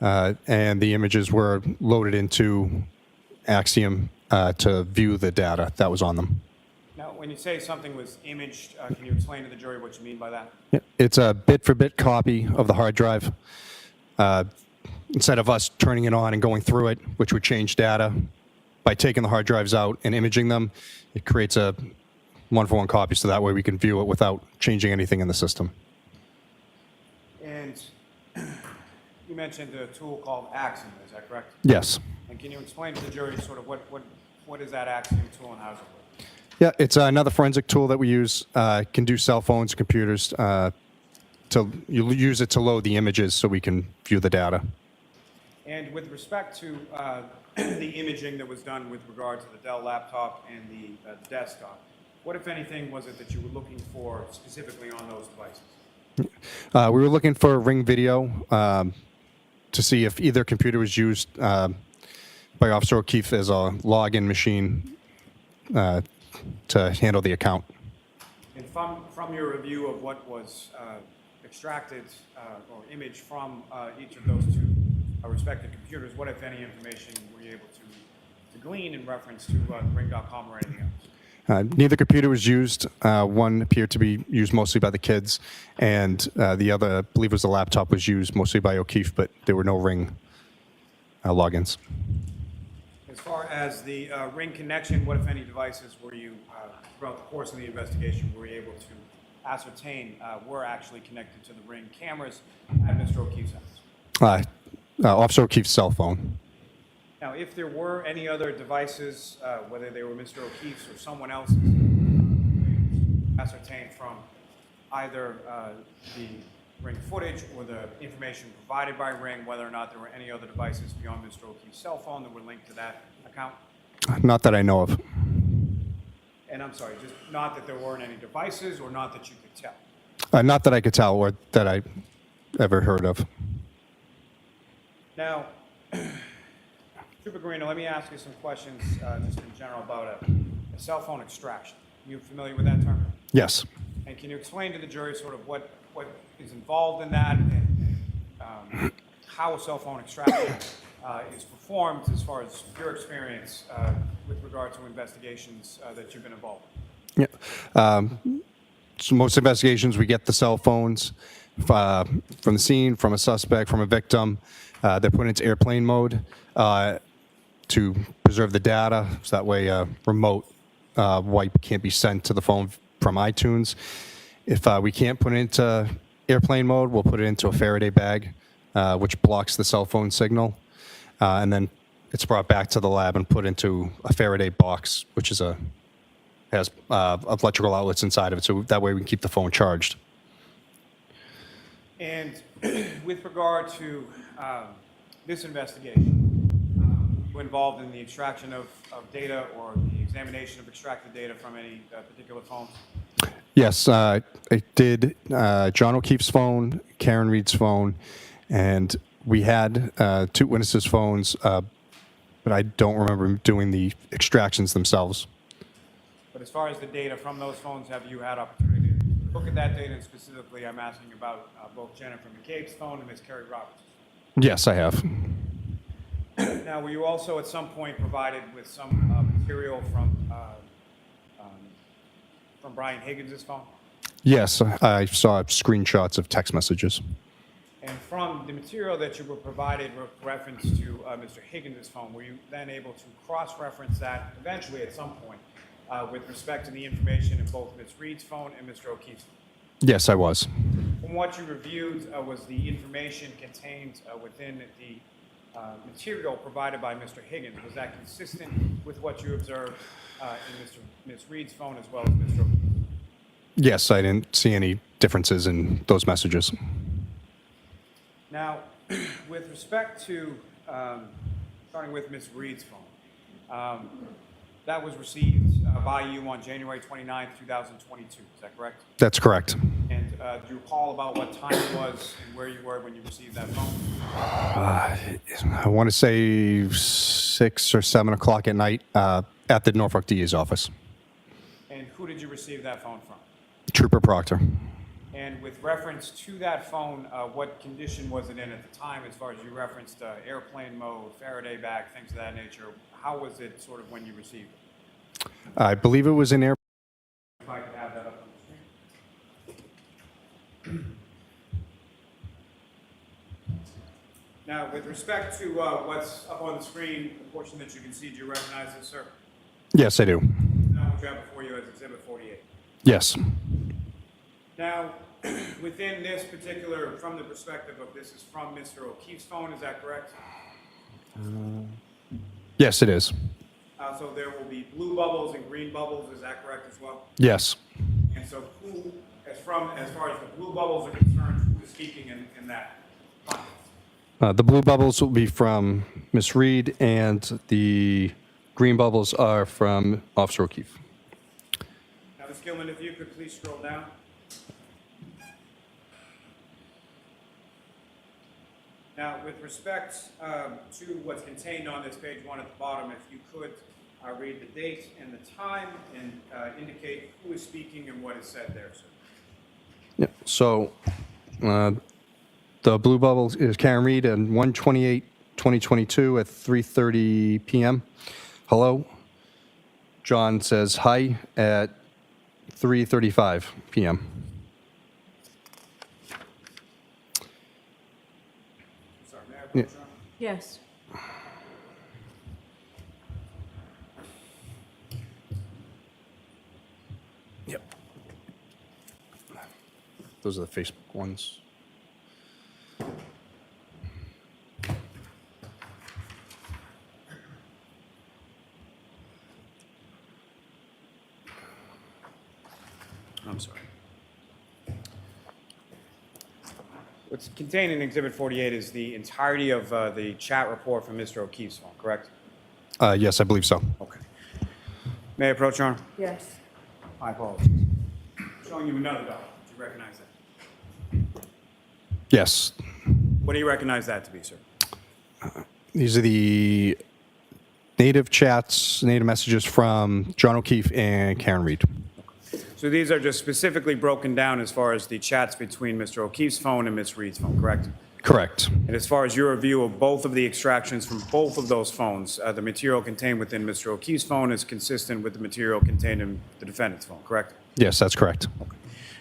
and the images were loaded into Axiom to view the data that was on them. Now, when you say something was imaged, can you explain to the jury what you mean by that? Yeah, it's a bit-for-bit copy of the hard drive. Instead of us turning it on and going through it, which would change data, by taking the hard drives out and imaging them, it creates a one-for-one copy, so that way we can view it without changing anything in the system. And you mentioned a tool called Axiom, is that correct? Yes. And can you explain to the jury sort of what is that Axiom tool and how does it work? Yeah, it's another forensic tool that we use. Can do cell phones, computers. You use it to load the images so we can view the data. And with respect to the imaging that was done with regard to the Dell laptop and the desktop, what, if anything, was it that you were looking for specifically on those devices? We were looking for Ring video to see if either computer was used by Officer O'Keefe as a login machine to handle the account. And from your review of what was extracted or imaged from each of those two respective computers, what, if any, information were you able to glean in reference to Ring.com or anything else? Neither computer was used. One appeared to be used mostly by the kids, and the other, I believe, was the laptop, was used mostly by O'Keefe, but there were no Ring logins. As far as the Ring connection, what, if any, devices were you, throughout the course of the investigation, were you able to ascertain were actually connected to the Ring cameras at Mr. O'Keefe's house? Officer O'Keefe's cell phone. Now, if there were any other devices, whether they were Mr. O'Keefe's or someone else's, ascertained from either the Ring footage or the information provided by Ring, whether or not there were any other devices beyond Mr. O'Keefe's cell phone that were linked to that account? Not that I know of. And I'm sorry, just not that there weren't any devices or not that you could tell? Not that I could tell or that I ever heard of. Now, Trooper Guarino, let me ask you some questions just in general about a cell phone extraction. Are you familiar with that term? Yes. And can you explain to the jury sort of what is involved in that and how a cell phone extraction is performed as far as your experience with regard to investigations that you've been involved in? Yeah. So most investigations, we get the cell phones from the scene, from a suspect, from a victim. They're put into airplane mode to preserve the data, so that way remote wipe can't be sent to the phone from iTunes. If we can't put it into airplane mode, we'll put it into a Faraday bag, which blocks the cell phone signal. And then it's brought back to the lab and put into a Faraday box, which has electrical outlets inside of it, so that way we can keep the phone charged. And with regard to this investigation, you involved in the extraction of data or the examination of extracted data from any particular phones? Yes, I did John O'Keefe's phone, Karen Reed's phone, and we had two witnesses' phones, but I don't remember doing the extractions themselves. But as far as the data from those phones, have you had opportunity to look at that data? And specifically, I'm asking about both Jennifer McCabe's phone and Ms. Carrie Roberts' phone. Yes, I have. Now, were you also at some point provided with some material from Brian Higgins' phone? Yes, I saw screenshots of text messages. And from the material that you were provided with reference to Mr. Higgins' phone, were you then able to cross-reference that eventually at some point with respect to the information in both Ms. Reed's phone and Mr. O'Keefe's phone? Yes, I was. From what you reviewed, was the information contained within the material provided by Mr. Higgins, was that consistent with what you observed in Ms. Reed's phone as well as Mr. O'Keefe's? Yes, I didn't see any differences in those messages. Now, with respect to, starting with Ms. Reed's phone, that was received by you on January 29th, 2022, is that correct? That's correct. And do you recall about what time it was and where you were when you received that phone? I want to say 6 or 7 o'clock at night at the Norfolk DA's office. And who did you receive that phone from? Trooper Proctor. And with reference to that phone, what condition was it in at the time, as far as you referenced airplane mode, Faraday bag, things of that nature? How was it sort of when you received it? I believe it was in air. If I could have that up on the screen. Now, with respect to what's up on the screen, the portion that you can see, do you recognize this, sir? Yes, I do. Now, what you have before you is Exhibit 48. Yes. Now, within this particular, from the perspective of this is from Mr. O'Keefe's phone, is that correct? Yes, it is. So there will be blue bubbles and green bubbles, is that correct as well? Yes. And so who, as far as the blue bubbles are concerned, who is speaking in that context? The blue bubbles will be from Ms. Reed, and the green bubbles are from Officer O'Keefe. Now, Ms. Gilman, if you could please scroll down. Now, with respect to what's contained on this page 1 at the bottom, if you could read the date and the time and indicate who is speaking and what is said there, sir. Yeah. So the blue bubble is Karen Reed and 1/28/2022 at 3:30 p.m. Hello. John says hi at 3:35 p.m. Sorry, may I Yeah. approach, John? Yes. Yep. Those are the Facebook ones. I'm sorry. What's contained in Exhibit 48 is the entirety of the chat report from Mr. O'Keefe's phone, correct? Yes, I believe so. Okay. May I approach, Your Honor? Yes. My apologies. Showing you another document. Do you recognize that? Yes. What do you recognize that to be, sir? These are the native chats, native messages from John O'Keefe and Karen Reed. So these are just specifically broken down as far as the chats between Mr. O'Keefe's phone and Ms. Reed's phone, correct? Correct. And as far as your review of both of the extractions from both of those phones, the material contained within Mr. O'Keefe's phone is consistent with the material contained in the defendant's phone, correct? Yes, that's correct.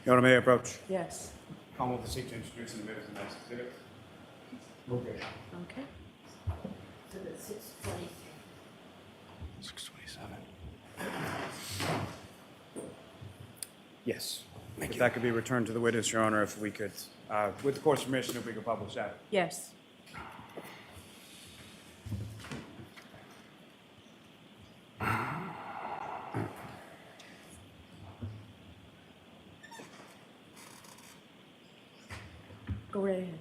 Your Honor, may I approach? Yes. Come with the seat to introduce and admit as the next exhibit. Okay. Okay. Exhibit 623. 627. Yes. If that could be returned to the witness, Your Honor, if we could, with the court's permission, if we could publish that. Yes. Go right ahead.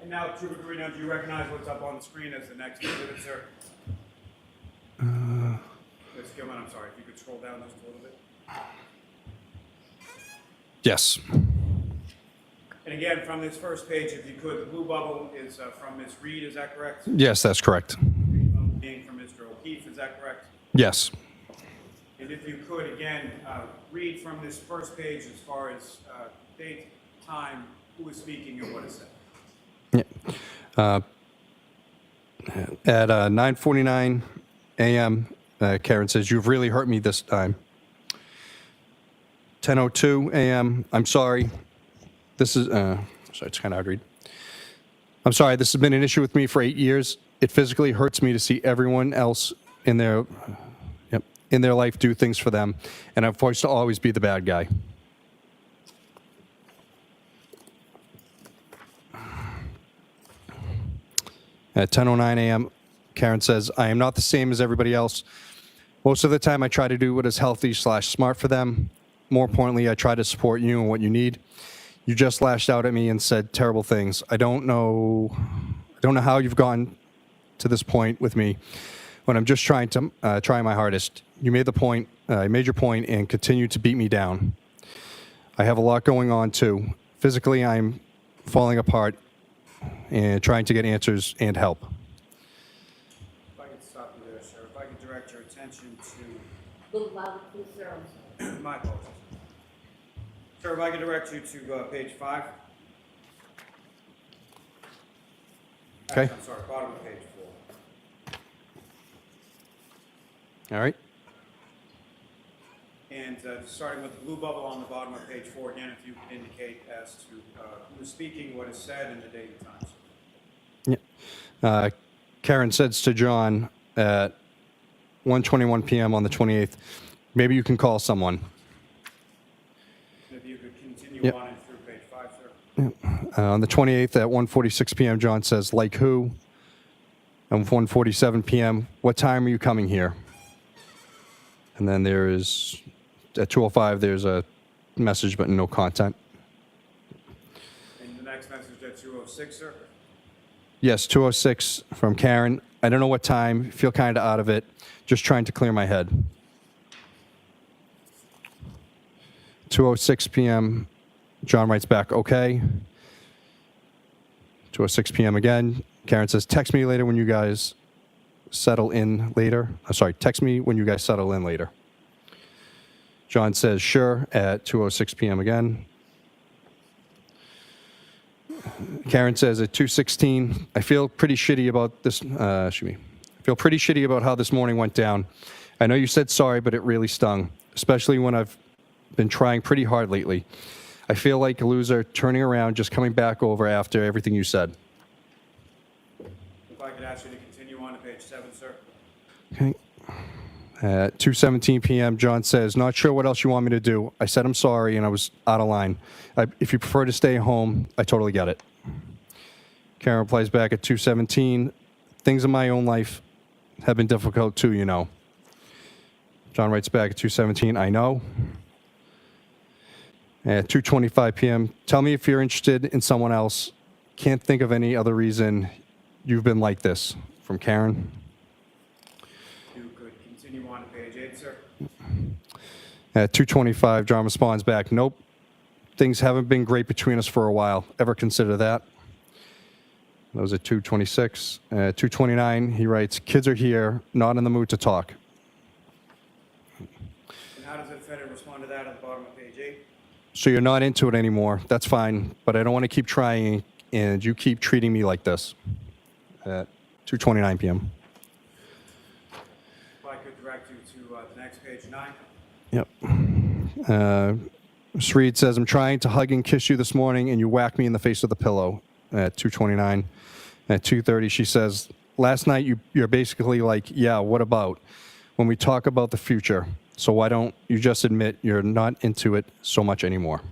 And now, Trooper Carino, do you recognize what's up on the screen as the next exhibit, sir? Ms. Gilman, I'm sorry, if you could scroll down just a little bit. Yes. And again, from this first page, if you could, the blue bubble is from Ms. Reed, is that correct? Yes, that's correct. Green bubble being from Mr. O'Keefe, is that correct? Yes. And if you could, again, read from this first page as far as date, time, who is speaking, and what is said. Yeah. At 9:49 a.m., Karen says, "You've really hurt me this time." 10:02 a.m., "I'm sorry. This is, sorry, it's kind of hard to read. I'm sorry, this has been an issue with me for 8 years. It physically hurts me to see everyone else in their life do things for them, and I'm forced to always be the bad guy." At 10:09 a.m., Karen says, "I am not the same as everybody else. Most of the time I try to do what is healthy/smart for them. More importantly, I try to support you and what you need. You just lashed out at me and said terrible things. I don't know how you've gotten to this point with me when I'm just trying my hardest. You made the point, made your point, and continue to beat me down. I have a lot going on too. Physically, I'm falling apart and trying to get answers and help. If I could stop you there, sir. If I could direct your attention A little louder, please, sir. to my apologies. Sir, if I could direct you to page 5. Okay. I'm sorry, bottom of page 4. All right. And starting with the blue bubble on the bottom of page 4, again, if you could indicate as to who is speaking, what is said, and the date and time. Yeah. Karen says to John at 1:21 p.m. on the 28th, maybe you can call someone. And if you could continue Yep. on and through page 5, sir. On the 28th at 1:46 p.m., John says, like who? And 1:47 p.m., what time are you coming here? And then there is, at 2:05, there's a message but no content. And the next message at 2:06, sir. Yes, 2:06 from Karen. I don't know what time, feel kind of out of it, just trying to clear my head. 2:06 p.m., John writes back, okay. 2:06 p.m. again, Karen says, text me later when you guys settle in later. Text me when you guys settle in later. John says, sure, at 2:06 p.m. again. Karen says at 2:16, I feel pretty shitty about this, I feel pretty shitty about how this morning went down. I know you said sorry, but it really stung, especially when I've been trying pretty hard lately. I feel like a loser turning around, just coming back over after everything you said. If I could ask you to continue on to page 7, sir. Okay. At 2:17 p.m., John says, not sure what else you want me to do. I said I'm sorry and I was out of line. If you prefer to stay home, I totally get it. Karen replies back at 2:17, things in my own life have been difficult too, you know. John writes back at 2:17, I know. At 2:25 p.m., tell me if you're interested in someone else. Can't think of any other reason you've been like this. From Karen. You could continue on to page 8, sir. At 2:25, John responds back, nope. Things haven't been great between us for a while. Ever consider that? That was at 2:26. At 2:29, he writes, kids are here, not in the mood to talk. And how does the defendant respond to that at the bottom of page 8? So you're not into it anymore. That's fine, but I don't want to keep trying, and you keep treating me like this. At 2:29 p.m. If I could direct you to the next page 9. Yep. Ms. Reed says, I'm trying to hug and kiss you this morning, and you whack me in the face with a pillow. At 2:29. At 2:30, she says, last night you're basically like, yeah, what about? When we talk about the future, so why don't you just admit you're not into it so much anymore?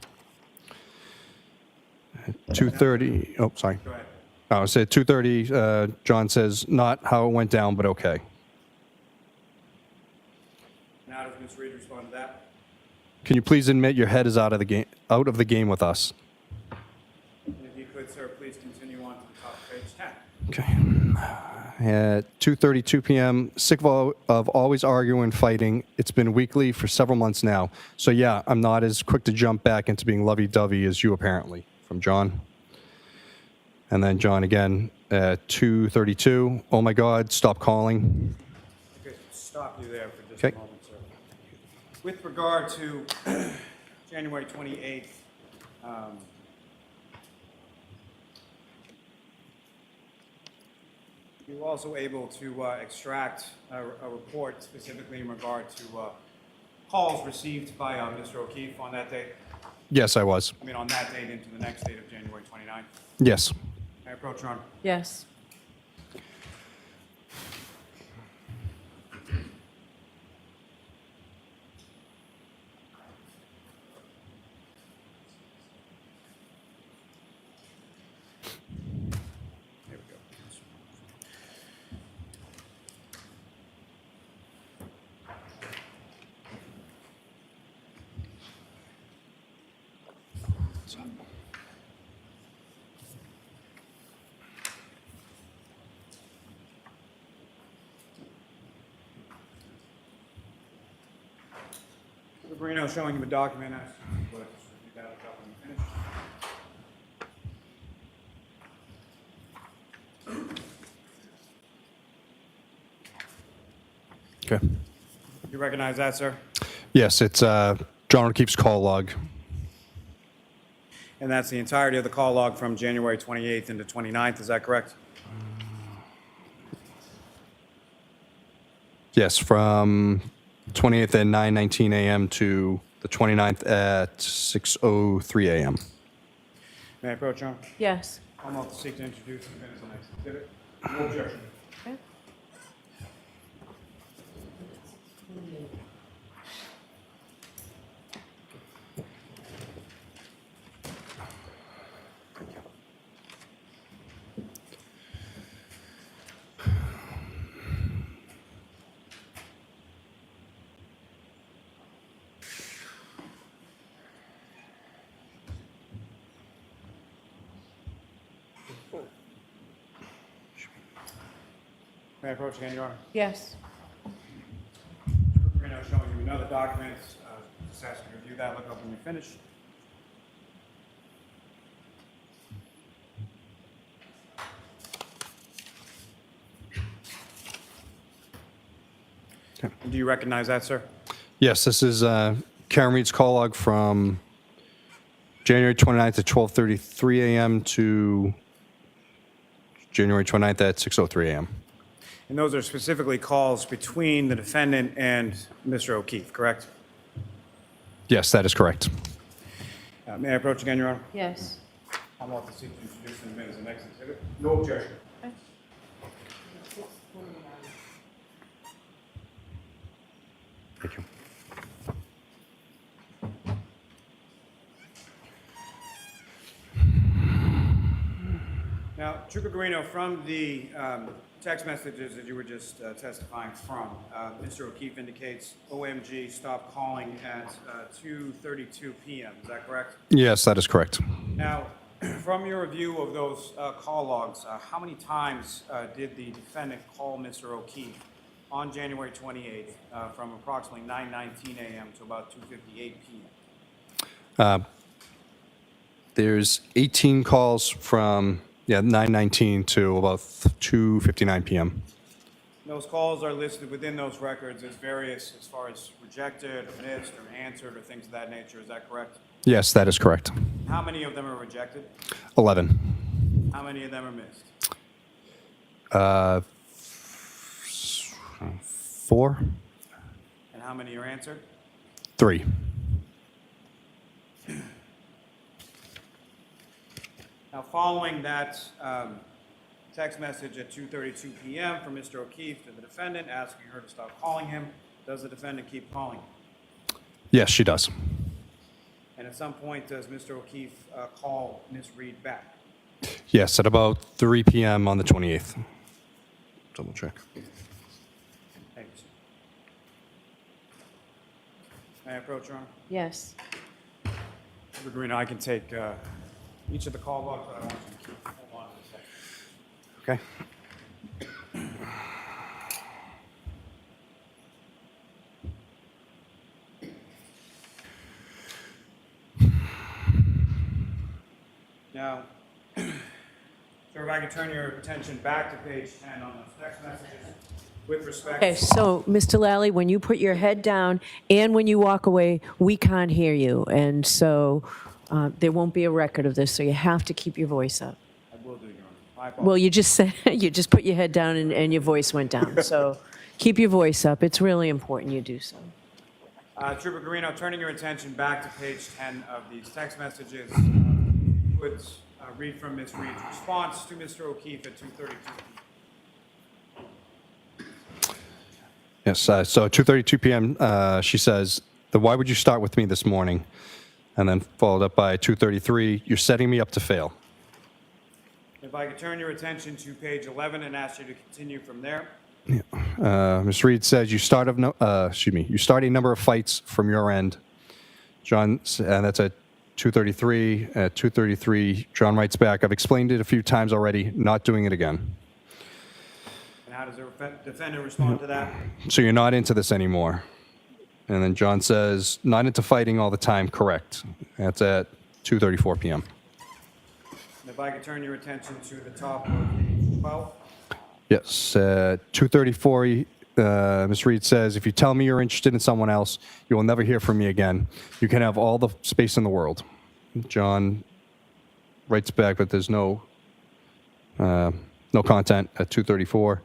At 2:30, oh, sorry. Go ahead. I said 2:30, John says, not how it went down, but okay. And how does Ms. Reed respond to that? Can you please admit your head is out of the game with us? And if you could, sir, please continue on to the top of page 10. Okay. At 2:32 p.m., sick of always arguing and fighting. It's been weekly for several months now. So yeah, I'm not as quick to jump back into being lovey-dovey as you apparently. From John. And then John again at 2:32. Oh my God, stop calling. I could stop you there for just Okay. a moment, sir. With regard to January 28th, you were also able to extract a report specifically in regard to calls received by Mr. O'Keefe on that date. Yes, I was. I mean, on that date into the next date of January 29th. Yes. I approach, Your Honor. Yes. Here we go. Sabrino showing him a document. Ask you to review that up when you finish. Okay. You recognize that, sir? Yes, it's John O'Keefe's call log. And that's the entirety of the call log from January 28th into 29th, is that correct? Yes, from 20th at 9:19 a.m. to the 29th at 6:03 a.m. May I approach, Your Honor? Yes. I'm about to seek to introduce the minutes of the next exhibit. No objection. Okay. May I approach again, Your Honor? Yes. We're now showing you another document. Just ask you to review that, look up when you finish. Do you recognize that, sir? Yes, this is Karen Reed's call log from January 29th at 12:33 a.m. to January 29th at 6:03 a.m. And those are specifically calls between the defendant and Mr. O'Keefe, correct? Yes, that is correct. May I approach again, Your Honor? Yes. I'm about to seek to introduce the minutes of the next exhibit. No objection. Thank you. Now, Trooper Guarino, from the text messages that you were just testifying from, Mr. O'Keefe indicates OMG stopped calling at 2:32 p.m. Is that correct? Yes, that is correct. Now, from your review of those call logs, how many times did the defendant call Mr. O'Keefe on January 28th from approximately 9:19 a.m. to about 2:58 p.m.? There's 18 calls from 9:19 to about 2:59 p.m. Those calls are listed within those records as various as far as rejected or missed or answered or things of that nature. Is that correct? Yes, that is correct. How many of them are rejected? 11. How many of them are missed? 4. And how many are answered? 3. Now, following that text message at 2:32 p.m. from Mr. O'Keefe to the defendant asking her to stop calling him, does the defendant keep calling him? Yes, she does. And at some point, does Mr. O'Keefe call Ms. Reed back? Yes, at about 3 p.m. on the 28th. Double check. Thank you, sir. May I approach, Your Honor? Yes. Mr. Guarino, I can take each of the call logs, but I want you to keep hold on to a second. Okay. Now, sir, if I could turn your attention back to page 10 on those text messages with respect. Okay, so, Mr. Lally, when you put your head down and when you walk away, we can't hear you. And so there won't be a record of this, so you have to keep your voice up. I will do, Your Honor. My apologies. Well, you just said, you just put your head down and your voice went down. So keep your voice up. It's really important you do so. Trooper Guarino, turning your attention back to page 10 of these text messages, would read from Ms. Reed's response to Mr. O'Keefe at 2:32 p.m. Yes, so 2:32 p.m., she says, why would you start with me this morning? And then followed up by 2:33, you're setting me up to fail. If I could turn your attention to page 11 and ask you to continue from there. Ms. Reed says, you start a number of fights from your end. John, and that's at 2:33. At 2:33, John writes back, I've explained it a few times already, not doing it again. And how does the defendant respond to that? So you're not into this anymore. And then John says, not into fighting all the time, correct. That's at 2:34 p.m. And if I could turn your attention to the top of page 12. Yes, 2:34, Ms. Reed says, if you tell me you're interested in someone else, you will never hear from me again. You can have all the space in the world. John writes back, but there's no content at 2:34.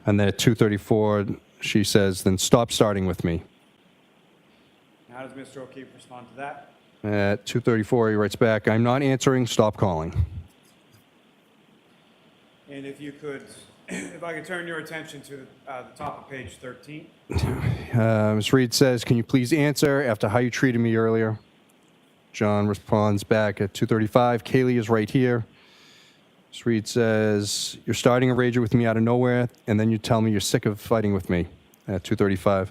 And then at 2:34, she says, then stop starting with me. And how does Mr. O'Keefe respond to that? At 2:34, he writes back, I'm not answering, stop calling. And if you could, if I could turn your attention to the top of page 13. Ms. Reed says, can you please answer after how you treated me earlier? John responds back at 2:35, Kaylee is right here. Ms. Reed says, you're starting a rager with me out of nowhere, and then you tell me you're sick of fighting with me at 2:35.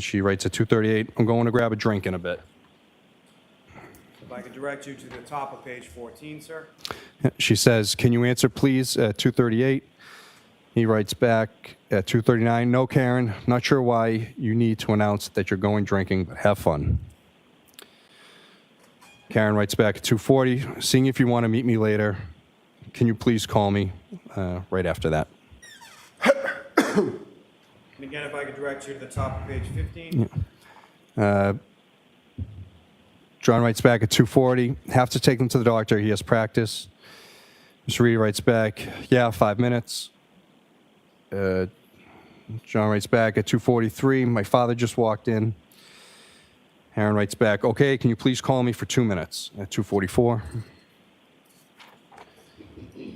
She writes at 2:38, I'm going to grab a drink in a bit. If I could direct you to the top of page 14, sir. She says, can you answer please at 2:38? He writes back at 2:39, no, Karen, not sure why you need to announce that you're going drinking, but have fun. Karen writes back at 2:40, seeing if you want to meet me later. Can you please call me right after that? And again, if I could direct you to the top of page 15. John writes back at 2:40, have to take him to the doctor, he has practice. Ms. Reed writes back, yeah, 5 minutes. John writes back at 2:43, my father just walked in. Aaron writes back, okay, can you please call me for 2 minutes at 2:44.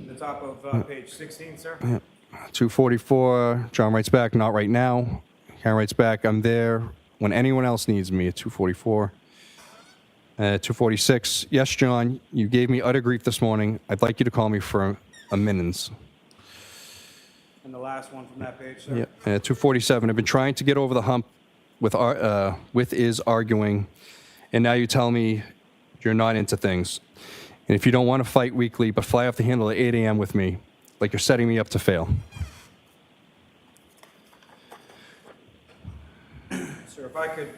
The top of page 16, sir. 2:44, John writes back, not right now. Aaron writes back, I'm there when anyone else needs me at 2:44. 2:46, yes, John, you gave me utter grief this morning. I'd like you to call me for a minutes. And the last one from that page, sir. Yeah. 2:47, I've been trying to get over the hump with is arguing, and now you tell me you're not into things. And if you don't want to fight weekly, but fly off the handle at 8 a.m. with me, like you're setting me up to fail. Sir, if I could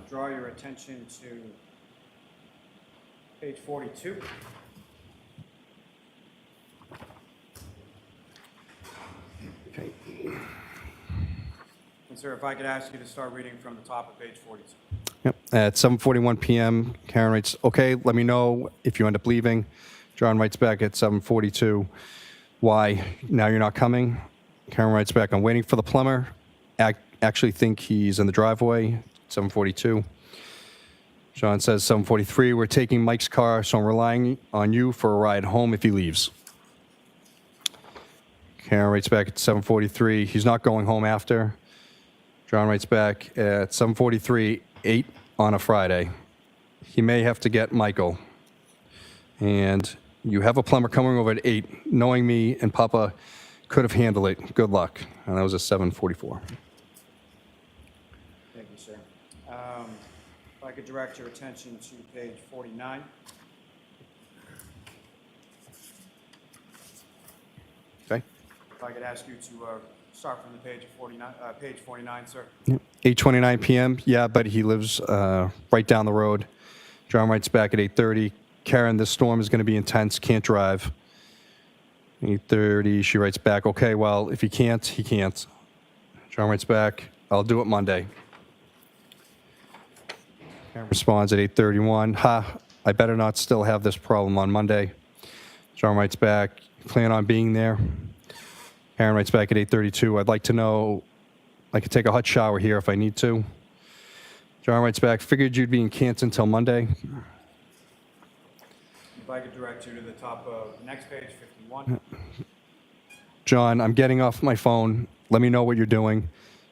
draw your attention to page 42. Okay. And sir, if I could ask you to start reading from the top of page 42. Yep. At 7:41 p.m., Karen writes, okay, let me know if you end up leaving. John writes back at 7:42, why, now you're not coming? Karen writes back, I'm waiting for the plumber. Actually think he's in the driveway. 7:42. John says 7:43, we're taking Mike's car, so I'm relying on you for a ride home if he leaves. Karen writes back at 7:43, he's not going home after. John writes back at 7:43, 8 on a Friday. He may have to get Michael. And you have a plumber coming over at 8. Knowing me and Papa could have handled it. Good luck. And that was at 7:44. Thank you, sir. If I could direct your attention to page 49. Okay. If I could ask you to start from the page 49, sir. 8:29 p.m. Yeah, but he lives right down the road. John writes back at 8:30. Karen, this storm is going to be intense. Can't drive. 8:30. She writes back, okay, well, if he can't, he can't. John writes back, I'll do it Monday. Karen responds at 8:31. Ha, I better not still have this problem on Monday. John writes back, plan on being there. Karen writes back at 8:32. I'd like to know I could take a hot shower here if I need to. John writes back, figured you'd be in Canton until Monday. If I could direct you to the top of the next page, 51. John, I'm getting off my phone. Let me know what you're doing.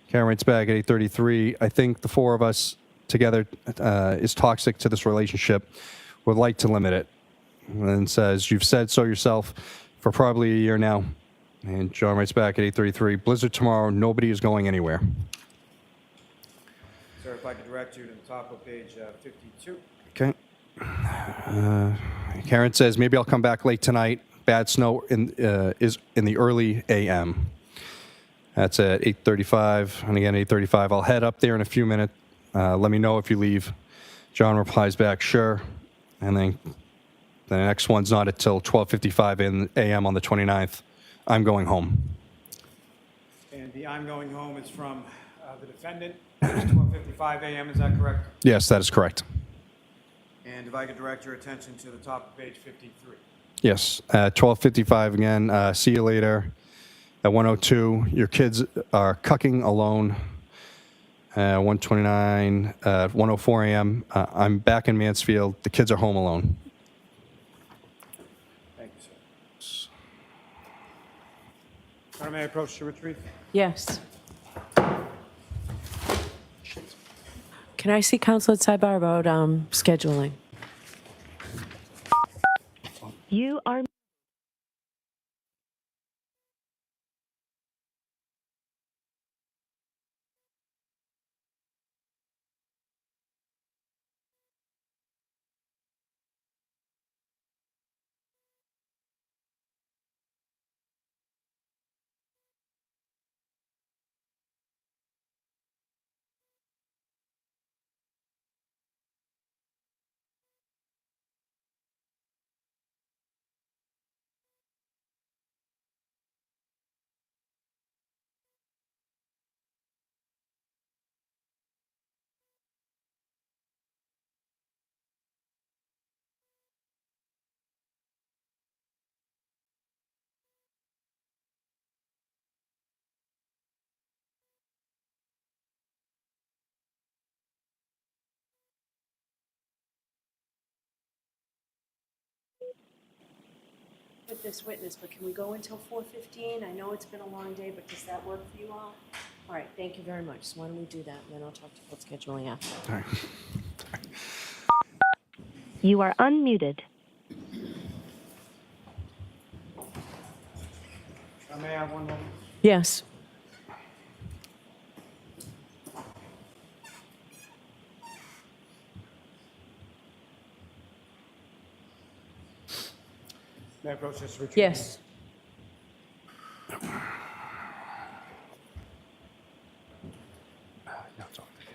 Karen writes back at 8:33. I think the four of us together is toxic to this relationship. Would like to limit it. And then says, you've said so yourself for probably a year now. And John writes back at 8:33. Blizzard tomorrow. Nobody is going anywhere. Sir, if if I could direct you to the top of page 52. Okay. Karen says, maybe I'll come back late tonight. Bad snow is in the early AM. That's at 8:35. And again, 8:35. I'll head up there in a few minutes. Let me know if you leave. John replies back, sure. And then the next one's not until 12:55 AM on the 29th. I'm going home. And the I'm going home is from the defendant. 12:55 a.m., is that correct? Yes, that is correct. And if I could direct your attention to the top of page 53. Yes, 12:55 again. See you later. At 1:02, your kids are cucking alone. 1:29, 1:04 a.m. I'm back in Mansfield. The kids are home alone. Thank you, sir. Your Honor, may I approach to retrieve? Yes. Can I see counsel at sidebar about scheduling? You are With this witness, but can we go until 4:15? I know it's been a long day, but does that work for you all? All right, thank you very much. So why don't we do that, and then I'll talk to you about scheduling after. All right. you are unmuted. May I have one moment? Yes. May I approach this retrieve? Yes.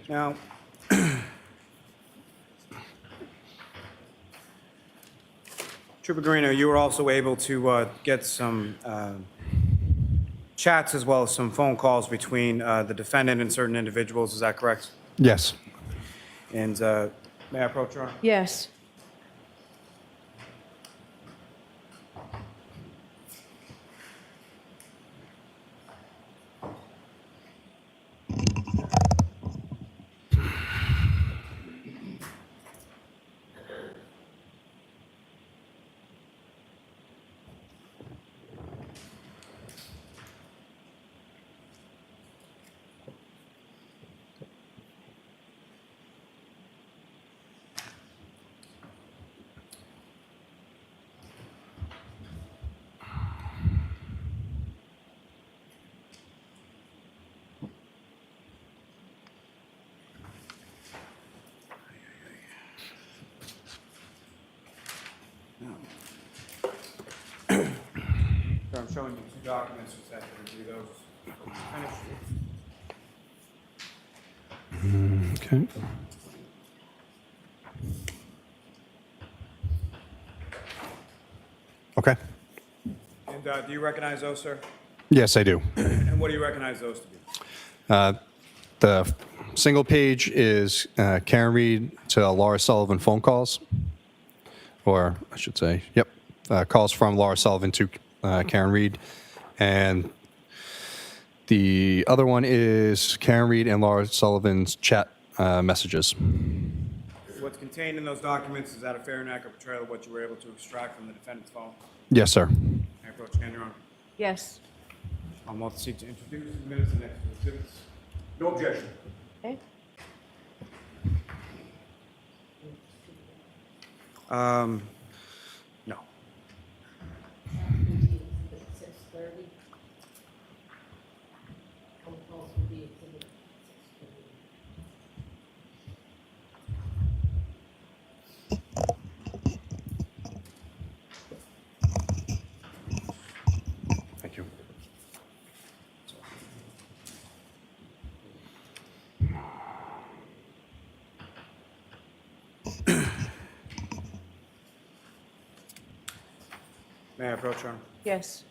Now, Trooper Garino, you were also able to get some chats as well as some phone calls between the defendant and certain individuals, is that correct? Yes. And may I approach, Your Honor? Yes. So I'm showing you two documents, just have to review those. Finish. Okay. Okay. And do you recognize those, sir? Yes, I do. And what do you recognize those to be? The single page is Karen Reed to Laura Sullivan phone calls, or I should say, yep, calls from Laura Sullivan to Karen Reed. And the other one is Karen Reed and Laura Sullivan's chat messages. What's contained in those documents, is that a fair and accurate portrayal of what you were able to extract from the defendant's phone? Yes, sir. May I approach again, Your Honor? Yes. I'm about to seek to introduce the minutes and next exhibits. No objection. Okay. No. 6:30. Phone calls will be exhibit 6:30. May I approach, Your Honor? Yes.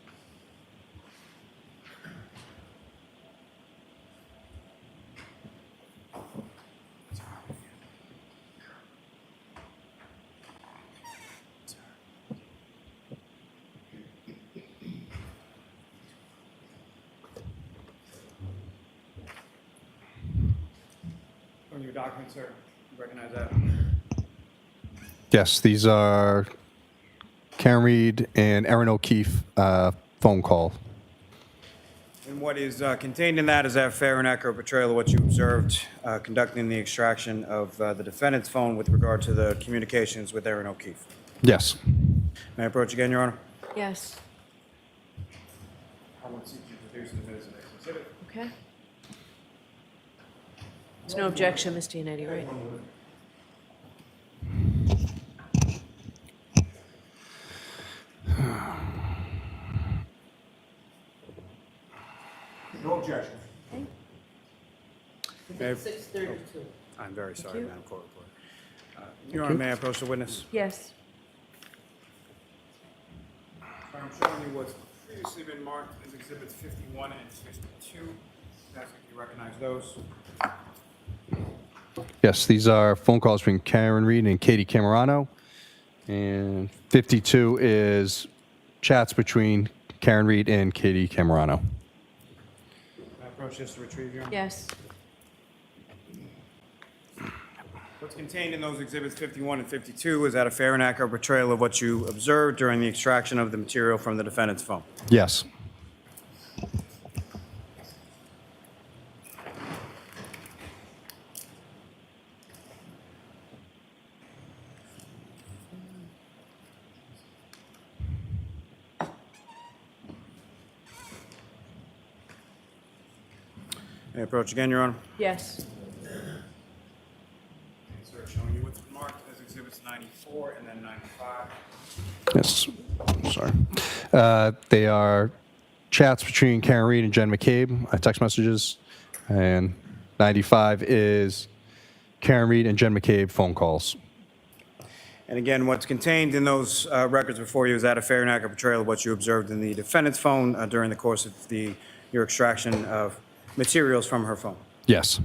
On your document, sir, you recognize that? Yes, these are Karen Reed and Erin O'Keefe phone call. And what is contained in that, is that fair and accurate portrayal of what you observed conducting the extraction of the defendant's phone with regard to the communications with Erin O'Keefe? Yes. May I approach again, Your Honor? Yes. I want to seek you to produce the minutes of this exhibit. Okay. There's no objection, Mr. Yannetti, right? No objection. May I- 6:32. I'm very sorry, you. Madam Court Reporter. Your Honor, may I approach the witness? Yes. I'm showing you what's previously been marked as Exhibits 51 and 52. Ask if you recognize those. Yes, these are phone calls between Karen Reed and Katie Camerano. And 52 is chats between Karen Reed and Katie Camerano. May I approach this to retrieve, Your Honor? Yes. What's contained in those exhibits 51 and 52, is that a fair and accurate portrayal of what you observed during the extraction of the material from the defendant's phone? Yes. May I approach again, Your Honor? Yes. Sir, showing you what's been marked as Exhibits 94 and then 95. Yes. Sorry. They are chats between Karen Reed and Jen McCabe, text messages. And 95 is Karen Reed and Jen McCabe phone calls. And again, what's contained in those records before you, is that a fair and accurate portrayal of what you observed in the defendant's phone during the course of your extraction of materials from her phone? Yes.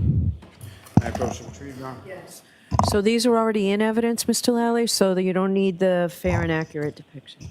May I approach the retrieve, Your Honor? Yes. So these are already in evidence, Mr. Lally, so that you don't need the fair and accurate depiction.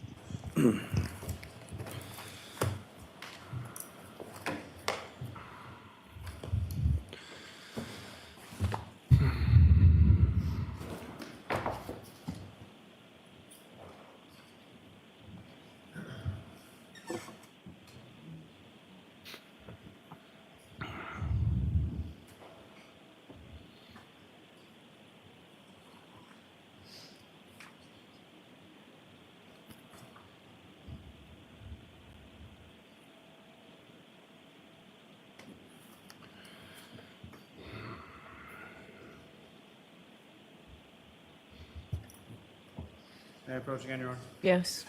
May I approach again, Your Honor? Yes.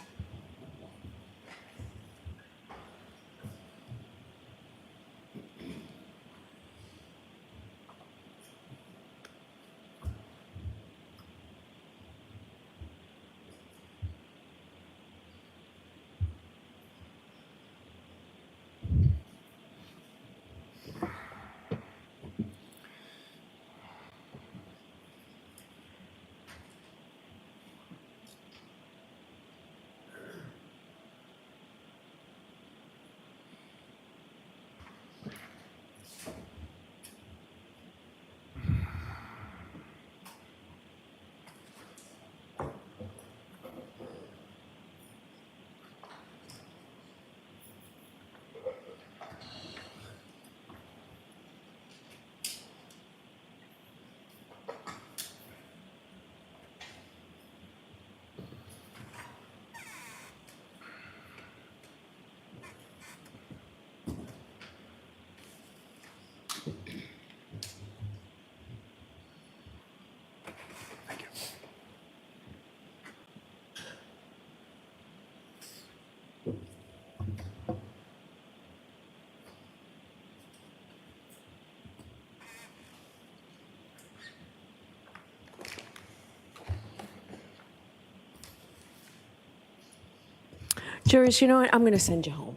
Jurors, you know what? I'm going to send you home.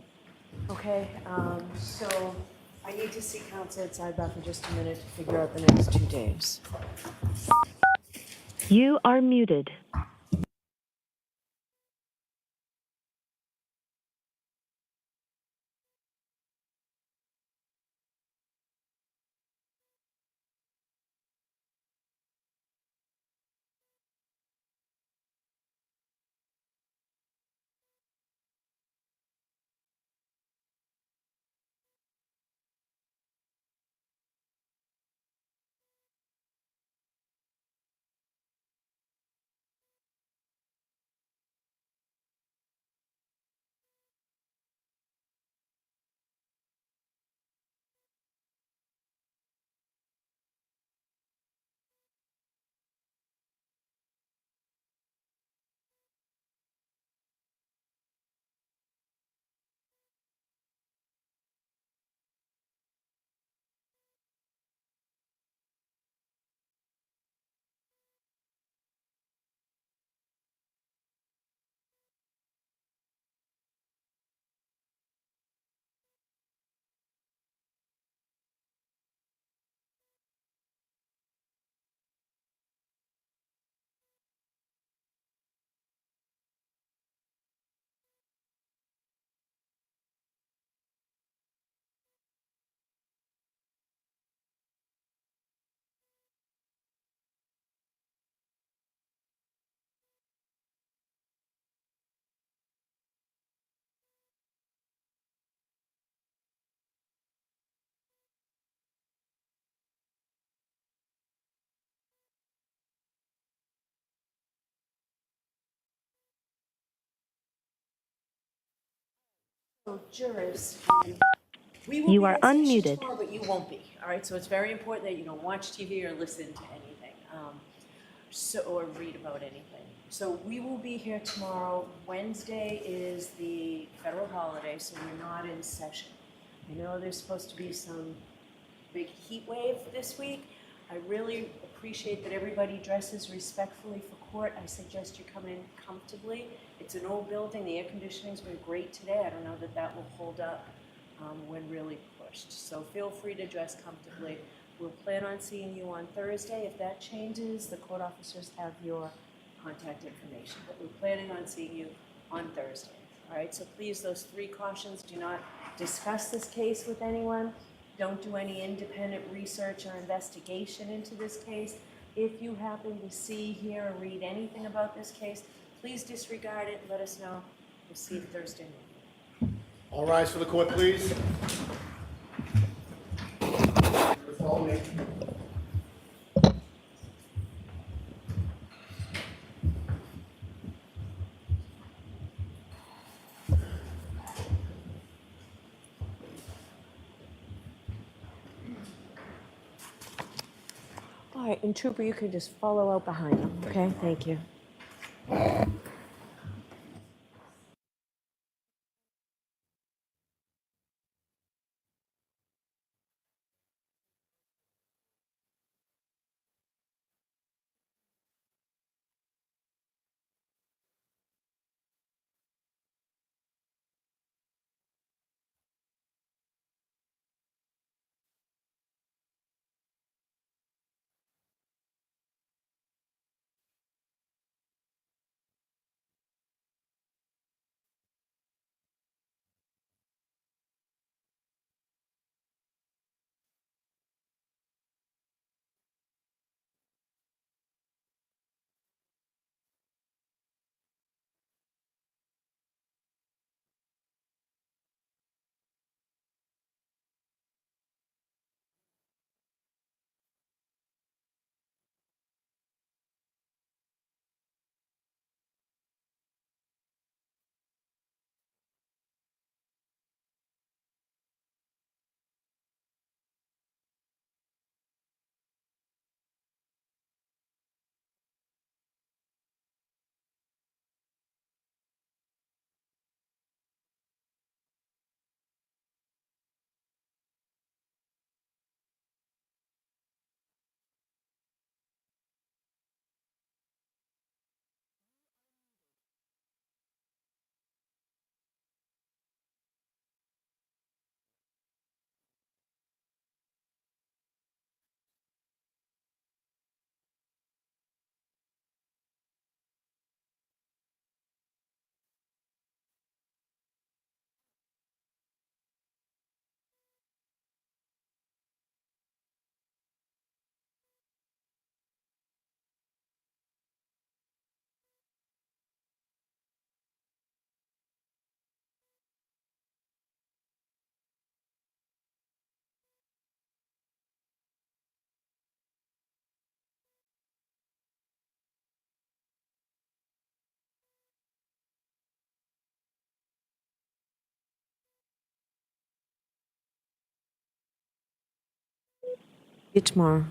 Okay? So I need to see counsel at sidebar for just a minute to figure out the next 2 days. You are muted. So jurors, we will You be are in session unmuted. tomorrow, but you won't be. All right, so it's very important that you don't watch TV or listen to anything, or read about anything. So we will be here tomorrow. Wednesday is the federal holiday, so we're not in session. I know there's supposed to be some big heat wave this week. I really appreciate that everybody dresses respectfully for court. I suggest you come in comfortably. It's an old building. The air conditioning's been great today. I don't know that that will hold up when really pushed. So feel free to dress comfortably. We'll plan on seeing you on Thursday. If that changes, the court officers have your contact information. But we're planning on seeing you on Thursday. All right, so please, those 3 cautions: do not discuss this case with anyone. Don't do any independent research or investigation into this case. If you happen to see, hear, or read anything about this case, please disregard it. Let us know. We'll see you Thursday morning. All rise for the court, please. Follow me. All right, and Trooper, you can just follow out behind them, okay? Thank you. you tomorrow.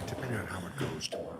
Depending on how it goes tomorrow.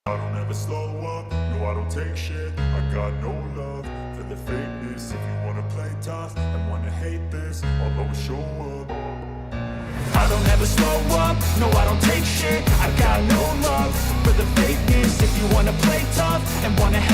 I don't ever slow up, no I don't take shit. I got no love for the fakeness. If you wanna play tough and wanna hate this, I'll always show up. I don't ever slow up, no I don't take shit. I got no love for the fakeness. If you wanna play tough and wanna hate